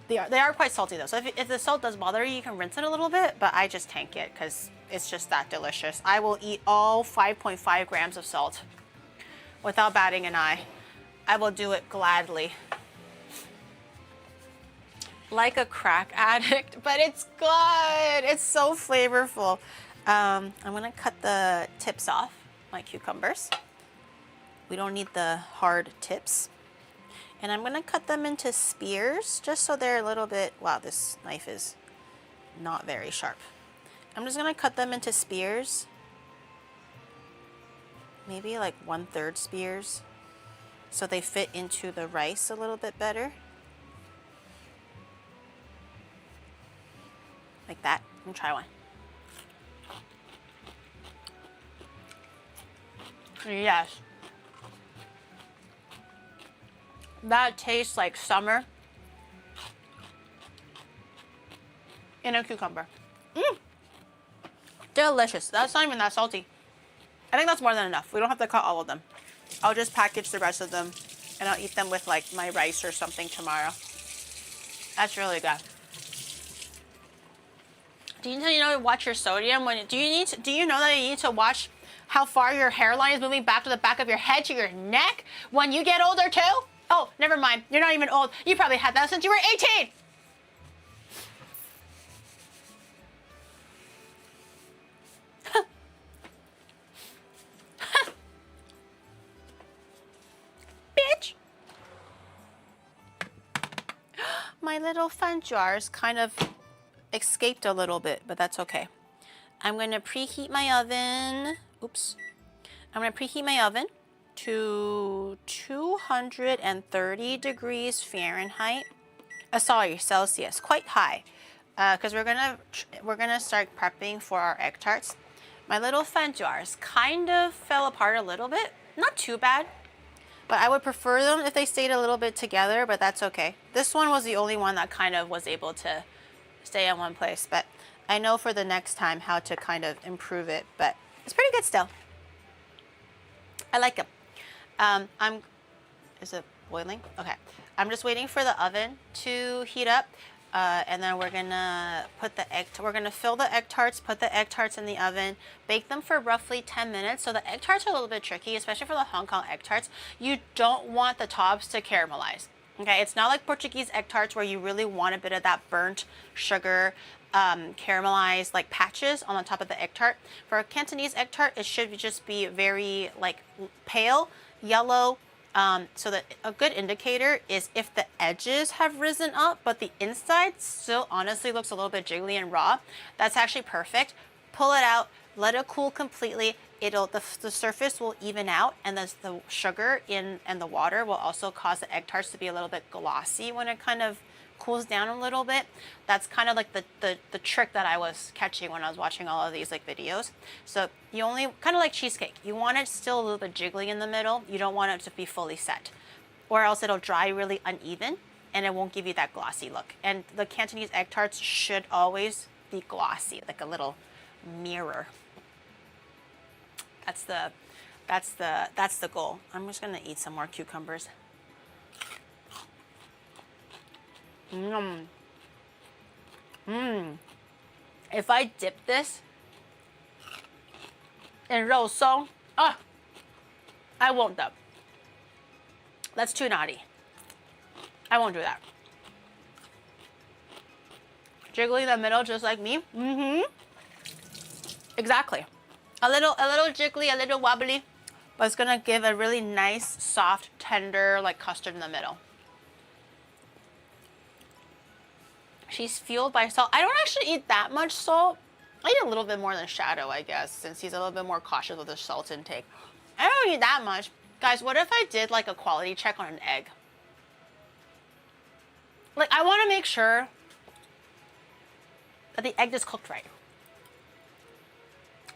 Speaker 1: They are quite salty though. So if the salt does bother you, you can rinse it a little bit, but I just tank it because it's just that delicious. I will eat all 5.5 grams of salt without batting an eye. I will do it gladly. Like a crack addict, but it's good. It's so flavorful. I'm gonna cut the tips off my cucumbers. We don't need the hard tips. And I'm gonna cut them into spears just so they're a little bit, wow, this knife is not very sharp. I'm just gonna cut them into spears. Maybe like 1/3 spears so they fit into the rice a little bit better. Like that. Let me try one. Yes. That tastes like summer in a cucumber. Delicious. That's not even that salty. I think that's more than enough. We don't have to cut all of them. I'll just package the rest of them and I'll eat them with like my rice or something tomorrow. That's really good. Do you know to watch your sodium? Do you know that you need to watch how far your hairline is moving back to the back of your head to your neck when you get older too? Oh, never mind. You're not even old. You probably had that since you were 18. Bitch. My little fun jars kind of escaped a little bit, but that's okay. I'm going to preheat my oven. Oops. I'm going to preheat my oven to 230 degrees Fahrenheit. Sorry, Celsius, quite high, because we're gonna start prepping for our egg tarts. My little fun jars kind of fell apart a little bit, not too bad, but I would prefer them if they stayed a little bit together, but that's okay. This one was the only one that kind of was able to stay in one place, but I know for the next time how to kind of improve it, but it's pretty good still. I like them. Is it boiling? Okay. I'm just waiting for the oven to heat up, and then we're gonna put the we're gonna fill the egg tarts, put the egg tarts in the oven, bake them for roughly 10 minutes. So the egg tarts are a little bit tricky, especially for the Hong Kong egg tarts. You don't want the tops to caramelize. Okay, it's not like Portuguese egg tarts where you really want a bit of that burnt sugar, caramelized like patches on the top of the egg tart. For a Cantonese egg tart, it should just be very like pale yellow. So that a good indicator is if the edges have risen up, but the inside still honestly looks a little bit jiggly and raw. That's actually perfect. Pull it out, let it cool completely. The surface will even out, and the sugar and the water will also cause the egg tarts to be a little bit glossy when it kind of cools down a little bit. That's kind of like the trick that I was catching when I was watching all of these like videos. So you only kind of like cheesecake. You want it still a little bit jiggly in the middle. You don't want it to be fully set, or else it'll dry really uneven and it won't give you that glossy look. And the Cantonese egg tarts should always be glossy, like a little mirror. That's the goal. I'm just gonna eat some more cucumbers. If I dip this in肉松, I won't though. That's too naughty. I won't do that. Jiggly in the middle, just like me. Exactly. A little jiggly, a little wobbly, but it's gonna give a really nice, soft, tender, like custard in the middle. She's fueled by salt. I don't actually eat that much salt. I eat a little bit more than Shadow, I guess, since he's a little bit more cautious with his salt intake. I don't eat that much. Guys, what if I did like a quality check on an egg? Like, I want to make sure that the egg is cooked right.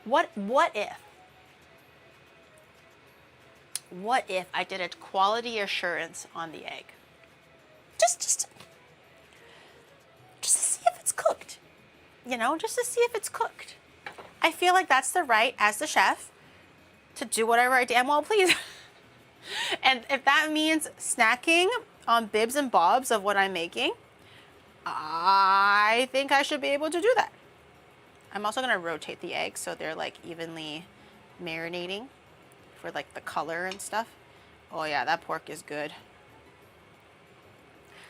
Speaker 1: What if I did a quality assurance on the egg? Just to see if it's cooked. You know, just to see if it's cooked. I feel like that's the right, as the chef, to do whatever I damn well please. And if that means snacking on bibs and bobs of what I'm making, I think I should be able to do that. I'm also gonna rotate the eggs so they're like evenly marinating for like the color and stuff. Oh yeah, that pork is good.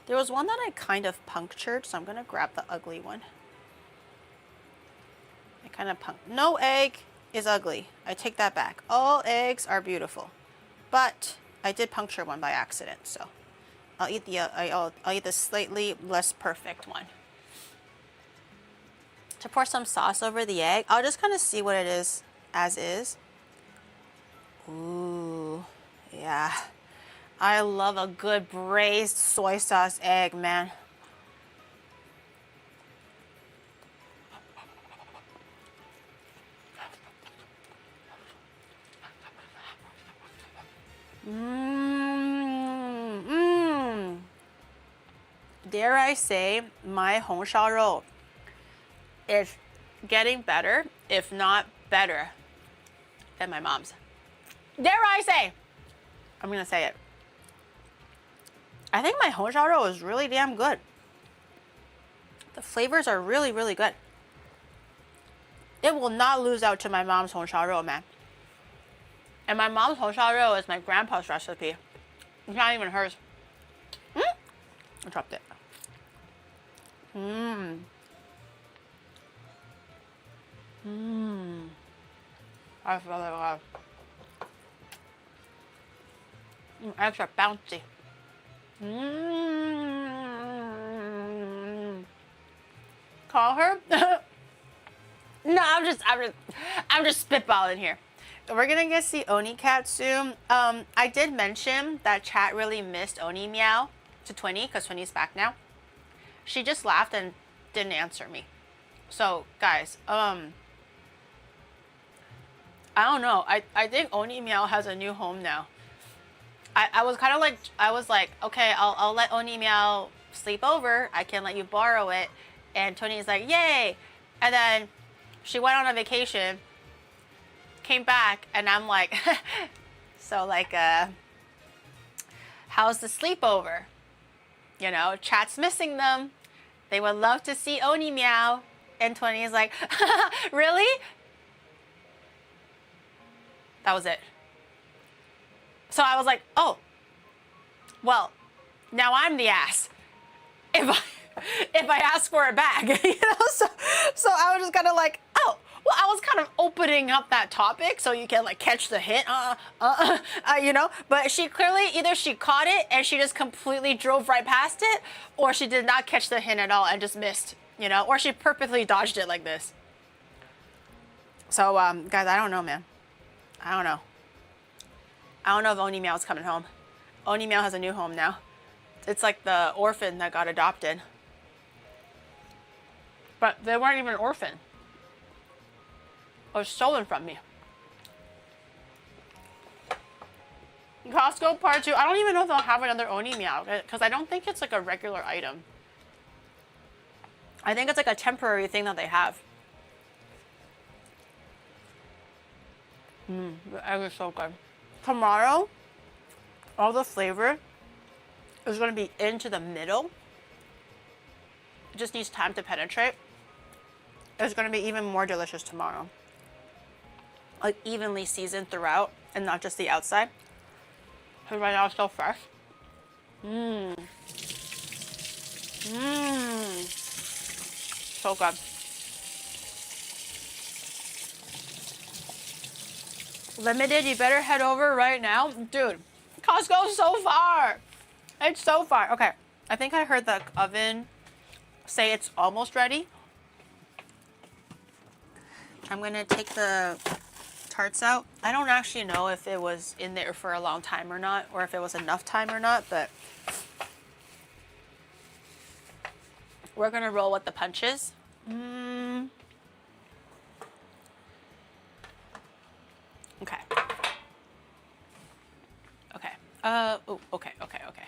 Speaker 1: There was one that I kind of punctured, so I'm gonna grab the ugly one. I kind of no egg is ugly. I take that back. All eggs are beautiful, but I did puncture one by accident, so I'll eat the slightly less perfect one. To pour some sauce over the egg, I'll just kind of see what it is as is. Ooh, yeah. I love a good braised soy sauce egg, man. Dare I say, my Hong Shao Rou is getting better, if not better, than my mom's. Dare I say? I'm gonna say it. I think my Hong Shao Rou is really damn good. The flavors are really, really good. It will not lose out to my mom's honshao man. And my mom's honshao is my grandpa's recipe. It's not even hers. I dropped it. That's really good. Extra bouncy. Call her? No, I'm just spitballing here. We're gonna get see Oni Cat soon. I did mention that chat really missed Oni Meow to 20 because 20's back now. She just laughed and didn't answer me. So guys, I don't know. I think Oni Meow has a new home now. I was kind of like, okay, I'll let Oni Meow sleep over. I can let you borrow it. And Tony's like, yay. And then she went on a vacation, came back, and I'm like, so like, how's the sleepover? You know, chat's missing them. They would love to see Oni Meow. And 20 is like, really? That was it. So I was like, oh, well, now I'm the ass. If I ask for it back, you know, so I was just kind of like, oh, well, I was kind of opening up that topic so you can like catch the hint, you know, but she clearly, either she caught it and she just completely drove right past it, or she did not catch the hint at all and just missed, you know, or she purposely dodged it like this. So, guys, I don't know, man. I don't know. I don't know if Oni Meow's coming home. Oni Meow has a new home now. It's like the orphan that got adopted. But they weren't even an orphan. It was stolen from me. Costco part 2. I don't even know if they'll have another Oni Meow because I don't think it's like a regular item. I think it's like a temporary thing that they have. The egg is so good. Tomorrow, all the flavor is going to be into the middle. It just needs time to penetrate. It's going to be even more delicious tomorrow. Like evenly seasoned throughout and not just the outside. Because right now it's still fresh. So good. Limited, you better head over right now. Dude, Costco's so far. It's so far. Okay, I think I heard the oven say it's almost ready. I'm gonna take the tarts out. I don't actually know if it was in there for a long time or not, or if it was enough time or not, but we're gonna roll with the punches. Okay. Okay. Okay.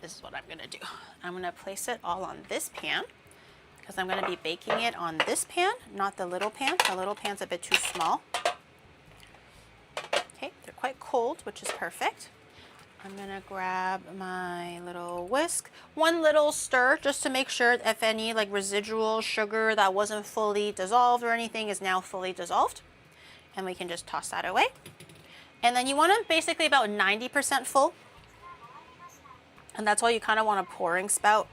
Speaker 1: This is what I'm gonna do. I'm gonna place it all on this pan because I'm gonna be baking it on this pan, not the little pan. The little pan's a bit too small. Okay, they're quite cold, which is perfect. I'm gonna grab my little whisk, one little stir just to make sure if any like residual sugar that wasn't fully dissolved or anything is now fully dissolved. And we can just toss that away. And then you want it basically about 90% full. And that's why you kind of want a pouring spout.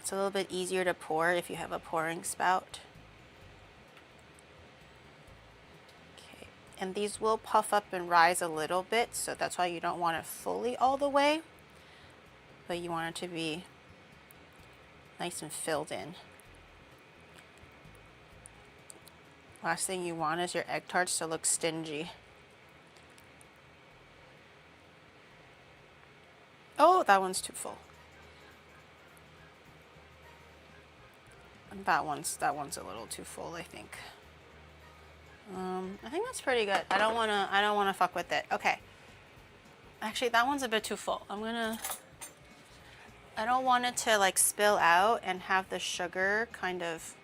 Speaker 1: It's a little bit easier to pour if you have a pouring spout. Okay, and these will puff up and rise a little bit, so that's why you don't want it fully all the way, but you want it to be nice and filled in. Last thing you want is your egg tarts to look stingy. Oh, that one's too full. That one's a little too full, I think. I think that's pretty good. I don't wanna fuck with it. Okay. Actually, that one's a bit too full. I don't want it to like spill out and have the sugar kind of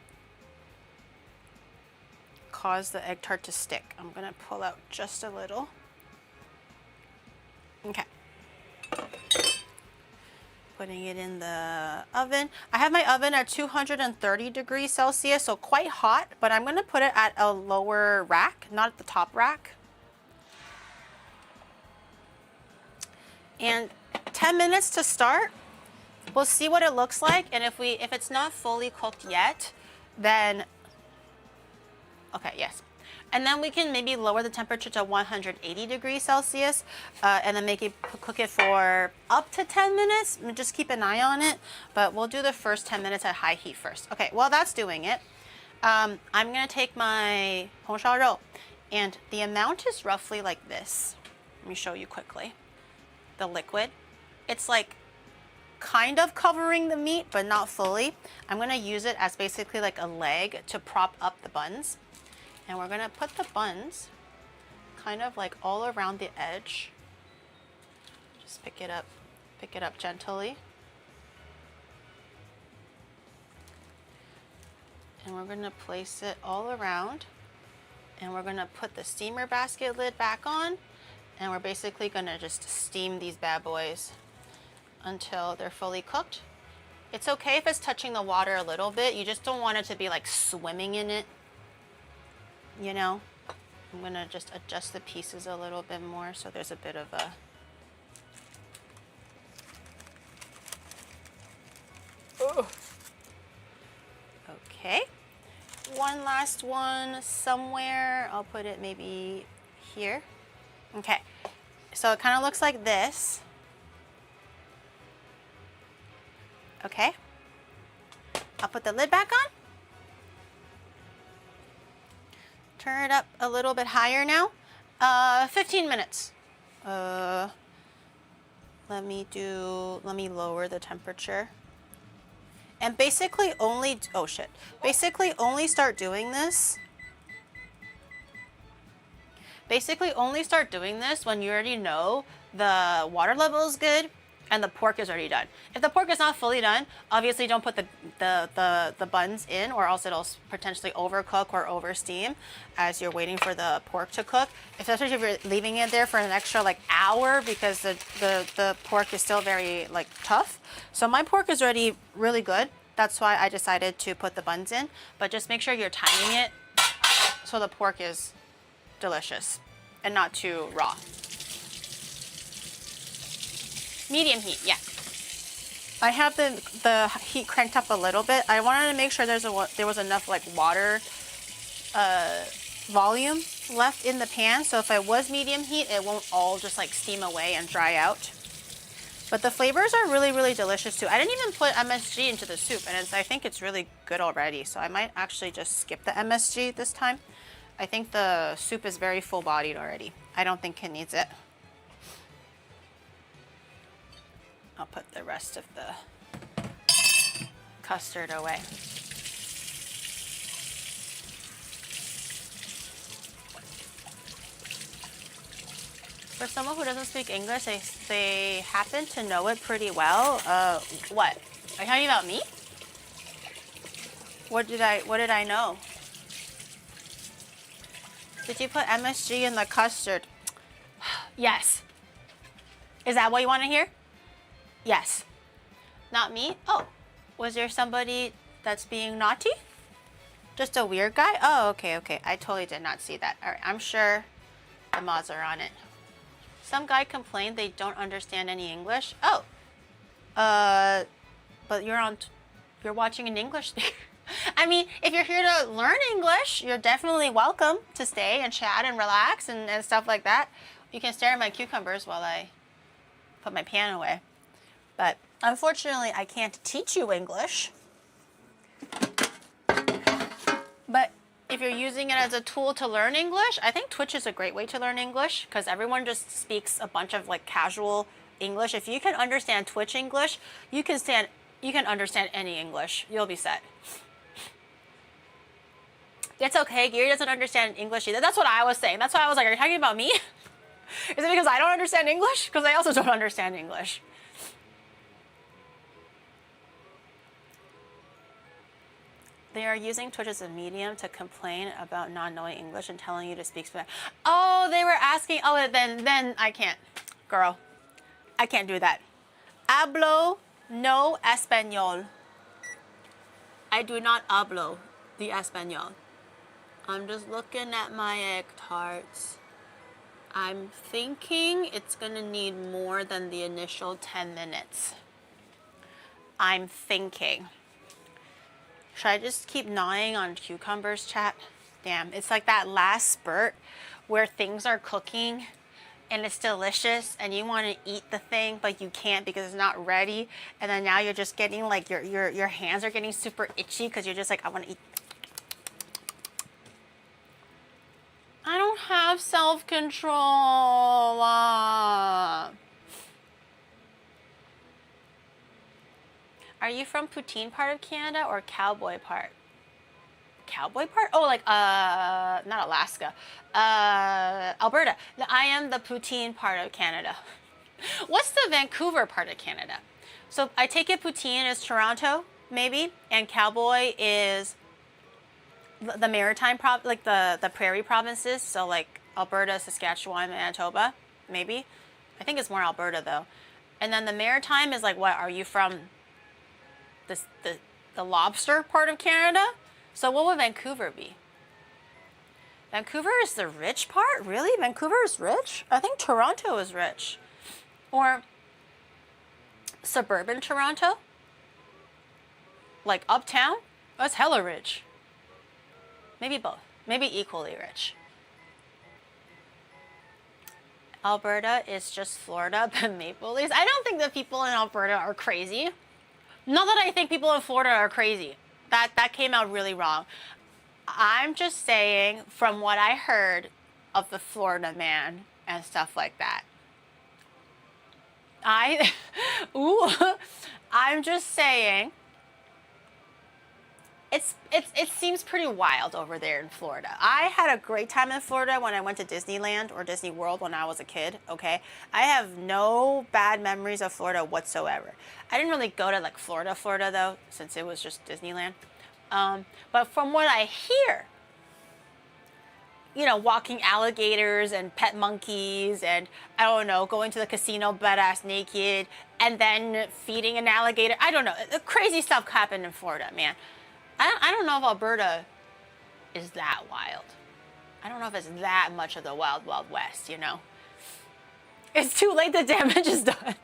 Speaker 1: cause the egg tart to stick. I'm gonna pull out just a little. Okay. Putting it in the oven. I have my oven at 230 degrees Celsius, so quite hot, but I'm gonna put it at a lower rack, not at the top rack. And 10 minutes to start. We'll see what it looks like, and if it's not fully cooked yet, then, okay, yes. And then we can maybe lower the temperature to 180 degrees Celsius, and then cook it for up to 10 minutes. Just keep an eye on it, but we'll do the first 10 minutes at high heat first. Okay, while that's doing it, I'm gonna take my 红烧肉, and the amount is roughly like this. Let me show you quickly. The liquid, it's like kind of covering the meat, but not fully. I'm gonna use it as basically like a leg to prop up the buns. And we're gonna put the buns kind of like all around the edge. Just pick it up gently. And we're gonna place it all around. And we're gonna put the steamer basket lid back on. And we're basically gonna just steam these bad boys until they're fully cooked. It's okay if it's touching the water a little bit. You just don't want it to be like swimming in it. You know, I'm gonna just adjust the pieces a little bit more so there's a bit of a okay. One last one somewhere. I'll put it maybe here. Okay, so it kind of looks like this. Okay, I'll put the lid back on. Turn it up a little bit higher now. 15 minutes. Let me lower the temperature. And basically only, basically only start doing this. Basically only start doing this when you already know the water level is good and the pork is already done. If the pork is not fully done, obviously don't put the buns in, or else it'll potentially overcook or over steam as you're waiting for the pork to cook. Especially if you're leaving it there for an extra like hour, because the pork is still very like tough. So my pork is already really good. That's why I decided to put the buns in, but just make sure you're timing it so the pork is delicious and not too raw. Medium heat, yeah. I have the heat cranked up a little bit. I wanted to make sure there was enough like water volume left in the pan, so if I was medium heat, it won't all just like steam away and dry out. But the flavors are really, really delicious too. I didn't even put MSG into the soup, and I think it's really good already, so I might actually just skip the MSG this time. I think the soup is very full-bodied already. I don't think it needs it. I'll put the rest of the custard away. For someone who doesn't speak English, they happen to know it pretty well. What? Are you talking about me? What did I know? Did you put MSG in the custard? Yes. Is that what you want to hear? Yes. Not me? Oh, was there somebody that's being naughty? Just a weird guy? Oh, okay. I totally did not see that. All right, I'm sure the mods are on it. Some guy complained they don't understand any English. Oh, but you're watching an English speaker. I mean, if you're here to learn English, you're definitely welcome to stay and chat and relax and stuff like that. You can stare at my cucumbers while I put my pan away. But unfortunately, I can't teach you English. But if you're using it as a tool to learn English, I think Twitch is a great way to learn English, because everyone just speaks a bunch of like casual English. If you can understand Twitch English, you can understand any English. You'll be set. It's okay. Gary doesn't understand English either. That's what I was saying. That's why I was like, are you talking about me? Is it because I don't understand English? Because I also don't understand English. They are using Twitch as a medium to complain about not knowing English and telling you to speak Spanish. Oh, they were asking. Oh, then I can't. Girl, I can't do that. Hablo No Espanol. I do not hablo the Espanol. I'm just looking at my egg tarts. I'm thinking it's gonna need more than the initial 10 minutes. I'm thinking. Should I just keep gnawing on cucumbers, chat? Damn, it's like that last spurt where things are cooking and it's delicious and you want to eat the thing but you can't because it's not ready, and then now you're just getting like your hands are getting super itchy because you're just like, I want to eat. I don't have self-control. Are you from poutine part of Canada or cowboy part? Cowboy part? Oh, like not Alaska, Alberta. I am the poutine part of Canada. What's the Vancouver part of Canada? So I take it poutine is Toronto, maybe, and cowboy is the maritime like the prairie provinces. So like Alberta, Saskatchewan, Manitoba, maybe. I think it's more Alberta though. And then the maritime is like, what are you from? The lobster part of Canada? So what would Vancouver be? Vancouver is the rich part? Really? Vancouver is rich? I think Toronto is rich. Or suburban Toronto? Like uptown? That's hella rich. Maybe both. Maybe equally rich. Alberta is just Florida, but Maple Leafs. I don't think the people in Alberta are crazy. Not that I think people in Florida are crazy. That came out really wrong. I'm just saying from what I heard of the Florida man and stuff like that. I'm just saying it seems pretty wild over there in Florida. I had a great time in Florida when I went to Disneyland or Disney World when I was a kid, okay? I have no bad memories of Florida whatsoever. I didn't really go to like Florida though, since it was just Disneyland. But from what I hear, you know, walking alligators and pet monkeys and, I don't know, going to the casino butt-ass naked and then feeding an alligator. I don't know. Crazy stuff happened in Florida, man. I don't know if Alberta is that wild. I don't know if it's that much of the wild, wild west, you know? It's too late. The damage is done.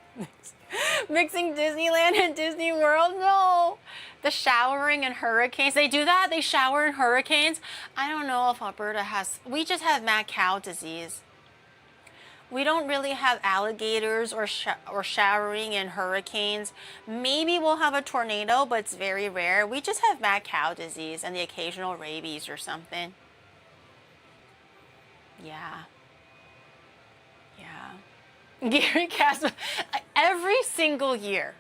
Speaker 1: Mixing Disneyland and Disney World? No. The showering and hurricanes. They do that? They shower in hurricanes? I don't know if Alberta has... We just have mad cow disease. We don't really have alligators or showering in hurricanes. Maybe we'll have a tornado, but it's very rare. We just have mad cow disease and the occasional rabies or something. Yeah. Yeah. Gary Casper, every single year,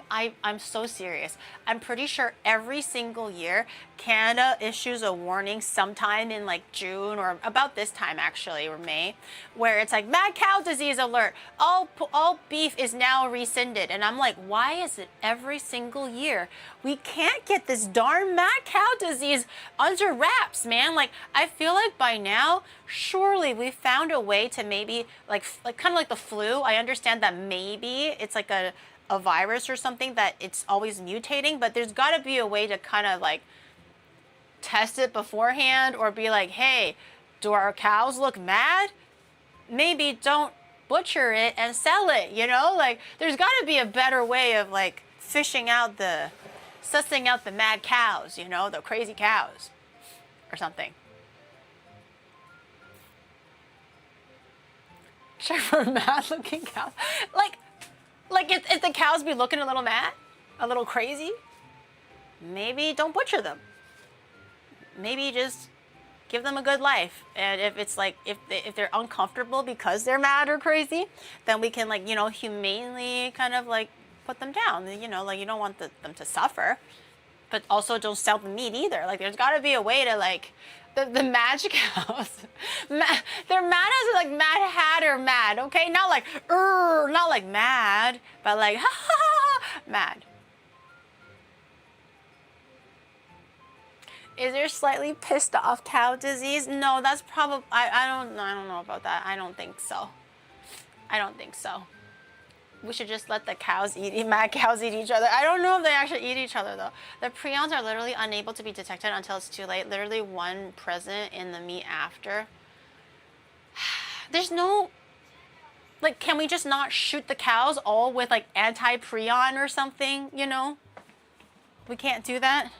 Speaker 1: I'm so serious. I'm pretty sure every single year Canada issues a warning sometime in like June or about this time actually, or May, where it's like mad cow disease alert. All beef is now rescinded. And I'm like, why is it every single year? We can't get this darn mad cow disease under wraps, man. Like, I feel like by now, surely we found a way to maybe like kind of like the flu. I understand that maybe it's like a virus or something that it's always mutating, but there's got to be a way to kind of like test it beforehand or be like, hey, do our cows look mad? Maybe don't butcher it and sell it, you know? Like, there's got to be a better way of like sussing out the mad cows, you know, the crazy cows or something. Check for mad looking cows. Like if the cows be looking a little mad, a little crazy, maybe don't butcher them. Maybe just give them a good life. And if it's like, if they're uncomfortable because they're mad or crazy, then we can like, you know, humanely kind of like put them down. You know, like you don't want them to suffer, but also don't sell the meat either. Like there's got to be a way to like, the magic cows, they're mad as like Mad Hatter mad, okay? Not like, not like mad, but like, ha ha ha, mad. Is there slightly pissed off cow disease? No, that's probably, I don't know about that. I don't think so. I don't think so. we should just let the cows mad cows eat each other. I don't know if they actually eat each other though. The prions are literally unable to be detected until it's too late. Literally one present in the meat after. There's no, like, can we just not shoot the cows all with like anti-prion or something, you know? We can't do that.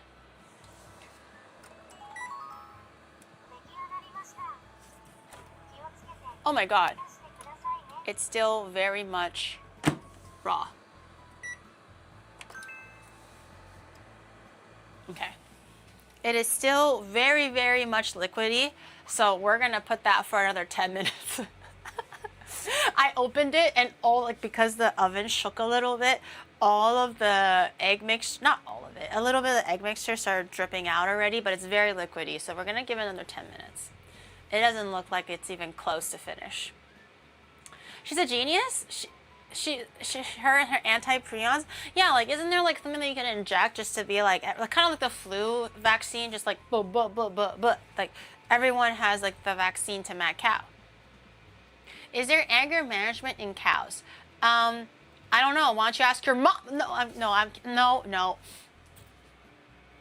Speaker 1: Oh my god. It's still very much raw. Okay. It is still very, very much liquidy, so we're gonna put that for another 10 minutes. I opened it and all, like, because the oven shook a little bit, all of the egg mix, not all of it, a little bit of the egg mixture started dripping out already, but it's very liquidy, so we're gonna give it another 10 minutes. It doesn't look like it's even close to finish. She's a genius? Her and her anti-prions? Yeah, like, isn't there, like, something that you can inject just to be, like kind of like the flu vaccine, just like, like, everyone has, like, the vaccine to mad cow. Is there anger management in cows? I don't know. Why don't you ask your mom?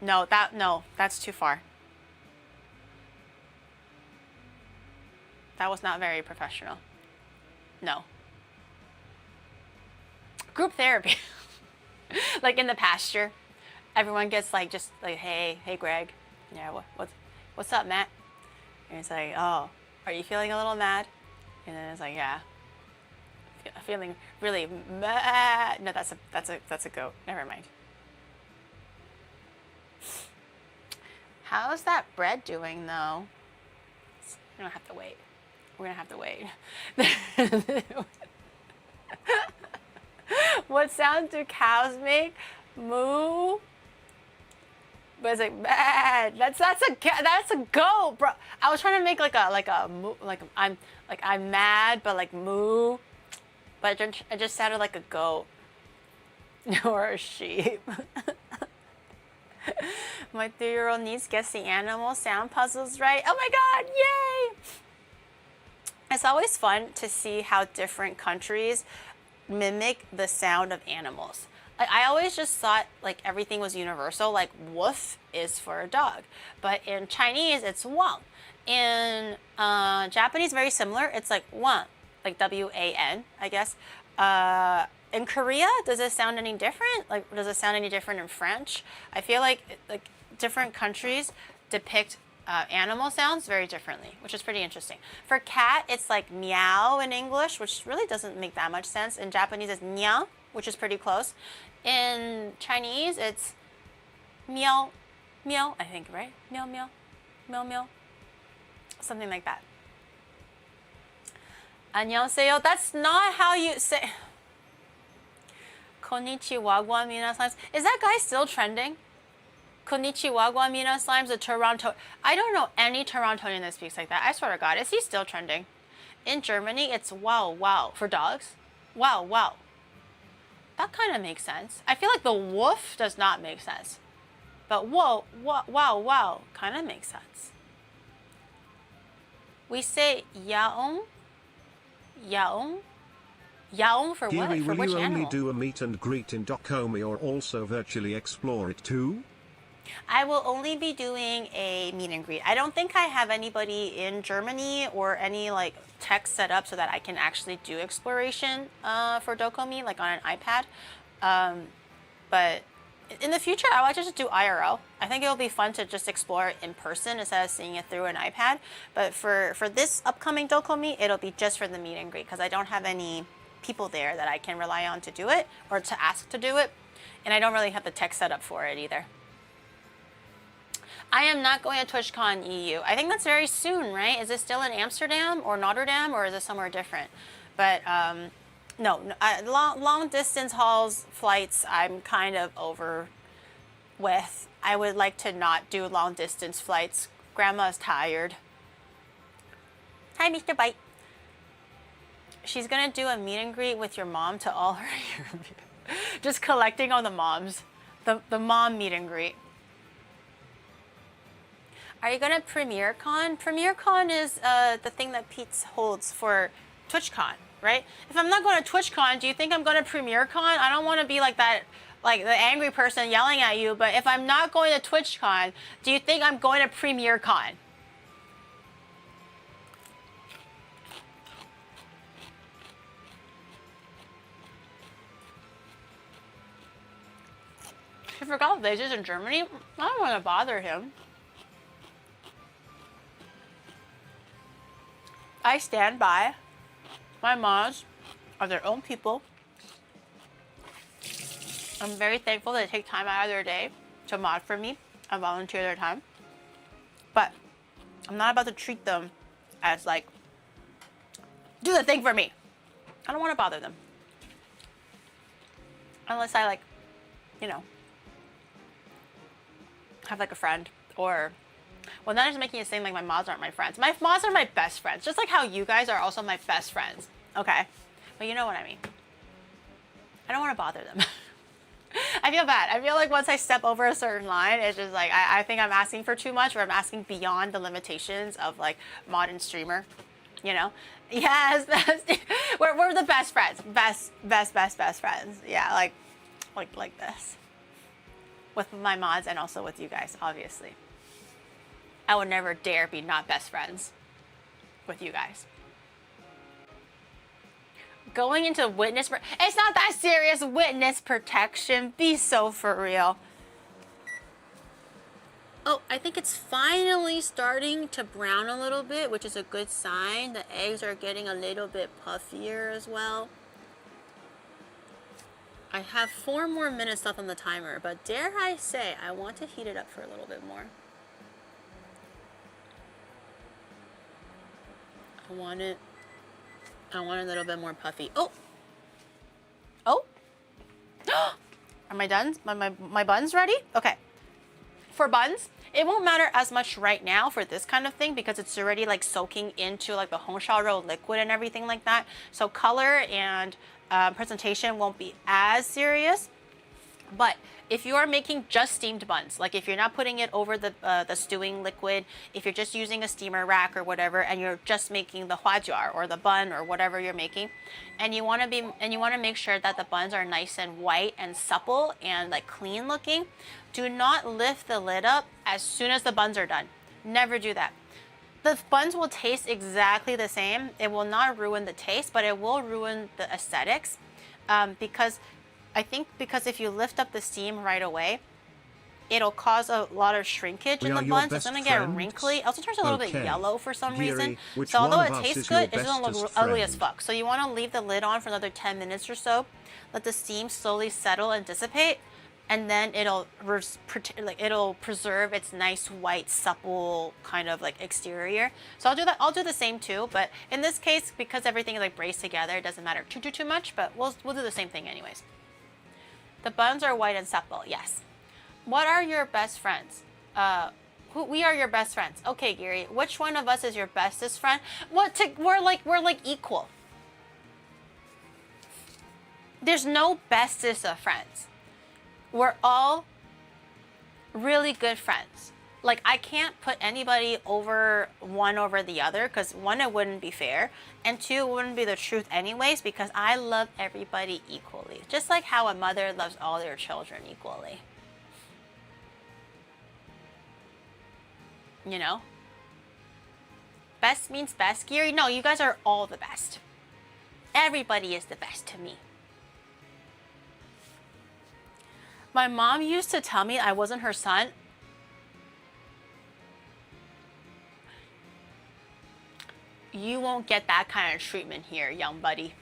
Speaker 1: No, that's too far. That was not very professional. No. Group therapy. Like in the pasture. Everyone gets like, just like, hey Greg. Yeah, what's up, Matt? And it's like, oh, are you feeling a little mad? And then it's like, yeah. Feeling really mad. No, that's a goat. Never mind. How's that bread doing though? We don't have to wait. We're gonna have to wait. What sound do cows make? Moo. But it's like bad. That's a goat, bro. I was trying to make like a moo, like I'm mad, but like moo. But it just sounded like a goat or a sheep. My 3-year-old niece gets the animal sound puzzles right. Oh my god, yay! It's always fun to see how different countries mimic the sound of animals. Like, I always just thought like everything was universal, like woof is for a dog. But in Chinese, it's wang. In Japanese, very similar. It's like wan, like W-A-N, I guess. In Korea, does it sound any different? Like, does it sound any different in French? I feel like different countries depict animal sounds very differently, which is pretty interesting. For cat, it's like meow in English, which really doesn't make that much sense. In Japanese, it's nya, which is pretty close. In Chinese, it's meow, meow, I think, right? Meow, meow, meow, meow. Something like that. 안녕하세요. That's not how you say. Konnichiwa wa minasan. Is that guy still trending? Konnichiwa wa minasan, a Toronto. I don't know any Torontonian that speaks like that. I swear to God, is he still trending? In Germany, it's wow, wow for dogs. Wow, wow. That kind of makes sense. I feel like the woof does not make sense. But whoa, wow, wow, wow kind of makes sense. We say yaong. Yaong? Yaong for what?
Speaker 3: Giri,
Speaker 1: For
Speaker 3: will
Speaker 1: which
Speaker 3: you only
Speaker 1: animal?
Speaker 3: do a meet and greet in Dokomi or also virtually explore it too?
Speaker 1: I will only be doing a meet and greet. I don't think I have anybody in Germany or any like tech set up so that I can actually do exploration for Dokomi, like on an iPad. But in the future, I like to just do IRL. I think it'll be fun to just explore it in person instead of seeing it through an iPad. But for this upcoming Dokomi, it'll be just for the meet and greet because I don't have any people there that I can rely on to do it or to ask to do it. And I don't really have the tech set up for it either. I am not going to TwitchCon EU. I think that's very soon, right? Is it still in Amsterdam or Notre Dame or is it somewhere different? But no, long distance hauls, flights, I'm kind of over with. I would like to not do long distance flights. Grandma's tired. Hi, Mr. Bite. She's gonna do a meet and greet with your mom to all her just collecting all the moms. The mom meet and greet. Are you gonna PremiereCon? PremiereCon is the thing that Pete holds for TwitchCon. right? If I'm not going to TwitchCon, do you think I'm going to PremiereCon? I don't want to be like that, like the angry person yelling at you, but if I'm not going to TwitchCon, do you think I'm going to PremiereCon? He forgot the Blazers in Germany. I don't want to bother him. I stand by. My mods are their own people. I'm very thankful that they take time out of their day to mod for me and volunteer their time. But I'm not about to treat them as like, do the thing for me. I don't want to bother them. Unless I like, you know, have like a friend or, well, that is making it seem like my mods aren't my friends. My mods are my best friends, just like how you guys are also my best friends, okay? But you know what I mean. I don't want to bother them. I feel bad. I feel like once I step over a certain line, it's just like, I think I'm asking for too much, or I'm asking beyond the limitations of like modern streamer, you know? Yes, we're the best friends. Best friends. Yeah, like this. With my mods and also with you guys, obviously. I would never dare be not best friends with you guys. Going into witness, it's not that serious. Witness protection, be so for real. Oh, I think it's finally starting to brown a little bit, which is a good sign. The eggs are getting a little bit puffier as well. I have 4 more minutes left on the timer, but dare I say, I want to heat it up for a little bit more. I want it a little bit more puffy. Oh! Oh! Are my buns? My buns ready? Okay. For buns, it won't matter as much right now for this kind of thing because it's already like soaking into like the Hongxiao liquid and everything like that. So color and presentation won't be as serious. But if you are making just steamed buns, like if you're not putting it over the stewing liquid, if you're just using a steamer rack or whatever, and you're just making the huajiao or the bun or whatever you're making, and you want to make sure that the buns are nice and white and supple and like clean looking, do not lift the lid up as soon as the buns are done. Never do that. The buns will taste exactly the same. It will not ruin the taste, but it will ruin the aesthetics because if you lift up the steam right away, it'll cause a lot of shrinkage in the buns. It's gonna get wrinkly. It also turns a little bit yellow for some reason. So although it tastes good, it's gonna look ugly as fuck. So you wanna leave the lid on for another 10 minutes or so. Let the steam slowly settle and dissipate. And then it'll preserve its nice white supple kind of like exterior. So I'll do that. I'll do the same too. But in this case, because everything is like braced together, it doesn't matter too much. But we'll do the same thing anyways. The buns are white and supple. Yes. What are your best friends? We are your best friends. Okay, Giri. Which one of us is your bestest friend? We're like equal. There's no bestest of friends. We're all really good friends. Like, I can't put anybody over the other because 1, it wouldn't be fair, and 2, it wouldn't be the truth anyways because I love everybody equally. Just like how a mother loves all their children equally. You know? Best means best. Giri, no, you guys are all the best. Everybody is the best to me. My mom used to tell me I wasn't her son. You won't get that kind of treatment here, young buddy.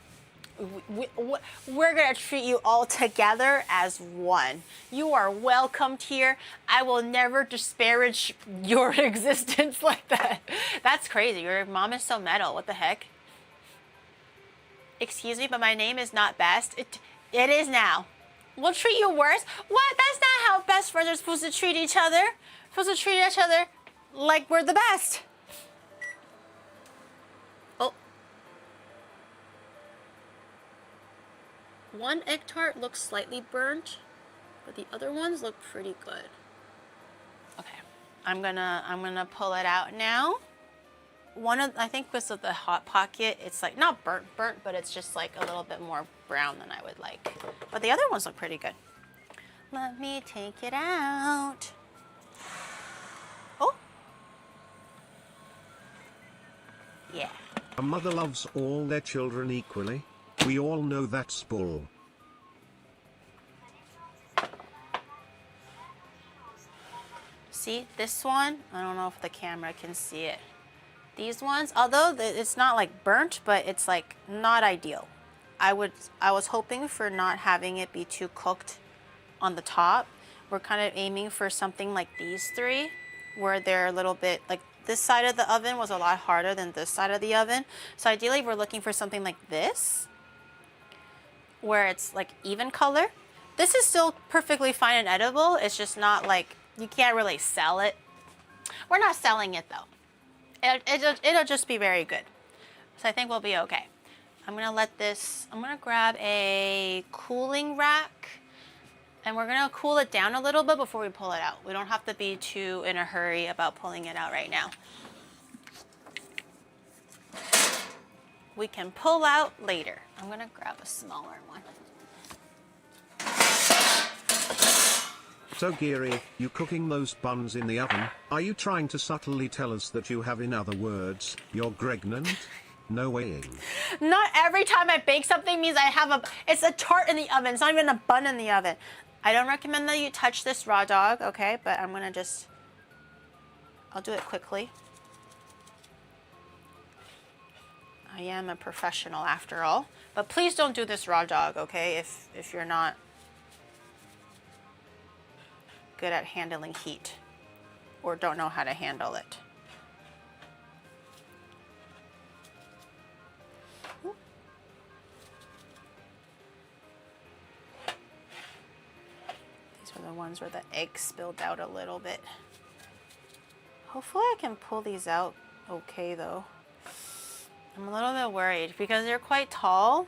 Speaker 1: We're gonna treat you all together as one. You are welcomed here. I will never disparage your existence like that. That's crazy. Your mom is so metal. What the heck? Excuse me, but my name is not Best. It is now. We'll treat you worse? What? That's not how best friends are supposed to treat each other. We're supposed to treat each other like we're the best. Oh. One egg tart looks slightly burnt, but the other ones look pretty good. Okay. I'm gonna pull it out now. I think because of the Hot Pocket, it's like not burnt, but it's just like a little bit more brown than I would like. But the other ones look pretty good. Let me take it out. Oh. Yeah.
Speaker 3: A mother loves all their children equally. We all know that's bull.
Speaker 1: See, this one, I don't know if the camera can see it. These ones, although it's not like burnt, but it's like not ideal. I was hoping for not having it be too cooked on the top. We're kind of aiming for something like these three, where they're a little bit like this side of the oven was a lot harder than this side of the oven. So ideally we're looking for something like this, where it's like even color. This is still perfectly fine and edible. It's just not like, you can't really sell it. We're not selling it though. It'll just be very good. So I think we'll be okay. I'm gonna grab a cooling rack and we're gonna cool it down a little bit before we pull it out. We don't have to be too in a hurry about pulling it out right now. We can pull out later. I'm gonna grab a smaller one.
Speaker 3: So Geary, you cooking those buns in the oven? Are you trying to subtly tell us that you have, in other words, you're pregnant? No weighing.
Speaker 1: Not every time I bake something means I have it's a tart in the oven. It's not even a bun in the oven. I don't recommend that you touch this raw dog, okay? But I'm gonna I'll do it quickly. I am a professional after all. But please don't do this raw dog, okay? If you're not good at handling heat or don't know how to handle it. These are the ones where the egg spilled out a little bit. Hopefully I can pull these out okay though. I'm a little bit worried because they're quite tall.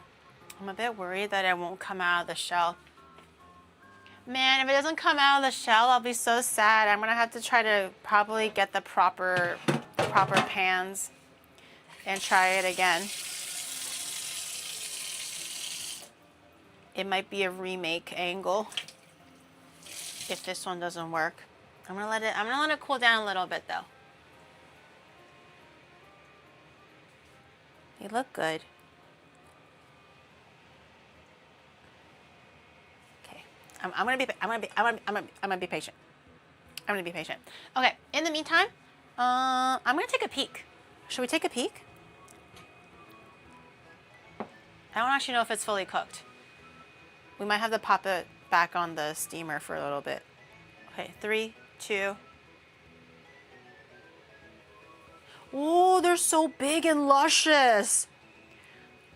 Speaker 1: I'm a bit worried that it won't come out of the shell. Man, if it doesn't come out of the shell, I'll be so sad. I'm gonna have to try to probably get the proper pans and try it again. It might be a remake angle if this one doesn't work. I'm gonna let it cool down a little bit though. They look good. I'm gonna be patient. I'm gonna be patient. Okay. In the meantime, I'm gonna take a peek. Should we take a peek? I don't actually know if it's fully cooked. We might have to pop it back on the steamer for a little bit. Okay. 3, 2. Oh, they're so big and luscious.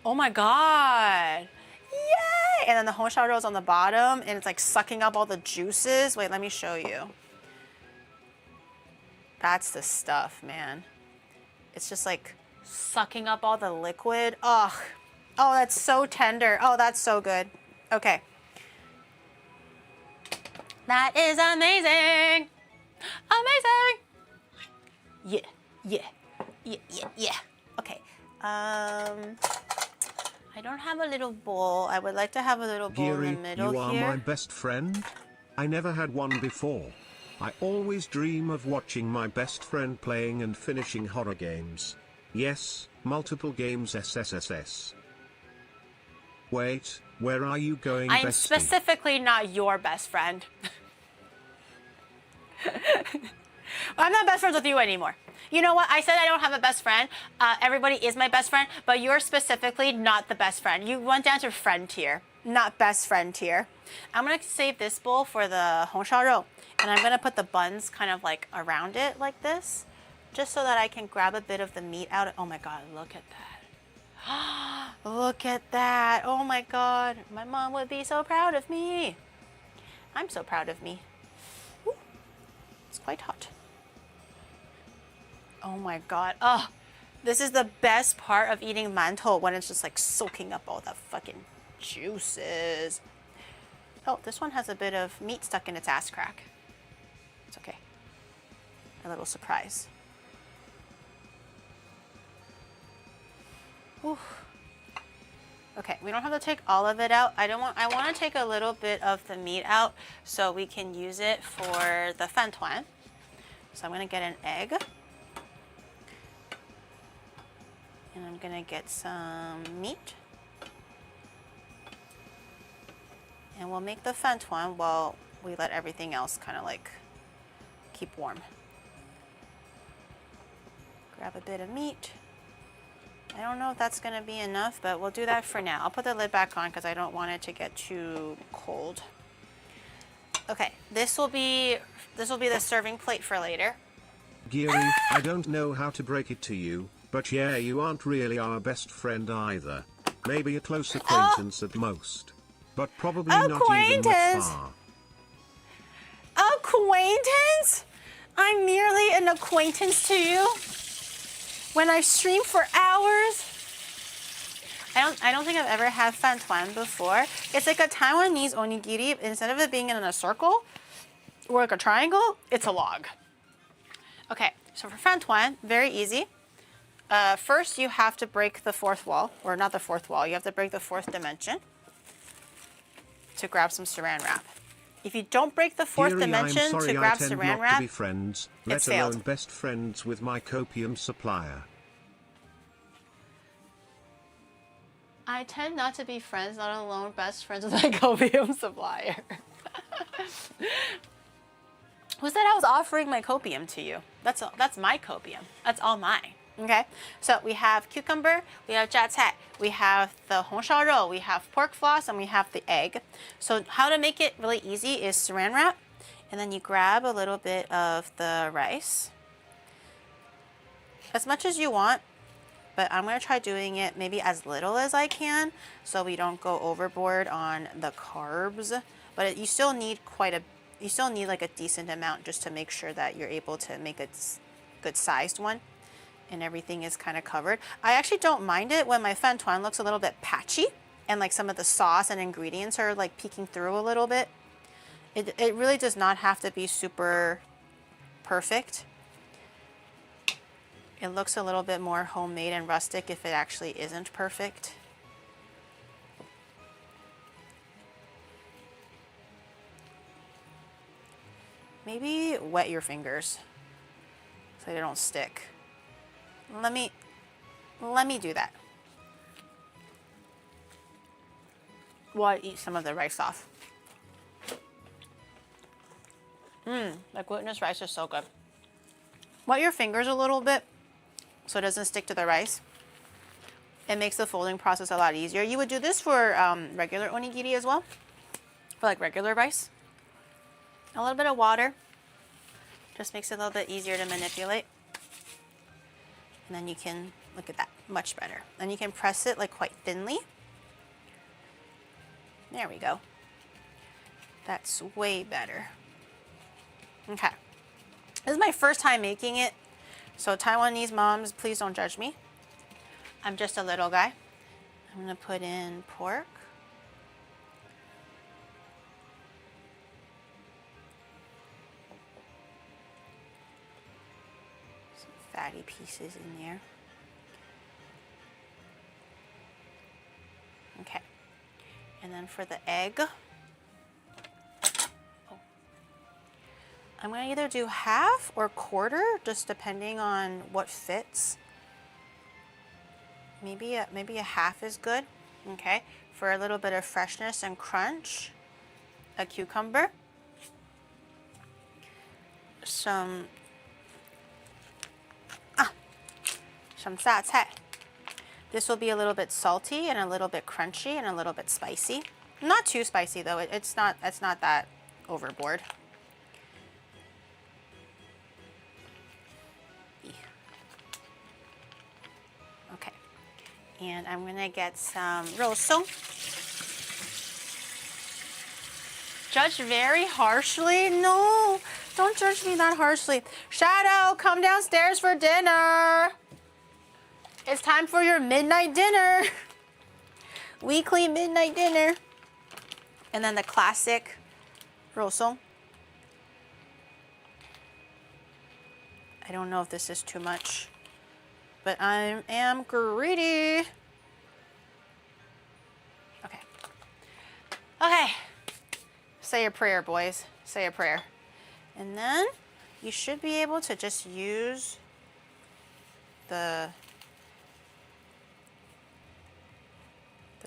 Speaker 1: Oh my god. Yay! And then the honsharo is on the bottom and it's like sucking up all the juices. Wait, let me show you. That's the stuff, man. It's just like sucking up all the liquid. Ugh. Oh, that's so tender. Oh, that's so good. Okay. That is amazing. Amazing. Yeah. Okay. I don't have a little bowl. I would like to have a little bowl
Speaker 3: Geary,
Speaker 1: in the middle
Speaker 3: you are
Speaker 1: here.
Speaker 3: my best friend? I never had one before. I always dream of watching my best friend playing and finishing horror games. Yes, multiple games SSSS. Wait, where are you going,
Speaker 1: I'm
Speaker 3: bestie?
Speaker 1: specifically not your best friend. I'm not best friends with you anymore. You know what? I said I don't have a best friend. Everybody is my best friend, but you're specifically not the best friend. You went down to friend tier, not best friend tier. I'm gonna save this bowl for the honsharo, and I'm gonna put the buns kind of like around it like this, just so that I can grab a bit of the meat out. Oh my god, look at that. Look at that. Oh my god. My mom would be so proud of me. I'm so proud of me. Ooh, it's quite hot. Oh my god. Oh, this is the best part of eating mantou, when it's just like soaking up all the fucking juices. Oh, this one has a bit of meat stuck in its ass crack. It's okay. A little surprise. Ooh. Okay, we don't have to take all of it out. I want to take a little bit of the meat out so we can use it for the fan tuan. So I'm gonna get an egg. And I'm gonna get some meat. And we'll make the fan tuan while we let everything else kind of like keep warm. Grab a bit of meat. I don't know if that's gonna be enough, but we'll do that for now. I'll put the lid back on because I don't want it to get too cold. Okay, this will be the serving plate for later.
Speaker 3: Geary, I don't know how to break it to you, but yeah, you aren't really our best friend either. Maybe a close acquaintance at most. But probably not even that far.
Speaker 1: Acquaintance? I'm merely an acquaintance to you. When I stream for hours. I don't think I've ever had fan tuan before. It's like a Taiwanese onigiri. Instead of it being in a circle or like a triangle, it's a log. Okay, so for fan tuan, very easy. First, you have to break the fourth wall, or not the fourth wall. You have to break the fourth dimension to grab some saran wrap. If you don't break the fourth dimension to grab saran wrap,
Speaker 3: to be friends, let alone best friends with my copium supplier.
Speaker 1: I tend not to be friends, let alone best friends with my copium supplier. Who said I was offering my copium to you? That's my copium. That's all mine. Okay, so we have cucumber, we have jia cai, we have the hong shao rou, we have pork floss, and we have the egg. So how to make it really easy is saran wrap, and then you grab a little bit of the rice, as much as you want, but I'm gonna try doing it maybe as little as I can, so we don't go overboard on the carbs. But you still need like a decent amount just to make sure that you're able to make a good sized one. And everything is kind of covered. I actually don't mind it when my fan tuan looks a little bit patchy and like some of the sauce and ingredients are like peeking through a little bit. It really does not have to be super perfect. It looks a little bit more homemade and rustic if it actually isn't perfect. Maybe wet your fingers so they don't stick. Let me do that while I eat some of the rice off. The glutinous rice is so good. Wet your fingers a little bit so it doesn't stick to the rice. It makes the folding process a lot easier. You would do this for regular onigiri as well, for like regular rice. A little bit of water just makes it a little bit easier to manipulate. And then you can, look at that, much better. And you can press it like quite thinly. There we go. That's way better. Okay. This is my first time making it. So Taiwanese moms, please don't judge me. I'm just a little guy. I'm gonna put in pork. Fatty pieces in there. Okay, and then for the egg, I'm gonna either do half or quarter, just depending on what fits. Maybe a half is good. Okay, for a little bit of freshness and crunch, a cucumber, some jia cai. This will be a little bit salty and a little bit crunchy and a little bit spicy. Not too spicy though. It's not that overboard. Okay. And I'm gonna get some rousong. Judge very harshly? No, don't judge me that harshly. Shadow, come downstairs for dinner. It's time for your midnight dinner. Weekly midnight dinner. And then the classic rousong. I don't know if this is too much, but I am greedy. Say a prayer, boys. Say a prayer. And then you should be able to just use the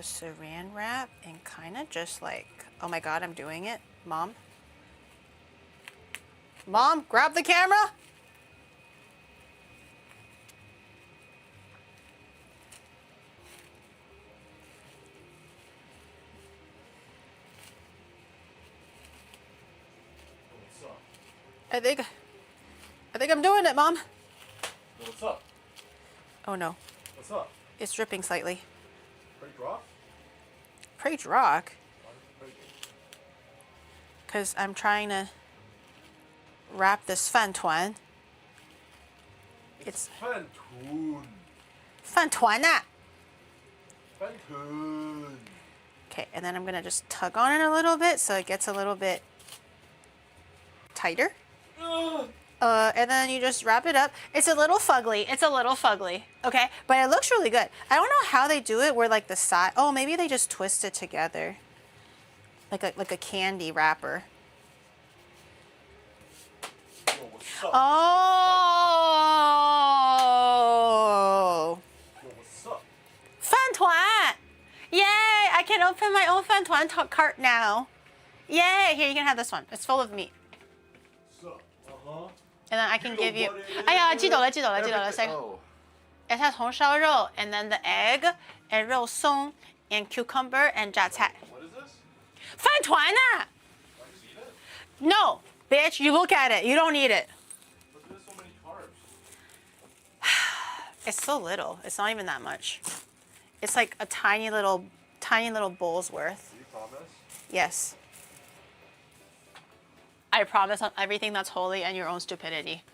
Speaker 1: saran wrap and kind of just like, oh my God, I'm doing it. Mom. Mom, grab the camera. I think I'm doing it, Mom.
Speaker 2: What's up?
Speaker 1: Oh no.
Speaker 2: What's up?
Speaker 1: It's dripping slightly.
Speaker 2: Pretty rock?
Speaker 1: Pretty rock. Because I'm trying to wrap this fan tuan. It's
Speaker 2: Tuan.
Speaker 1: fan tuan.
Speaker 2: Tuan.
Speaker 1: Okay, and then I'm gonna just tug on it a little bit so it gets a little bit tighter. And then you just wrap it up. It's a little fugly. It's a little fugly. Okay, but it looks really good. I don't know how they do it where like the side, oh, maybe they just twist it together. Like a candy wrapper.
Speaker 2: Yo, what's up?
Speaker 1: Oh!
Speaker 2: Yo, what's up?
Speaker 1: Fan tuan! Yay! I can open my own fan tuan cart now. Yay! Here, you can have this one. It's full of meat.
Speaker 2: What's up? Uh-huh.
Speaker 1: And then I can give you.
Speaker 2: What it is?
Speaker 1: 哎呀，记得了，记得了，记得了。
Speaker 2: Everything- oh.
Speaker 1: It has 红烧肉 and then the egg and 肉松 and cucumber and 榨菜.
Speaker 2: What is this?
Speaker 1: 饭团啊!
Speaker 2: Can I just eat it?
Speaker 1: No, bitch, you look at it. You don't need it.
Speaker 2: But there's so many carbs.
Speaker 1: It's so little. It's not even that much. It's like a tiny little bowl's worth.
Speaker 2: Do you promise?
Speaker 1: Yes. I promise on everything that's holy and your own stupidity.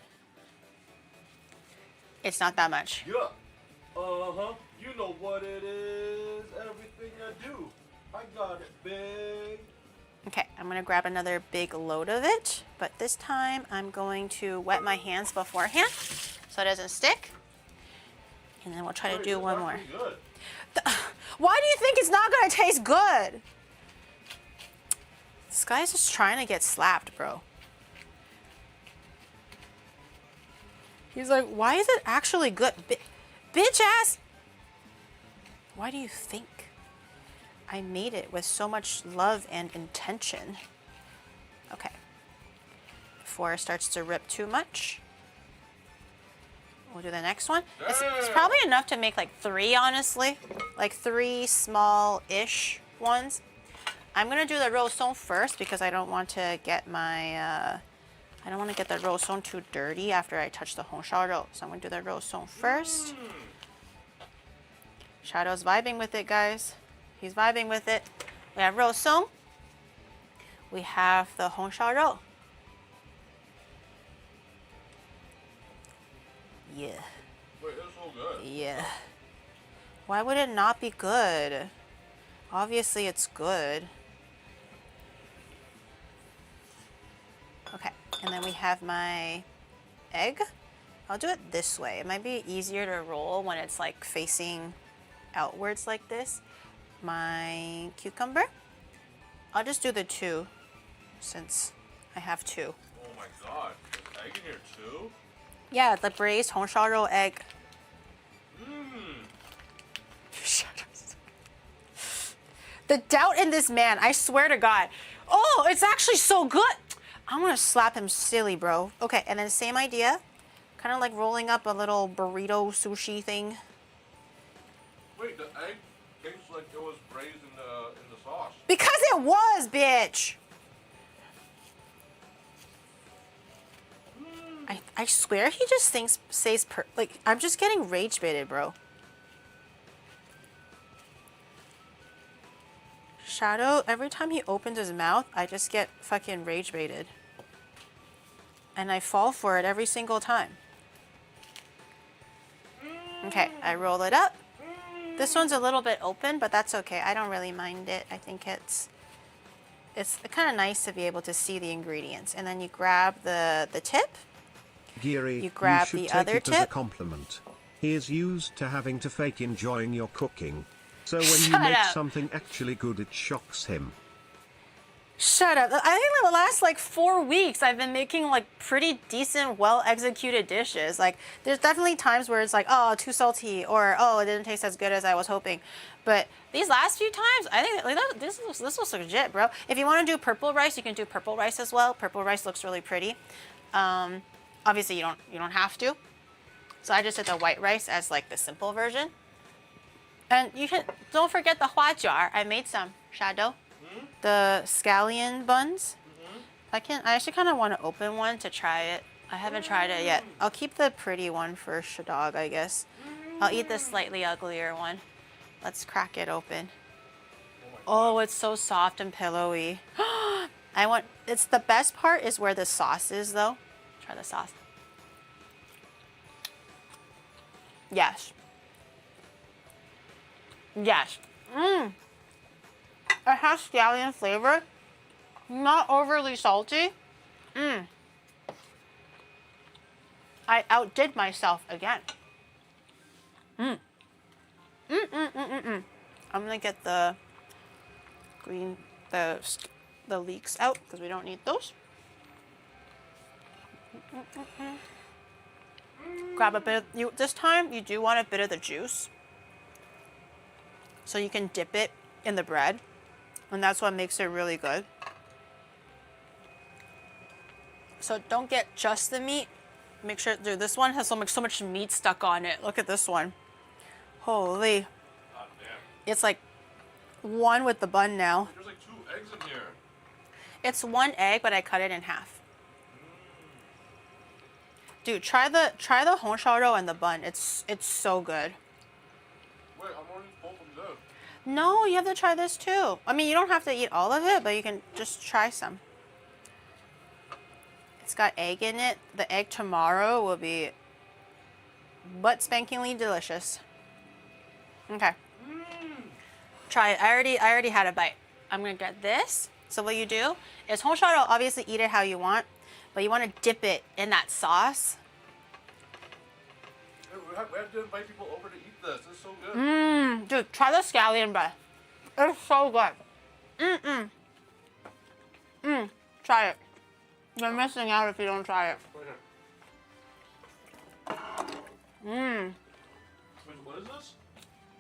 Speaker 1: It's not that much.
Speaker 2: Yeah. Uh-huh. You know what it is. Everything I do. I got it big.
Speaker 1: Okay, I'm gonna grab another big load of it, but this time I'm going to wet my hands beforehand so it doesn't stick. And then we'll try to
Speaker 2: Hey,
Speaker 1: do
Speaker 2: this
Speaker 1: one
Speaker 2: is
Speaker 1: more.
Speaker 2: actually good.
Speaker 1: Why do you think it's not gonna taste good? This guy's just trying to get slapped, bro. He's like, why is it actually good? Bitch ass! Why do you think? I made it with so much love and intention. Okay. Before it starts to rip too much. We'll do the next one. It's probably enough to make like 3, honestly. Like 3 small-ish ones. I'm gonna do the rosong first because I don't want to get my, I don't want to get the rosong too dirty after I touch the hongshao rou. So I'm gonna do the rosong first. Shadow's vibing with it, guys. He's vibing with it. We have rosong. We have the hongshao rou. Yeah.
Speaker 2: Wait, that's so good.
Speaker 1: Yeah. Why would it not be good? Obviously it's good. Okay, and then we have my egg. I'll do it this way. It might be easier to roll when it's like facing outwards like this. My cucumber. I'll just do the 2 since I have 2.
Speaker 2: Oh my god. There's egg in here too?
Speaker 1: Yeah, the braised 红烧肉 egg.
Speaker 2: Mmm.
Speaker 1: The doubt in this man, I swear to God. Oh, it's actually so good. I'm gonna slap him silly, bro. Okay, and then same idea. Kind of like rolling up a little burrito sushi thing.
Speaker 2: Wait, the egg tastes like it was braised in the sauce.
Speaker 1: Because it was, bitch. I swear he just says like, I'm just getting rage baited, bro. Shadow, every time he opens his mouth, I just get fucking rage baited. And I fall for it every single time. Okay, I roll it up. This one's a little bit open, but that's okay. I don't really mind it. I think it's kind of nice to be able to see the ingredients. And then you grab the tip.
Speaker 3: Giri,
Speaker 1: You grab
Speaker 3: should
Speaker 1: the
Speaker 3: take
Speaker 1: other
Speaker 3: it as a
Speaker 1: tip.
Speaker 3: compliment. He is used to having to fake enjoying your cooking. So when you
Speaker 1: Shut
Speaker 3: make
Speaker 1: up.
Speaker 3: something actually good, it shocks him.
Speaker 1: Shut up. I think the last like 4 weeks I've been making like pretty decent, well executed dishes. Like there's definitely times where it's like, oh, too salty, or oh, it didn't taste as good as I was hoping. But these last few times, I think like this looks legit, bro. If you want to do purple rice, you can do purple rice as well. Purple rice looks really pretty. Obviously you don't have to. So I just did the white rice as like the simple version. And don't forget the hua jar. I made some shadow. The scallion buns. I actually kind of want to open one to try it. I haven't tried it yet. I'll keep the pretty one for Shadog, I guess. I'll eat the slightly uglier one. Let's crack it open. Oh, it's so soft and pillowy. It's the best part is where the sauce is though. Try the sauce. Yes. Yes. It has scallion flavor, not overly salty. I outdid myself again. I'm gonna get the green, the leeks out because we don't need those. Grab a bit. This time you do want a bit of the juice, so you can dip it in the bread. And that's what makes it really good. So don't get just the meat. Make sure, dude, this one has so much meat stuck on it. Look at this one. Holy.
Speaker 2: God damn.
Speaker 1: It's like one with the bun now.
Speaker 2: There's like 2 eggs in here.
Speaker 1: It's 1 egg, but I cut it in half. Dude, try the honsharo and the bun. It's so good.
Speaker 2: Wait, I'm already full from this.
Speaker 1: No, you have to try this too. I mean, you don't have to eat all of it, but you can just try some. It's got egg in it. The egg tomorrow will be butt spankingly delicious. Okay. Try it. I already had a bite. I'm gonna get this. So what you do is honsharo, obviously eat it how you want, but you want to dip it in that sauce.
Speaker 2: We have to invite people over to eat this. It's so good.
Speaker 1: Dude, try the scallion bread. It's so good. Try it. You're missing out if you don't try it.
Speaker 2: Wait, what is this?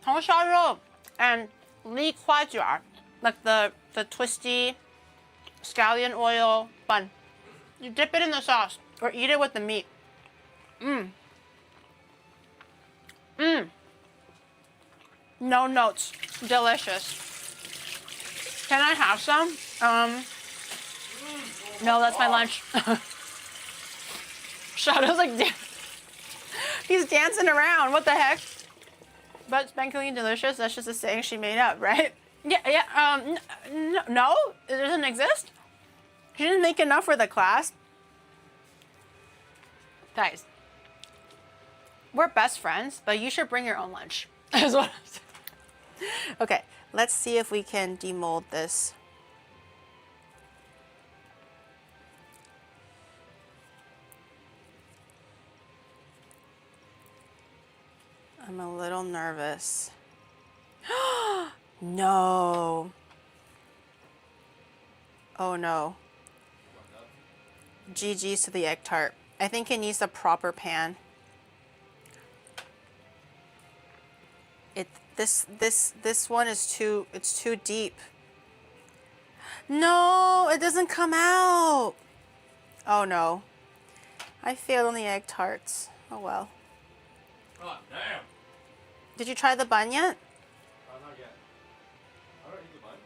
Speaker 1: honsharo and Leek hua jar, like the twisty scallion oil bun. You dip it in the sauce or eat it with the meat. No notes. Delicious. Can I have some? No, that's my lunch. Shadow's like, he's dancing around. What the heck? But spankily delicious. That's just a saying she made up, right? Yeah. No, it doesn't exist. She didn't make enough for the class. Guys, we're best friends, but you should bring your own lunch. Is what I'm saying. Okay, let's see if we can demold this. I'm a little nervous. No. Oh no. GG's to the egg tart. I think it needs a proper pan. This one is too deep. No, it doesn't come out. Oh no. I failed on the egg tarts. Oh well.
Speaker 2: God damn.
Speaker 1: Did you try the bun yet?
Speaker 2: Not yet. I don't eat the bun.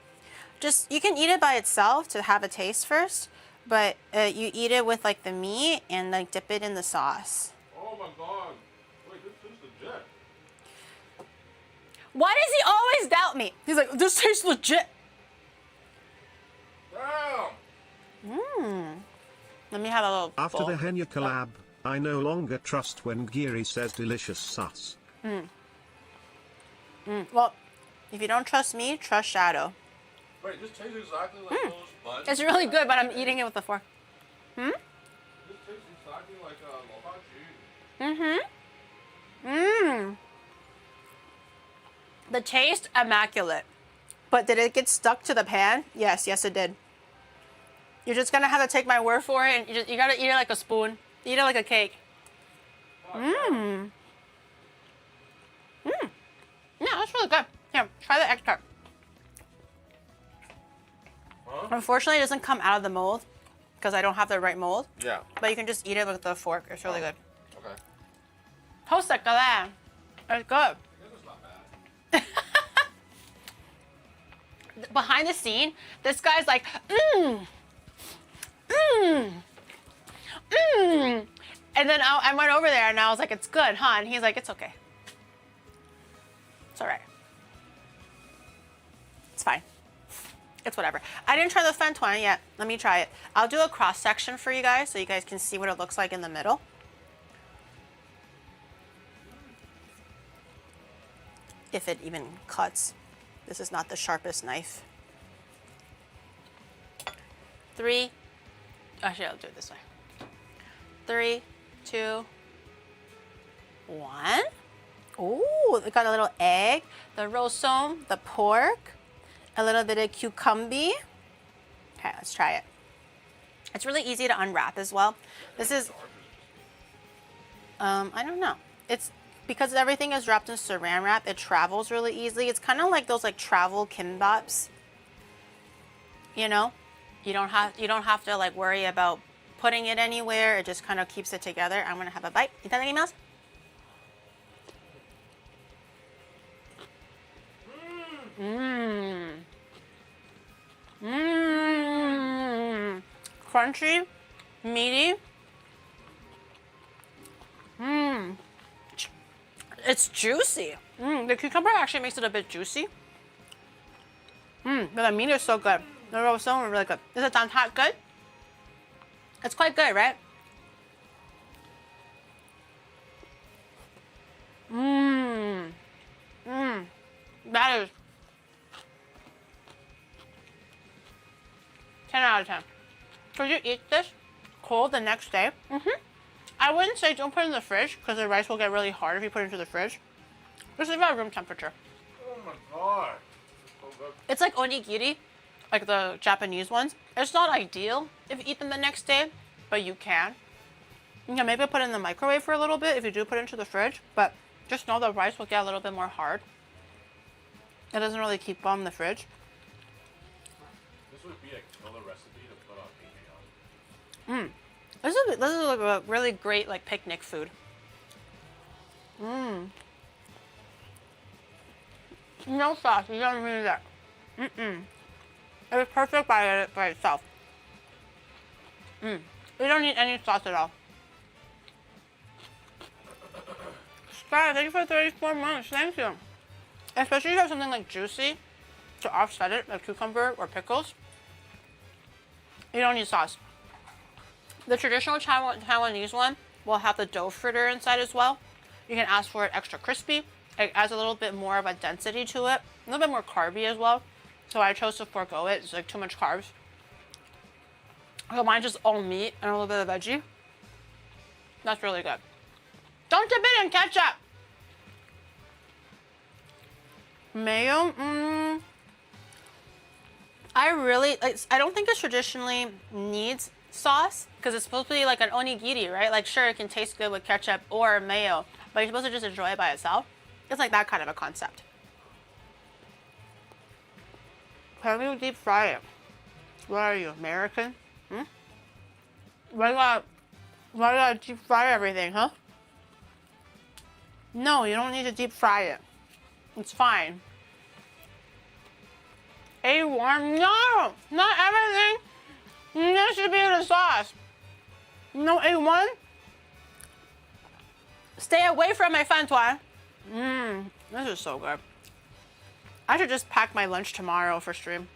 Speaker 1: Just, you can eat it by itself to have a taste first, but you eat it with like the meat and like dip it in the sauce.
Speaker 2: Oh my god. Wait, this tastes legit.
Speaker 1: Why does he always doubt me? He's like, this tastes legit.
Speaker 2: Damn.
Speaker 1: Let me have a little
Speaker 3: After
Speaker 1: bowl.
Speaker 3: the Henya collab, I no longer trust when Giri says delicious sus.
Speaker 1: Well, if you don't trust me, trust Shadow.
Speaker 2: Wait, this tastes exactly like those buns.
Speaker 1: It's really good, but I'm eating it with a fork.
Speaker 2: This tastes exactly like lo cheese.
Speaker 1: The taste, immaculate. But did it get stuck to the pan? Yes, it did. You're just gonna have to take my word for it, and you gotta eat it like a spoon. Eat it like a cake. Mmm. Mmm. Yeah, that's really good. Here, try the egg tart.
Speaker 2: Huh?
Speaker 1: Unfortunately, it doesn't come out of the mold because I don't have the right mold.
Speaker 2: Yeah.
Speaker 1: But you can just eat it with the fork. It's really good.
Speaker 2: Okay.
Speaker 1: Toast it, that. It's good.
Speaker 2: This is not bad.
Speaker 1: Behind the scene, this guy's like, mmm. Mmm. Mmm. And then I went over there and I was like, it's good, huh? And he's like, it's okay. It's all right. It's fine. It's whatever. I didn't try the Tuan yet. Let me try it. I'll do a cross section for you guys so you guys can see what it looks like in the middle. If it even cuts. This is not the sharpest knife. 3. Actually, I'll do it this way. 3, 2, 1. Ooh, it got a little egg, the rosome, the pork, a little bit of cucumber. Okay, let's try it. It's really easy to unwrap as well. This is, I don't know. It's because everything is wrapped in saran wrap. It travels really easily. It's kind of like those like travel kimbaps. You know, you don't have to like worry about putting it anywhere. It just kind of keeps it together. I'm gonna have a bite. Itadakimasu. Mmm. Mmm. Crunchy, meaty. Mmm. It's juicy. The cucumber actually makes it a bit juicy. But the meat is so good. The rosome is really good. Is it hot good? It's quite good, right? Mmm. Mmm. That is 10 out of 10. Could you eat this cold the next day? I wouldn't say don't put it in the fridge because the rice will get really hard if you put it into the fridge. Just leave it at room temperature.
Speaker 2: Oh my god. So good.
Speaker 1: It's like onigiri, like the Japanese ones. It's not ideal if you eat them the next day, but you can. You can maybe put it in the microwave for a little bit if you do put it into the fridge, but just know the rice will get a little bit more hard. It doesn't really keep well in the fridge.
Speaker 2: This would be a killer recipe to put on Patreon.
Speaker 1: This is like a really great like picnic food. No sauce. You don't need that. It was perfect by itself. You don't need any sauce at all. Sky, thank you for 34 months. Thank you. Especially if you have something like juicy to offset it, like cucumber or pickles. You don't need sauce. The traditional Taiwanese one will have the dough fritter inside as well. You can ask for it extra crispy. It adds a little bit more of a density to it. A little bit more carby as well. So I chose to forego it. It's like too much carbs. So mine's just all meat and a little bit of veggie. That's really good. Don't dip it in ketchup. Mayo, I don't think it traditionally needs sauce because it's supposed to be like an onigiri, right? Like sure, it can taste good with ketchup or mayo, but you're supposed to just enjoy it by itself. It's like that kind of a concept. How do you deep fry it? What are you, American? Why do I gotta deep fry everything, huh? No, you don't need to deep fry it. It's fine. A1? No! Not everything needs to be in the sauce. No A1? Stay away from my Tuan. This is so good. I should just pack my lunch tomorrow for stream.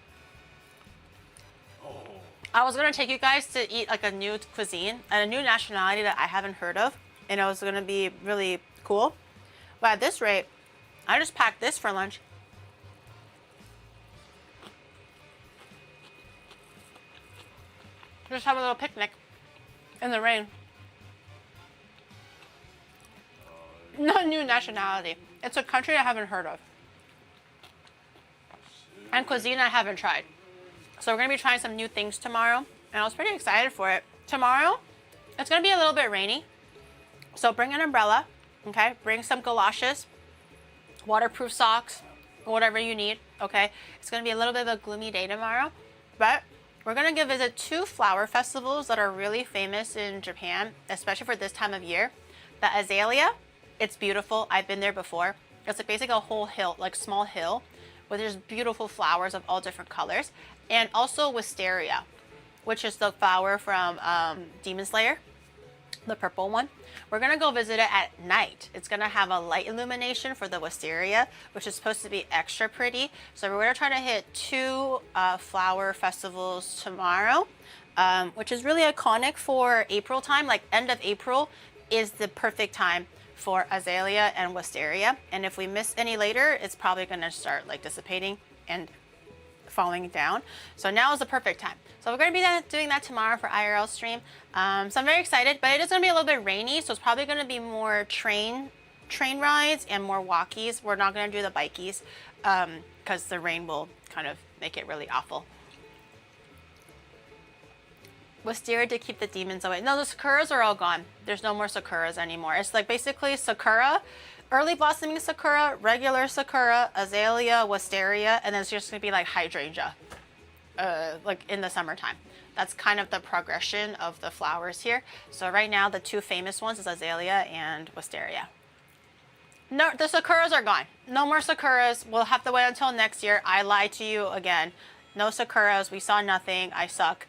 Speaker 1: I was gonna take you guys to eat like a new cuisine and a new nationality that I haven't heard of, and it was gonna be really cool. But at this rate, I just packed this for lunch. Just have a little picnic in the rain. Not a new nationality. It's a country I haven't heard of. And cuisine I haven't tried. So we're gonna be trying some new things tomorrow, and I was pretty excited for it. Tomorrow, it's gonna be a little bit rainy, so bring an umbrella, okay? Bring some galoshes, waterproof socks, whatever you need, okay? It's gonna be a little bit of a gloomy day tomorrow, but we're gonna go visit 2 flower festivals that are really famous in Japan, especially for this time of year. The Azalea, it's beautiful. I've been there before. It's like basically a whole hill, like small hill, where there's beautiful flowers of all different colors. And also Wisteria, which is the flower from Demon Slayer, the purple one. We're gonna go visit it at night. It's gonna have a light illumination for the wisteria, which is supposed to be extra pretty. So we're gonna try to hit 2 flower festivals tomorrow, which is really iconic for April time. Like end of April is the perfect time for azalea and wisteria. And if we miss any later, it's probably gonna start like dissipating and falling down. So now is the perfect time. So we're going to be doing that tomorrow for IRL stream. So I'm very excited, but it is going to be a little bit rainy, so it's probably going to be more train rides and more walkies. We're not going to do the bikies because the rain will kind of make it really awful. Wisteria to keep the demons away. No, the sakuras are all gone. There's no more sakuras anymore. It's like basically sakura, early blossoming sakura, regular sakura, azalea, wisteria, and then it's just gonna be like hydrangea, like in the summertime. That's kind of the progression of the flowers here. So right now the 2 famous ones is azalea and wisteria. No, the sakuras are gone. No more sakuras. We'll have to wait until next year. I lied to you again. No sakuras. We saw nothing. I suck.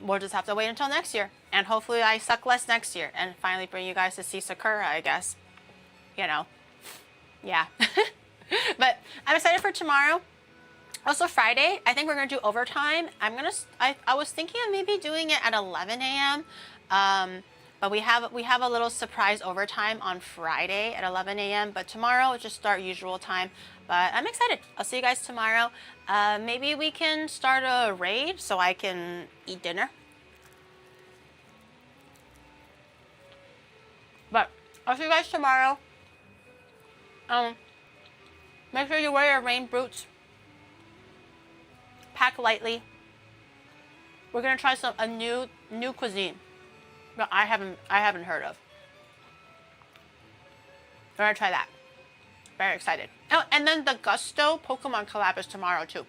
Speaker 1: We'll just have to wait until next year, and hopefully I suck less next year and finally bring you guys to see sakura, I guess. You know, yeah. But I'm excited for tomorrow. Also Friday, I think we're gonna do overtime. I was thinking of maybe doing it at 11 a.m. But we have a little surprise overtime on Friday at 11 a.m. But tomorrow it's just our usual time. But I'm excited. I'll see you guys tomorrow. Maybe we can start a raid so I can eat dinner. But I'll see you guys tomorrow. Make sure you wear your rain boots. Pack lightly. We're gonna try a new cuisine that I haven't heard of. We're gonna try that. Very excited. Oh, and then the Gusto Pokemon collab is tomorrow too.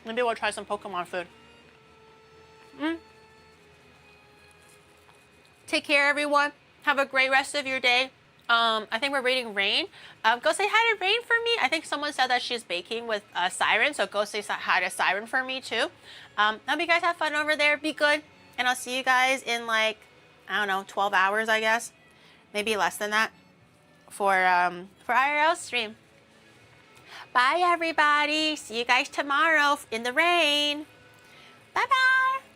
Speaker 1: Maybe we'll try some Pokemon food. Take care, everyone. Have a great rest of your day. I think we're rating Rain. Go say hi to Rain for me. I think someone said that she's baking with Siren, so go say hi to Siren for me too. Hope you guys have fun over there. Be good, and I'll see you guys in like, I don't know, 12 hours, I guess, maybe less than that, for IRL stream. Bye, everybody. See you guys tomorrow in the rain. Bye bye.